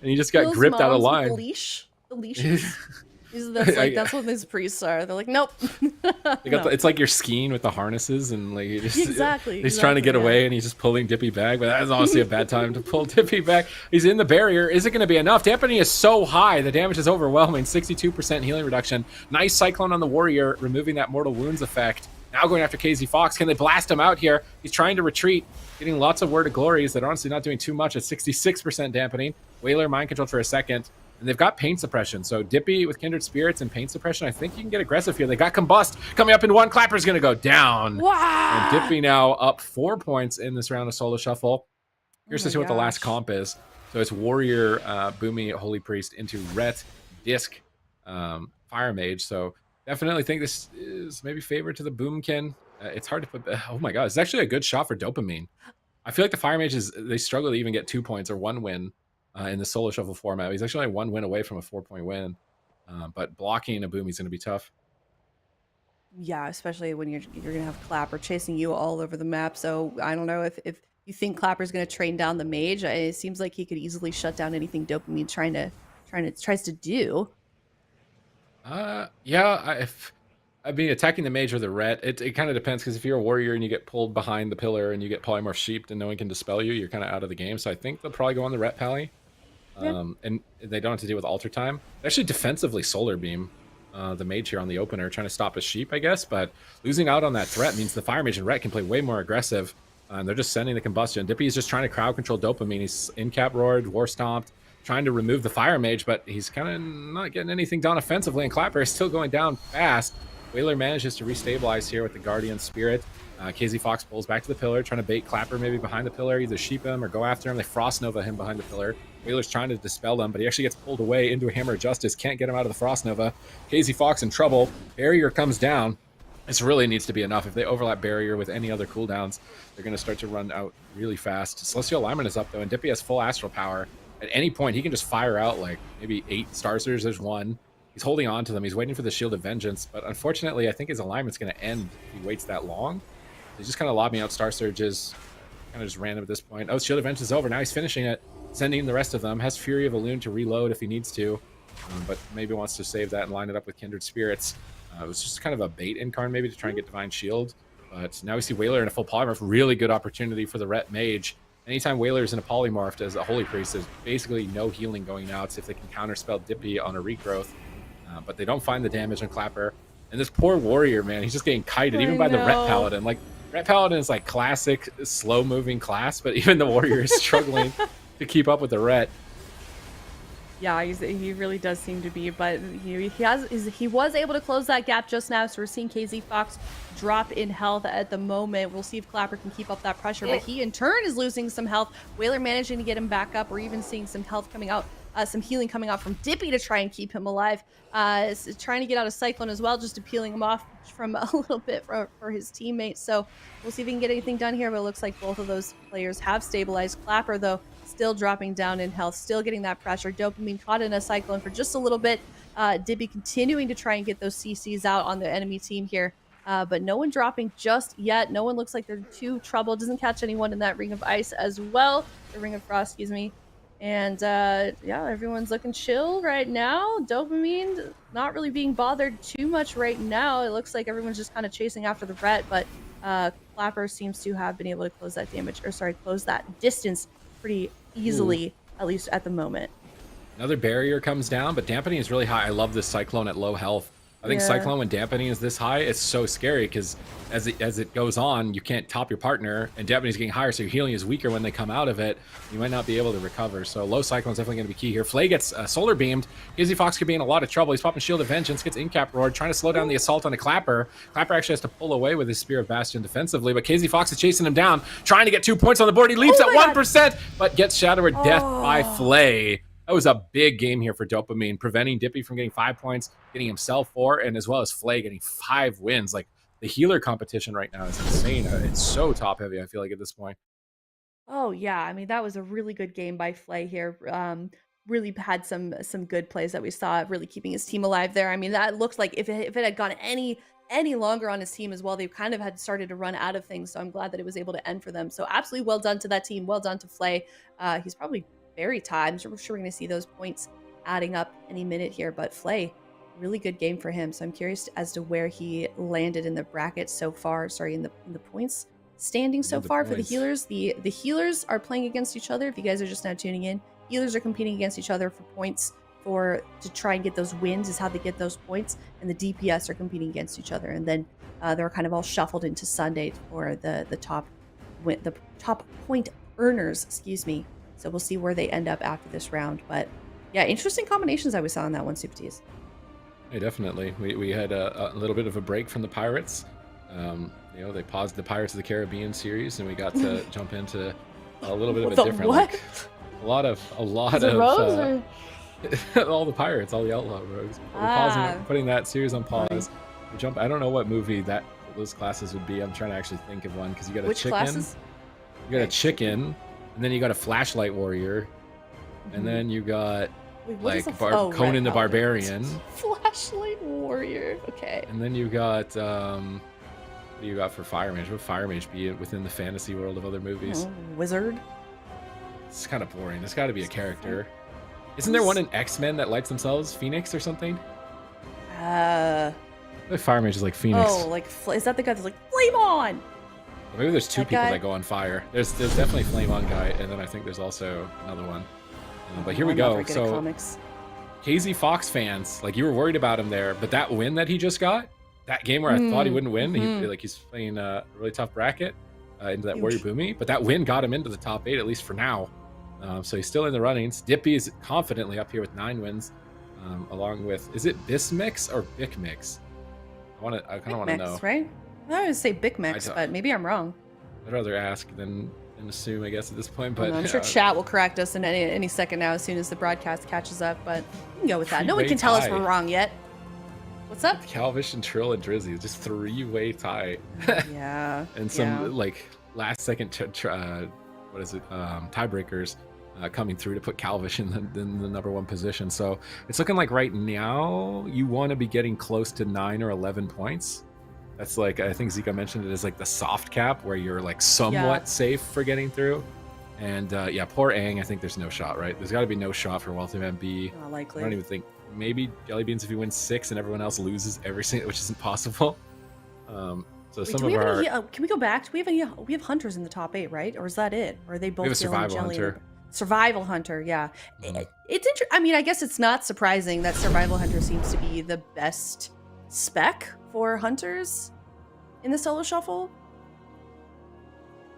S4: and he just got gripped out of line.
S2: The leash. That's what these priests are. They're like, nope.
S4: It's like you're skiing with the harnesses, and like you just,
S2: exactly.
S4: He's trying to get away, and he's just pulling Dippy back. But that's honestly a bad time to pull Dippy back. He's in the barrier. Is it going to be enough? Dampening is so high. The damage is overwhelming. 62% healing reduction. Nice Cyclone on the Warrior, removing that Mortal Wounds effect. Now going after KzFox. Can they blast him out here? He's trying to retreat, getting lots of Word of Glories that are honestly not doing too much at 66% dampening. Waylor mind controlled for a second. And they've got pain suppression. So Dippy with Kindred Spirits and pain suppression, I think you can get aggressive here. They got Combust coming up in one. Clapper's going to go down.
S2: Wow.
S4: And Dippy now up 4 points in this round of Solo Shuffle. Here's to see what the last comp is. So it's Warrior, Boomy, Holy Priest into Ret, Disc, Fire Mage. So definitely think this is maybe favored to the Boomkin. It's hard to put. Oh my god, it's actually a good shot for Dopamine. I feel like the Fire Mages, they struggle to even get 2 points or 1 win. In the Solo Shuffle format. He's actually only 1 win away from a 4-point win. But blocking a Boomy's going to be tough.
S2: Yeah, especially when you're going to have Clapper chasing you all over the map. So I don't know if you think Clapper's going to train down the mage. It seems like he could easily shut down anything Dopamine tries to do.
S4: Yeah, I mean, attacking the mage or the ret, it kind of depends, because if you're a warrior and you get pulled behind the pillar and you get polymorph sheeped and no one can dispel you, you're kind of out of the game. So I think they'll probably go on the ret pally. And they don't have to deal with altar time. They actually defensively solar beam the mage here on the opener, trying to stop a sheep, I guess. But losing out on that threat means the fire mage and ret can play way more aggressive. They're just sending the combustion. Dippy is just trying to crowd control Dopamine. He's in cap roared, war stomped, trying to remove the fire mage, but he's kind of not getting anything done offensively. And Clapper is still going down fast. Waylor manages to restabilize here with the Guardian Spirit. KzFox pulls back to the pillar, trying to bait Clapper maybe behind the pillar, either sheep him or go after him. They Frost Nova him behind the pillar. Waylor's trying to dispel them, but he actually gets pulled away into a Hammer of Justice. Can't get him out of the Frost Nova. KzFox in trouble. Barrier comes down. This really needs to be enough. If they overlap Barrier with any other cooldowns, they're going to start to run out really fast. Celestial Alignment is up, though, and Dippy has full Astral Power. At any point, he can just fire out like maybe 8 Star Surges. There's 1. He's holding on to them. He's waiting for the Shield of Vengeance, but unfortunately, I think his alignment's going to end if he waits that long. He's just kind of lobbing out Star Surges, kind of just random at this point. Oh, Shield of Vengeance is over. Now he's finishing it, sending the rest of them. Has Fury of Elune to reload if he needs to, but maybe wants to save that and line it up with Kindred Spirits. It was just kind of a bait incarn maybe to try and get Divine Shield, but now we see Waylor in a full polymorph. Really good opportunity for the Ret Mage. Anytime Waylor's in a polymorphed as a Holy Priest, there's basically no healing going out. So if they can counterspell Dippy on a regrowth, but they don't find the damage on Clapper. And this poor warrior, man, he's just getting kited even by the Ret Paladin. Like, Ret Paladin is like classic slow-moving class, but even the warrior is struggling to keep up with the Ret.
S2: Yeah, he really does seem to be, but he was able to close that gap just now, so we're seeing KzFox drop in health at the moment. We'll see if Clapper can keep up that pressure, but he in turn is losing some health. Waylor managing to get him back up. We're even seeing some health coming out, some healing coming out from Dippy to try and keep him alive. Trying to get out of Cyclone as well, just to peeling him off from a little bit for his teammates. So we'll see if we can get anything done here, but it looks like both of those players have stabilized. Clapper, though, still dropping down in health, still getting that pressure. Dopamine caught in a Cyclone for just a little bit. Dippy continuing to try and get those CCs out on the enemy team here, but no one dropping just yet. No one looks like they're too troubled. Doesn't catch anyone in that Ring of Ice as well. The Ring of Frost, excuse me. And yeah, everyone's looking chill right now. Dopamine not really being bothered too much right now. It looks like everyone's just kind of chasing after the ret, but Clapper seems to have been able to close that damage, or sorry, close that distance pretty easily, at least at the moment.
S4: Another barrier comes down, but dampening is really high. I love this Cyclone at low health. I think Cyclone when dampening is this high, it's so scary because as it goes on, you can't top your partner, and dampening is getting higher, so your healing is weaker when they come out of it. You might not be able to recover. So low Cyclone is definitely going to be key here. Fley gets solar beamed. KzFox could be in a lot of trouble. He's popping Shield of Vengeance, gets Incap Roared, trying to slow down the assault on the Clapper. Clapper actually has to pull away with his Spear of Bastion defensively, but KzFox is chasing him down, trying to get 2 points on the board. He leaps at 1%, but gets Shadow Death by Fley. That was a big game here for Dopamine, preventing Dipi from getting 5 points, getting himself 4, and as well as Fley getting 5 wins. Like, the healer competition right now is insane. It's so top heavy, I feel like, at this point.
S2: Oh yeah, I mean that was a really good game by Fley here. Really had some good plays that we saw, really keeping his team alive there. I mean that looks like if it had gone any longer on his team as well, they kind of had started to run out of things. So I'm glad that it was able to end for them. So absolutely well done to that team. Well done to Fley. He's probably very tied. I'm sure we're going to see those points adding up any minute here. But Fley, really good game for him. So I'm curious as to where he landed in the bracket so far. Sorry, in the points standing so far for the healers. The healers are playing against each other. If you guys are just now tuning in, healers are competing against each other for points to try and get those wins is how they get those points, and the DPS are competing against each other, and then they're kind of all shuffled into Sunday for the top point earners, excuse me. So we'll see where they end up after this round. But yeah, interesting combinations that we saw in that one, Super Tees.
S4: Yeah, definitely. We had a little bit of a break from the Pirates. You know, they paused the Pirates of the Caribbean series, and we got to jump into a little bit of a different,
S2: what?
S4: like, a lot of all the pirates, all the outlaw rogues. We're pausing, putting that series on pause. We jump. I don't know what movie those classes would be. I'm trying to actually think of one because you got a chicken.
S2: Classes?
S4: You got a chicken, and then you got a flashlight warrior, and then you got Conan the Barbarian.
S2: Flashlight warrior. Okay.
S4: And then you got what do you got for Fire Mage? What Fire Mage be within the fantasy world of other movies?
S2: Wizard.
S4: It's kind of boring. There's got to be a character. Isn't there one in X-Men that lights themselves? Phoenix or something?
S2: The
S4: Fire Mage is like Phoenix.
S2: Oh, like is that the guy that's like flame on?
S4: Well, maybe there's two people that go on fire. There's definitely Flame on guy, and then I think there's also another one. But here we go. So KzFox fans, like, you were worried about him there, but that win that he just got, that game where I thought he wouldn't win, he's playing a really tough bracket into that Warrior Boomy, but that win got him into the top 8, at least for now. So he's still in the runnings. Dipi is confidently up here with 9 wins, along with, is it Bicmex or Bicmex? I kind of want to know.
S2: Right? I would say Bicmex, but maybe I'm wrong.
S4: I'd rather ask than assume, I guess, at this point. But
S2: I'm sure chat will correct us in any second now, as soon as the broadcast catches up. But we can go with that. No one can tell us we're wrong yet. What's up?
S4: Calvish and Trill and Drizzy, just 3-way tie.
S2: Yeah.
S4: And some like last second tiebreakers coming through to put Calvish in the number 1 position. So it's looking like right now you want to be getting close to 9 or 11 points. That's like, I think Zika mentioned it as like the soft cap where you're like somewhat safe for getting through. And yeah, poor Aang, I think there's no shot, right? There's got to be no shot for Wealthyman B.
S2: Not likely.
S4: I don't even think, maybe Jellybeans if he wins 6 and everyone else loses every single, which isn't possible. So wait, some of our...
S2: can we go back? Do we have hunters in the top 8, right? Or is that it? Or are they both?
S4: We have a survival hunter.
S2: Survival hunter, yeah. It's interesting. I mean, I guess it's not surprising that survival hunter seems to be the best spec for hunters in the solo shuffle.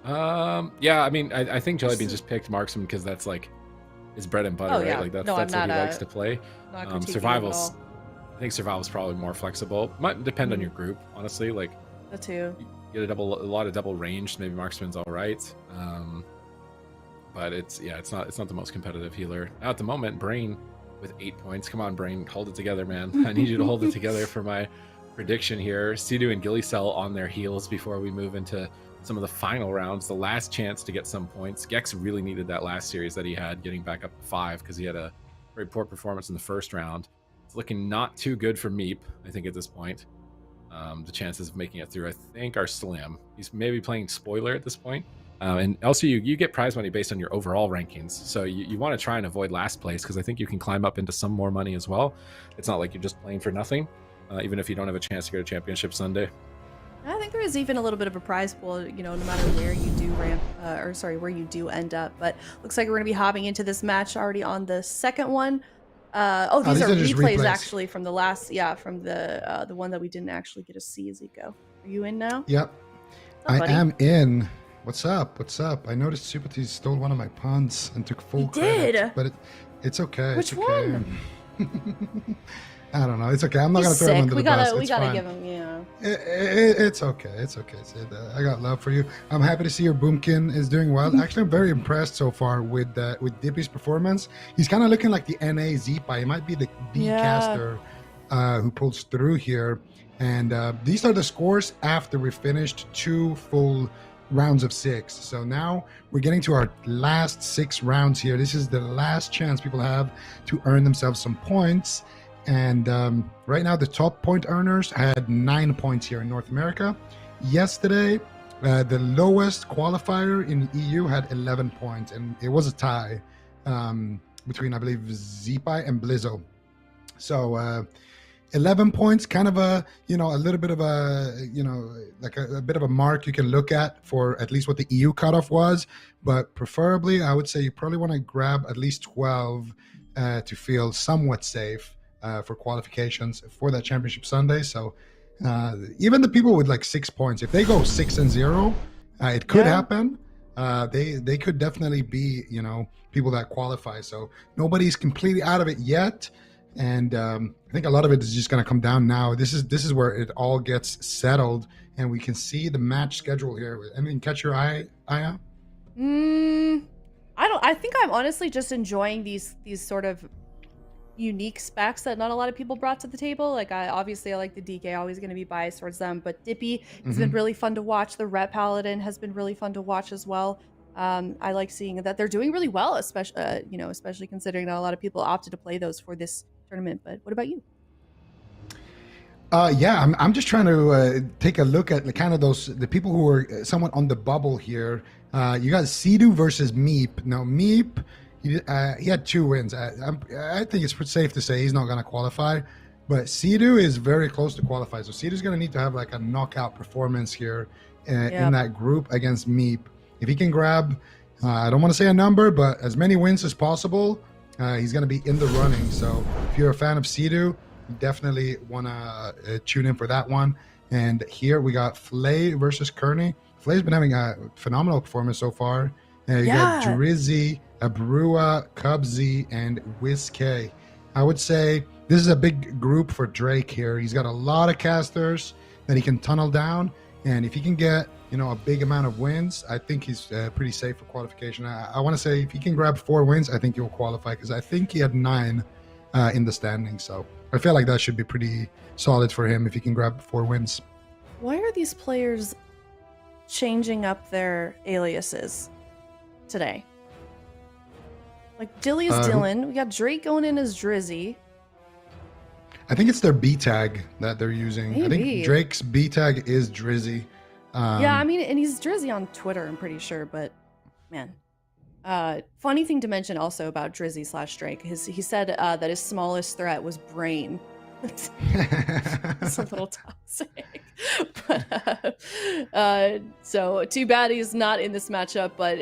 S4: Yeah, I mean, I think Jellybean just picked marksman because that's like his bread and butter, right? Like that's what he likes to play. Survival's, I think survival's probably more flexible. Might depend on your group, honestly. Like
S2: the two.
S4: You get a lot of double range. Maybe marksman's all right. But it's not the most competitive healer. Now at the moment, Brain with 8 points. Come on, Brain, hold it together, man. I need you to hold it together for my prediction here. Cdew and Gilysel on their heels before we move into some of the final rounds. The last chance to get some points. Gekz really needed that last series that he had, getting back up to 5 because he had a very poor performance in the first round. It's looking not too good for Meep, I think, at this point. The chances of making it through, I think, are slim. He's maybe playing spoiler at this point. And also, you get prize money based on your overall rankings. So you want to try and avoid last place, because I think you can climb up into some more money as well. It's not like you're just playing for nothing, even if you don't have a chance to go to Championship Sunday.
S2: I think there is even a little bit of a prize pool, no matter where you do where you do end up. But looks like we're going to be hopping into this match already on the second one. These are replays actually from the last, from the one that we didn't actually get to see. Zico, are you in now?
S3: Yep, I am in. What's up? What's up? I noticed Supati stole one of my puns and took full credit, but it's okay.
S2: Which
S3: it's okay.
S2: one?
S3: I don't know. It's okay. I'm not gonna throw him under the bus.
S2: We gotta give him,
S3: It's okay. It's okay, Sid. I got love for you. I'm happy to see your Boomkin is doing well. Actually, I'm very impressed so far with Dipi's performance. He's kind of looking like the NA Zipa. He might be the B caster who pulls through here. And these are the scores after we finished 2 full rounds of 6. So now we're getting to our last 6 rounds here. This is the last chance people have to earn themselves some points. And right now the top point earners had 9 points here in North America. Yesterday, the lowest qualifier in EU had 11 points, and it was a tie between, I believe, Zipai and Blizzo. So 11 points, kind of a little bit of a like a bit of a mark you can look at for at least what the EU cutoff was. But preferably, I would say you probably want to grab at least 12 to feel somewhat safe for qualifications for that Championship Sunday. So even the people with like 6 points, if they go 6-0, it could happen. They could definitely be people that qualify. So nobody's completely out of it yet. And I think a lot of it is just going to come down now. This is where it all gets settled, and we can see the match schedule here. I mean, catch your eye, Aya?
S2: I think I'm honestly just enjoying these sort of unique specs that not a lot of people brought to the table. Like, I like the DK, always going to be biased towards them, but Dipi has been really fun to watch. The Ret Paladin has been really fun to watch as well. I like seeing that they're doing really well, especially considering that a lot of people opted to play those for this tournament. But what about you?
S3: I'm just trying to take a look at the people who are somewhat on the bubble here. You got Cdew versus Meep. Now Meep, he had 2 wins. I think it's safe to say he's not going to qualify, but Cdew is very close to qualify. So Cdew's going to need to have like a knockout performance here in that group against Meep. If he can grab, I don't want to say a number, but as many wins as possible, he's going to be in the running. So if you're a fan of Cdew, you definitely want to tune in for that one. And here we got Fley versus Curney. Fley's been having a phenomenal performance so far. You got Drizzy, Abrua, Cubsy, and Wizkx. I would say this is a big group for Drake here. He's got a lot of casters that he can tunnel down. And if he can get a big amount of wins, I think he's pretty safe for qualification. I want to say if he can grab 4 wins, I think he'll qualify, because I think he had 9 in the standings. So I feel like that should be pretty solid for him if he can grab 4 wins.
S2: Why are these players changing up their aliases today? Like, Dilly is Dylan. We got Drake going in as Drizzy.
S3: I think it's their B tag that they're using.
S2: Maybe.
S3: I think Drake's B tag is Drizzy.
S2: I mean, and he's Drizzy on Twitter, I'm pretty sure, but man. Funny thing to mention also about Drizzy / Drake, he said that his smallest threat was Brain. It's a little toxic. But, so too bad he's not in this matchup, but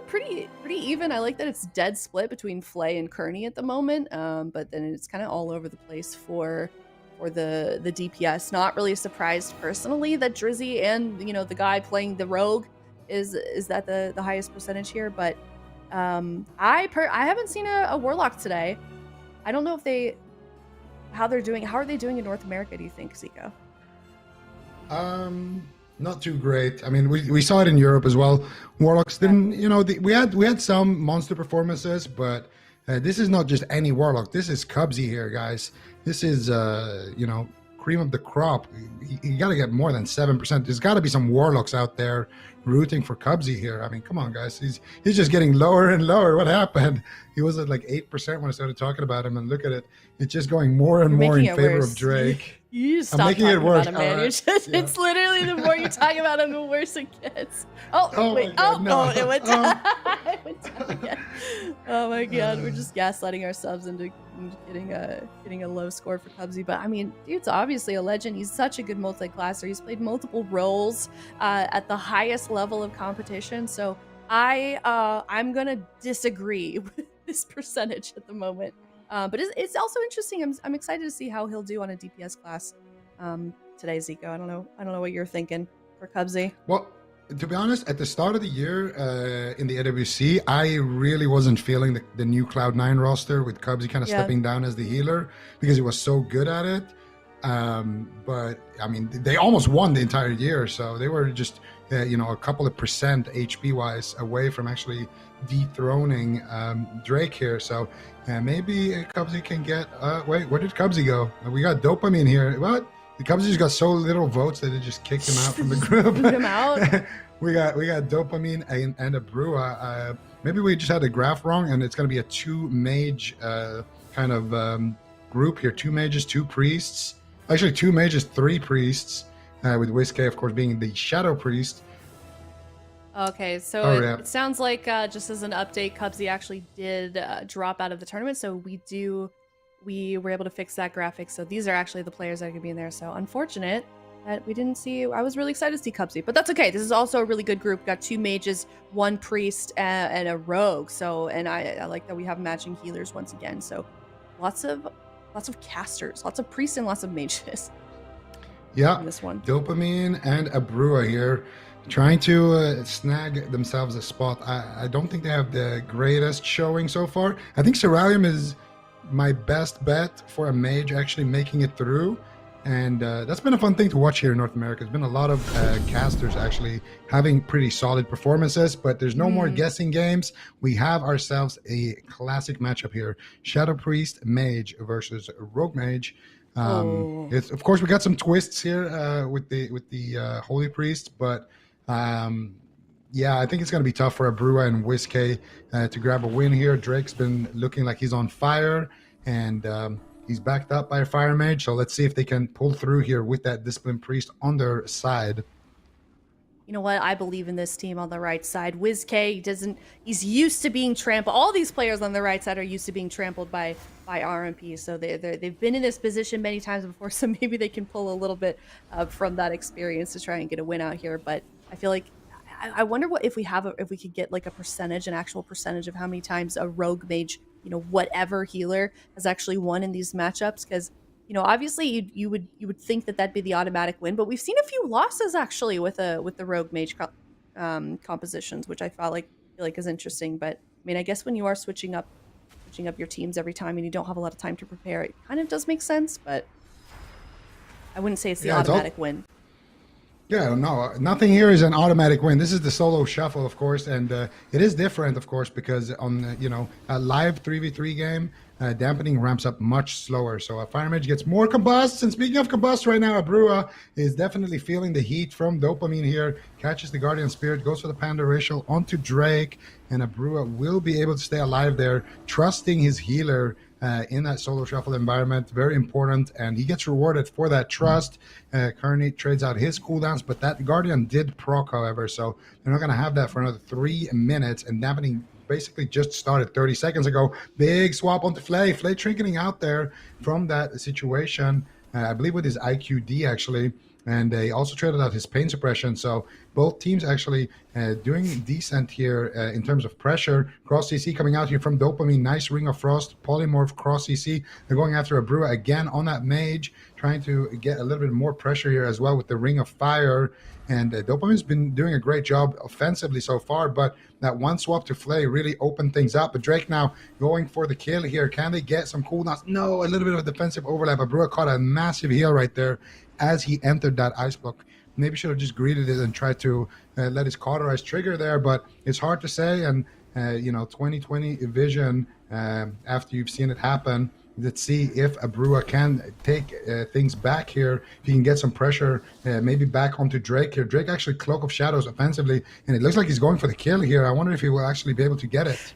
S2: pretty even. I like that it's dead split between Fley and Curney at the moment, but then it's kind of all over the place for the DPS. Not really surprised personally that Drizzy and the guy playing the rogue is that the highest percentage here, but I haven't seen a warlock today. I don't know if how are they doing in North America, do you think, Zico?
S3: Not too great. I mean, we saw it in Europe as well. Warlocks didn't, we had some monster performances, but this is not just any Warlock. This is Cubsy here, guys. This is, cream of the crop. You got to get more than 7%. There's got to be some Warlocks out there rooting for Cubsy here. I mean, come on, guys. He's just getting lower and lower. What happened? He was at like 8% when I started talking about him, and look at it. It's just going more and more in favor of Drake.
S2: You stop
S3: making
S2: talking
S3: it worse.
S2: about him, man.
S3: All right.
S2: It's literally the more you talk about him, the worse it gets. Oh, wait.
S3: my God, no.
S2: It went down. It went down again. Oh my God, we're just gaslighting ourselves into getting a low score for Cubsy. But I mean, dude's obviously a legend. He's such a good multi-classer. He's played multiple roles at the highest level of competition. So I'm gonna disagree with this percentage at the moment. But it's also interesting. I'm excited to see how he'll do on a DPS class today, Zico. I don't know what you're thinking for Cubsy.
S3: Well, to be honest, at the start of the year in the AWC, I really wasn't feeling the new Cloud9 roster with Cubsy kind of stepping down as the healer because he was so good at it. But I mean, they almost won the entire year, so they were just a couple of percent HP wise away from actually dethroning Drake here. So maybe Cubsy can get. Wait, where did Cubsy go? We got Dopamine here. What? The Cubsy's got so little votes that they just kicked him out from the group.
S2: Boot him out.
S3: we got Dopamine and Abrua. Maybe we just had the graph wrong, and it's going to be a 2 mage kind of group here. 2 mages, 2 priests. Actually, 2 mages, 3 priests. With Wizkx, of course, being the shadow priest.
S2: Okay, so it sounds like just as an update, Cubsy actually did drop out of the tournament. So we were able to fix that graphic. So these are actually the players that could be in there. So unfortunate that we didn't see. I was really excited to see Cubsy, but that's okay. This is also a really good group. Got 2 mages, 1 priest, and a rogue. So, and I like that we have matching healers once again. So lots of casters, lots of priests, and lots of mages.
S3: Yeah,
S2: this one.
S3: Dopamine and Abrua here, trying to snag themselves a spot. I don't think they have the greatest showing so far. I think Ceralium is my best bet for a mage actually making it through. And that's been a fun thing to watch here in North America. There's been a lot of casters actually having pretty solid performances, but there's no more guessing games. We have ourselves a classic matchup here. Shadow Priest Mage versus Rogue Mage. Of course, we got some twists here with the Holy Priest, but yeah, I think it's going to be tough for Abrua and Wizkx to grab a win here. Drake's been looking like he's on fire, and he's backed up by a Fire Mage, so let's see if they can pull through here with that Discipline Priest on their side.
S2: You know what? I believe in this team on the right side. Wizkx, he's used to being trampled. All these players on the right side are used to being trampled by RMP, so they've been in this position many times before, so maybe they can pull a little bit from that experience to try and get a win out here. But I feel like I wonder what if we could get like an actual percentage of how many times a rogue mage, whatever healer has actually won in these matchups, because obviously you would think that that'd be the automatic win, but we've seen a few losses actually with the rogue mage compositions, which I feel like is interesting. But I mean, I guess when you are switching up your teams every time and you don't have a lot of time to prepare, it kind of does make sense, but I wouldn't say it's the automatic win.
S3: Yeah, no, nothing here is an automatic win. This is the solo shuffle, of course, and it is different, of course, because on a live 3v3 game, dampening ramps up much slower. So a Fire Mage gets more combust. And speaking of combust right now, Abrua is definitely feeling the heat from Dopamine here. Catches the Guardian Spirit, goes for the Panda Racial onto Drake, and Abrua will be able to stay alive there, trusting his healer in that solo shuffle environment. Very important, and he gets rewarded for that trust. Curney trades out his cooldowns, but that Guardian did proc, however, so they're not going to have that for another 3 minutes, and dampening basically just started 30 seconds ago. Big swap onto Fley. Fley trinketing out there from that situation, I believe with his IQD actually, and they also traded out his pain suppression. So both teams actually doing decent here in terms of pressure. Cross CC coming out here from Dopamine. Nice Ring of Frost, Polymorph, Cross CC. They're going after Abrua again on that mage, trying to get a little bit more pressure here as well with the Ring of Fire. And Dopamine's been doing a great job offensively so far, but that one swap to Fley really opened things up. But Drake now going for the kill here. Can they get some cooldowns? No, a little bit of a defensive overlap. Abrua caught a massive heal right there as he entered that ice block. Maybe should have just greeted it and tried to let his cauterize trigger there, but it's hard to say. And 2020 vision after you've seen it happen. Let's see if Abrua can take things back here. If he can get some pressure, maybe back onto Drake here. Drake actually Cloak of Shadows offensively, and it looks like he's going for the kill here. I wonder if he will actually be able to get it.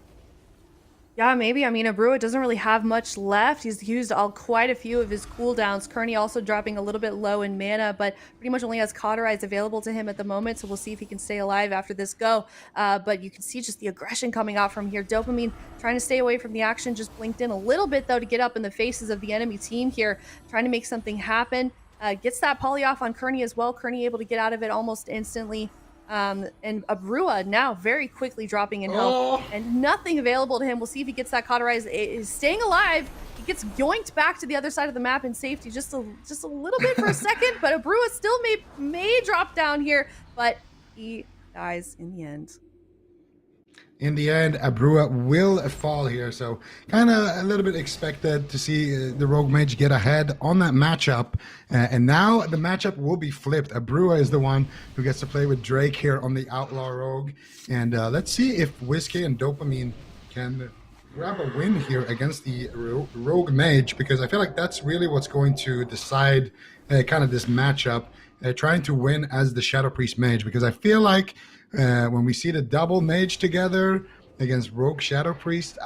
S2: Yeah, maybe. I mean, Abrua doesn't really have much left. He's used quite a few of his cooldowns. Curney also dropping a little bit low in mana, but pretty much only has Cauterize available to him at the moment, so we'll see if he can stay alive after this go. But you can see just the aggression coming out from here. Dopamine trying to stay away from the action, just blinked in a little bit, though, to get up in the faces of the enemy team here, trying to make something happen. Gets that poly off on Curney as well. Curney able to get out of it almost instantly. And Abrua now very quickly dropping in health and nothing available to him. We'll see if he gets that Cauterize. Is staying alive. He gets yoinked back to the other side of the map in safety just a little bit for a second, but Abrua still may drop down here, but he dies in the end.
S3: In the end, Abrua will fall here, so kind of a little bit expected to see the Rogue Mage get ahead on that matchup. And now the matchup will be flipped. Abrua is the one who gets to play with Drake here on the Outlaw Rogue. And let's see if Wizkx and Dopamine can grab a win here against the Rogue Mage, because I feel like that's really what's going to decide kind of this matchup, trying to win as the Shadow Priest Mage, because I feel like when we see the double mage together against Rogue Shadow Priest,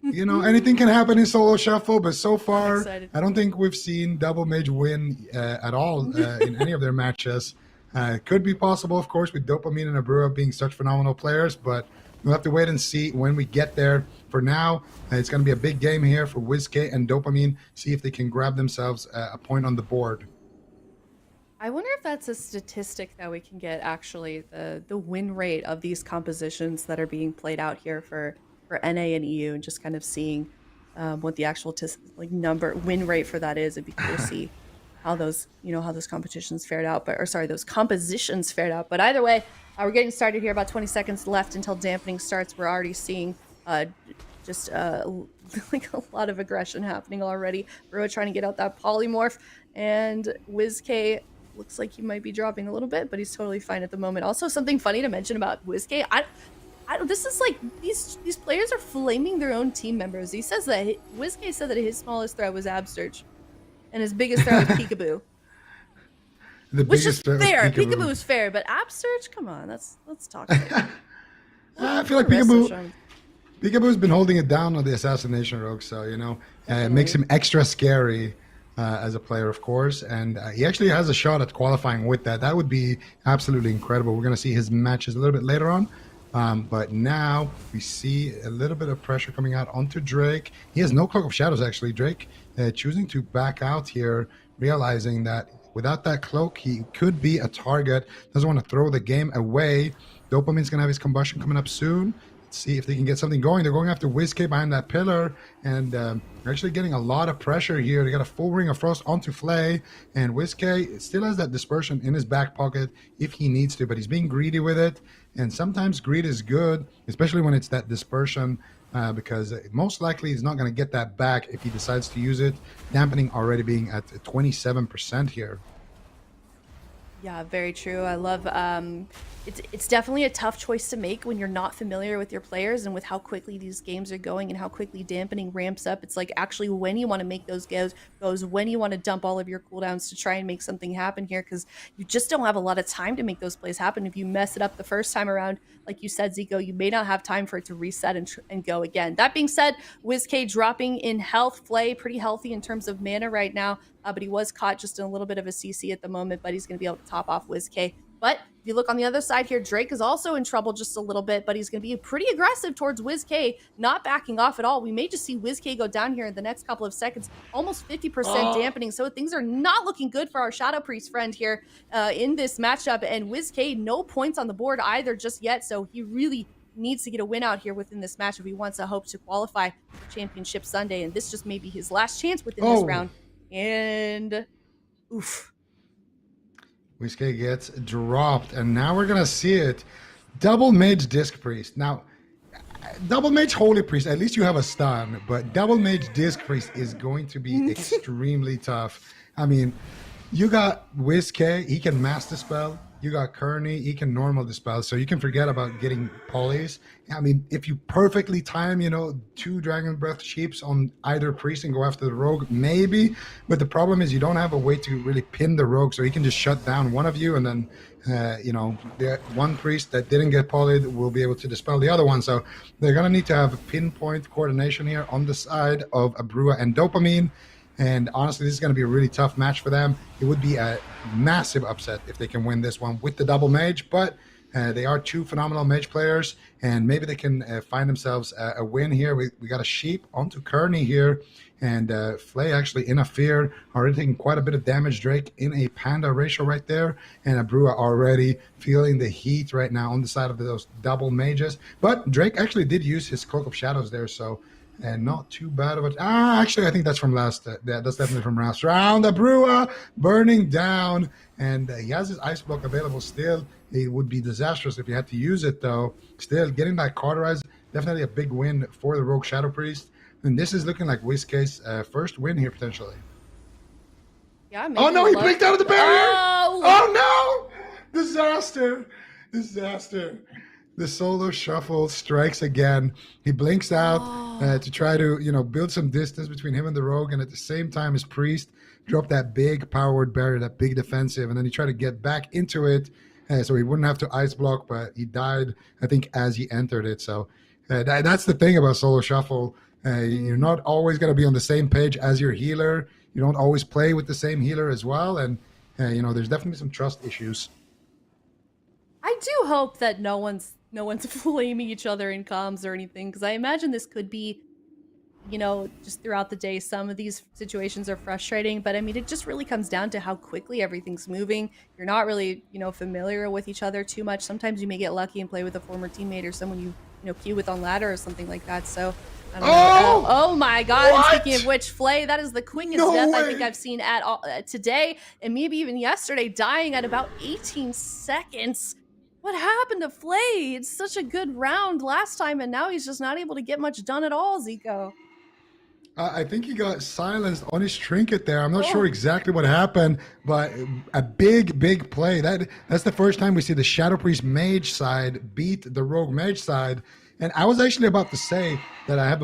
S3: you know, anything can happen in Solo Shuffle, but so far, I don't think we've seen double mage win at all in any of their matches. It could be possible, of course, with Dopamine and Abrua being such phenomenal players, but we'll have to wait and see when we get there. For now, it's going to be a big game here for Wizkx and Dopamine, see if they can grab themselves a point on the board.
S2: I wonder if that's a statistic that we can get, actually, the win rate of these compositions that are being played out here for NA and EU, and just kind of seeing what the actual win rate for that is. It'd be cool to see how those competitions fared out, those compositions fared out. But either way, we're getting started here. About 20 seconds left until dampening starts. We're already seeing just like a lot of aggression happening already. Abrua trying to get out that polymorph, and Wizkx looks like he might be dropping a little bit, but he's totally fine at the moment. Also, something funny to mention about Wizkx, this is like these players are flaming their own team members. He says that Wizkx said that his smallest threat was Absurge, and his biggest threat was Pikaboo. Which is fair. Pikaboo is fair, but Absurge, come on, let's talk.
S3: I feel like Pikaboo's been holding it down on the Assassination Rogue, so it makes him extra scary. As a player, of course, and he actually has a shot at qualifying with that. That would be absolutely incredible. We're going to see his matches a little bit later on, but now we see a little bit of pressure coming out onto Drake. He has no Cloak of Shadows, actually. Drake choosing to back out here, realizing that without that cloak, he could be a target. Doesn't want to throw the game away. Dopamine's going to have his combustion coming up soon. See if they can get something going. They're going after Wizkx behind that pillar, and they're actually getting a lot of pressure here. They got a full Ring of Frost onto Fley, and Wizkx still has that dispersion in his back pocket if he needs to, but he's being greedy with it, and sometimes greed is good, especially when it's that dispersion, because most likely he's not going to get that back if he decides to use it. Dampening already being at 27% here.
S2: Yeah, very true. I love it's definitely a tough choice to make when you're not familiar with your players and with how quickly these games are going and how quickly dampening ramps up. It's like actually when you want to make those goes when you want to dump all of your cooldowns to try and make something happen here, because you just don't have a lot of time to make those plays happen. If you mess it up the first time around, like you said, Zico, you may not have time for it to reset and go again. That being said, Wizkx dropping in health. Fley pretty healthy in terms of mana right now, but he was caught just in a little bit of a CC at the moment, but he's going to be able to top off Wizkx. But if you look on the other side here, Drake is also in trouble just a little bit, but he's going to be pretty aggressive towards Wizkx, not backing off at all. We may just see Wizkx go down here in the next couple of seconds, almost 50% dampening. So things are not looking good for our Shadow Priest friend here in this matchup. And Wizkx, no points on the board either just yet. So he really needs to get a win out here within this match if he wants to hope to qualify for Championship Sunday. And this just may be his last chance within this round. And oof.
S3: Wizkx gets dropped, and now we're gonna see it. Double Mage Disc Priest. Now, Double Mage Holy Priest, at least you have a stun, but Double Mage Disc Priest is going to be extremely tough. I mean, you got Wizkx, he can Master Spell, You got Curney, he can normal dispel, so you can forget about getting polys. I mean, if you perfectly time, 2 Dragon Breath Sheeps on either priest and go after the rogue, maybe. But the problem is you don't have a way to really pin the rogue, so he can just shut down one of you, and then, the one priest that didn't get polyed will be able to dispel the other one. So they're going to need to have a pinpoint coordination here on the side of Abrua and Dopamine. And honestly, this is going to be a really tough match for them. It would be a massive upset if they can win this one with the double mage, but they are 2 phenomenal mage players, and maybe they can find themselves a win here. We got a sheep onto Curney here, and Fley actually in a fear, already taking quite a bit of damage. Drake in a panda ratio right there, and Abrua already feeling the heat right now on the side of those double mages. But Drake actually did use his Cloak of Shadows there, so not too bad of it. Actually, I think that's from last. That's definitely from last round. Abrua burning down, and he has his ice block available still. It would be disastrous if he had to use it, though. Still, getting that cauterized, definitely a big win for the Rogue Shadow Priest. And this is looking like Wizkx's first win here, potentially.
S2: Yeah.
S3: Oh, no, he blinked out of the barrier!
S2: Oh,
S3: no! Disaster! The Solo Shuffle strikes again. He blinks out to try to, build some distance between him and the rogue, and at the same time his priest dropped that big powered barrier, that big defensive, and then he tried to get back into it so he wouldn't have to ice block, but he died, I think, as he entered it. So that's the thing about Solo Shuffle. You're not always going to be on the same page as your healer. You don't always play with the same healer as well, and there's definitely some trust issues.
S2: I do hope that no one's blaming each other in comms or anything, because I imagine this could be, just throughout the day, some of these situations are frustrating, but I mean, it just really comes down to how quickly everything's moving. You're not really, familiar with each other too much. Sometimes you may get lucky and play with a former teammate or someone you queue with on ladder or something like that. So, I don't know. Oh my God.
S3: What?
S2: And speaking of which, Fley, that is the quickest death I think I've seen at all today, and maybe even yesterday, dying at about 18 seconds. What happened to Fley? It's such a good round last time, and now he's just not able to get much done at all, Zico.
S3: I think he got silenced on his trinket there. I'm not sure exactly what happened, but a big play. That's the first time we see the Shadow Priest mage side beat the Rogue mage side. And I was actually about to say that I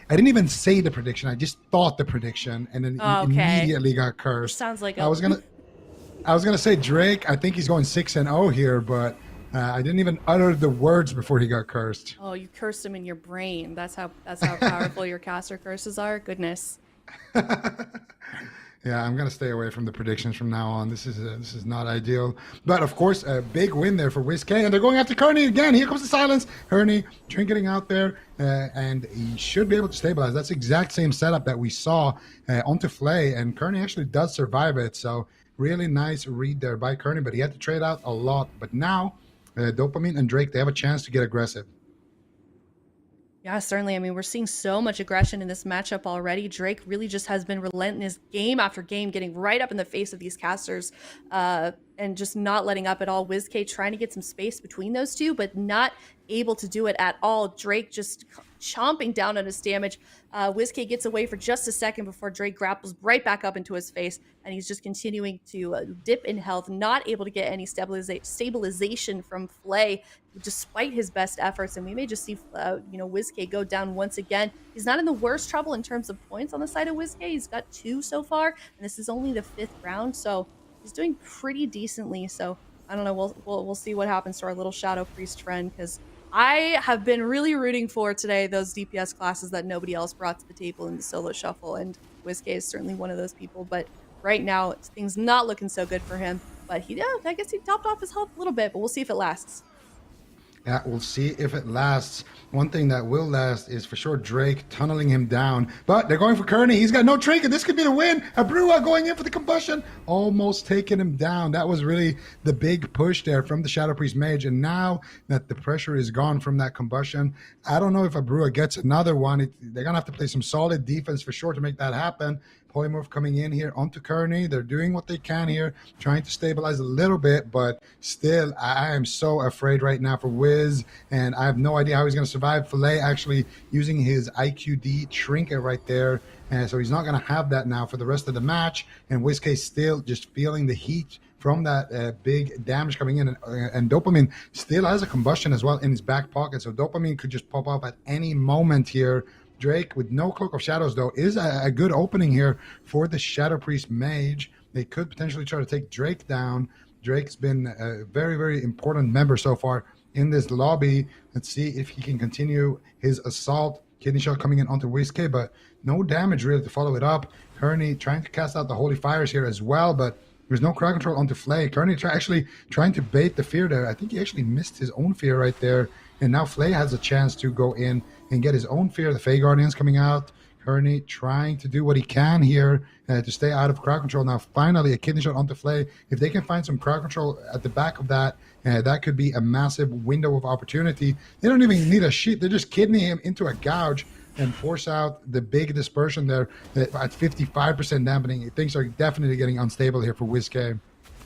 S3: didn't even say the prediction. I just thought the prediction, and then immediately got cursed.
S2: Sounds like
S3: I was gonna say Drake. I think he's going 6-0 here, but I didn't even utter the words before he got cursed.
S2: Oh, you cursed him in your brain. That's how powerful your caster curses are. Goodness.
S3: Yeah, I'm gonna stay away from the predictions from now on. This is not ideal. But of course, a big win there for Wizkx, and they're going after Curney again. Here comes the silence. Curney trinketing out there, and he should be able to stabilize. That's the exact same setup that we saw onto Fley, and Curney actually does survive it. So really nice read there by Curney, but he had to trade out a lot. But now, Dopamine and Drake, they have a chance to get aggressive.
S2: Yeah, certainly. I mean, we're seeing so much aggression in this matchup already. Drake really just has been relentless game after game, getting right up in the face of these casters and just not letting up at all. Wizkx trying to get some space between those two, but not able to do it at all. Drake just chomping down on his damage. Wizkx gets away for just a second before Drake grapples right back up into his face, and he's just continuing to dip in health, not able to get any stabilization from Fley despite his best efforts. And we may just see Wizkx go down once again. He's not in the worst trouble in terms of points on the side of Wizkx. He's got 2 so far, and this is only the 5th round, so he's doing pretty decently. So I don't know, we'll see what happens to our little Shadow Priest friend, because I have been really rooting for today those DPS classes that nobody else brought to the table in the Solo Shuffle, and Wizkx is certainly one of those people. But right now, things not looking so good for him. But I guess he topped off his health a little bit, but we'll see if it lasts.
S3: Yeah, we'll see if it lasts. One thing that will last is for sure Drake tunneling him down. But they're going for Curney. He's got no trinket. This could be the win. Abrua going in for the combustion. Almost taking him down. That was really the big push there from the Shadow Priest Mage. And now that the pressure is gone from that combustion, I don't know if Abrua gets another one. They're going to have to play some solid defense for sure to make that happen. Polymorph coming in here onto Curney. They're doing what they can here, trying to stabilize a little bit, but still, I am so afraid right now for Wiz, and I have no idea how he's going to survive. Fley actually using his IQD trinket right there, and so he's not going to have that now for the rest of the match, and Wizkx still just feeling the heat from that big damage coming in. And Dopamine still has a combustion as well in his back pocket. So Dopamine could just pop up at any moment here. Drake, with no Cloak of Shadows, though, is a good opening here for the Shadow Priest Mage. They could potentially try to take Drake down. Drake's been a very, very important member so far in this lobby. Let's see if he can continue his assault. Kidney Shot coming in onto Wizkx, but no damage really to follow it up. Curney trying to cast out the Holy Fires here as well, but there's no crowd control onto Fley. Curney actually trying to bait the fear there. I think he actually missed his own fear right there. And now Fley has a chance to go in and get his own fear. The Fey Guardians coming out. Curney trying to do what he can here to stay out of crowd control. Now, finally, a Kidney Shot onto Fley. If they can find some crowd control at the back of that, that could be a massive window of opportunity. They don't even need a sheet. They're just kidney him into a gouge and force out the big dispersion there at 55% dampening. Things are definitely getting unstable here for Wizkx.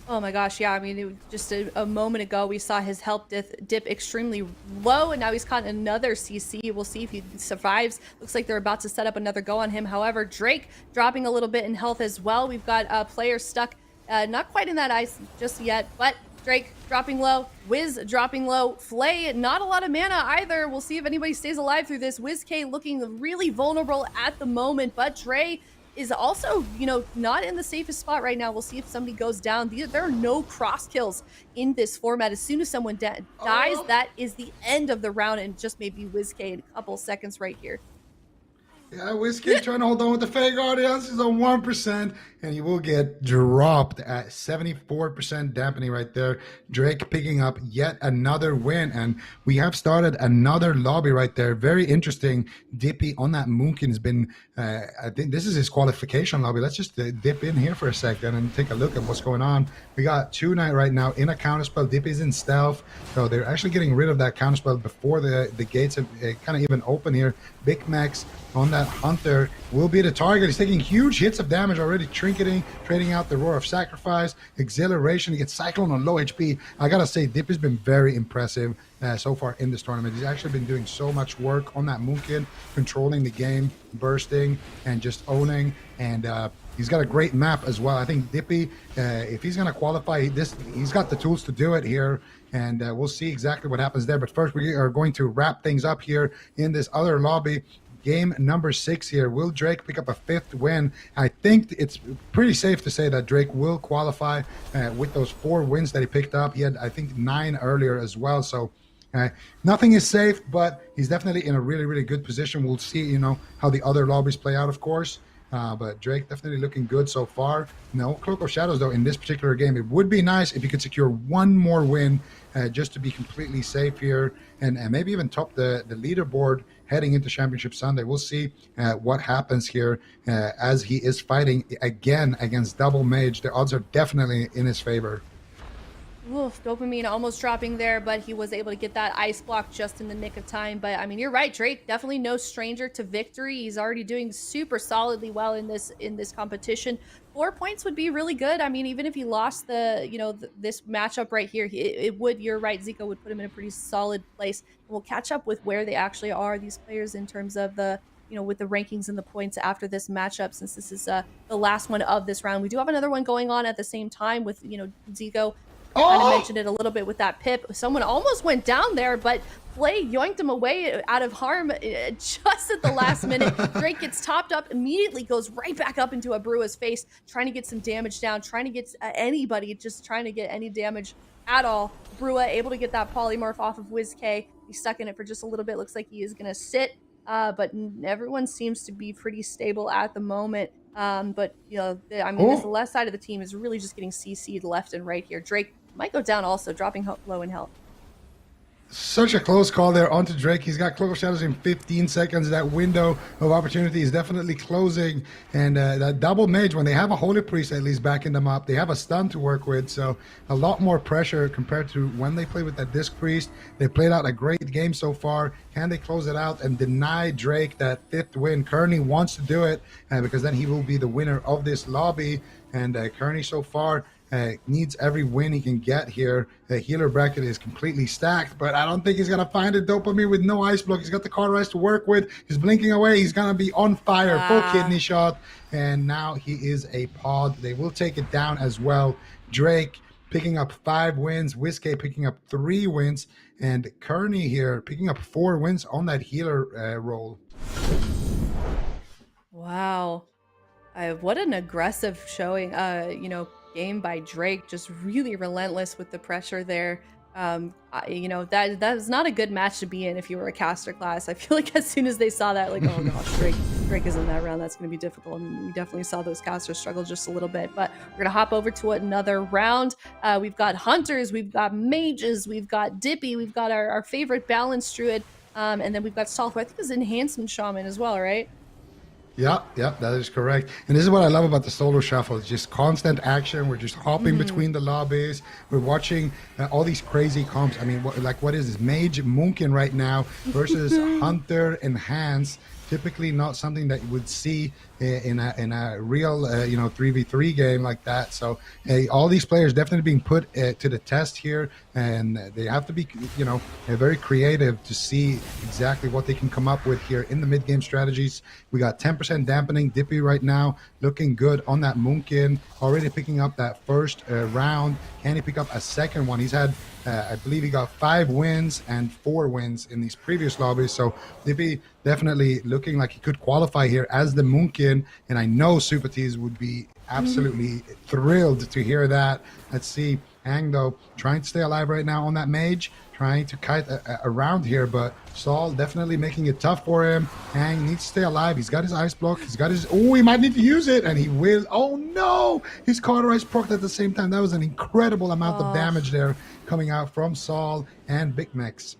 S2: Oh my gosh, yeah. I mean, it was just a moment ago, we saw his health dip extremely low, and now he's caught another CC. We'll see if he survives. Looks like they're about to set up another go on him. However, Drake dropping a little bit in health as well. We've got players stuck, not quite in that ice just yet, but Drake dropping low, Wiz dropping low, Fley not a lot of mana either. We'll see if anybody stays alive through this. Wizkx looking really vulnerable at the moment, but Dre is also, you know, not in the safest spot right now. We'll see if somebody goes down. There are no cross kills in this format. As soon as someone dies, that is the end of the round, and just maybe Wizkx in a couple seconds right here.
S3: Yeah, Wizkx trying to hold on with the Fey Guardians. He's on 1%, and he will get dropped at 74% dampening right there. Drake picking up yet another win, and we have started another lobby right there. Very interesting. Dipi on that Moonkin has been, I think this is his qualification lobby. Let's just dip in here for a second and take a look at what's going on. We got Tuna right now in a counterspell. Dipi's in stealth, so they're actually getting rid of that counterspell before the gates have kind of even open here. Bicmex on that Hunter will be the target. He's taking huge hits of damage already, trinketing, trading out the Roar of Sacrifice, Exhilaration. He gets Cyclone on low HP. I gotta say, Dip has been very impressive so far in this tournament. He's actually been doing so much work on that Moonkin, controlling the game, bursting, and just owning. And he's got a great map as well. I think Dipi, if he's gonna qualify, he's got the tools to do it here. And we'll see exactly what happens there. But first, we are going to wrap things up here in this other lobby. Game number 6 here. Will Drake pick up a 5th win? I think it's pretty safe to say that Drake will qualify with those 4 wins that he picked up. He had, I think, 9 earlier as well. So nothing is safe, but he's definitely in a really, really good position. We'll see, you know, how the other lobbies play out, of course. But Drake definitely looking good so far. No Cloak of Shadows, though, in this particular game. It would be nice if you could secure 1 more win just to be completely safe here and maybe even top the leaderboard heading into Championship Sunday. We'll see what happens here as he is fighting again against Double Mage. The odds are definitely in his favor.
S2: Oof, Dopamine almost dropping there, but he was able to get that ice block just in the nick of time. But I mean, you're right, Drake, definitely no stranger to victory. He's already doing super solidly well in this competition. 4 points would be really good. I mean, even if he lost this matchup right here, it would, you're right, Zico would put him in a pretty solid place. We'll catch up with where they actually are, these players, in terms of the, you know, with the rankings and the points after this matchup, since this is the last one of this round. We do have another one going on at the same time with, you know, Zico. Kind of mentioned it a little bit with that pip. Someone almost went down there, but Fley yoinked him away out of harm just at the last minute. Drake gets topped up, immediately goes right back up into Abrua's face, trying to get some damage down, trying to get anybody, just trying to get any damage at all. Abrua able to get that polymorph off of Wizkx. He's stuck in it for just a little bit. Looks like he is going to sit, but everyone seems to be pretty stable at the moment. But, you know, I mean, the left side of the team is really just getting CC'd left and right here. Drake might go down also, dropping low in health.
S3: Such a close call there onto Drake. He's got Cloak of Shadows in 15 seconds. That window of opportunity is definitely closing. And that Double Mage, when they have a Holy Priest at least backing them up, they have a stun to work with. So a lot more pressure compared to when they play with that Disc Priest. They played out a great game so far. Can they close it out and deny Drake that 5th win? Curney wants to do it because then he will be the winner of this lobby. And Curney so far needs every win he can get here. The healer bracket is completely stacked, but I don't think he's going to find a Dopamine with no ice block. He's got the Cauterize to work with. He's blinking away. He's going to be on fire. Full kidney shot. And now he is a pod. They will take it down as well. Drake picking up 5 wins, Wizkx picking up 3 wins, and Curney here picking up 4 wins on that healer role.
S2: Wow. What an aggressive showing, game by Drake, just really relentless with the pressure there. That is not a good match to be in if you were a caster class. I feel like as soon as they saw that, like, oh gosh, Drake is in that round, that's going to be difficult. And we definitely saw those casters struggle just a little bit. But we're going to hop over to another round. We've got hunters, we've got mages, we've got Dipi, we've got our favorite balanced druid, and then we've got Saul, who I think is enhancement shaman as well, right?
S3: Yeah, that is correct. And this is what I love about the Solo Shuffle. It's just constant action. We're just hopping between the lobbies. We're watching all these crazy comps. I mean, what is this? Mage Moonkin right now versus Hunter and Hans. Typically not something that you would see in a real 3v3 game like that. So all these players definitely being put to the test here, and they have to be very creative to see exactly what they can come up with here in the mid game strategies. We got 10% dampening. Dipi right now looking good on that Moonkin, already picking up that first round. Can he pick up a second one? He's had I believe he got 5 wins and 4 wins in these previous lobbies. So Dipi definitely looking like he could qualify here as the Moonkin. And I know Supertees would be absolutely thrilled to hear that. Let's see. Aang, though, trying to stay alive right now on that mage, trying to kite around here, but Saul definitely making it tough for him. Aang needs to stay alive. He's got his ice block. He's got his... Oh, he might need to use it, and he will. Oh, no! His cauterized proc at the same time. That was an incredible amount of damage there coming out from Saul and Bicmex.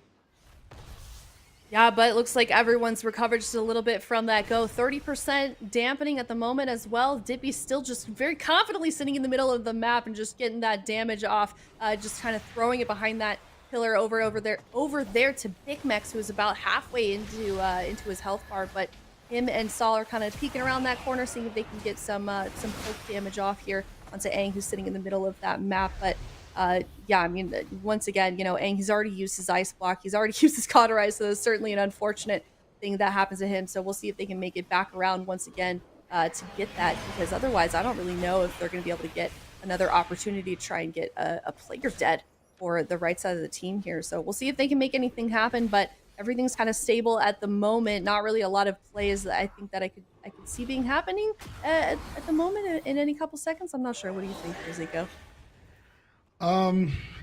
S2: Yeah, but it looks like everyone's recovered just a little bit from that go. 30% dampening at the moment as well. Dipi's still just very confidently sitting in the middle of the map and just getting that damage off, just kind of throwing it behind that pillar over there to Bicmex, who is about halfway into his health bar. But him and Saul are kind of peeking around that corner, seeing if they can get some poke damage off here onto Aang, who's sitting in the middle of that map. But yeah, I mean, once again, Aang, he's already used his ice block. He's already used his cauterize, so it's certainly an unfortunate thing that happens to him. So we'll see if they can make it back around once again to get that, because otherwise I don't really know if they're going to be able to get another opportunity to try and get a player dead for the right side of the team here. So we'll see if they can make anything happen, but everything's kind of stable at the moment. Not really a lot of plays that I think that I could see being happening at the moment in any couple seconds. I'm not sure. What do you think, KzFox?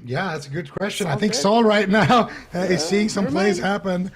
S3: Yeah, that's a good question. I
S2: Saul's
S3: think
S2: good.
S3: Saul right now is seeing some plays happen.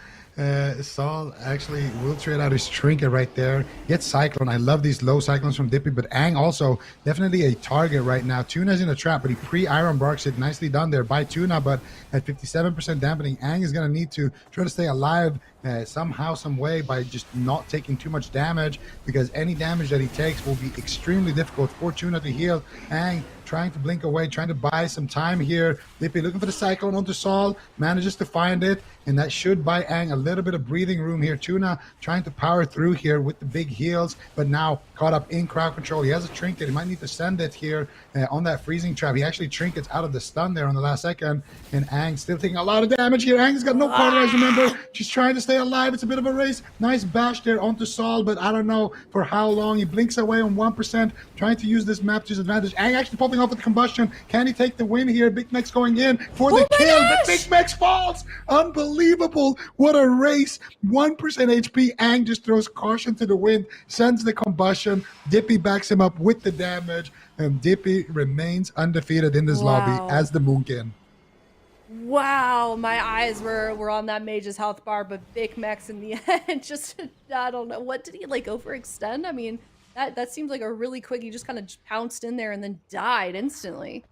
S3: Saul actually will trade out his trinket right there. Gets Cyclone. I love these low Cyclones from Dipi, but Aang also definitely a target right now. Tuna's in a trap, but he pre-Iron Barks it. Nicely done there by Tuna, but at 57% dampening, Aang is going to need to try to stay alive somehow, some way, by just not taking too much damage, because any damage that he takes will be extremely difficult for Tuna to heal. Aang trying to blink away, trying to buy some time here. Dipi looking for the Cyclone onto Saul, manages to find it, and that should buy Aang a little bit of breathing room here. Tuna trying to power through here with the big heals, but now caught up in crowd control. He has a trinket. He might need to send it here on that freezing trap. He actually trinkets out of the stun there on the last second, and Aang still taking a lot of damage here. Aang's got no cauterize, remember. Just trying to stay alive. It's a bit of a race. Nice bash there onto Saul, but I don't know for how long. He blinks away on 1%, trying to use this map to his advantage. Aang actually popping off with the combustion. Can he take the win here? Bicmex going in for the kill, but Bicmex falls. Unbelievable. What a race. 1% HP. Aang just throws caution to the wind, sends the combustion. Dipi backs him up with the damage, and Dipi remains undefeated in this lobby as the Moonkin.
S2: Wow, my eyes were on that mage's health bar, but Bicmex in the end just, I don't know, what did he like overextend? I mean, that seems like a really quick, he just kind of pounced in there and then died instantly.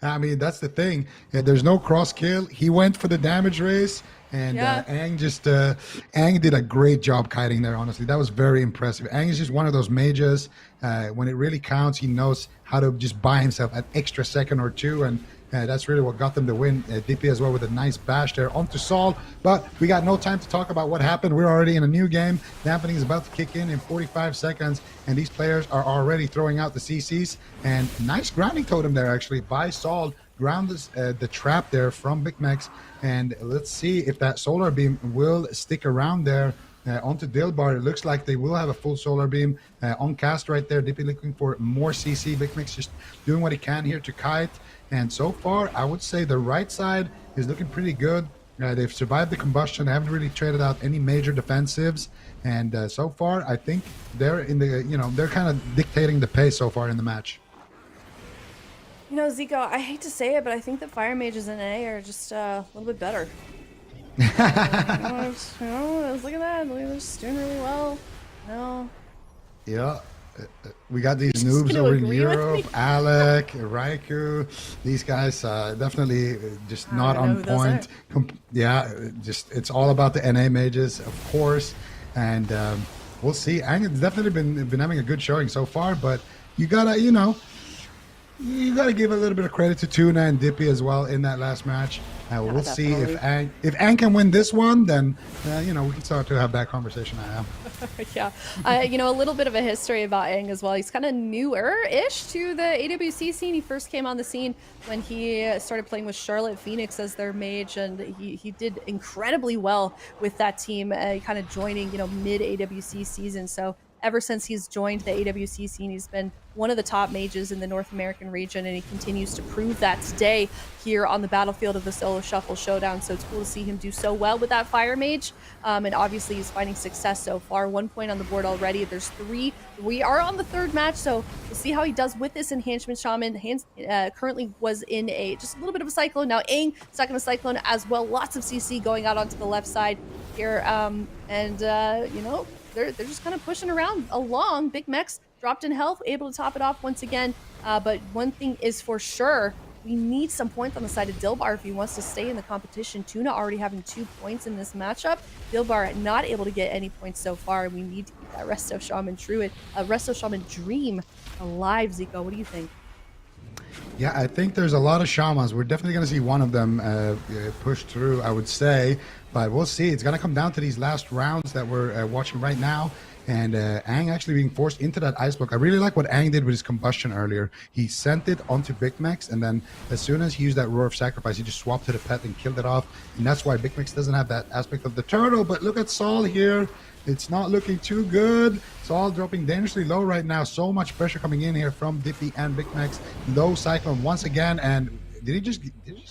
S3: I mean, that's the thing. There's no cross kill. He went for the damage race, and Aang did a great job kiting there, honestly. That was very impressive. Aang is just one of those mages. When it really counts, he knows how to just buy himself an extra second or two, and that's really what got them to win. Dipi as well with a nice bash there onto Saul, but we got no time to talk about what happened. We're already in a new game. Dampening is about to kick in 45 seconds, and these players are already throwing out the CCs, and nice grounding totem there actually by Saul. Ground the trap there from Bicmex, and let's see if that solar beam will stick around there. onto Dyllbar. It looks like they will have a full solar beam on cast right there. Dipi looking for more CC. Bicmex just doing what he can here to kite. And so far, I would say the right side is looking pretty good. They've survived the combustion. They haven't really traded out any major defensives. And so far, I think they're in the, they're kind of dictating the pace so far in the match.
S2: Zico, I hate to say it, but I think that Fire Mages in A are just a little bit better. Look at that. They're just doing really well.
S3: Yeah. We got these noobs over in Europe, Alec, Raikou. These guys definitely just not on point. Yeah, just it's all about the NA mages, of course. And we'll see. Aang has definitely been having a good showing so far, but you gotta, you gotta give a little bit of credit to Tuna and Dipi as well in that last match. We'll see if Aang can win this one, then we can start to have that conversation.
S2: Yeah, a little bit of a history about Aang as well. He's kind of newer-ish to the AWC scene. He first came on the scene when he started playing with Charlotte Phoenix as their mage, and he did incredibly well with that team, kind of joining mid AWC season. So ever since he's joined the AWC scene, he's been one of the top mages in the North American region, and he continues to prove that today here on the battlefield of the Solo Shuffle Showdown. So it's cool to see him do so well with that Fire Mage, and obviously he's finding success so far. 1 point on the board already. There's 3. We are on the 3rd match, so we'll see how he does with this Enhancement Shaman. Currently was in just a little bit of a Cyclone. Now Aang stuck in a Cyclone as well. Lots of CC going out onto the left side here, they're just kind of pushing around along. Bicmex dropped in health, able to top it off once again. But one thing is for sure, we need some points on the side of Dyllbar if he wants to stay in the competition. Tuna already having 2 points in this matchup. Dyllbar not able to get any points so far. We need to keep that Resto Shaman dream alive. Zico, what do you think?
S3: Yeah, I think there's a lot of shamans. We're definitely going to see one of them push through, I would say. But we'll see. It's going to come down to these last rounds that we're watching right now. And Aang actually being forced into that ice block. I really like what Aang did with his combustion earlier. He sent it onto Bicmex, and then as soon as he used that Roar of Sacrifice, he just swapped to the pet and killed it off. And that's why Bicmex doesn't have that aspect of the turtle. But look at Saul here. It's not looking too good. Saul dropping dangerously low right now. So much pressure coming in here from Dipi and Bicmex. Low Cyclone once again. And did he just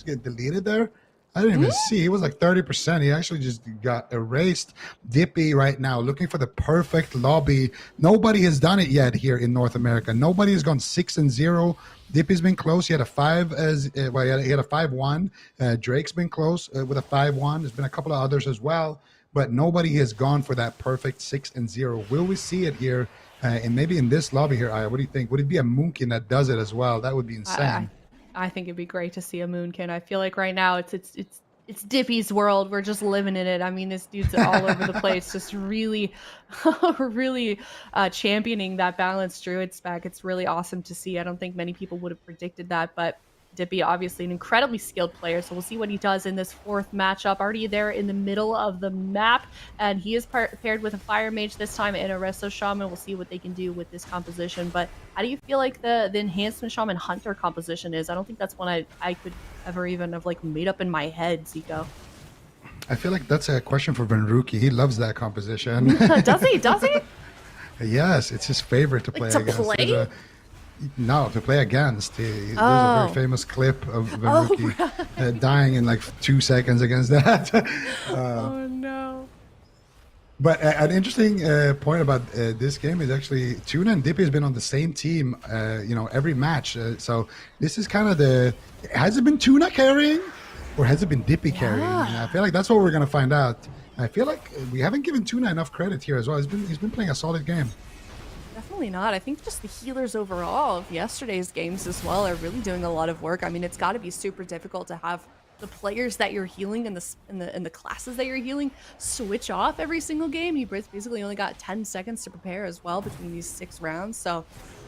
S3: get deleted there? I didn't even see. He was like 30%. He actually just got erased. Dipi right now looking for the perfect lobby. Nobody has done it yet here in North America. Nobody has gone 6-0. Dipi's been close. He had a 5 as well. He had a 5-1. Drake's been close with a 5-1. There's been a couple of others as well, but nobody has gone for that perfect 6-0. Will we see it here? And maybe in this lobby here, Aya, what do you think? Would it be a Moonkin that does it as well? That would be insane.
S2: I think it'd be great to see a Moonkin. I feel like right now it's Dipi's world. We're just living in it. I mean, this dude's all over the place, just really, really championing that balanced Druid spec. It's really awesome to see. I don't think many people would have predicted that, but Dipi, obviously an incredibly skilled player, so we'll see what he does in this 4th matchup. Already there in the middle of the map, and he is paired with a Fire Mage this time and a Resto Shaman. We'll see what they can do with this composition, but how do you feel like the Enhancement Shaman Hunter composition is? I don't think that's one I could ever even have like made up in my head, Zico.
S3: I feel like that's a question for Venruki. He loves that composition.
S2: Does he?
S3: Yes, it's his favorite to play against. No, to play against. There's a very famous clip of Venruki dying in like 2 seconds against that.
S2: Oh no.
S3: But an interesting point about this game is actually Tuna and Dipi has been on the same team, every match. So this is kind of has it been Tuna carrying or has it been Dipi carrying? I feel like that's what we're going to find out. I feel like we haven't given Tuna enough credit here as well. He's been playing a solid game.
S2: Definitely not. I think just the healers overall of yesterday's games as well are really doing a lot of work. I mean, it's got to be super difficult to have the players that you're healing and the classes that you're healing switch off every single game. You basically only got 10 seconds to prepare as well between these 6 rounds. So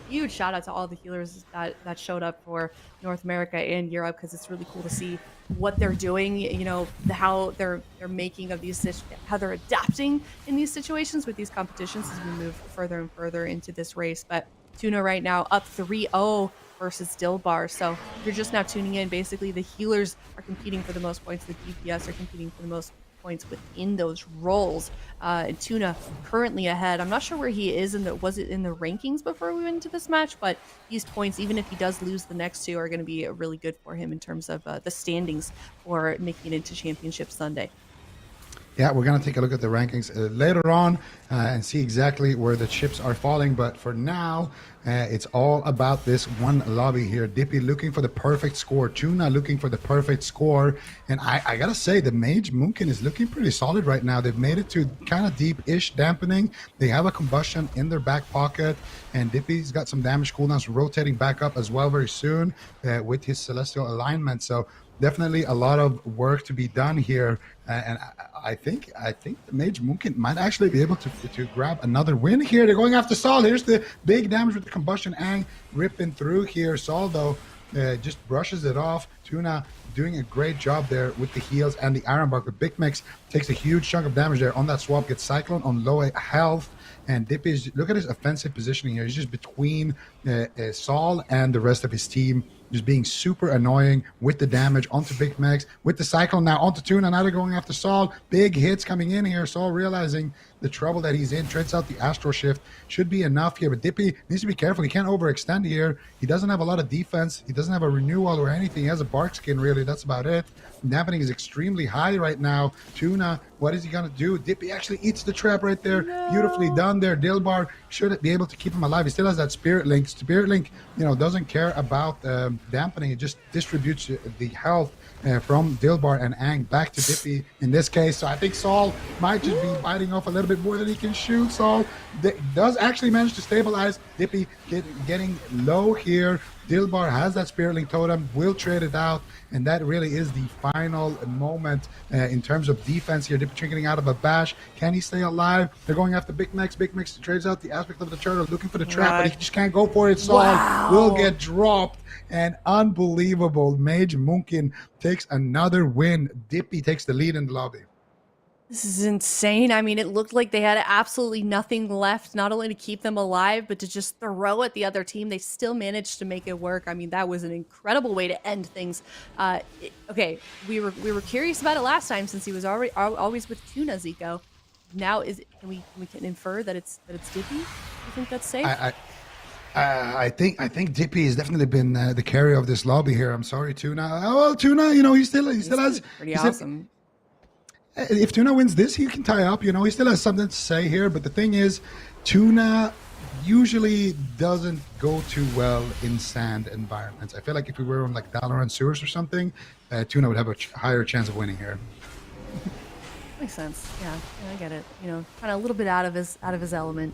S2: huge shout out to all the healers that showed up for North America and Europe, because it's really cool to see what they're doing, how they're making of these, how they're adapting in these situations with these competitions as we move further and further into this race. But Tuna right now up 3-0 versus Dyllbar. So if you're just now tuning in, basically the healers are competing for the most points, the DPS are competing for the most points within those roles. And Tuna currently ahead. I'm not sure where he is was it in the rankings before we went into this match, but these points, even if he does lose the next two, are going to be really good for him in terms of the standings for making it into Championship Sunday.
S3: Yeah, we're going to take a look at the rankings later on and see exactly where the chips are falling. But for now, it's all about this one lobby here. Dipi looking for the perfect score. Tuna looking for the perfect score. And I got to say, the Mage Moonkin is looking pretty solid right now. They've made it to kind of deep-ish dampening. They have a combustion in their back pocket. And Dipi's got some damage cooldowns rotating back up as well very soon with his Celestial alignment. So definitely a lot of work to be done here. And I think the Mage Moonkin might actually be able to grab another win here. They're going after Saul. Here's the big damage with the combustion. Aang ripping through here. Saul, though, just brushes it off. Tuna doing a great job there with the heals and the Iron Bark. But Bicmex takes a huge chunk of damage there on that swap. Gets Cyclone on low health. And Dipi, look at his offensive positioning here. He's just between Saul and the rest of his team, just being super annoying with the damage onto Bicmex, with the Cyclone now onto Tuna. Now they're going after Saul. Big hits coming in here. Saul realizing the trouble that he's in, trades out the Astral Shift. Should be enough here, but Dipi needs to be careful. He can't overextend here. He doesn't have a lot of defense. He doesn't have a renewal or anything. He has a Bark Skin, really. That's about it. Dampening is extremely high right now. Tuna, what is he going to do? Dipi actually eats the trap right there. No. Beautifully done there. Dyllbar should be able to keep him alive. He still has that Spirit Link. Spirit Link, doesn't care about dampening. It just distributes the health from Dyllbar and Aang back to Dipi in this case. So I think Saul might just be biting off a little bit more than he can shoot. Saul does actually manage to stabilize. Dipi getting low here. Dyllbar has that Spirit Link Totem, will trade it out, and that really is the final moment in terms of defense here. Dipi getting out of a bash. Can he stay alive? They're going after Bicmex. Bicmex trades out the aspect of the turtle, looking for the trap, but he just can't go for it. Saul will get dropped, and unbelievable. Mage Moonkin takes another win. Dipi takes the lead in the lobby.
S2: This is insane. I mean, it looked like they had absolutely nothing left, not only to keep them alive, but to just throw at the other team. They still managed to make it work. I mean, that was an incredible way to end things. Okay, we were curious about it last time since he was always with Tuna, Zico. Now can we infer that it's Dipi? You think that's safe?
S3: I think Dipi has definitely been the carrier of this lobby here. I'm sorry, Tuna. Oh well, Tuna, he still has
S2: pretty awesome.
S3: If Tuna wins this, he can tie up. He still has something to say here. But the thing is, Tuna usually doesn't go too well in sand environments. I feel like if we were on like Valorant sewers or something, Tuna would have a higher chance of winning here.
S2: Makes sense. Yeah, I get it. Kind of a little bit out of his element.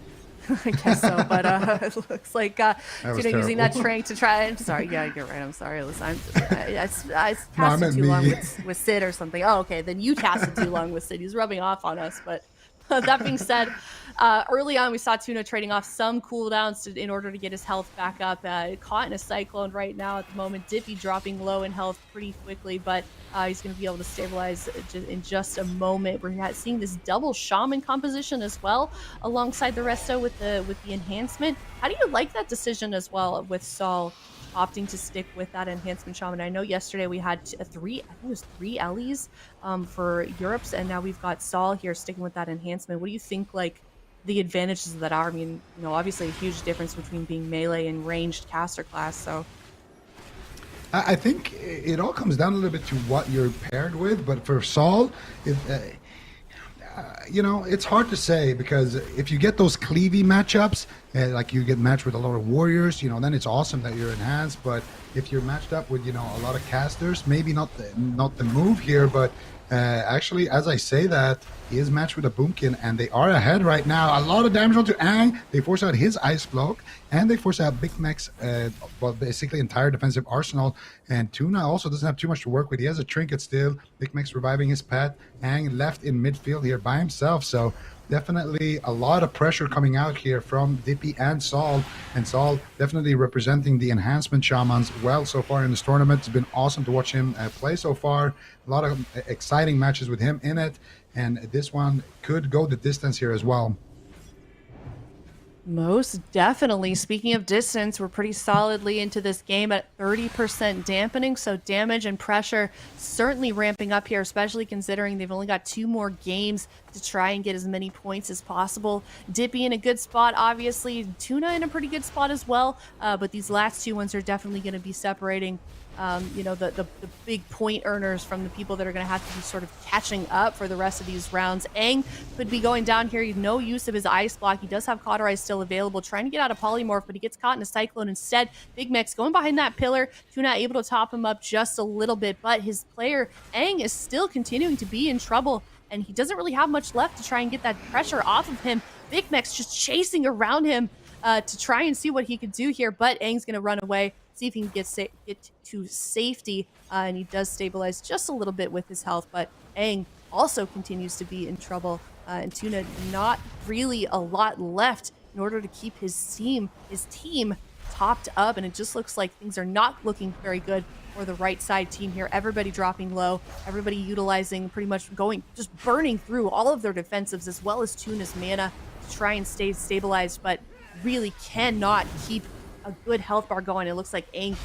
S2: I guess so, but it looks like using that trank to try. I'm sorry, yeah, you're right. I'm sorry. Listen, I casted too long with Sid or something. Oh, okay, then you casted too long with Sid. He's rubbing off on us. But that being said, early on we saw Tuna trading off some cooldowns in order to get his health back up. Caught in a cyclone right now at the moment. Dipi dropping low in health pretty quickly, but he's going to be able to stabilize in just a moment. We're seeing this double shaman composition as well, alongside the resto with the enhancement. How do you like that decision as well with Saul opting to stick with that enhancement shaman? I know yesterday we had three Ellies for Europes, and now we've got Saul here sticking with that enhancement. What do you think, like, the advantages of that are? I mean, obviously a huge difference between being melee and ranged caster class, so.
S3: I think it all comes down a little bit to what you're paired with, but for Saul, it's hard to say, because if you get those cleavy matchups, like you get matched with a lot of warriors, then it's awesome that you're enhanced. But if you're matched up with a lot of casters, maybe not the move here. But actually, as I say that, he is matched with a Boomkin, and they are ahead right now. A lot of damage onto Aang. They force out his Ice Cloak, and they force out Bicmex, basically entire defensive arsenal. And Tuna also doesn't have too much to work with. He has a trinket still. Bicmex reviving his pet. Aang left in midfield here by himself. So definitely a lot of pressure coming out here from Dipi and Saul. And Saul definitely representing the enhancement shamans well so far in this tournament. It's been awesome to watch him play so far. A lot of exciting matches with him in it. And this one could go the distance here as well.
S2: Most definitely. Speaking of distance, we're pretty solidly into this game at 30% dampening, so damage and pressure certainly ramping up here, especially considering they've only got 2 more games to try and get as many points as possible. Dipi in a good spot, obviously. Tuna in a pretty good spot as well, but these last 2 ones are definitely going to be separating the big point earners from the people that are going to have to be sort of catching up for the rest of these rounds. Aang could be going down here. He's no use of his ice block. He does have Cauterize still available, trying to get out of Polymorph, but he gets caught in a Cyclone instead. Bicmex going behind that pillar. Tuna able to top him up just a little bit, but his player Aang is still continuing to be in trouble, and he doesn't really have much left to try and get that pressure off of him. Bicmex just chasing around him to try and see what he could do here, but Aang's going to run away, see if he can get to safety, and he does stabilize just a little bit with his health, but Aang also continues to be in trouble, and Tuna not really a lot left in order to keep his team topped up, and it just looks like things are not looking very good for the right side team here. Everybody dropping low, everybody utilizing pretty much just burning through all of their defensives as well as Tuna's mana to try and stay stabilized, but really cannot keep a good health bar going. It looks like Aang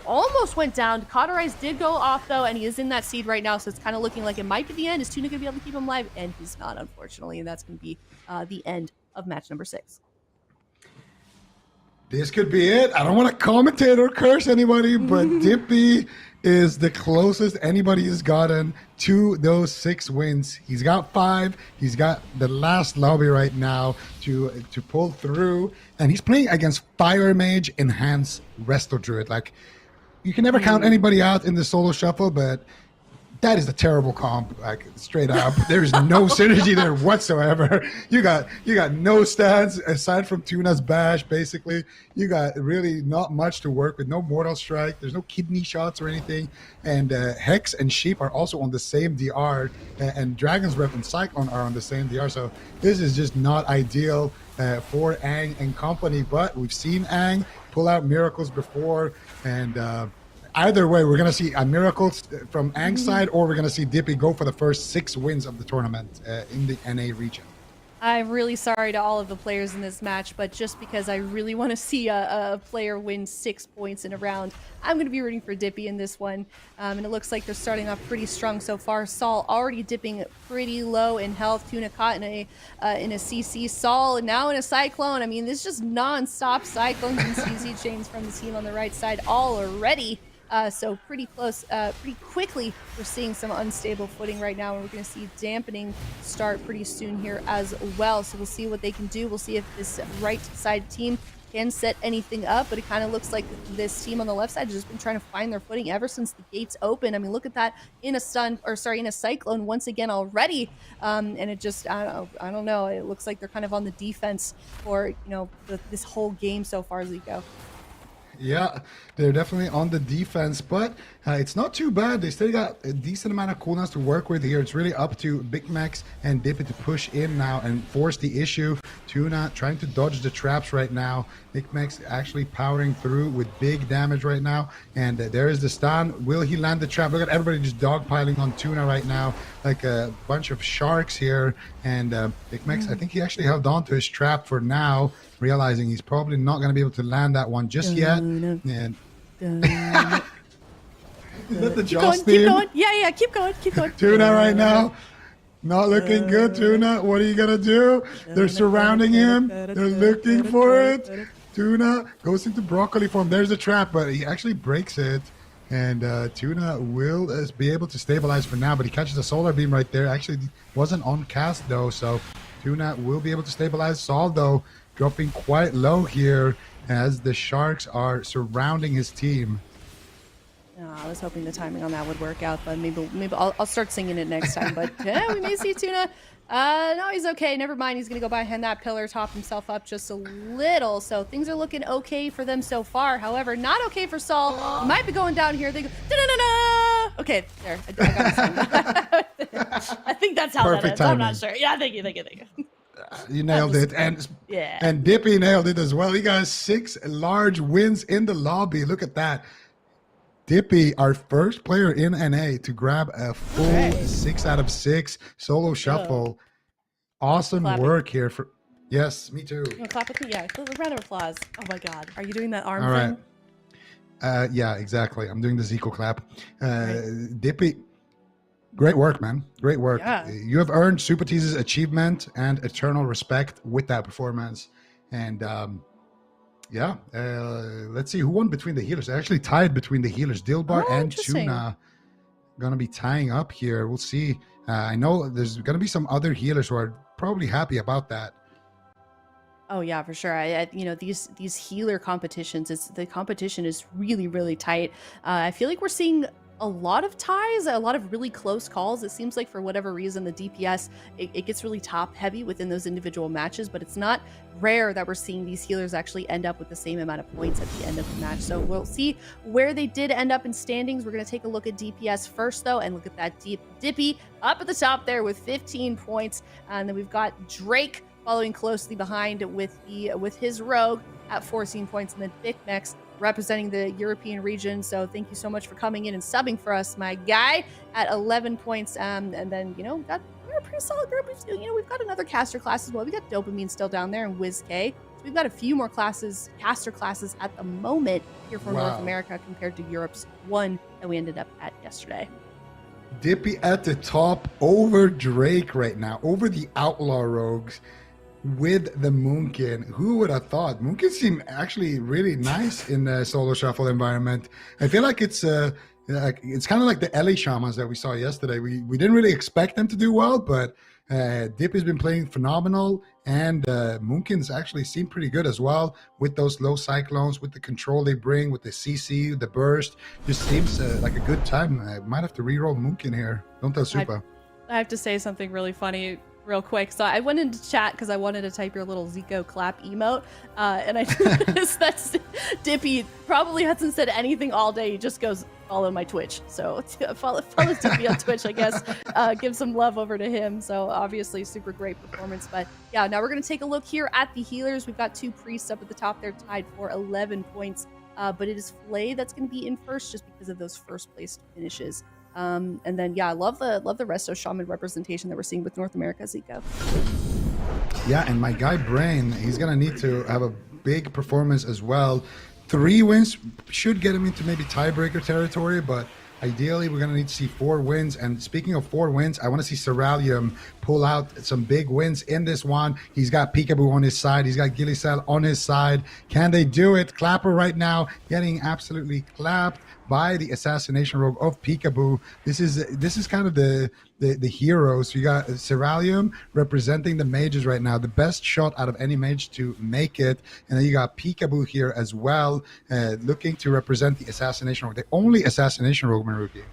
S2: almost went down. Cauterize did go off though, and he is in that seed right now, so it's kind of looking like it might be the end. Is Tuna gonna be able to keep him alive? And he's not, unfortunately, and that's gonna be the end of match number 6.
S3: This could be it. I don't want to commentate or curse anybody, but Dipi is the closest anybody has gotten to those 6 wins. He's got 5. He's got the last lobby right now to pull through, and he's playing against Fire Mage Enhanced Resto Druid. Like, you can never count anybody out in the solo shuffle, but that is a terrible comp, like straight up. There's no synergy there whatsoever. You got no stats aside from Tuna's bash, basically. You got really not much to work with. No Mortal Strike. There's no kidney shots or anything. And Hex and Sheep are also on the same DR, and Dragon's Breath and Cyclone are on the same DR. So this is just not ideal for Aang and company. But we've seen Aang pull out miracles before, and either way, we're going to see a miracle from Aang's side, or we're going to see Dipi go for the first 6 wins of the tournament in the NA region.
S2: I'm really sorry to all of the players in this match, but just because I really want to see a player win 6 points in a round, I'm going to be rooting for Dipi in this one. And it looks like they're starting off pretty strong so far. Saul already dipping pretty low in health. Tuna caught in a CC. Saul now in a Cyclone. I mean, this is just non-stop Cyclones and CC chains from the team on the right side all already. So pretty close, pretty quickly, we're seeing some unstable footing right now, and we're going to see dampening start pretty soon here as well. So we'll see what they can do. We'll see if this right side team can set anything up, but it kind of looks like this team on the left side has just been trying to find their footing ever since the gates open. I mean, look at that in a Cyclone once again already, and it just I don't know. It looks like they're kind of on the defense for this whole game so far, Zico.
S3: Yeah, they're definitely on the defense, but it's not too bad. They still got a decent amount of cooldowns to work with here. It's really up to Bicmex and Dipi to push in now and force the issue. Tuna trying to dodge the traps right now. Bicmex actually powering through with big damage right now, and there is the stun. Will he land the trap? Look at everybody just dogpiling on Tuna right now, like a bunch of sharks here, and Bicmex, I think he actually held on to his trap for now, realizing he's probably not going to be able to land that one just yet. And is that the Joss theme?
S2: Keep going. Yeah, keep going.
S3: Tuna right now, not looking good. Tuna, what are you going to do? They're surrounding him. They're looking for it. Tuna goes into broccoli form. There's the trap, but he actually breaks it. And Tuna will be able to stabilize for now, but he catches a solar beam right there. Actually wasn't on cast though, so Tuna will be able to stabilize. Saul though dropping quite low here as the sharks are surrounding his team.
S2: I was hoping the timing on that would work out, but maybe I'll start singing it next time. But yeah, we may see Tuna. No, he's okay. Never mind. He's going to go behind that pillar, top himself up just a little. So things are looking okay for them so far. However, not okay for Saul. He might be going down here. They go, da-da-da-da! Okay, there. I got it. I think that's how
S3: Perfect
S2: that ends.
S3: timing.
S2: I'm not sure. Yeah, thank you.
S3: You nailed it. And Dipi nailed it as well. He got 6 large wins in the lobby. Look at that. Dipi, our first player in NA to grab a full 6 out of 6 solo shuffle. Awesome work here. Yes, me too.
S2: You want to clap with me? Yeah, a round of applause. Oh my God, are you doing that arm
S3: All
S2: thing?
S3: right. Yeah, exactly. I'm doing the Zico clap. Dipi, great work, man. Great work.
S2: Yeah.
S3: You have earned Super Tease's achievement and eternal respect with that performance. And let's see who won between the healers. They actually tied between the healers. Dyllbar and Tuna gonna be tying up here. We'll see. I know there's gonna be some other healers who are probably happy about that.
S2: Oh yeah, for sure. These healer competitions, the competition is really, really tight. I feel like we're seeing a lot of ties, a lot of really close calls. It seems like for whatever reason, the DPS, it gets really top heavy within those individual matches, but it's not rare that we're seeing these healers actually end up with the same amount of points at the end of the match. So we'll see where they did end up in standings. We're going to take a look at DPS first though, and look at that Dipi up at the top there with 15 points. And then we've got Drake following closely behind with his rogue at 14 points, and then Bicmex representing the European region. So thank you so much for coming in and subbing for us, my guy, at 11 points. And then, we're a pretty solid group. We've got another caster class as well. We got Dopamine still down there and Wizkx. So we've got a few more caster classes at the moment here for North America compared to Europe's one that we ended up at yesterday.
S3: Dipi at the top over Drake right now, over the Outlaw Rogues with the Moonkin. Who would have thought? Moonkin seem actually really nice in the Solo Shuffle environment. I feel like it's kind of like the LA Shamans that we saw yesterday. We didn't really expect them to do well, but Dipi's been playing phenomenal, and Moonkins actually seem pretty good as well with those low cyclones, with the control they bring, with the CC, the burst. Just seems like a good time. I might have to reroll Moonkin here. Don't tell Supa.
S2: I have to say something really funny real quick. So I went into chat because I wanted to type your little Zico clap emote, and I noticed that Dipi probably hasn't said anything all day. He just goes, follow my Twitch. So follow Dipi on Twitch, I guess. Give some love over to him. So obviously super great performance. But yeah, now we're going to take a look here at the healers. We've got two priests up at the top there tied for 11 points. But it is Fley that's going to be in first just because of those first place finishes. And then I love the Resto Shaman representation that we're seeing with North America, Zico.
S3: Yeah, and my guy Brain, he's gonna need to have a big performance as well. 3 wins should get him into maybe tiebreaker territory, but ideally we're gonna need to see 4 wins. And speaking of 4 wins, I want to see Ceralium pull out some big wins in this one. He's got Pikaboo on his side, he's got Gilysel on his side. Can they do it? Clapper right now getting absolutely clapped by the assassination rogue of Pikaboo. This is kind of the heroes. You got Ceralium representing the mages right now, the best shot out of any mage to make it, and then you got Pikaboo here as well, looking to represent the assassination rogue, the only assassination rogue, Maruki.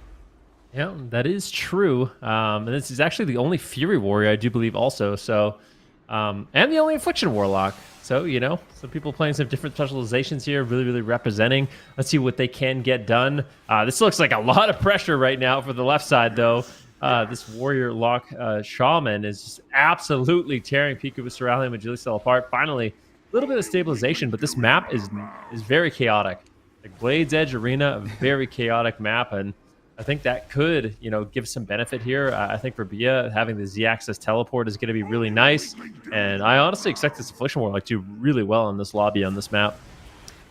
S5: Yeah, that is true. And this is actually the only Fury Warrior, I do believe, also. So, and the only Affliction Warlock. So, some people playing some different specializations here, really, really representing. Let's see what they can get done. This looks like a lot of pressure right now for the left side, though. This Warrior Lock Shaman is just absolutely tearing Pikaboo, Ceralium, and Gilysel apart. Finally, a little bit of stabilization, but this map is very chaotic. Like Blade's Edge Arena, a very chaotic map, and I think that could, give some benefit here. I think for Bia, having the Z-Axis teleport is going to be really nice. And I honestly expect this Affliction Warlock to do really well in this lobby on this map.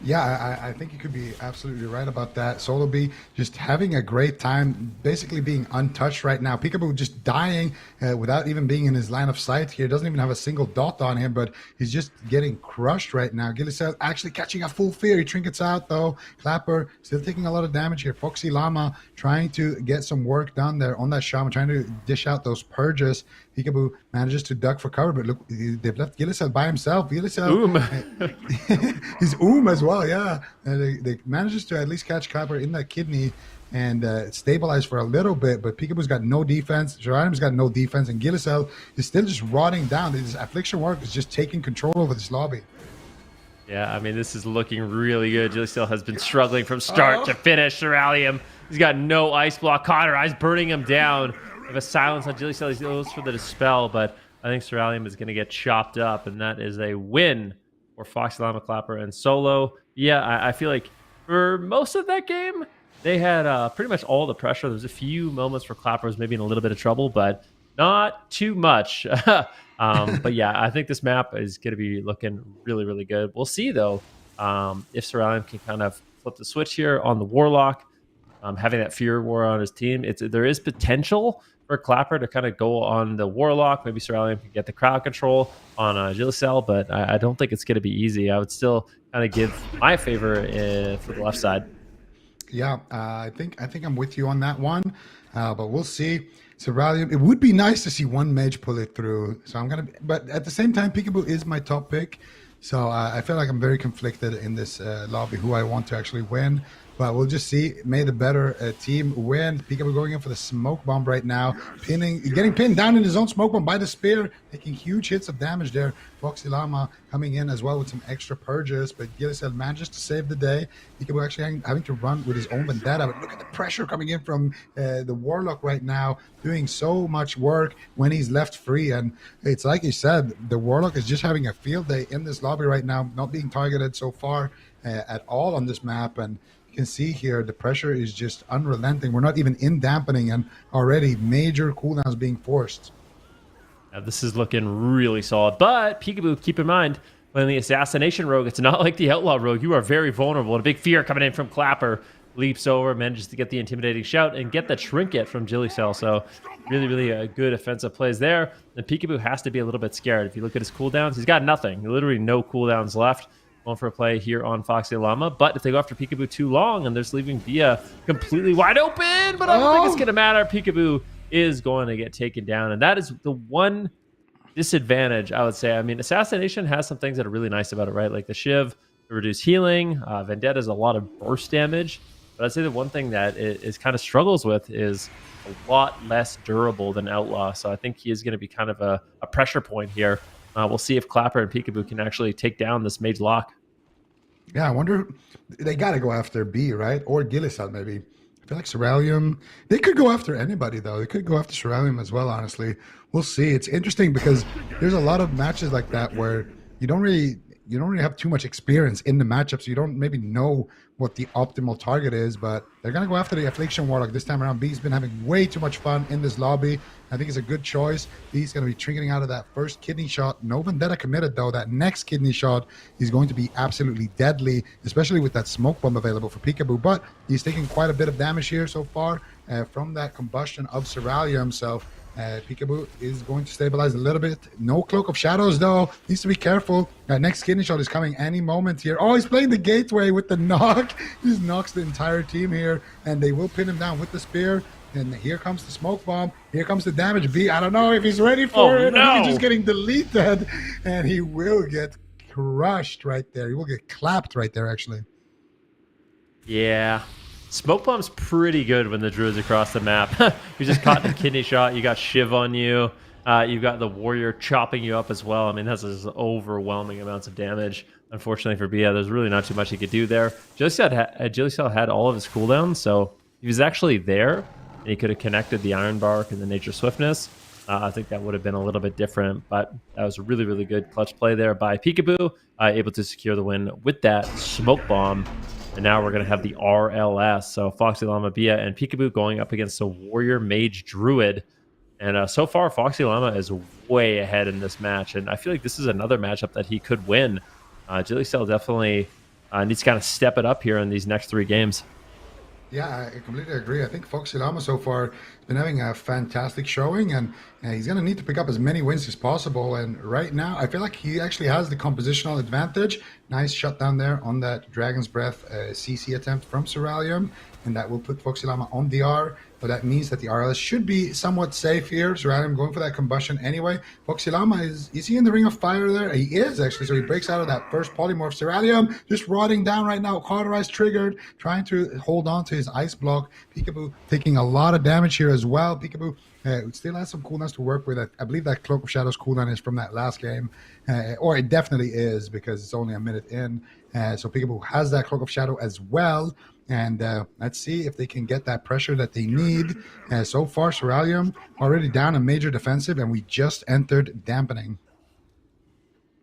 S3: Yeah, I think you could be absolutely right about that. Solo B just having a great time, basically being untouched right now. Pikaboo just dying without even being in his line of sight here. Doesn't even have a single dot on him, but he's just getting crushed right now. Gilysel actually catching a full fear. He trinkets out though. Clapper still taking a lot of damage here. Foxyllama trying to get some work done there on that Shaman, trying to dish out those purges. Pikaboo manages to duck for cover, but look, they've left Gilysel by himself. Gilysel, he's as well, yeah. They manages to at least catch Clapper in that kidney and stabilize for a little bit, but Pikaboo's got no defense, Ceralium's got no defense, and Gilysel is still just rotting down. This Affliction work is just taking control over this lobby.
S5: Yeah, I mean, this is looking really good. Gilysel has been struggling from start to finish. Ceralium, he's got no ice block. Cauterize, burning him down. Of a silence on Gilysel. He goes for the dispel, but I think Ceralium is going to get chopped up, and that is a win for Foxyllama, Clapper, and Solo. Yeah, I feel like for most of that game, they had pretty much all the pressure. There was a few moments where Clapper was maybe in a little bit of trouble, but not too much. But yeah, I think this map is going to be looking really, really good. We'll see though if Ceralium can kind of flip the switch here on the Warlock, having that Fear War on his team. There is potential for Clapper to kind of go on the Warlock. Maybe Ceralium can get the crowd control on Gilysel, but I don't think it's going to be easy. I would still kind of give my favor for the left side.
S3: Yeah, I think I'm with you on that one, but we'll see. Ceralium, it would be nice to see one mage pull it through. So but at the same time, Pikaboo is my top pick. So I feel like I'm very conflicted in this lobby who I want to actually win. But we'll just see. May the better team win. Pikaboo going in for the smoke bomb right now. Getting pinned down in his own smoke bomb by the spear. Taking huge hits of damage there. Foxyllama coming in as well with some extra purges. But Gilysel manages to save the day. Pikaboo actually having to run with his own vendetta. But look at the pressure coming in from the Warlock right now. Doing so much work when he's left free. And it's like you said, the Warlock is just having a field day in this lobby right now. Not being targeted so far at all on this map. And can see here the pressure is just unrelenting. We're not even in dampening and already major cooldowns being forced.
S5: This is looking really solid, but Pikaboo, keep in mind, when the assassination rogue, it's not like the outlaw rogue. You are very vulnerable, and a big fear coming in from Clapper. Leaps over, manages to get the intimidating shout and get the trinket from Gilysel. So really, really good offensive plays there. And Pikaboo has to be a little bit scared. If you look at his cooldowns, he's got nothing, literally no cooldowns left. Going for a play here on Foxyllama, but if they go after Pikaboo too long and they're just leaving Bia completely wide open, but I don't think it's going to matter. Pikaboo is going to get taken down, and that is the one disadvantage, I would say. I mean, Assassination has some things that are really nice about it, right? Like the Shiv, the reduced healing, Vendetta is a lot of burst damage, but I'd say the one thing that it is kind of struggles with is a lot less durable than Outlaw, so I think he is going to be kind of a pressure point here. We'll see if Clapper and Pikaboo can actually take down this mage lock.
S3: Yeah, I wonder, they got to go after B, right? Or Gilysel, maybe. I feel like Ceralium, they could go after anybody, though. They could go after Ceralium as well, honestly. We'll see. It's interesting because there's a lot of matches like that where you don't really have too much experience in the matchup, so you don't maybe know what the optimal target is, but they're going to go after the Affliction Warlock this time around. B's been having way too much fun in this lobby. I think it's a good choice. B's going to be triggering out of that first kidney shot. No Vendetta committed, though. That next kidney shot is going to be absolutely deadly, especially with that smoke bomb available for Pikaboo, but he's taking quite a bit of damage here so far from that combustion of Ceralium, so Pikaboo is going to stabilize a little bit. No Cloak of Shadows, though. Needs to be careful. That next kidney shot is coming any moment here. Oh, he's playing the gateway with the knock. He just knocks the entire team here, and they will pin him down with the spear. And here comes the smoke bomb. Here comes the damage. B, I don't know if he's ready for it.
S5: No.
S3: Or he's just getting deleted, and he will get crushed right there. He will get clapped right there, actually.
S5: Yeah. Smoke bomb's pretty good when the druid's across the map. You just caught the kidney shot. You got Shiv on you. You've got the warrior chopping you up as well. I mean, that's just overwhelming amounts of damage. Unfortunately for Bia, there's really not too much he could do there. Gilysel had all of his cooldowns, so he was actually there, and he could have connected the Iron Bark and the Nature Swiftness. I think that would have been a little bit different, but that was a really, really good clutch play there by Pikaboo, able to secure the win with that smoke bomb. And now we're going to have the RLS. So Foxyllama, Bia, and Pikaboo going up against a Warrior Mage Druid. And so far, Foxyllama is way ahead in this match. And I feel like this is another matchup that he could win. Gilysel definitely needs to kind of step it up here in these next 3 games.
S3: Yeah, I completely agree. I think Foxyllama so far has been having a fantastic showing, and he's going to need to pick up as many wins as possible. And right now, I feel like he actually has the compositional advantage. Nice shutdown there on that Dragon's Breath CC attempt from Ceralium, and that will put Foxyllama on the R. But that means that the RLS should be somewhat safe here. Ceralium going for that combustion anyway. Foxyllama, is he in the ring of fire there? He is, actually. So he breaks out of that first polymorph. Ceralium just rotting down right now. Cauterize triggered, trying to hold on to his ice block. Pikaboo taking a lot of damage here as well. Pikaboo still has some cooldowns to work with. I believe that Cloak of Shadows cooldown is from that last game. Or it definitely is, because it's only a minute in. So Pikaboo has that Cloak of Shadow as well. And let's see if they can get that pressure that they need. So far, Ceralium already down a major defensive, and we just entered dampening.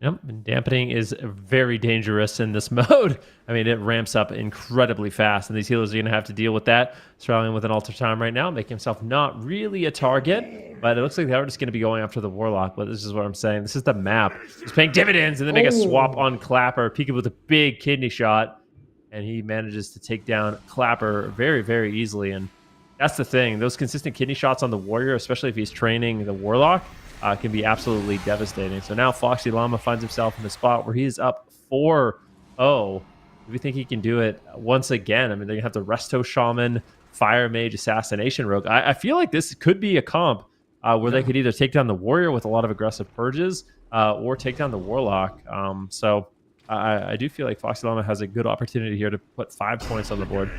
S5: Yep, and dampening is very dangerous in this mode. I mean, it ramps up incredibly fast, and these healers are going to have to deal with that. Ceralium with an altar time right now, making himself not really a target, but it looks like they're just going to be going after the Warlock, but this is what I'm saying. This is the map. He's paying dividends, and they make a swap on Clapper. Pikaboo with a big kidney shot, and he manages to take down Clapper very, very easily, and that's the thing. Those consistent kidney shots on the Warrior, especially if he's training the Warlock, can be absolutely devastating. So now Foxyllama finds himself in a spot where he is up 4-0. Do we think he can do it once again? I mean, they're going to have the Resto Shaman, Fire Mage, Assassination Rogue. I feel like this could be a comp where they could either take down the Warrior with a lot of aggressive purges or take down the Warlock. I do feel like Foxyllama has a good opportunity here to put 5 points on the board.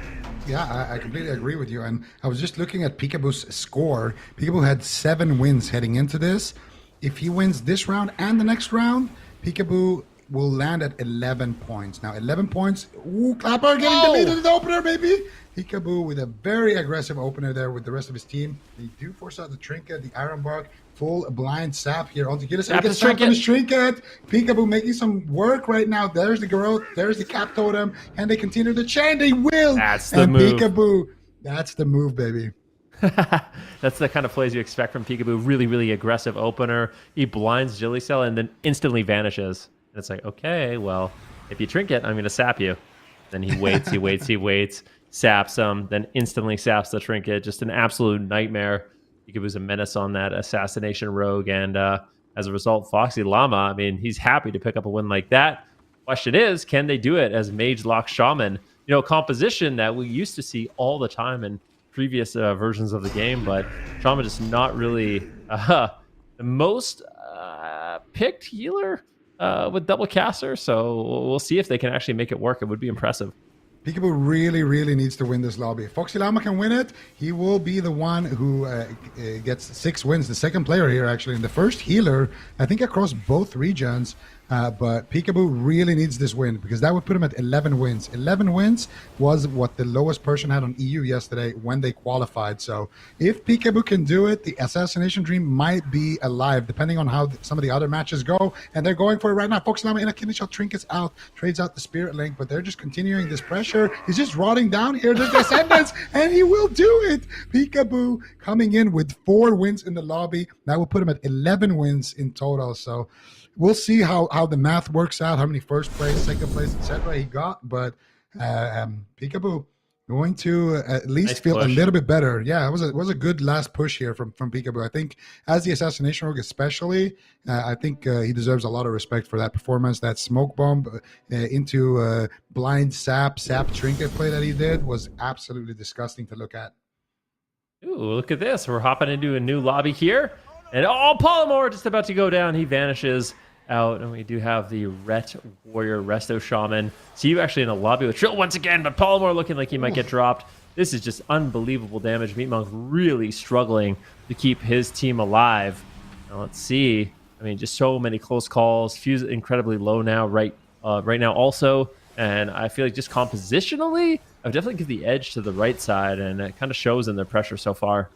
S3: Yeah, I completely agree with you. And I was just looking at Pikaboo's score. Pikaboo had 7 wins heading into this. If he wins this round and the next round, Pikaboo will land at 11 points. Now, 11 points. Ooh, Clapper getting deleted in the opener, baby. Pikaboo with a very aggressive opener there with the rest of his team. They do force out the Trinket, the Iron Bark. Full blind sap here onto Gilysel. Gets sapped on his Trinket. Pikaboo making some work right now. There's the growth. There's the cap totem. And they continue the chain. They will.
S5: That's the move.
S3: Pikaboo. That's the move, baby.
S5: That's the kind of plays you expect from Pikaboo. Really, really aggressive opener. He blinds Gilysel and then instantly vanishes. And it's like, okay, well, if you Trinket, I'm going to sap you. Then he waits, he waits, saps him, then instantly saps the Trinket. Just an absolute nightmare. Pikaboo's a menace on that Assassination Rogue, and as a result, Foxyllama, I mean, he's happy to pick up a win like that. Question is, can they do it as Mage Lock Shaman? You know, composition that we used to see all the time in previous versions of the game, but Shaman just not really the most picked healer with double caster, so we'll see if they can actually make it work. It would be impressive.
S3: Pikaboo really, really needs to win this lobby. If Foxyllama can win it, he will be the one who gets 6 wins. The second player here, actually, and the first healer, I think, across both regions. But Pikaboo really needs this win because that would put him at 11 wins. 11 wins was what the lowest person had on EU yesterday when they qualified. So if Pikaboo can do it, the Assassination Dream might be alive, depending on how some of the other matches go. And they're going for it right now. Foxyllama in a kidney shot, Trinkets out, trades out the Spirit Link, but they're just continuing this pressure. He's just rotting down here. There's Descendants, and he will do it. Pikaboo coming in with 4 wins in the lobby. That will put him at 11 wins in total. So we'll see how the math works out, how many first place, second place, etc. he got. But Pikaboo going to at least feel a little bit better. Yeah, it was a good last push here from Pikaboo. I think as the Assassination Rogue especially, I think he deserves a lot of respect for that performance. That smoke bomb into blind sap Trinket play that he did was absolutely disgusting to look at.
S5: Ooh, look at this. We're hopping into a new lobby here. And Palumor just about to go down. He vanishes out, and we do have the Ret Warrior Resto Shaman. See you actually in the lobby with Trill once again, but Palumor looking like he might get dropped. This is just unbelievable damage. Meepmonk really struggling to keep his team alive. Now let's see. I mean, just so many close calls. Fuse incredibly low now, right now also. And I feel like just compositionally, I've definitely give the edge to the right side, and it kind of shows in their pressure so far.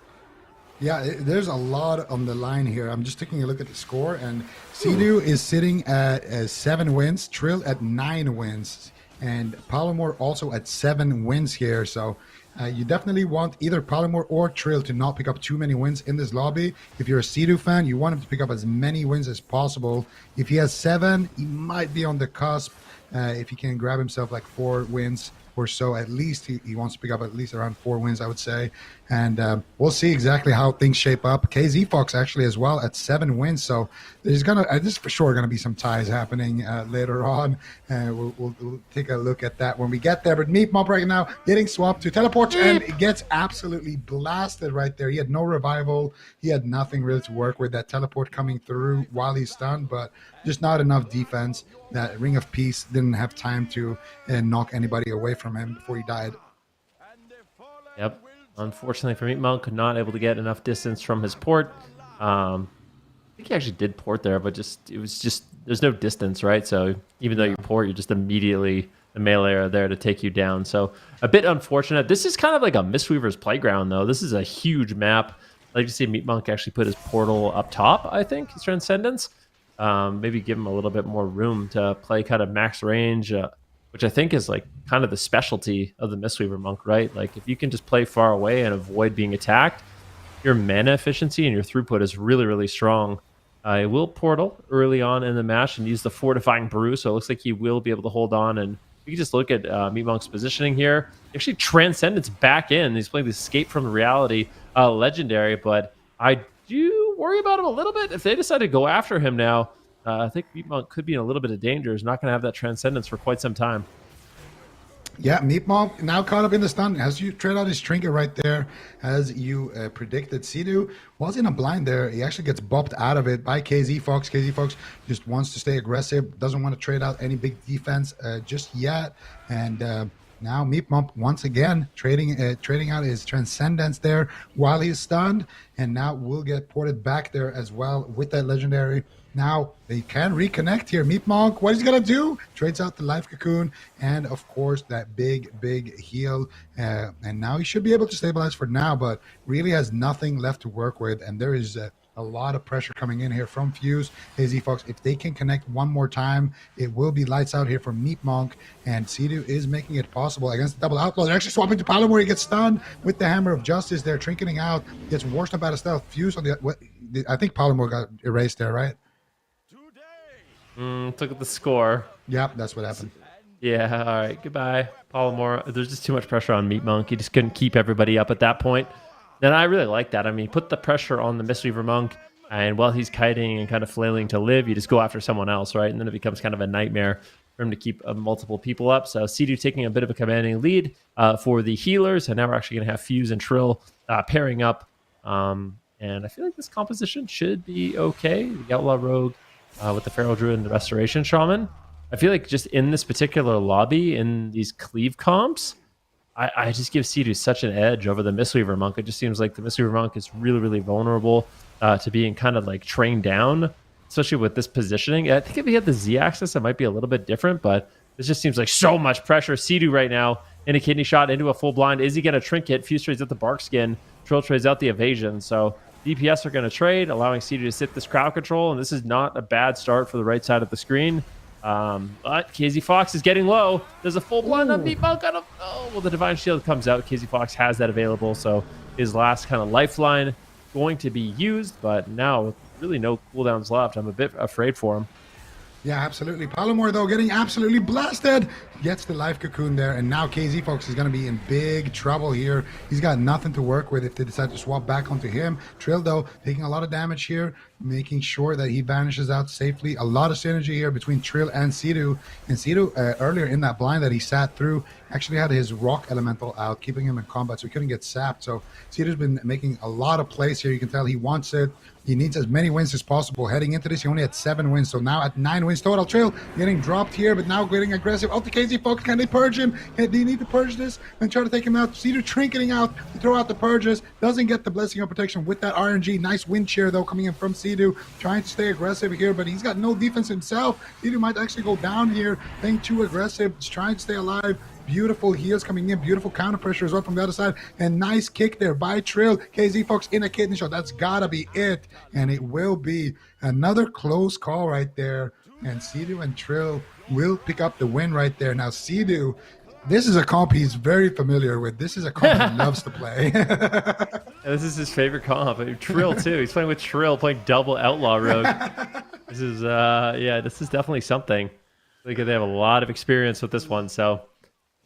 S3: Yeah, there's a lot on the line here. I'm just taking a look at the score, and Cdew is sitting at 7 wins, Trill at 9 wins, and Palumor also at 7 wins here. So you definitely want either Palumor or Trill to not pick up too many wins in this lobby. If you're a Cdew fan, you want him to pick up as many wins as possible. If he has 7, he might be on the cusp. If he can grab himself like 4 wins or so, at least he wants to pick up at least around 4 wins, I would say. And we'll see exactly how things shape up. KzFox actually as well at 7 wins. So there's for sure gonna be some ties happening later on. We'll take a look at that when we get there. But Meep right now getting swapped to teleport, and it gets absolutely blasted right there. He had no revival. He had nothing really to work with. That teleport coming through while he's stunned, but just not enough defense. That Ring of Peace didn't have time to knock anybody away from him before he died.
S5: Yep. Unfortunately for Meepmonk, not able to get enough distance from his port. I think he actually did port there, but there's no distance, right? So even though you port, you're just immediately the melee are there to take you down. So a bit unfortunate. This is kind of like a Mistweaver's playground, though. This is a huge map. I'd like to see Meepmonk actually put his portal up top, I think, his Transcendence. maybe give him a little bit more room to play kind of max range, which I think is like kind of the specialty of the Mistweaver Monk, right? Like if you can just play far away and avoid being attacked, your mana efficiency and your throughput is really, really strong. He will portal early on in the match and use the Fortifying Brew, so it looks like he will be able to hold on. And you can just look at Meep Monk's positioning here. Actually, Transcendence back in. He's playing the Escape from Reality legendary, but I do worry about him a little bit. If they decide to go after him now, I think Meep Monk could be in a little bit of danger. He's not going to have that Transcendence for quite some time.
S3: Yeah, Meep Monk now caught up in the stun. As you trade out his trinket right there, as you predicted, Cdew was in a blind there. He actually gets bopped out of it by KzFox. KzFox just wants to stay aggressive, doesn't want to trade out any big defense just yet. And now Meep Monk once again trading out his Transcendence there while he's stunned. And now will get ported back there as well with that legendary. Now they can reconnect here. Meep Monk, what is he gonna do? Trades out the Life Cocoon and of course that big heal. And now he should be able to stabilize for now, but really has nothing left to work with. And there is a lot of pressure coming in here from Fuse. KzFox, if they can connect one more time, it will be lights out here for Meep Monk. And Cdew is making it possible against the double outlaw. They're actually swapping to Palumor. He gets stunned with the Hammer of Justice there, trinketing out. Gets washed up out of stealth. Fuse on the I think Palumor got erased there, right?
S5: Look at the score.
S3: Yep, that's what happened.
S5: Yeah, all right, goodbye, Palumor. There's just too much pressure on Meep Monk. He just couldn't keep everybody up at that point. And I really like that. I mean, put the pressure on the Mistweaver Monk, and while he's kiting and kind of flailing to live, you just go after someone else, right? And then it becomes kind of a nightmare for him to keep multiple people up. So Cdew taking a bit of a commanding lead for the healers, and now we're actually going to have Fuse and Trill pairing up. And I feel like this composition should be okay. The Outlaw Rogue with the Feral Druid and the Restoration Shaman. I feel like just in this particular lobby, in these cleave comps, I just give Cdew such an edge over the Mistweaver Monk. It just seems like the Mistweaver Monk is really, really vulnerable to being kind of like trained down, especially with this positioning. I think if he had the Z-axis, it might be a little bit different, but this just seems like so much pressure. Cdew right now in a kidney shot into a full blind. Is he going to trinket? Fuse trades out the Bark Skin. Trill trades out the Evasion. So DPS are going to trade, allowing Cdew to sit this crowd control, and this is not a bad start for the right side of the screen. But KzFox is getting low. There's a full blind on Meep Monk. Well, the Divine Shield comes out. KzFox has that available, so his last kind of lifeline going to be used, but now with really no cooldowns left, I'm a bit afraid for him.
S3: Yeah, absolutely. Palumor, though, getting absolutely blasted. Gets the Life Cocoon there, and now KzFox is going to be in big trouble here. He's got nothing to work with if they decide to swap back onto him. Trill, though, taking a lot of damage here, making sure that he vanishes out safely. A lot of synergy here between Trill and Cdew. And Cdew, earlier in that blind that he sat through, actually had his Rock Elemental out, keeping him in combat, so he couldn't get sapped. So Cdew's been making a lot of plays here. You can tell he wants it. He needs as many wins as possible. Heading into this, he only had 7 wins, so now at 9 wins total. Trill getting dropped here, but now getting aggressive. Out to KzFox, can they purge him? Do you need to purge this and try to take him out? Cdew trinketing out to throw out the purges. Doesn't get the Blessing of Protection with that RNG. Nice wind cheer, though, coming in from Cdew. Trying to stay aggressive here, but he's got no defense himself. Cdew might actually go down here, playing too aggressive, just trying to stay alive. Beautiful heals coming in, beautiful counter pressure as well from the other side, and nice kick there by Trill. KzFox in a kidney shot. That's gotta be it, and it will be another close call right there. And Cdew and Trill will pick up the win right there. Now Cdew, this is a comp he's very familiar with. This is a comp he loves to play.
S5: This is his favorite comp. Trill too. He's playing with Trill, playing double Outlaw Rogue. This is this is definitely something. I think they have a lot of experience with this one, so.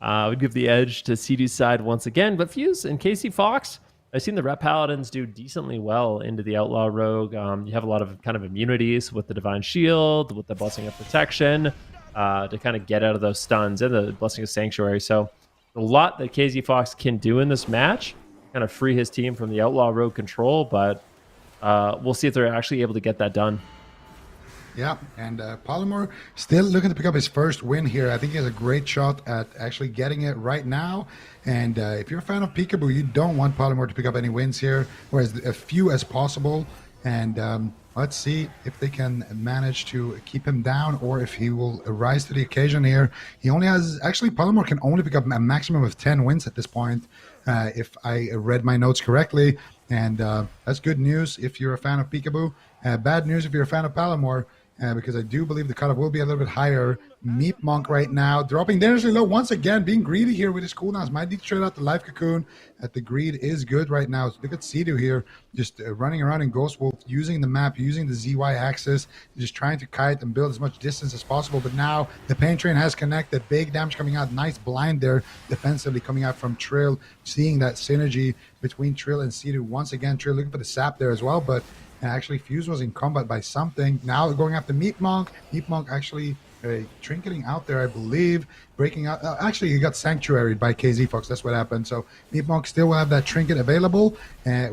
S5: I would give the edge to Cdew's side once again, but Fuse and KzFox, I've seen the Rep Paladins do decently well into the Outlaw Rogue. You have a lot of kind of immunities with the Divine Shield, with the Blessing of Protection, to kind of get out of those stuns, and the Blessing of Sanctuary. So a lot that KzFox can do in this match, kind of free his team from the Outlaw Rogue control, but we'll see if they're actually able to get that done.
S3: Yeah, and Palumor still looking to pick up his first win here. I think he has a great shot at actually getting it right now. And if you're a fan of Pikaboo, you don't want Palumor to pick up any wins here, or as few as possible. And let's see if they can manage to keep him down, or if he will rise to the occasion here. He only has, actually, Palumor can only pick up a maximum of 10 wins at this point, if I read my notes correctly. And that's good news if you're a fan of Pikaboo. Bad news if you're a fan of Palumor. because I do believe the cutoff will be a little bit higher. Meep Monk right now dropping dangerously low once again, being greedy here with his cooldowns. Might need to trade out the life cocoon. The greed is good right now. So look at Cdew here, just running around in Ghost Wolf, using the map, using the ZY axis, just trying to kite and build as much distance as possible. But now the pain train has connected. Big damage coming out. Nice blind there defensively coming out from Trill. Seeing that synergy between Trill and Cdew. Once again, Trill looking for the sap there as well, but actually Fuse was in combat by something. Now going after Meep Monk. Meep Monk actually trinketing out there, I believe, breaking out. Actually, he got sanctuaried by KzFox. That's what happened. So Meep Monk still will have that trinket available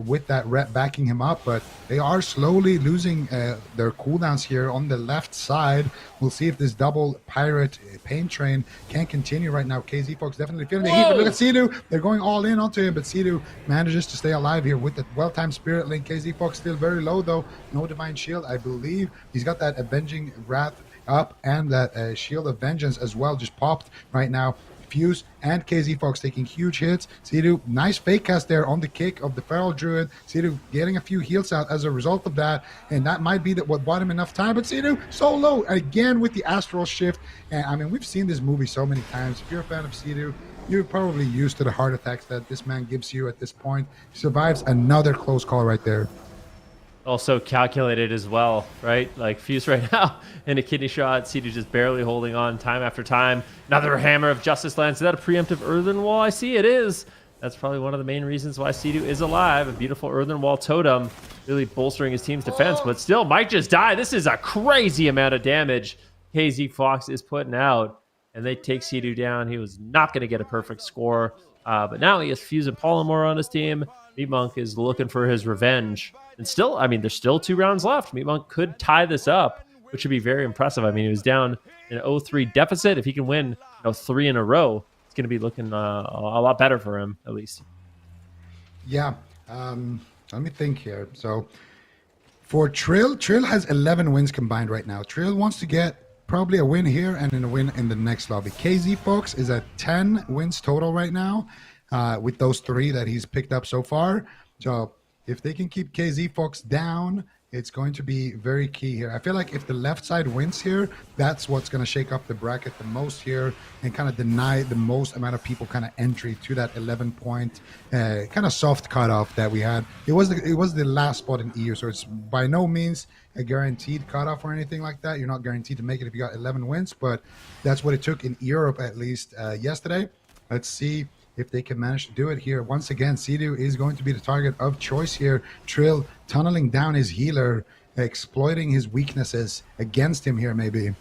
S3: with that rep backing him up, but they are slowly losing their cooldowns here on the left side. We'll see if this double pirate pain train can continue right now. KzFox definitely feeling the heat, but look at Cdew. They're going all in onto him, but Cdew manages to stay alive here with the well-timed spirit link. KzFox still very low though. No divine shield, I believe. He's got that avenging wrath up, and that shield of vengeance as well just popped right now. Fuse and KzFox taking huge hits. Cdew, nice fake cast there on the kick of the Feral Druid. Cdew getting a few heals out as a result of that, and that might be what bought him enough time. But Cdew so low again with the astral shift. And I mean, we've seen this movie so many times. If you're a fan of Cdew, you're probably used to the heart attacks that this man gives you at this point. He survives another close call right there.
S5: Also calculated as well, right? Like Fuse right now in a kidney shot. Cdew just barely holding on time after time. Another hammer of justice lands. Is that a preemptive earthen wall? I see it is. That's probably one of the main reasons why Cdew is alive. A beautiful earthen wall totem, really bolstering his team's defense. But still, might just die. This is a crazy amount of damage KzFox is putting out, and they take Cdew down. He was not going to get a perfect score, but now he has Fuse and Palumor on his team. Meep Monk is looking for his revenge. And still, I mean, there's still 2 rounds left. Meep Monk could tie this up, which would be very impressive. I mean, he was down in an 0-3 deficit. If he can win 3 in a row, it's going to be looking a lot better for him, at least.
S3: Yeah. Let me think here. So for Trill has 11 wins combined right now. Trill wants to get probably a win here and then a win in the next lobby. KzFox is at 10 wins total right now with those 3 that he's picked up so far. So if they can keep KzFox down, it's going to be very key here. I feel like if the left side wins here, that's what's going to shake up the bracket the most here and kind of deny the most amount of people kind of entry to that 11-point kind of soft cutoff that we had. It was the last spot in EU, so it's by no means a guaranteed cutoff or anything like that. You're not guaranteed to make it if you got 11 wins, but that's what it took in Europe at least yesterday. Let's see if they can manage to do it here. Once again, Cdew is going to be the target of choice here. Trill tunneling down his healer, exploiting his weaknesses against him here maybe.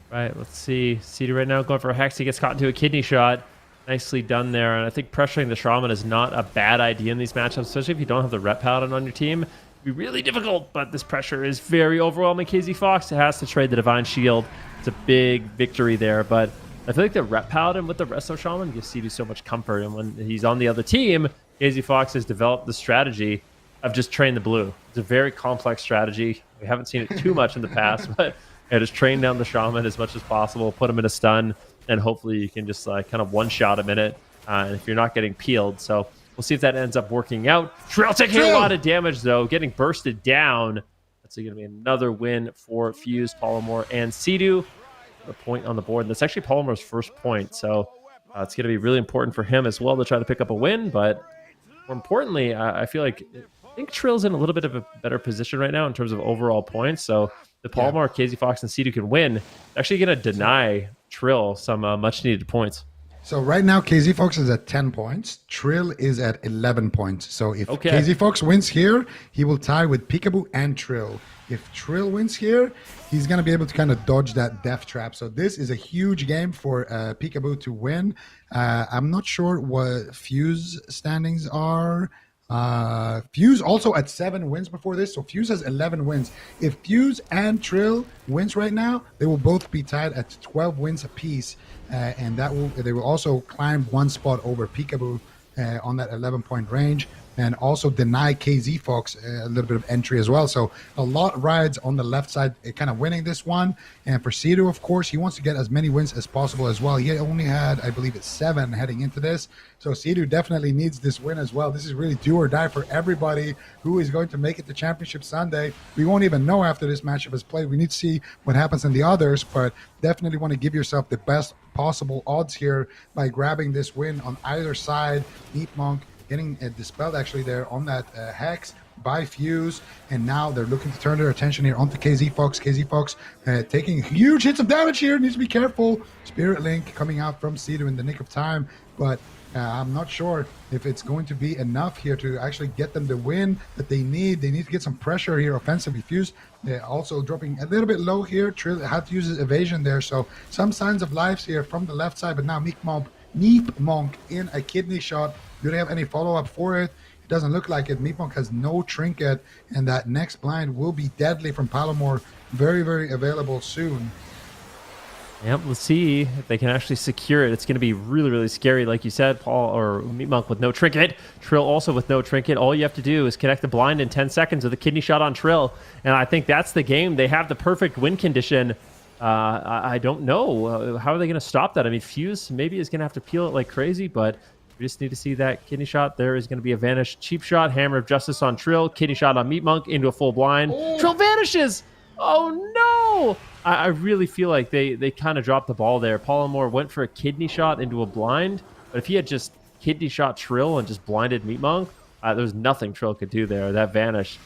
S5: Right, let's see. Cdew right now going for a hex. He gets caught into a kidney shot. Nicely done there. And I think pressuring the Shaman is not a bad idea in these matchups, especially if you don't have the rep paladin on your team. It'd be really difficult, but this pressure is very overwhelming. KzFox has to trade the Divine Shield. It's a big victory there, but I feel like the rep paladin with the Resto Shaman gives Cdew so much comfort, and when he's on the other team, KzFox has developed the strategy of just train the blue. It's a very complex strategy. We haven't seen it too much in the past, but just train down the Shaman as much as possible, put him in a stun, and hopefully you can just kind of one-shot him in it, and if you're not getting peeled. So we'll see if that ends up working out. Trill taking a lot of damage, though, getting bursted down. That's going to be another win for Fuse, Palumor, and Cdew. A point on the board. And that's actually Palumor's first point, so it's going to be really important for him as well to try to pick up a win. But more importantly, I think Trill's in a little bit of a better position right now in terms of overall points. So the Palumor, KzFox, and Cdew can win. They're actually going to deny Trill some much needed points.
S3: So right now, KzFox is at 10 points. Trill is at 11 points. So if KzFox wins here, he will tie with Pikaboo and Trill. If Trill wins here, he's going to be able to kind of dodge that death trap. So this is a huge game for Pikaboo to win. I'm not sure what Fuse standings are. Fuse also at 7 wins before this, so Fuse has 11 wins. If Fuse and Trill wins right now, they will both be tied at 12 wins apiece, and they will also climb 1 spot over Pikaboo on that 11-point range. and also deny KzFox a little bit of entry as well. So a lot rides on the left side, kind of winning this one. And for Cdew, of course, he wants to get as many wins as possible as well. He only had, I believe it's 7 heading into this. So Cdew definitely needs this win as well. This is really do or die for everybody who is going to make it to Championship Sunday. We won't even know after this matchup is played. We need to see what happens in the others, but definitely want to give yourself the best possible odds here by grabbing this win on either side. Meep Monk getting dispelled actually there on that Hex by Fuse, and now they're looking to turn their attention here onto KzFox. KzFox taking huge hits of damage here, needs to be careful. Spirit Link coming out from Cdew in the nick of time, but I'm not sure if it's going to be enough here to actually get them the win that they need. They need to get some pressure here offensively. Fuse also dropping a little bit low here. Trill had to use his evasion there, so some signs of lives here from the left side, but now Meep Monk in a kidney shot. Do they have any follow-up for it? It doesn't look like it. Meep Monk has no trinket, and that next blind will be deadly from Palumor. Very, very available soon.
S5: Yep, let's see if they can actually secure it. It's going to be really, really scary, like you said, Paul, or Meep Monk with no trinket. Trill also with no trinket. All you have to do is connect the blind in 10 seconds with a kidney shot on Trill. And I think that's the game. They have the perfect win condition. I don't know. How are they going to stop that? I mean, Fuse maybe is going to have to peel it like crazy, but we just need to see that kidney shot. There is going to be a vanish cheap shot. Hammer of Justice on Trill. Kidney shot on Meep Monk into a full blind. Oh. Trill vanishes! Oh, no! I really feel like they kind of dropped the ball there. Palumor went for a kidney shot into a blind, but if he had just kidney shot Trill and just blinded Meep Monk, there was nothing Trill could do there. That vanish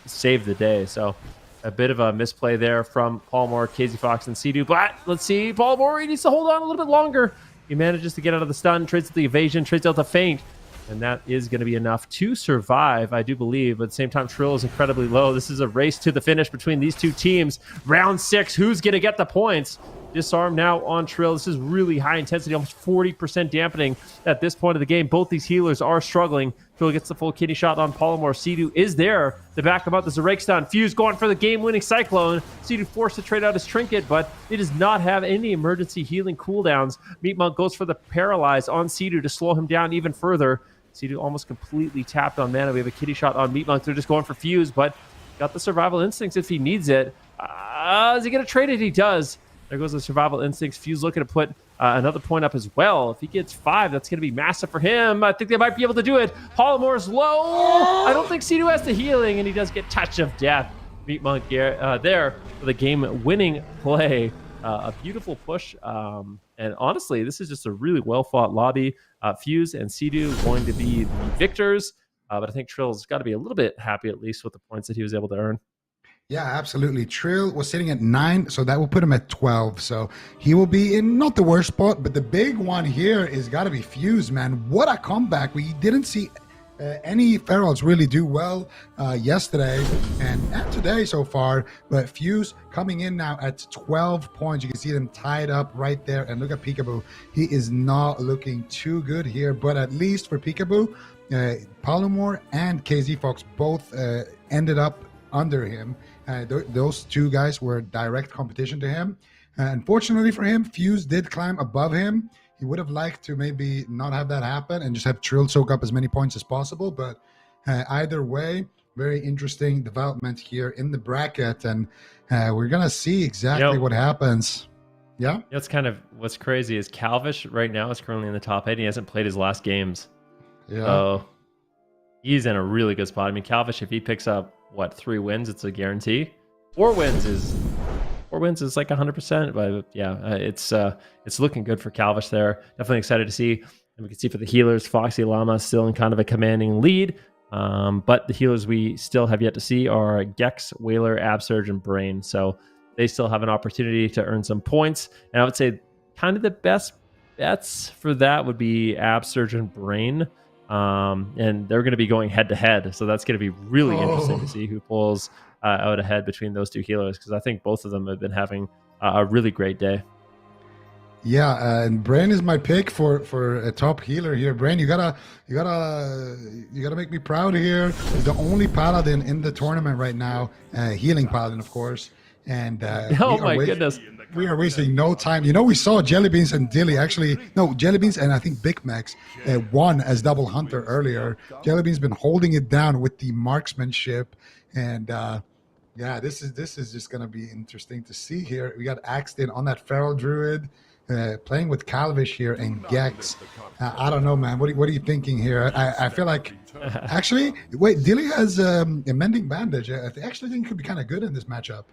S5: saved the day. So a bit of a misplay there from Palumor, KzFox, and Cdew. But let's see. Palumor, he needs to hold on a little bit longer. He manages to get out of the stun, trades out the evasion, trades out the feint. And that is going to be enough to survive, I do believe. But at the same time, Trill is incredibly low. This is a race to the finish between these two teams. Round 6, who's going to get the points? Disarm now on Trill. This is really high intensity, almost 40% dampening at this point of the game. Both these healers are struggling. Trill gets the full kidney shot on Palumor. Cdew is there to back him up. There's a rake stun. Fuse going for the game-winning Cyclone. Cdew forced to trade out his trinket, but it does not have any emergency healing cooldowns. Meep Monk goes for the paralyze on Cdew to slow him down even further. Cdew almost completely tapped on mana. We have a kidney shot on Meep Monk. They're just going for Fuse, but got the survival instincts if he needs it. Is he going to trade it? He does. There goes the survival instincts. Fuse looking to put another point up as well. If he gets 5, that's going to be massive for him. I think they might be able to do it. Palumor's low. I don't think Cdew has the healing, and he does get touch of death. Meep Monk there for the game-winning play. A beautiful push. And honestly, this is just a really well-fought lobby. Fuse and Cdew going to be the victors. But I think Trill's got to be a little bit happy, at least, with the points that he was able to earn.
S3: Yeah, absolutely. Trill was sitting at 9, so that will put him at 12. So he will be in not the worst spot, but the big one here is got to be Fuse, man. What a comeback. We didn't see any Ferals really do well yesterday and today so far, but Fuse coming in now at 12 points. You can see them tied up right there, and look at Pikaboo. He is not looking too good here, but at least for Pikaboo, Palumor and KzFox both ended up under him. Those two guys were direct competition to him. Unfortunately for him, Fuse did climb above him. He would have liked to maybe not have that happen and just have Trill soak up as many points as possible. But either way, very interesting development here in the bracket. And we're going to see exactly what happens. Yeah?
S5: That's kind of what's crazy is Calvish right now is currently in the top 8. He hasn't played his last games.
S3: Yeah.
S5: So he's in a really good spot. I mean, Calvish, if he picks up, 3 wins, it's a guarantee. 4 wins is like 100%, but yeah, it's looking good for Calvish there. Definitely excited to see. And we can see for the healers, Foxyllama still in kind of a commanding lead. But the healers we still have yet to see are Gekz, Waylor, Absurge, and Brain. So they still have an opportunity to earn some points. And I would say kind of the best bets for that would be Absurge and Brain. And they're going to be going head to head. So that's going to be really interesting to see who pulls out ahead between those two healers, because I think both of them have been having a really great day.
S3: Yeah, and Brain is my pick for a top healer here. Brain, you gotta make me proud here. He's the only paladin in the tournament right now, healing paladin, of course. And
S5: Oh my goodness.
S3: we are wasting no time. You know, we saw Jellybeans and Dilly Jellybeans and I think Bicmex won as double hunter earlier. Jellybeans been holding it down with the marksmanship, and yeah, this is just gonna be interesting to see here. We got Axtin on that feral druid. Playing with Calvish here and Gekz. I don't know, man. What are you thinking here? I feel like actually, wait, Dilly has a mending bandage. I actually think it could be kind of good in this matchup.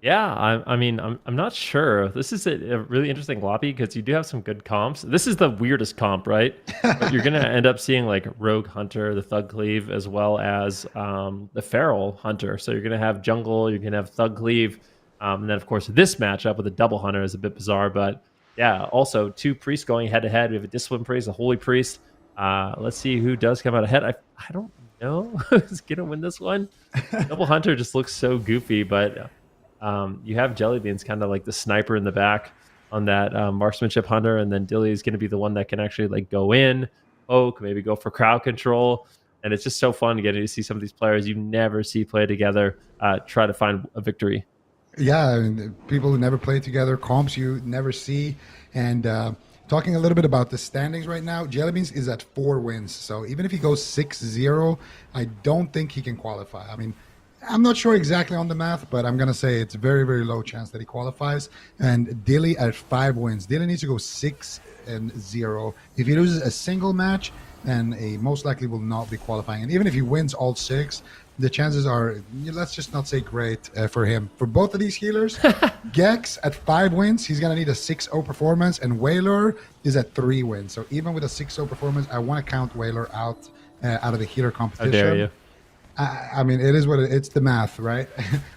S5: Yeah, I mean, I'm not sure. This is a really interesting lobby because you do have some good comps. This is the weirdest comp, right? But you're gonna end up seeing like Rogue Hunter, the Thug Cleave, as well as the Feral Hunter. So you're gonna have Jungle, you're gonna have Thug Cleave. And then, of course, this matchup with a double hunter is a bit bizarre. But yeah, also 2 priests going head to head. We have a Discipline Priest, a Holy Priest. Let's see who does come out ahead. I don't know who's going to win this one. Double hunter just looks so goofy. But you have Jellybeans kind of like the sniper in the back on that marksmanship hunter. And then Dilly is going to be the one that can actually like go in, poke, maybe go for crowd control. And it's just so fun getting to see some of these players you never see play together try to find a victory.
S3: Yeah, I mean, people who never play together, comps you never see. And talking a little bit about the standings right now, Jellybeans is at 4 wins. So even if he goes 6-0, I don't think he can qualify. I mean, I'm not sure exactly on the math, but I'm going to say it's very, very low chance that he qualifies. And Dilly at 5 wins. Dilly needs to go 6-0. If he loses a single match, then he most likely will not be qualifying. And even if he wins all 6, the chances are, let's just not say great for him. For both of these healers, Gekz at 5 wins, he's going to need a 6-0 performance, and Waylor is at 3 wins. So even with a 6-0 performance, I want to count Waylor out of the healer competition.
S5: How dare you?
S3: I mean, it is what it's the math, right?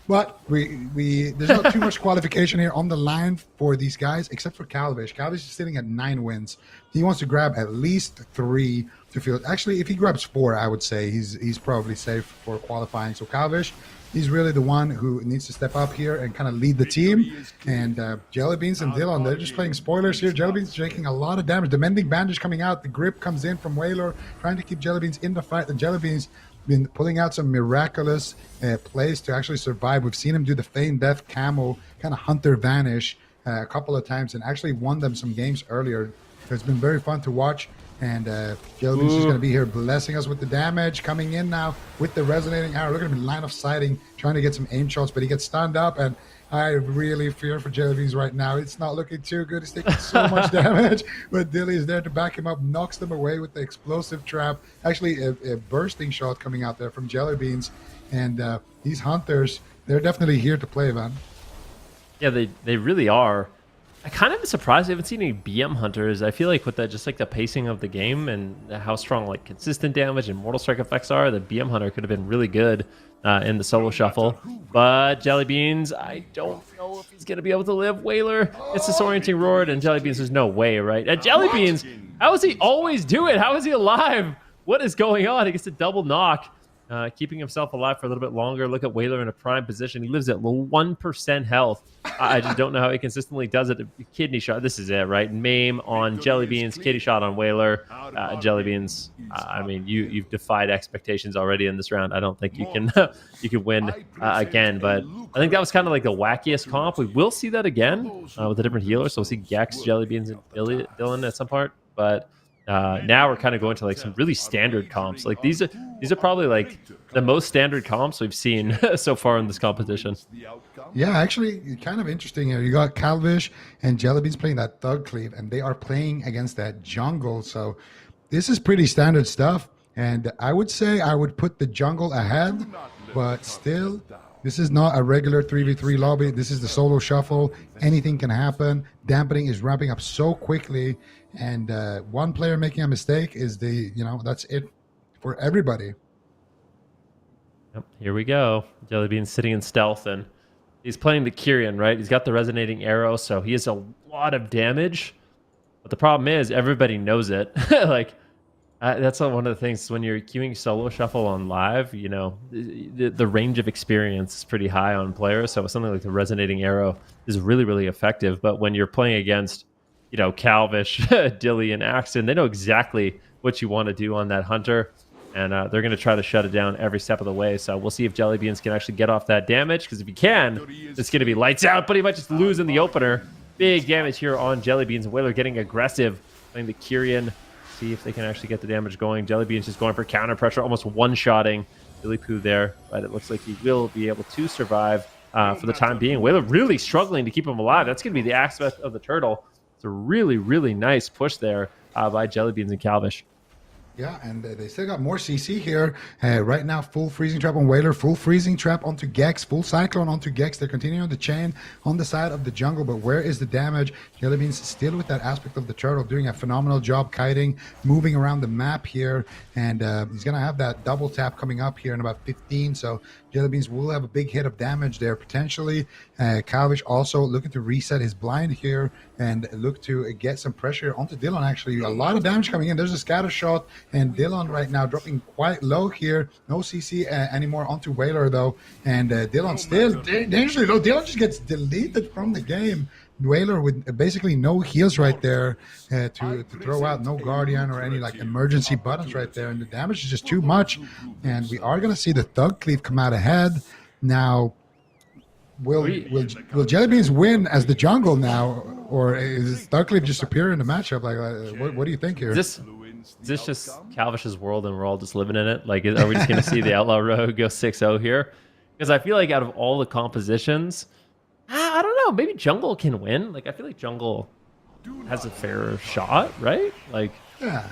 S3: But we there's not too much qualification here on the line for these guys, except for Calvish. Calvish is sitting at 9 wins. He wants to grab at least 3 to feel. Actually, if he grabs 4, I would say he's probably safe for qualifying. So Calvish, he's really the one who needs to step up here and kind of lead the team. And Jellybeans and Dylan, they're just playing spoilers here. Jellybeans taking a lot of damage. The mending bandage coming out. The grip comes in from Waylor, trying to keep Jellybeans in the fight. The Jellybeans been pulling out some miraculous plays to actually survive. We've seen him do the feign death camo, kind of hunter vanish a couple of times, and actually won them some games earlier. So it's been very fun to watch. And Jellybeans is going to be here blessing us with the damage, coming in now with the resonating arrow. Look at him in line of sighting, trying to get some aim shots, but he gets stunned up, and I really fear for Jellybeans right now. It's not looking too good. He's taking so much damage, but Dilly is there to back him up, knocks them away with the explosive trap. Actually, a bursting shot coming out there from Jellybeans. And these hunters, they're definitely here to play, man.
S5: Yeah, they really are. I kind of am surprised I haven't seen any BM hunters. I feel like with that, just like the pacing of the game and how strong like consistent damage and mortal strike effects are, the BM hunter could have been really good in the solo shuffle. But Jellybeans, I don't know if he's gonna be able to live. Waylor, it's disorienting roar, and Jellybeans, there's no way, right? And Jellybeans, how does he always do it? How is he alive? What is going on? He gets a double knock. Keeping himself alive for a little bit longer. Look at Waylor in a prime position. He lives at 1% health. I just don't know how he consistently does it. Kidney shot. This is it, right? Mame on Jellybeans. Kidney shot on Waylor. Jellybeans. I mean, you've defied expectations already in this round. I don't think you can you can win again. But I think that was kind of like the wackiest comp. We will see that again with a different healer. So we'll see Gekz, Jellybeans, and Dylan at some part. But now we're kind of going to like some really standard comps. Like these are probably like the most standard comps we've seen so far in this competition.
S3: Yeah, actually, kind of interesting here. You got Calvish and Jellybeans playing that Thug Cleave, and they are playing against that jungle. So this is pretty standard stuff. And I would say I would put the jungle ahead, but still, this is not a regular 3v3 lobby. This is the solo shuffle. Anything can happen. Dampening is ramping up so quickly. And one player making a mistake is that's it for everybody.
S5: Yep, here we go. Jellybean sitting in stealth, and he's playing the Kyrian, right? He's got the resonating arrow, so he has a lot of damage. But the problem is everybody knows it. That's one of the things when you're queuing solo shuffle on live, the range of experience is pretty high on players. So something like the resonating arrow is really, really effective. But when you're playing against Calvish, Dilly, and Axtin, they know exactly what you want to do on that hunter. and they're going to try to shut it down every step of the way. So we'll see if Jellybeans can actually get off that damage, because if he can, it's going to be lights out, but he might just lose in the opener. Big damage here on Jellybeans. Waylor getting aggressive, playing the Kyrian. See if they can actually get the damage going. Jellybeans just going for counter pressure, almost one-shotting Dilipoo there, but it looks like he will be able to survive for the time being. Waylor really struggling to keep him alive. That's going to be the aspect of the turtle. It's a really, really nice push there by Jellybeans and KzFox.
S3: Yeah, and they still got more CC here. Right now, full freezing trap on Waylor, full freezing trap onto Gekz, full cyclone onto Gekz. They're continuing on the chain on the side of the jungle, but where is the damage? Jellybeans still with that aspect of the turtle, doing a phenomenal job kiting, moving around the map here, and he's going to have that double tap coming up here in about 15, so Jellybeans will have a big hit of damage there, potentially. KzFox also looking to reset his blind here and look to get some pressure onto Dylan, actually. A lot of damage coming in. There's a scatter shot, and Dylan right now dropping quite low here. No CC anymore onto Waylor, though. And Dylan still dangerously low. Dylan just gets deleted from the game. Waylor with basically no heals right there to throw out, no guardian or any like emergency buttons right there, and the damage is just too much. And we are going to see the Thug Cleave come out ahead now. Will Jellybeans win as the jungle now, or is Thug Cleave just superior in the matchup? Like, what do you think here?
S5: Is this just KzFox's world and we're all just living in it? Like, are we just going to see the Outlaw Rogue go 6-0 here? Because I feel like out of all the compositions, I don't know. Maybe Jungle can win. Like, I feel like Jungle has a fair shot, right? Like, yeah,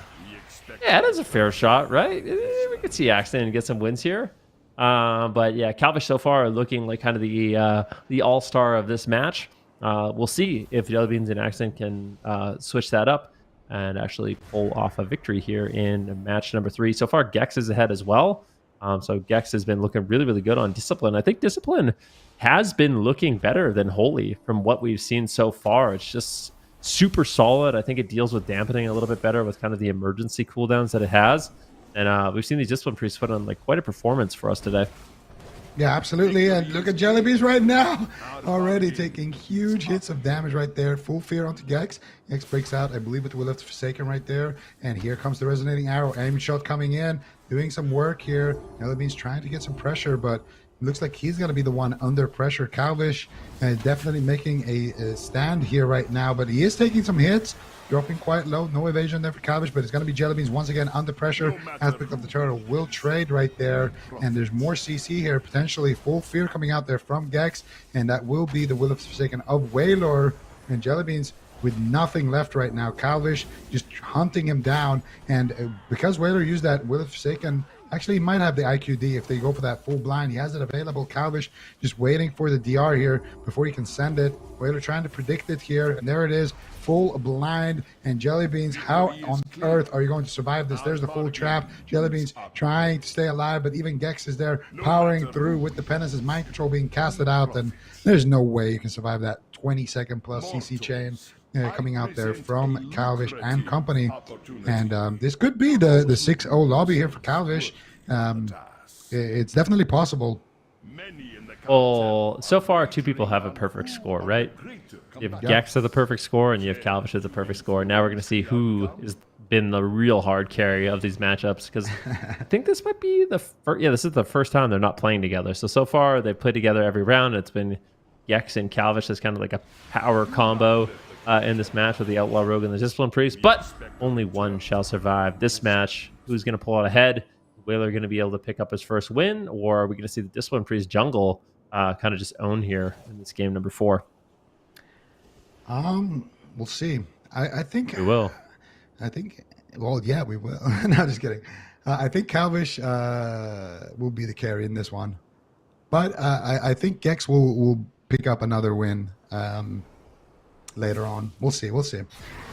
S5: it has a fair shot, right? We could see Axtin get some wins here. But yeah, KzFox so far are looking like kind of the all-star of this match. We'll see if Jellybeans and Axtin can switch that up and actually pull off a victory here in match number 3. So far, Gekz is ahead as well. So Gekz has been looking really, really good on Discipline. I think Discipline has been looking better than Holy from what we've seen so far. It's just super solid. I think it deals with dampening a little bit better with kind of the emergency cooldowns that it has. And we've seen these Discipline Priests put on like quite a performance for us today.
S3: Yeah, absolutely. And look at Jellybeans right now. Already taking huge hits of damage right there. Full fear onto Gekz. Gekz breaks out, I believe, with Will of Forsaken right there. And here comes the Resonating Arrow. Aim shot coming in. Doing some work here. Jellybeans trying to get some pressure, but looks like he's going to be the one under pressure. KzFox definitely making a stand here right now, but he is taking some hits, dropping quite low. No evasion there for KzFox, but it's going to be Jellybeans once again under pressure. Aspect of the turtle will trade right there, and there's more CC here, potentially full fear coming out there from Gekz, and that will be the Will of Forsaken of Waylor, and Jellybeans with nothing left right now. KzFox just hunting him down, and because Waylor used that Will of Forsaken, actually, he might have the IQD if they go for that full blind. He has it available. KzFox just waiting for the DR here before he can send it. Waylor trying to predict it here, and there it is, full blind. And Jellybeans, how on earth are you going to survive this? There's the full trap. Jellybeans trying to stay alive, but even Gekz is there powering through with the penances, mind control being casted out, and there's no way you can survive that 20-second plus CC chain coming out there from KzFox and company. And this could be the 6-0 lobby here for KzFox. It's definitely possible.
S5: Well, so far, 2 people have a perfect score, right? You have Gekz with a perfect score, and you have KzFox with a perfect score. Now we're going to see who has been the real hard carry of these matchups, because I think this might be the first. Yeah, this is the first time they're not playing together. So far, they played together every round. It's been Gekz and KzFox as kind of like a power combo in this match with the Outlaw Rogue and the Discipline Priest, but only one shall survive this match. Who's going to pull out ahead? Waylor going to be able to pick up his first win, or are we going to see the Discipline Priest jungle kind of just own here in this game number 4?
S3: We'll see. I think
S5: we will.
S3: I think. Well, yeah, we will. No, just kidding. I think KzFox will be the carry in this one, but I think Gekz will pick up another win later on. We'll see. We'll see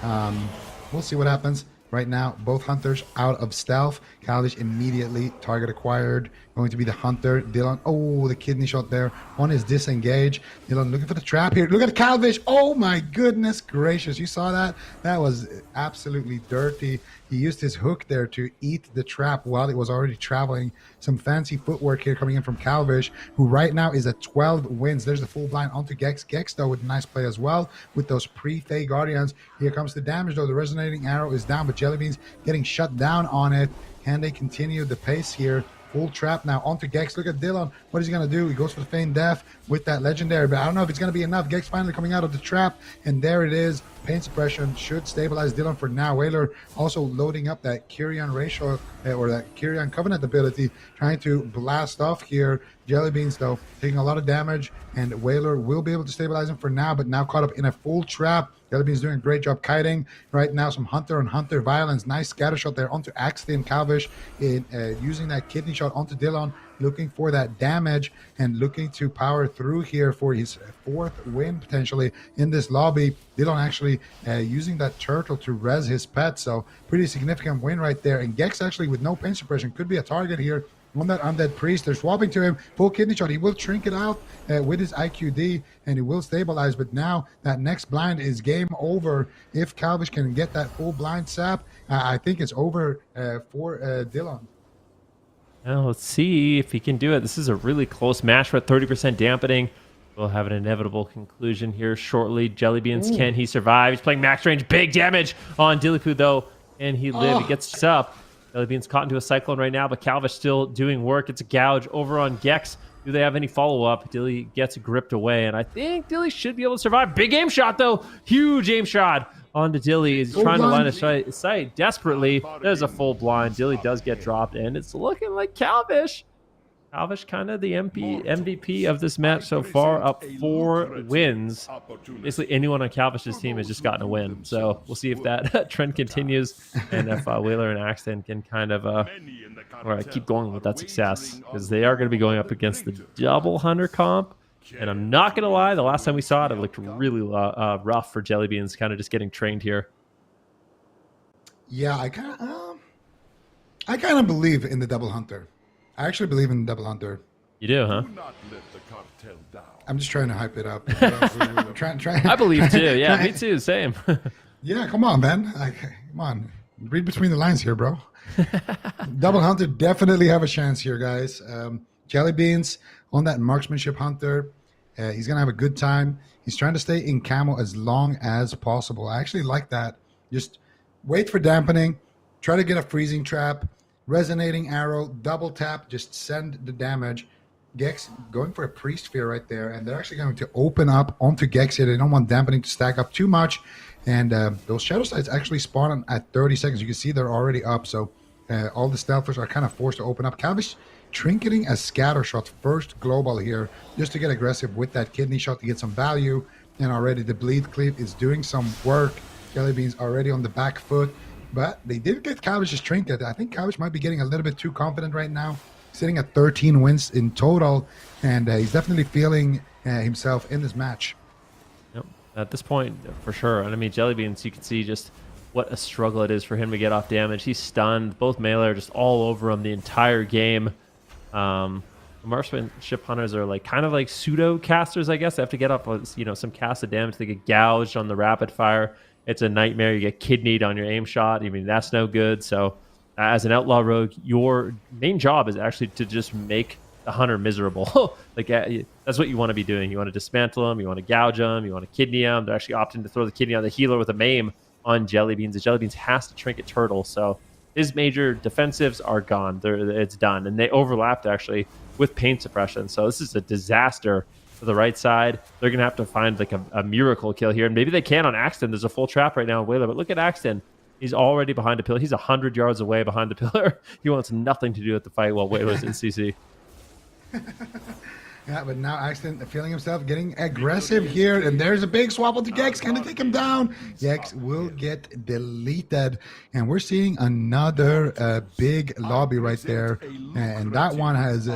S3: what happens. Right now, both hunters out of stealth. KzFox immediately target acquired. Going to be the hunter. Dylan. Oh, the kidney shot there. On his disengage. Dylan looking for the trap here. Look at KzFox. Oh my goodness gracious. You saw that? That was absolutely dirty. He used his hook there to eat the trap while it was already traveling. Some fancy footwork here coming in from KzFox, who right now is at 12 wins. There's the full blind onto Gekz. Gekz, though, with a nice play as well with those pre-Fey Guardians. Here comes the damage, though. The Resonating Arrow is down, but Jellybeans getting shut down on it. Can they continue the pace here? Full trap now onto Gekz. Look at Dylan. What is he going to do? He goes for the Feign Death with that legendary, but I don't know if it's going to be enough. Gekz finally coming out of the trap, and there it is. Pain Suppression should stabilize Dylan for now. Waylor also loading up that Kyrian ratio, or that Kyrian Covenant ability, trying to blast off here. Jellybeans, though, taking a lot of damage, and Waylor will be able to stabilize him for now, but now caught up in a full trap. Jellybeans doing a great job kiting right now. Some Hunter on Hunter violence. Nice scatter shot there onto Axtin. KzFox in using that kidney shot onto Dylan, looking for that damage and looking to power through here for his 4th win potentially in this lobby. Dylan actually using that turtle to res his pet, so pretty significant win right there. And Gekz actually with no pain suppression could be a target here on that undead priest. They're swapping to him. Full kidney shot. He will shrink it out with his IQD, and he will stabilize. But now that next blind is game over. If KzFox can get that full blind sap, I think it's over for Dylan.
S5: Now let's see if he can do it. This is a really close match with 30% dampening. We'll have an inevitable conclusion here shortly. Jellybeans, can he survive? He's playing max range. Big damage on Dillipu, though. And he live. He gets up. Jellybeans caught into a cyclone right now, but KzFox still doing work. It's a gouge over on Gekz. Do they have any follow-up? Dilly gets gripped away, and I think Dilly should be able to survive. Big aim shot, though. Huge aim shot onto Dilly. He's trying to line a sight desperately. There's a full blind. Dilly does get dropped, and it's looking like KzFox. KzFox kind of the MVP of this match so far, up 4 wins. Basically, anyone on KzFox's team has just gotten a win. So we'll see if that trend continues and if Waylor and Axtin can kind of keep going with that success, because they are going to be going up against the double Hunter comp. And I'm not going to lie, the last time we saw it looked really rough for Jellybeans, kind of just getting trained here.
S3: Yeah, I kind of believe in the double Hunter. I actually believe in the double Hunter.
S5: You do, huh?
S3: I'm just trying to hype it up.
S5: I believe too. Yeah, me too. Same.
S3: Yeah, come on, man. Come on. Read between the lines here, bro. Double Hunter definitely have a chance here, guys. Jellybeans on that marksmanship Hunter. He's going to have a good time. He's trying to stay in camo as long as possible. I actually like that. Just wait for dampening. Try to get a freezing trap. Resonating arrow, double tap, just send the damage. Gekz going for a priest fear right there, and they're actually going to open up onto Gekz here. They don't want dampening to stack up too much, and those shadow sites actually spawn at 30 seconds. You can see they're already up, so all the stealthers are kind of forced to open up. KzFox trinketing a scatter shot first global here, just to get aggressive with that kidney shot to get some value, and already the bleed cleave is doing some work. Jellybeans already on the back foot. But they did get KzFox's trinket. I think KzFox might be getting a little bit too confident right now. Sitting at 13 wins in total, and he's definitely feeling himself in this match.
S5: Yep. At this point, for sure. And I mean, Jellybeans, you can see just what a struggle it is for him to get off damage. He's stunned. Both melee are just all over him the entire game. Marksmanship hunters are kind of like pseudo casters, I guess. They have to get up, some casted damage. They get gouged on the rapid fire. It's a nightmare. You get kidneyed on your aim shot. I mean, that's no good. So as an outlaw rogue, your main job is actually to just make the hunter miserable. That's what you want to be doing. You want to dismantle them. You want to gouge them. You want to kidney them. They're actually opting to throw the kidney on the healer with a maim on Jellybeans. The Jellybeans has to trinket turtle. So his major defensives are gone. It's done. And they overlapped actually with pain suppression. So this is a disaster for the right side. They're going to have to find a miracle kill here. And maybe they can on Axtin. There's a full trap right now on Waylor. But look at Axtin. He's already behind a pillar. He's 100 yards away behind the pillar. He wants nothing to do with the fight while Waylor's in CC.
S3: Yeah, but now Axtin feeling himself getting aggressive here, and there's a big swap to Gekz. Can they take him down? Gekz will get deleted, and we're seeing another big lobby right there, and that one has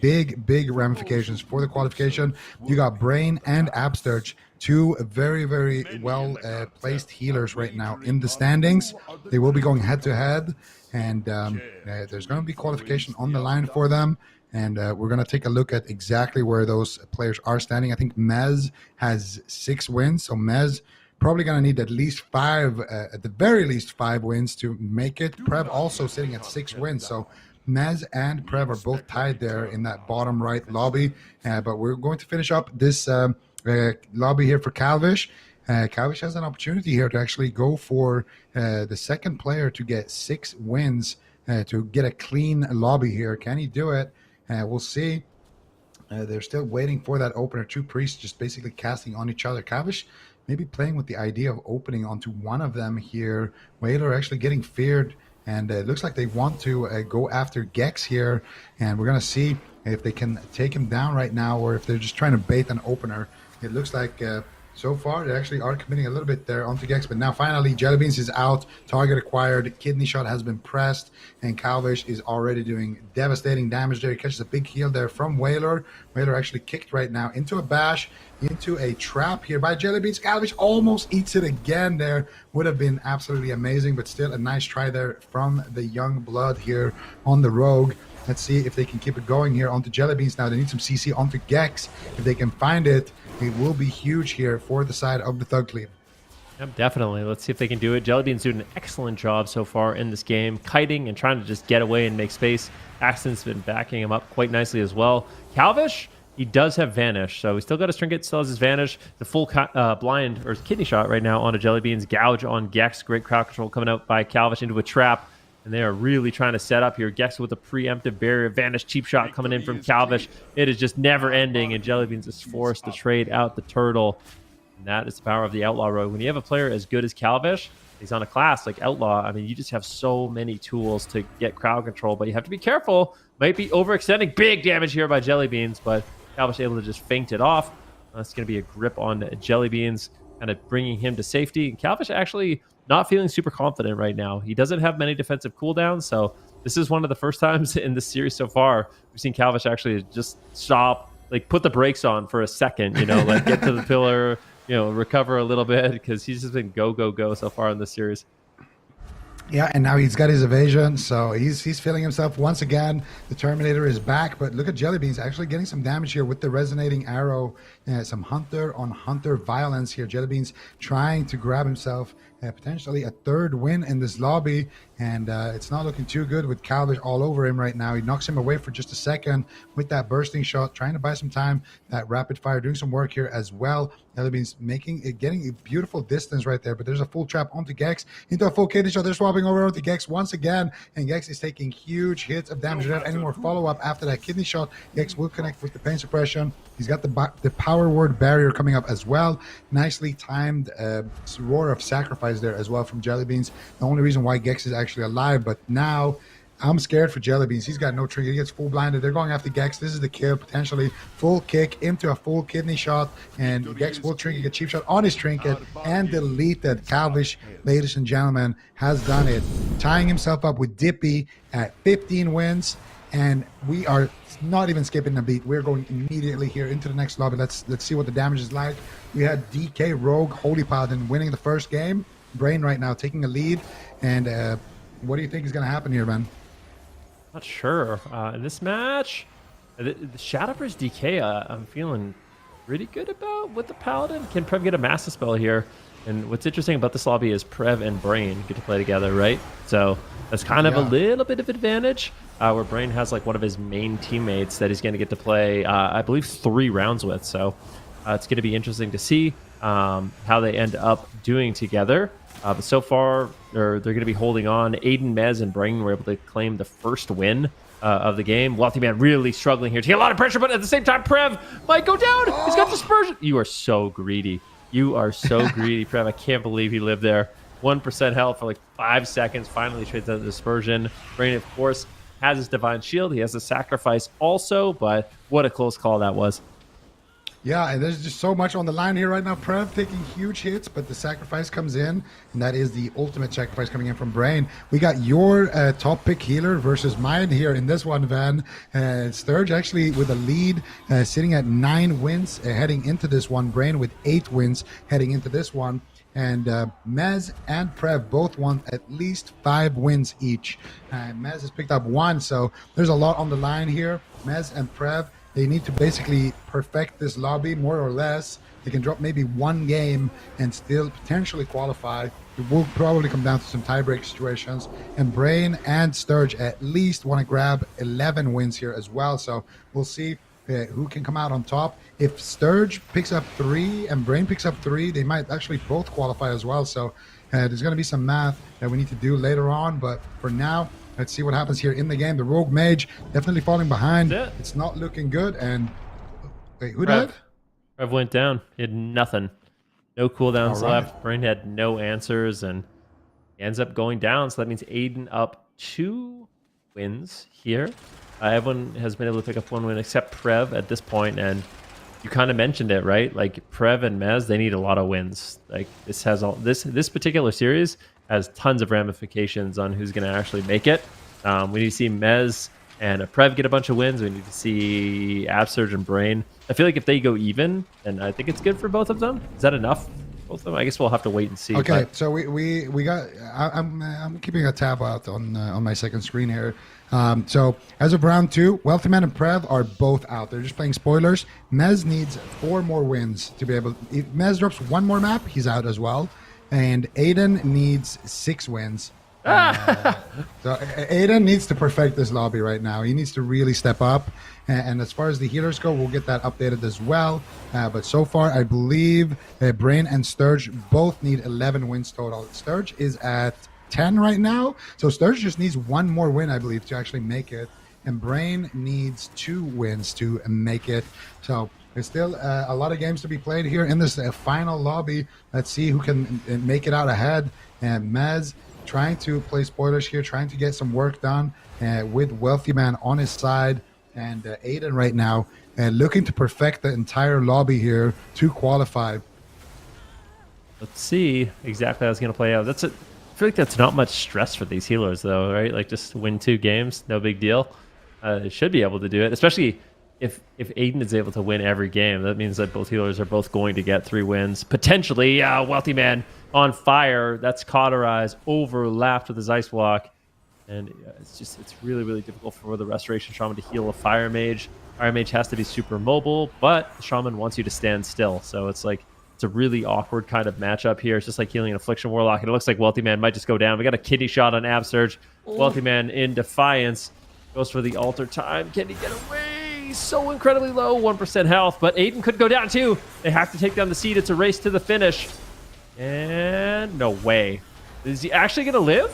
S3: big ramifications for the qualification. You got Brain and Absturge, two very, very well placed healers right now in the standings. They will be going head to head, and there's going to be qualification on the line for them. And we're going to take a look at exactly where those players are standing. I think Mez has 6 wins. So Mez probably going to need at least 5, at the very least 5 wins to make it. Prev also sitting at 6 wins. So Mez and Prev are both tied there in that bottom right lobby. But we're going to finish up this lobby here for KzFox. KzFox has an opportunity here to actually go for the second player to get 6 wins to get a clean lobby here. Can he do it? We'll see. They're still waiting for that opener. 2 priests just basically casting on each other. KzFox maybe playing with the idea of opening onto one of them here. Waylor actually getting feared, and it looks like they want to go after Gekz here, and we're going to see if they can take him down right now or if they're just trying to bait an opener. It looks like so far they actually are committing a little bit there onto Gekz, but now finally Jellybeans is out, target acquired, kidney shot has been pressed, and KzFox is already doing devastating damage there. He catches a big heal there from Waylor. Waylor actually kicked right now into a bash, into a trap here by Jellybeans. KzFox almost eats it again there. Would have been absolutely amazing, but still a nice try there from the young blood here on the rogue. Let's see if they can keep it going here onto Jellybeans now. They need some CC onto Gekz. If they can find it, it will be huge here for the side of the Thug Cleave.
S5: Yep, definitely. Let's see if they can do it. Jellybeans doing an excellent job so far in this game, kiting and trying to just get away and make space. Axtin's been backing him up quite nicely as well. KzFox, he does have Vanish, so we still got his trinket, still has his Vanish. The full blind or kidney shot right now onto Jellybeans. Gouge on Gekz. Great crowd control coming out by KzFox into a trap. And they are really trying to set up here. Gekz with a preemptive barrier. Vanish cheap shot coming in from KzFox. It is just never ending, and Jellybeans is forced to trade out the turtle. And that is the power of the Outlaw Rogue. When you have a player as good as KzFox, he's on a class like Outlaw. I mean, you just have so many tools to get crowd control, but you have to be careful. Might be overextending. Big damage here by Jellybeans, but KzFox able to just feint it off. That's going to be a grip on Jellybeans, kind of bringing him to safety. And KzFox actually not feeling super confident right now. He doesn't have many defensive cooldowns, so this is one of the first times in this series so far we've seen KzFox actually just stop, like put the brakes on for a second, you know, like get to the pillar, you know, recover a little bit, because he's just been go so far in this series.
S3: Yeah, and now he's got his evasion, so he's feeling himself once again. The Terminator is back, but look at Jellybeans actually getting some damage here with the resonating arrow. Some hunter on hunter violence here. Jellybeans trying to grab himself potentially a 3rd win in this lobby, and it's not looking too good with KzFox all over him right now. He knocks him away for just a second with that bursting shot, trying to buy some time. That rapid fire doing some work here as well. Jellybeans getting a beautiful distance right there, but there's a full trap onto Gekz, into a full kidney shot. They're swapping over onto Gekz once again, and Gekz is taking huge hits of damage. Without any more follow-up after that kidney shot, Gekz will connect with the pain suppression. He's got the power word barrier coming up as well. Nicely timed roar of sacrifice there as well from Jellybeans. The only reason why Gekz is actually alive, but now I'm scared for Jellybeans. He's got no trigger. He gets full blinded. They're going after Gekz. This is the kill, potentially. Full kick into a full kidney shot, and Gekz will trigger a cheap shot on his trinket and delete that. KzFox, ladies and gentlemen, has done it. Tying himself up with Dipi at 15 wins, and we are not even skipping a beat. We're going immediately here into the next lobby. Let's see what the damage is like. We had DK Rogue Holy Paladin winning the first game. Brain right now taking a lead, and what do you think is going to happen here, man?
S5: Not sure. In this match, the Shadowverse DK, I'm feeling pretty good about with the Paladin. Can Prev get a Master Spell here? And what's interesting about this lobby is Prev and Brain get to play together, right? So that's kind of a little bit of advantage, where Brain has like one of his main teammates that he's going to get to play, I believe, 3 rounds with. So it's going to be interesting to see how they end up doing together. But so far, they're going to be holding on. Aiden, Mez, and Brain were able to claim the first win of the game. Wealthyman really struggling here to get a lot of pressure, but at the same time, Prev might go down. He's got dispersion. You are so greedy. You are so greedy, Prev. I can't believe he lived there. 1% health for like 5 seconds. Finally trades out the dispersion. Brain, of course, has his divine shield. He has a sacrifice also, but what a close call that was.
S3: Yeah, and there's just so much on the line here right now. Prev taking huge hits, but the sacrifice comes in, and that is the ultimate sacrifice coming in from Brain. We got your top pick healer versus mine here in this one, Van. Sturge actually with a lead, sitting at 9 wins heading into this one. Brain with 8 wins heading into this one. And Mez and Prev both want at least 5 wins each. Mez has picked up 1, so there's a lot on the line here. Mez and Prev, they need to basically perfect this lobby more or less. They can drop maybe 1 game and still potentially qualify. It will probably come down to some tiebreak situations. And Brain and Sturge at least want to grab 11 wins here as well. So we'll see who can come out on top. If Sturge picks up 3 and Brain picks up 3, they might actually both qualify as well. So there's going to be some math that we need to do later on. But for now, let's see what happens here in the game. The Rogue Mage definitely falling behind. It's not looking good. And wait, who died?
S5: Prev went down. He had nothing. No cooldowns
S3: All right.
S5: left. Brain had no answers, and he ends up going down. So that means Aiden up 2 wins here. Everyone has been able to pick up 1 win except Prev at this point, and you kind of mentioned it, right? Like Prev and Mez, they need a lot of wins. Like this has all this particular series has tons of ramifications on who's going to actually make it. We need to see Mez and Prev get a bunch of wins. We need to see Absurge and Brain. I feel like if they go even, then I think it's good for both of them. Is that enough? Both of them? I guess we'll have to wait and see.
S3: Okay, so we got. I'm keeping a tab out on my second screen here. So as of round 2, Wealthyman and Prev are both out. They're just playing spoilers. Mez needs 4 more wins to be able. If Mez drops 1 more map, he's out as well. And Aiden needs 6 wins. So Aiden needs to perfect this lobby right now. He needs to really step up. And as far as the healers go, we'll get that updated as well. But so far, I believe Brain and Sturge both need 11 wins total. Sturge is at 10 right now. So Sturge just needs 1 more win, I believe, to actually make it. And Brain needs 2 wins to make it. So there's still a lot of games to be played here in this final lobby. Let's see who can make it out ahead. And Mez trying to play spoilers here, trying to get some work done with Wealthyman on his side. And Aiden right now looking to perfect the entire lobby here to qualify.
S5: Let's see exactly how it's going to play out. I feel like that's not much stress for these healers, though, right? Like just win 2 games, no big deal. They should be able to do it, especially if Aiden is able to win every game. That means that both healers are both going to get 3 wins. Potentially, Wealthyman on fire. That's cauterized, overlapped with his ice block. And it's really, really difficult for the Restoration Shaman to heal a Fire Mage. Fire Mage has to be super mobile, but the Shaman wants you to stand still. So it's like, it's a really awkward kind of matchup here. It's just like healing an Affliction Warlock. And it looks like Wealthyman might just go down. We got a kidney shot on Absurge. Wealthyman in defiance goes for the altar time. Can he get away? He's so incredibly low, 1% health. But Aiden could go down too. They have to take down the seed. It's a race to the finish. And no way. Is he actually going to live?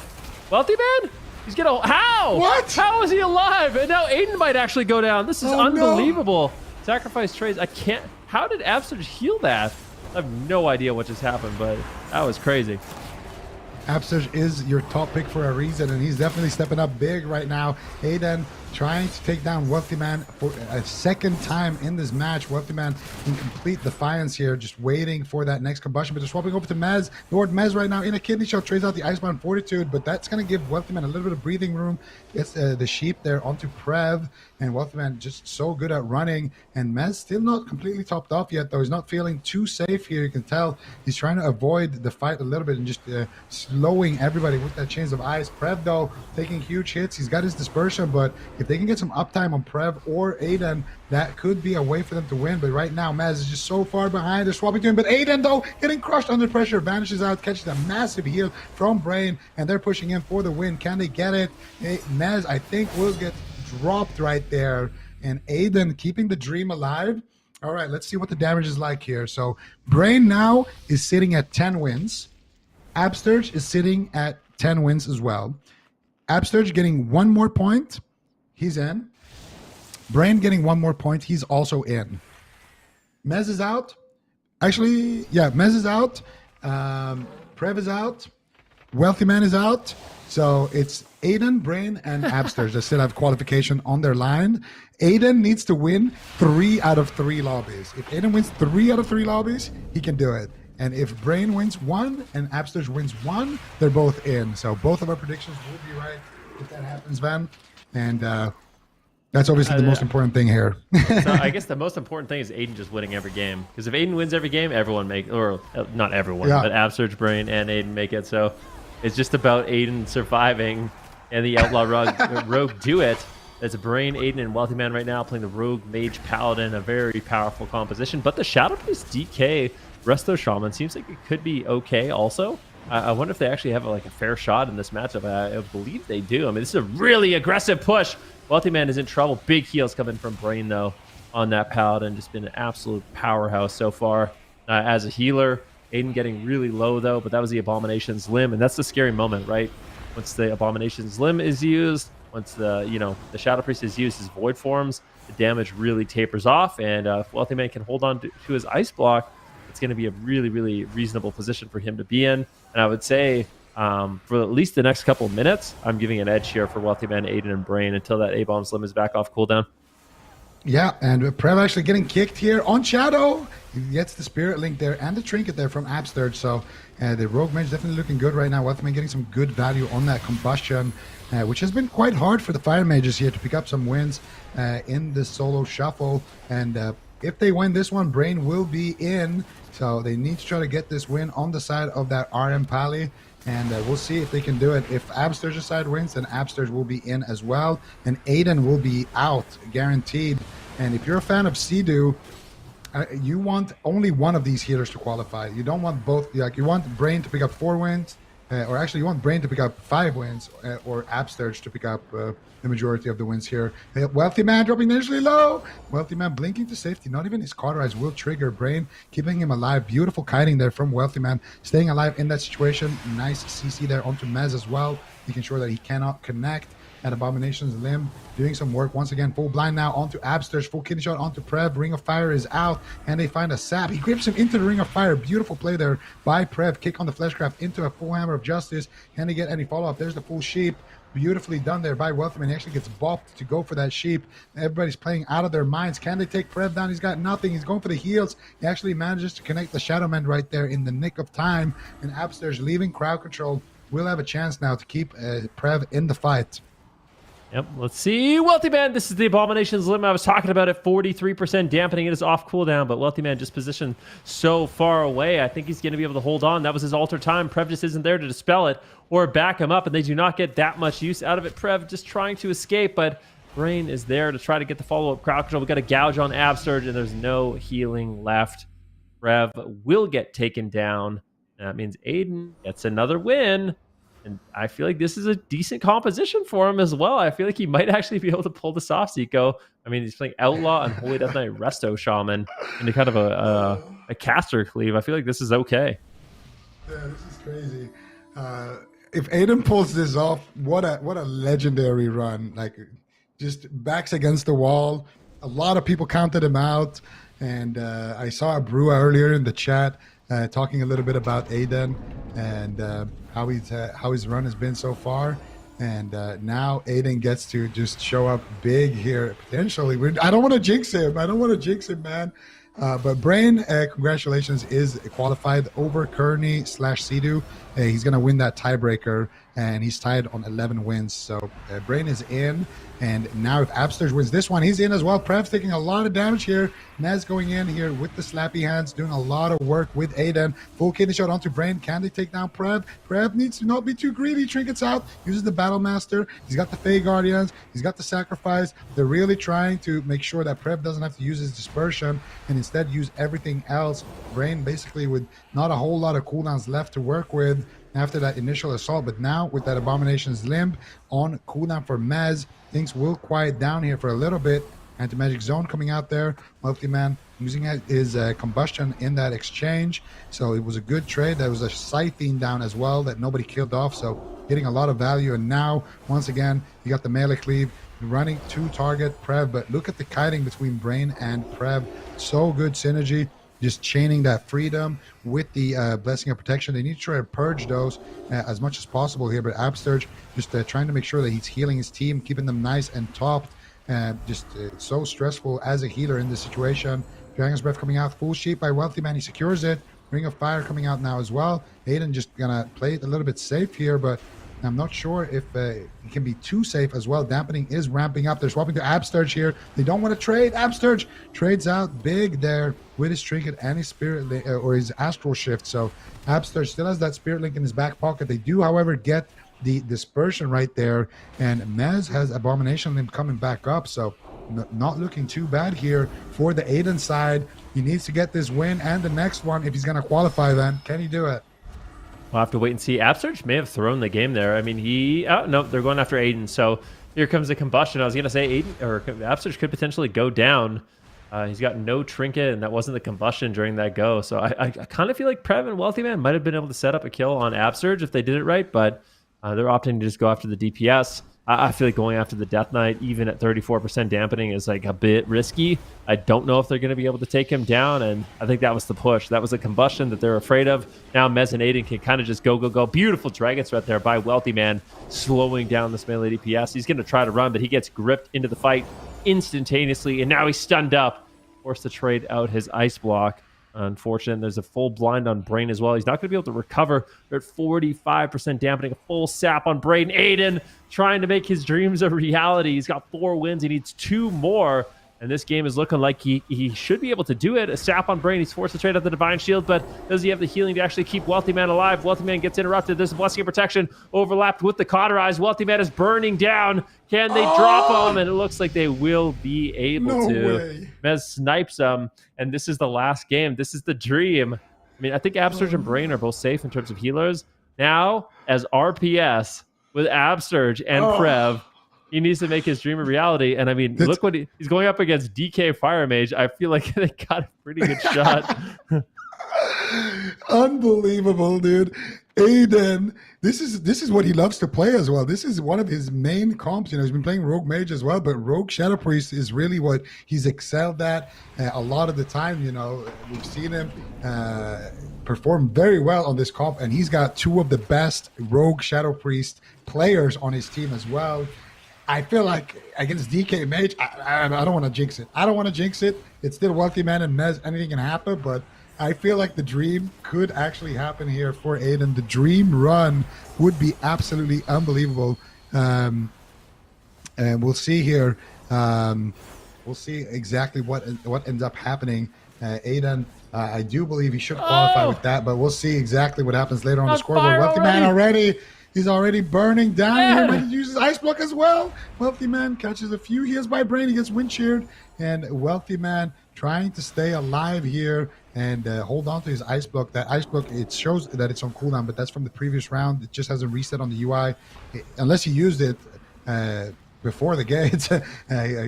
S5: Wealthyman? He's going to... How?
S3: What?
S5: How is he alive? And now Aiden might actually go down. This is unbelievable. No. Sacrifice trades. I can't... How did Absurge heal that? I have no idea what just happened, but that was crazy.
S3: Absurge is your top pick for a reason, and he's definitely stepping up big right now. Aiden trying to take down Wealthyman for a second time in this match. Wealthyman in complete defiance here, just waiting for that next combustion. But they're swapping over to Mez. Lord Mez right now in a kidney shot, trades out the Icebound Fortitude, but that's going to give Wealthyman a little bit of breathing room. Gets the sheep there onto Prev, and Wealthyman just so good at running. And Mez still not completely topped off yet, though. He's not feeling too safe here. You can tell he's trying to avoid the fight a little bit and just slowing everybody with that Chains of Ice. Prev, though, taking huge hits. He's got his dispersion, but if they can get some uptime on Prev or Aiden, that could be a way for them to win. But right now, Mez is just so far behind. They're swapping to him, but Aiden, though, getting crushed under pressure, vanishes out, catches a massive heal from Brain, and they're pushing in for the win. Can they get it? Mez, I think, will get dropped right there, and Aiden keeping the dream alive. All right, let's see what the damage is like here. So Brain now is sitting at 10 wins. Absurge is sitting at 10 wins as well. Absurge getting 1 more point. He's in. Brain getting 1 more point. He's also in. Mez is out. Actually, yeah, Mez is out. Prev is out. Wealthyman is out. So it's Aiden, Brain, and Absurge that still have qualification on their line. Aiden needs to win 3 out of 3 lobbies. If Aiden wins 3 out of 3 lobbies, he can do it. And if Brain wins 1 and Absurge wins 1, they're both in. So both of our predictions will be right if that happens, Van. And that's obviously the most important thing here.
S5: So I guess the most important thing is Aiden just winning every game. Because if Aiden wins every game, everyone or not everyone, but Absurge, Brain, and Aiden make it. So it's just about Aiden surviving and the Outlaw Rogue do it. It's Brain, Aiden, and Wealthyman right now playing the Rogue Mage Paladin, a very powerful composition. But the Shadow Priest DK Resto Shaman seems like it could be okay also. I wonder if they actually have a fair shot in this matchup. I believe they do. I mean, this is a really aggressive push. Wealthyman is in trouble. Big heals coming from Brain, though. on that Paladin. Just been an absolute powerhouse so far. As a healer, Aiden getting really low though, but that was the Abomination's Limb, and that's the scary moment, right? Once the Abomination's Limb is used, once the Shadow Priest is used, his Void forms, the damage really tapers off, and if Wealthyman can hold on to his Ice Block, it's going to be a really, really reasonable position for him to be in. And I would say for at least the next couple of minutes, I'm giving an edge here for Wealthyman, Aiden, and Brain until that A-Bomb's Limb is back off cooldown.
S3: Yeah, and Prev actually getting kicked here on Shadow. He gets the Spirit Link there and the Trinket there from Absturge. So the Rogue Mage definitely looking good right now. Wealthyman getting some good value on that Combustion, which has been quite hard for the Fire Mages here to pick up some wins in the Solo Shuffle. And if they win this one, Brain will be in. So they need to try to get this win on the side of that RM Pally. And we'll see if they can do it. If Absturge's side wins, then Absturge will be in as well. And Aiden will be out, guaranteed. And if you're a fan of Cdew, you want only one of these healers to qualify. You don't want both. Like, you want Brain to pick up 4 wins, or actually you want Brain to pick up 5 wins, or Absturge to pick up the majority of the wins here. Wealthyman dropping initially low. Wealthyman blinking to safety. Not even his Cauterize will trigger Brain, keeping him alive. Beautiful kiting there from Wealthyman, staying alive in that situation. Nice CC there onto Mez as well, making sure that he cannot connect. At Abomination's Limb, doing some work once again. Full blind now onto Absturge, full kidney shot onto Prev. Ring of Fire is out, and they find a sap. He grips him into the Ring of Fire. Beautiful play there by Prev. Kick on the Fleshcraft into a full Hammer of Justice. Can they get any follow-up? There's the full Sheep. Beautifully done there by Wealthyman. He actually gets bopped to go for that Sheep. Everybody's playing out of their minds. Can they take Prev down? He's got nothing. He's going for the heals. He actually manages to connect the Shadowman right there in the nick of time. And Absturge, leaving crowd control, will have a chance now to keep Prev in the fight.
S5: Yep, let's see. Wealthyman, this is the Abomination's Limb I was talking about at 43% dampening. It is off cooldown, but Wealthyman just positioned so far away. I think he's going to be able to hold on. That was his alter time. Prev just isn't there to dispel it or back him up, and they do not get that much use out of it. Prev just trying to escape, but Brain is there to try to get the follow-up crowd control. We got a gouge on Absturge, and there's no healing left. Prev will get taken down. And that means Aiden gets another win. And I feel like this is a decent composition for him as well. I feel like he might actually be able to pull this off. Zico. I mean, he's playing Outlaw and Holy Death Knight Resto Shaman into kind of a caster cleave. I feel like this is okay.
S3: Yeah, this is crazy. If Aiden pulls this off, what a legendary run. Like, just backs against the wall. A lot of people counted him out. And I saw Abrua earlier in the chat talking a little bit about Aiden and how his run has been so far. And now Aiden gets to just show up big here, potentially. I don't want to jinx him, man. But Brain, congratulations, is qualified over Curney / Cdew. He's going to win that tiebreaker, and he's tied on 11 wins. So Brain is in. And now if Absturge wins this one, he's in as well. Prev's taking a lot of damage here. Nez going in here with the slappy hands, doing a lot of work with Aiden. Full kidney shot onto Brain. Can they take down Prev? Prev needs to not be too greedy. Trinkets out. Uses the Battle Master. He's got the Fey Guardians. He's got the Sacrifice. They're really trying to make sure that Prev doesn't have to use his Dispersion and instead use everything else. Brain basically with not a whole lot of cooldowns left to work with after that initial assault, but now with that Abomination's Limb on cooldown for Mez, things will quiet down here for a little bit. Anti-Magic Zone coming out there. Wealthyman using his combustion in that exchange. So it was a good trade. There was a Scything down as well that nobody killed off. So getting a lot of value. And now, once again, you got the melee cleave running to target Prev. But look at the kiting between Brain and Prev. So good synergy. Just chaining that freedom with the Blessing of Protection. They need to try to purge those as much as possible here. But Absturge just trying to make sure that he's healing his team, keeping them nice and topped. So stressful as a healer in this situation. Dragon's Breath coming out. Full Sheep by Wealthyman. He secures it. Ring of Fire coming out now as well. Aiden just going to play it a little bit safe here, but I'm not sure if he can be too safe as well. Dampening is ramping up. They're swapping to Absturge here. They don't want to trade. Absturge trades out big there with his Trinket and his Spirit or his Astral Shift. So Absturge still has that Spirit Link in his back pocket. They do, however, get the Dispersion right there. And Mez has Abomination Limb coming back up. So not looking too bad here for the Aiden side. He needs to get this win and the next one if he's going to qualify then. Can he do it?
S5: We'll have to wait and see. Absturge may have thrown the game there. I mean, no, they're going after Aiden. So here comes the combustion. I was going to say Aiden or Absturge could potentially go down. He's got no trinket, and that wasn't the combustion during that go. So I kind of feel like Prev and Wealthyman might have been able to set up a kill on Absurge if they did it right, but they're opting to just go after the DPS. I feel like going after the Death Knight, even at 34% dampening, is like a bit risky. I don't know if they're going to be able to take him down, and I think that was the push. That was a combustion that they're afraid of. Now Mez and Aiden can kind of just go. Beautiful Dragon Threat there by Wealthyman, slowing down this melee DPS. He's going to try to run, but he gets gripped into the fight instantaneously, and now he's stunned up, forced to trade out his Ice Block. Unfortunate. There's a full blind on Brain as well. He's not going to be able to recover. They're at 45% dampening, a full sap on Brain. Aiden trying to make his dreams a reality. He's got 4 wins. He needs 2 more. And this game is looking like he should be able to do it. A sap on Brain. He's forced to trade out the Divine Shield, but does he have the healing to actually keep Wealthyman alive? Wealthyman gets interrupted. There's a Blessing of Protection overlapped with the Cauterize. Wealthyman is burning down. Can they drop him? And it looks like they will be able to.
S3: Way.
S5: Mez snipes him, and this is the last game. This is the dream. I mean, I think Absurge and Brain are both safe in terms of healers. Now, as RPS with Absurge and Prev, he needs to make his dream a reality. And I mean, look what he's going up against DK Fire Mage. I feel like they got a pretty good shot.
S3: Unbelievable, dude. Aiden, this is what he loves to play as well. This is one of his main comps. You know, he's been playing Rogue Mage as well, but Rogue Shadow Priest is really what he's excelled at a lot of the time. You know, we've seen him perform very well on this comp, and he's got 2 of the best Rogue Shadow Priest players on his team as well. I feel like against DK Mage, I don't want to jinx it. It's still Wealthyman and Mez. Anything can happen, but I feel like the dream could actually happen here for Aiden. The dream run would be absolutely unbelievable. And we'll see here. We'll see exactly what ends up happening. Aiden, I do believe he should qualify with that, but we'll see exactly what happens later on the scoreboard. Wealthyman already. He's already burning down here. He uses Ice Block as well. Wealthyman catches a few heals by Brain. He gets wind sheared. And Wealthyman trying to stay alive here and hold on to his Ice Block. That Ice Block, it shows that it's on cooldown, but that's from the previous round. It just hasn't reset on the UI. Unless you used it before the gates,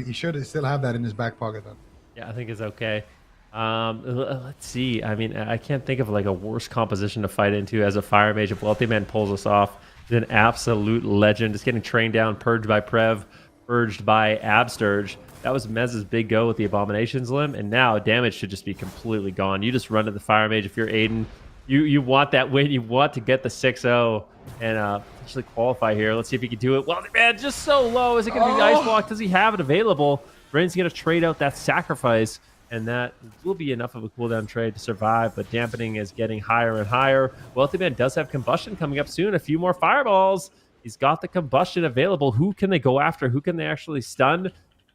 S3: he should still have that in his back pocket then.
S5: Yeah, I think it's okay. Let's see. I mean, I can't think of like a worse composition to fight into as a Fire Mage. If Wealthyman pulls us off, he's an absolute legend. Just getting trained down, purged by Prev, purged by Absturge. That was Mez's big go with the Abominations limb, and now damage should just be completely gone. You just run to the Fire Mage if you're Aiden. You want that win. You want to get the 6-0 and potentially qualify here. Let's see if he can do it. Wealthyman just so low. Is it going to be Ice Block? Does he have it available? Brain's going to trade out that sacrifice, and that will be enough of a cooldown trade to survive, but dampening is getting higher and higher. Wealthyman does have combustion coming up soon. A few more fireballs. He's got the combustion available. Who can they go after? Who can they actually stun?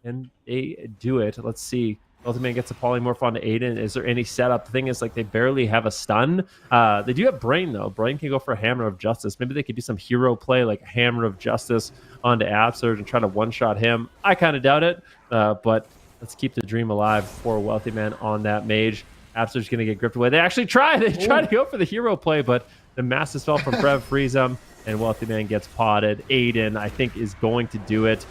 S5: And they do it. Let's see. Wealthyman gets a polymorph onto Aiden. Is there any setup? The thing is, like, they barely have a stun. They do have Brain, though. Brain can go for a Hammer of Justice. Maybe they could do some hero play, like a Hammer of Justice onto Absurge and try to one-shot him. I kind of doubt it, but let's keep the dream alive for Wealthyman on that Mage. Absurge's going to get gripped away. They actually try. They try to go for the hero play, but the Master Spell from Prev frees him, and Wealthyman gets potted. Aiden, I think, is going to do it.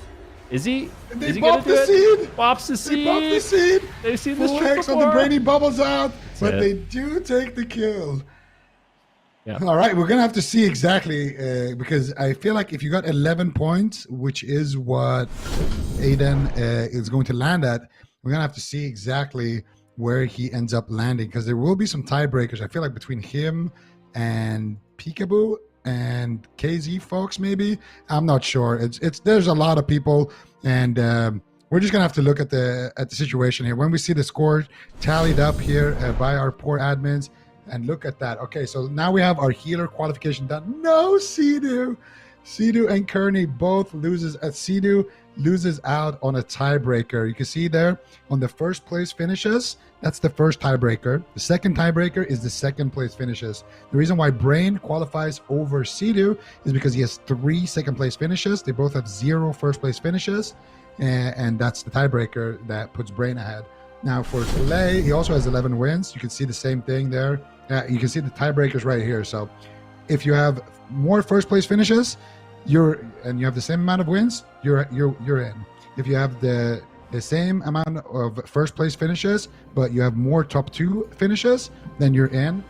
S5: Is he? Is he going to do it? Bops the seed.
S3: They bop the seed.
S5: They've seen this
S3: Full
S5: trick
S3: Hex
S5: before.
S3: on the Brainy bubbles out, but
S5: it.
S3: they do take the kill.
S5: Yeah.
S3: All right, we're going to have to see exactly because I feel like if you got 11 points, which is what Aiden is going to land at, we're going to have to see exactly where he ends up landing because there will be some tiebreakers. I feel like between him and Pikaboo and KzFox maybe. I'm not sure. It's there's a lot of people, and we're just gonna have to look at the situation here when we see the score tallied up here by our poor admins, and look at that. Okay, so now we have our healer qualification done. No, Cdew and Curney both loses. Cdew loses out on a tiebreaker. You can see there on the first place finishes. That's the first tiebreaker. The second tiebreaker is the second place finishes. The reason why Brain qualifies over Cdew is because he has 3 second place finishes. They both have 0 first place finishes. And that's the tiebreaker that puts Brain ahead. Now for Fley, he also has 11 wins. You can see the same thing there. You can see the tiebreakers right here. So if you have more first place finishes, you have the same amount of wins, you're in. If you have the the same amount of first place finishes, but you have more top 2 finishes, then you're in.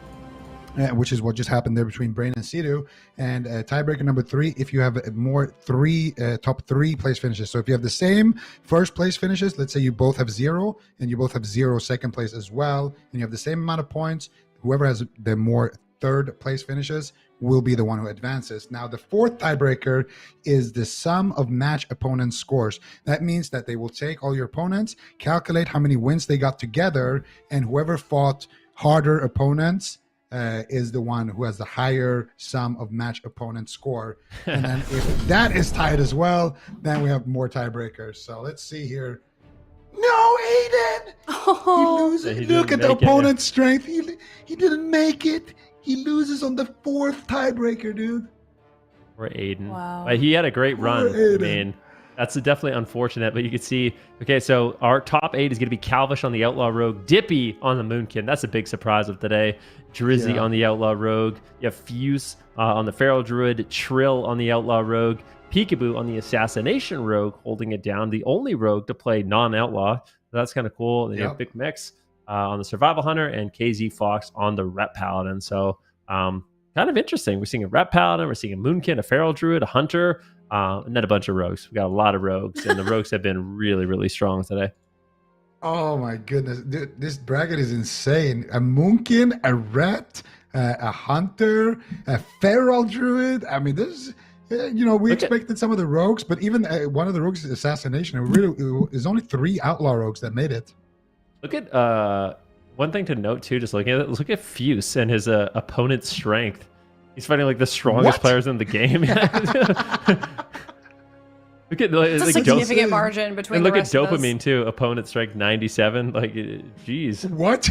S3: Which is what just happened there between Brain and Cdew. And tiebreaker number 3, if you have more top 3 place finishes. So if you have the same first place finishes, let's say you both have 0 and you both have 0 second place as well, and you have the same amount of points, whoever has the more third place finishes will be the one who advances. Now, the 4th tiebreaker is the sum of match opponents' scores. That means that they will take all your opponents, calculate how many wins they got together, and whoever fought harder opponents is the one who has the higher sum of match opponent score. And then if that is tied as well, then we have more tiebreakers. So let's see here. No, Aiden!
S2: Oh.
S3: He loses.
S5: He
S3: Look at
S5: didn't
S3: the
S5: make it.
S3: opponent's strength. He didn't make it. He loses on the 4th tiebreaker, dude.
S5: Or Aiden.
S2: Wow.
S5: But he had a great run.
S3: Aiden.
S5: I mean, that's definitely unfortunate, but you can see, okay, so our top 8 is going to be Calvish on the Outlaw Rogue, Dipi on the Moonkin. That's a big surprise of today. Drizzy on the Outlaw Rogue. You have Fuse on the Feral Druid, Trill on the Outlaw Rogue, Pikaboo on the Assassination Rogue, holding it down. The only rogue to play non-outlaw. So that's kind of cool. Then you have Bicmex on the Survival Hunter and KzFox on the Rep Paladin. So kind of interesting. We're seeing a Rep Paladin, we're seeing a Moonkin, a Feral Druid, a Hunter, and then a bunch of rogues. We got a lot of rogues, and the rogues have been really, really strong today.
S3: Oh my goodness, dude, this bracket is insane. A Moonkin, a Ret, a Hunter, a Feral Druid. I mean, this is, we expected some of the rogues, but even one of the rogues is Assassination. There's only 3 outlaw rogues that made it.
S5: Look at one thing to note too, just looking at it, look at Fuse and his opponent's strength. He's fighting like the strongest players in the game. Look at
S2: It's a significant margin between
S5: and
S2: the
S5: look at
S2: rest of
S5: Dopamine
S2: those.
S5: too. Opponent strength 97. Like, geez.
S3: What?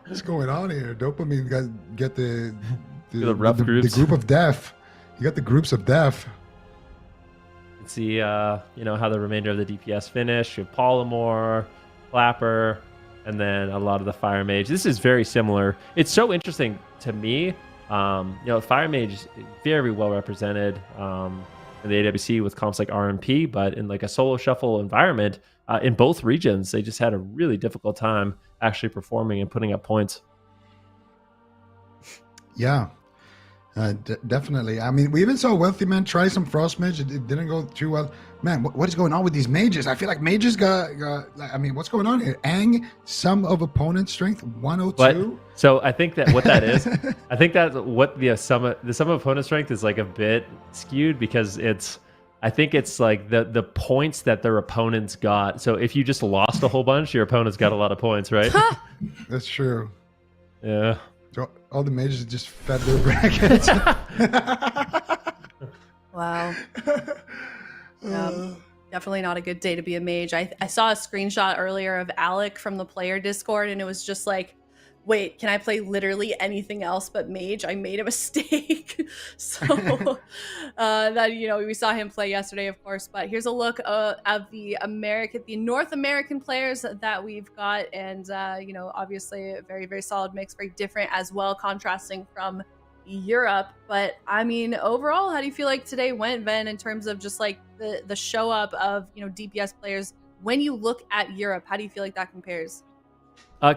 S3: What's going on here? Dopamine get the
S5: rough groups.
S3: The group of death. You got the groups of death.
S5: Let's see, how the remainder of the DPS finish. You have Palumor, Clapper, and then a lot of the Fire Mage. This is very similar. It's so interesting to me. Fire Mage is very well represented in the AWC with comps like RMP, but in like a solo shuffle environment, in both regions, they just had a really difficult time actually performing and putting up points.
S3: Yeah. Definitely. I mean, we even saw Wealthyman try some Frost Mage. It didn't go too well. Man, what is going on with these mages? I feel like mages got I mean, what's going on here? Aang, sum of opponent strength 102.
S5: So I think that what that is, I think that what the sum of opponent strength is like a bit skewed because I think it's like the points that their opponents got. So if you just lost a whole bunch, your opponents got a lot of points, right?
S3: That's true.
S5: Yeah.
S3: So all the mages just fed their brackets.
S2: Wow. Definitely not a good day to be a mage. I saw a screenshot earlier of Alec from the player Discord, and it was just like, wait, can I play literally anything else but mage? I made a mistake. So that, we saw him play yesterday, of course, but here's a look of the North American players that we've got. And, obviously a very, very solid mix, very different as well, contrasting from Europe. But I mean, overall, how do you feel like today went, Ben, in terms of just like the show up of, DPS players? When you look at Europe, how do you feel like that compares?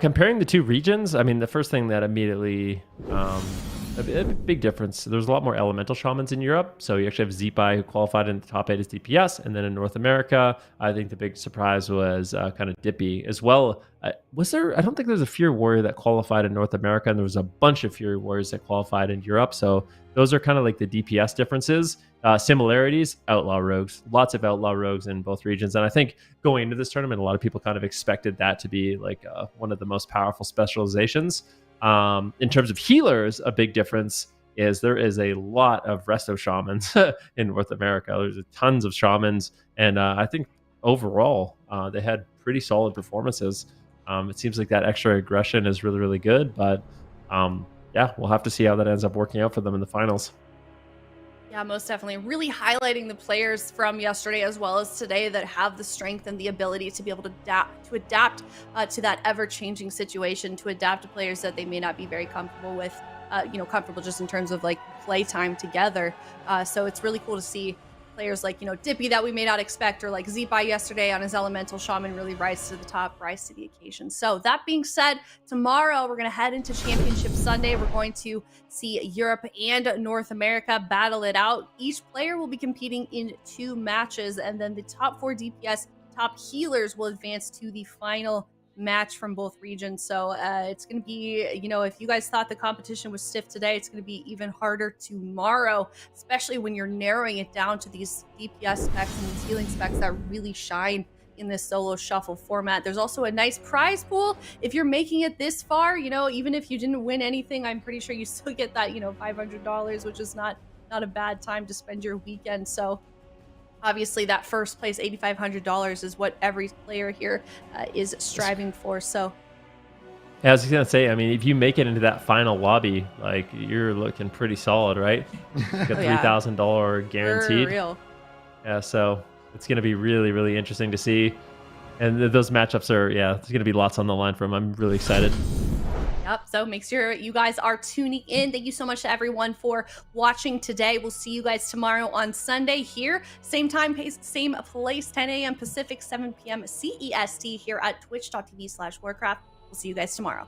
S5: Comparing the two regions, I mean, the first thing that immediately, a big difference. There's a lot more elemental shamans in Europe. So you actually have Zipai, who qualified in the top 8 as DPS. And then in North America, I think the big surprise was kind of Dipi as well. Was there? I don't think there's a Fury Warrior that qualified in North America, and there was a bunch of Fury Warriors that qualified in Europe. So those are kind of like the DPS differences. Similarities, Outlaw Rogues. Lots of Outlaw Rogues in both regions. And I think going into this tournament, a lot of people kind of expected that to be like one of the most powerful specializations. In terms of healers, a big difference is there is a lot of resto shamans in North America. There's tons of shamans. And I think overall, they had pretty solid performances. It seems like that extra aggression is really, really good. But we'll have to see how that ends up working out for them in the finals.
S2: Yeah, most definitely. Really highlighting the players from yesterday as well as today that have the strength and the ability to be able to adapt to that ever-changing situation, to adapt to players that they may not be very comfortable with, comfortable just in terms of like play time together. So it's really cool to see. players like, Dipi that we may not expect, or like Zipai yesterday on his Elemental Shaman really rise to the top, rise to the occasion. So that being said, tomorrow we're going to head into Championship Sunday. We're going to see Europe and North America battle it out. Each player will be competing in 2 matches, and then the top 4 DPS, top healers will advance to the final match from both regions. So it's going to be, if you guys thought the competition was stiff today, it's going to be even harder tomorrow, especially when you're narrowing it down to these DPS specs and these healing specs that really shine in this solo shuffle format. There's also a nice prize pool. If you're making it this far, even if you didn't win anything, I'm pretty sure you still get that, $500, which is not a bad time to spend your weekend. So obviously, that first place $8,500 is what every player here is striving for. So,
S5: yeah, I was gonna say, I mean, if you make it into that final lobby, like you're looking pretty solid, right? Got $3,000 guaranteed.
S2: For real.
S5: Yeah, so it's gonna be really, really interesting to see, and those matchups are, there's gonna be lots on the line for them. I'm really excited.
S2: Yep, so make sure you guys are tuning in. Thank you so much to everyone for watching today. We'll see you guys tomorrow on Sunday here. Same time, same place, 10 a.m. Pacific, 7 p.m. CEST here at twitch.tv/Warcraft. We'll see you guys tomorrow.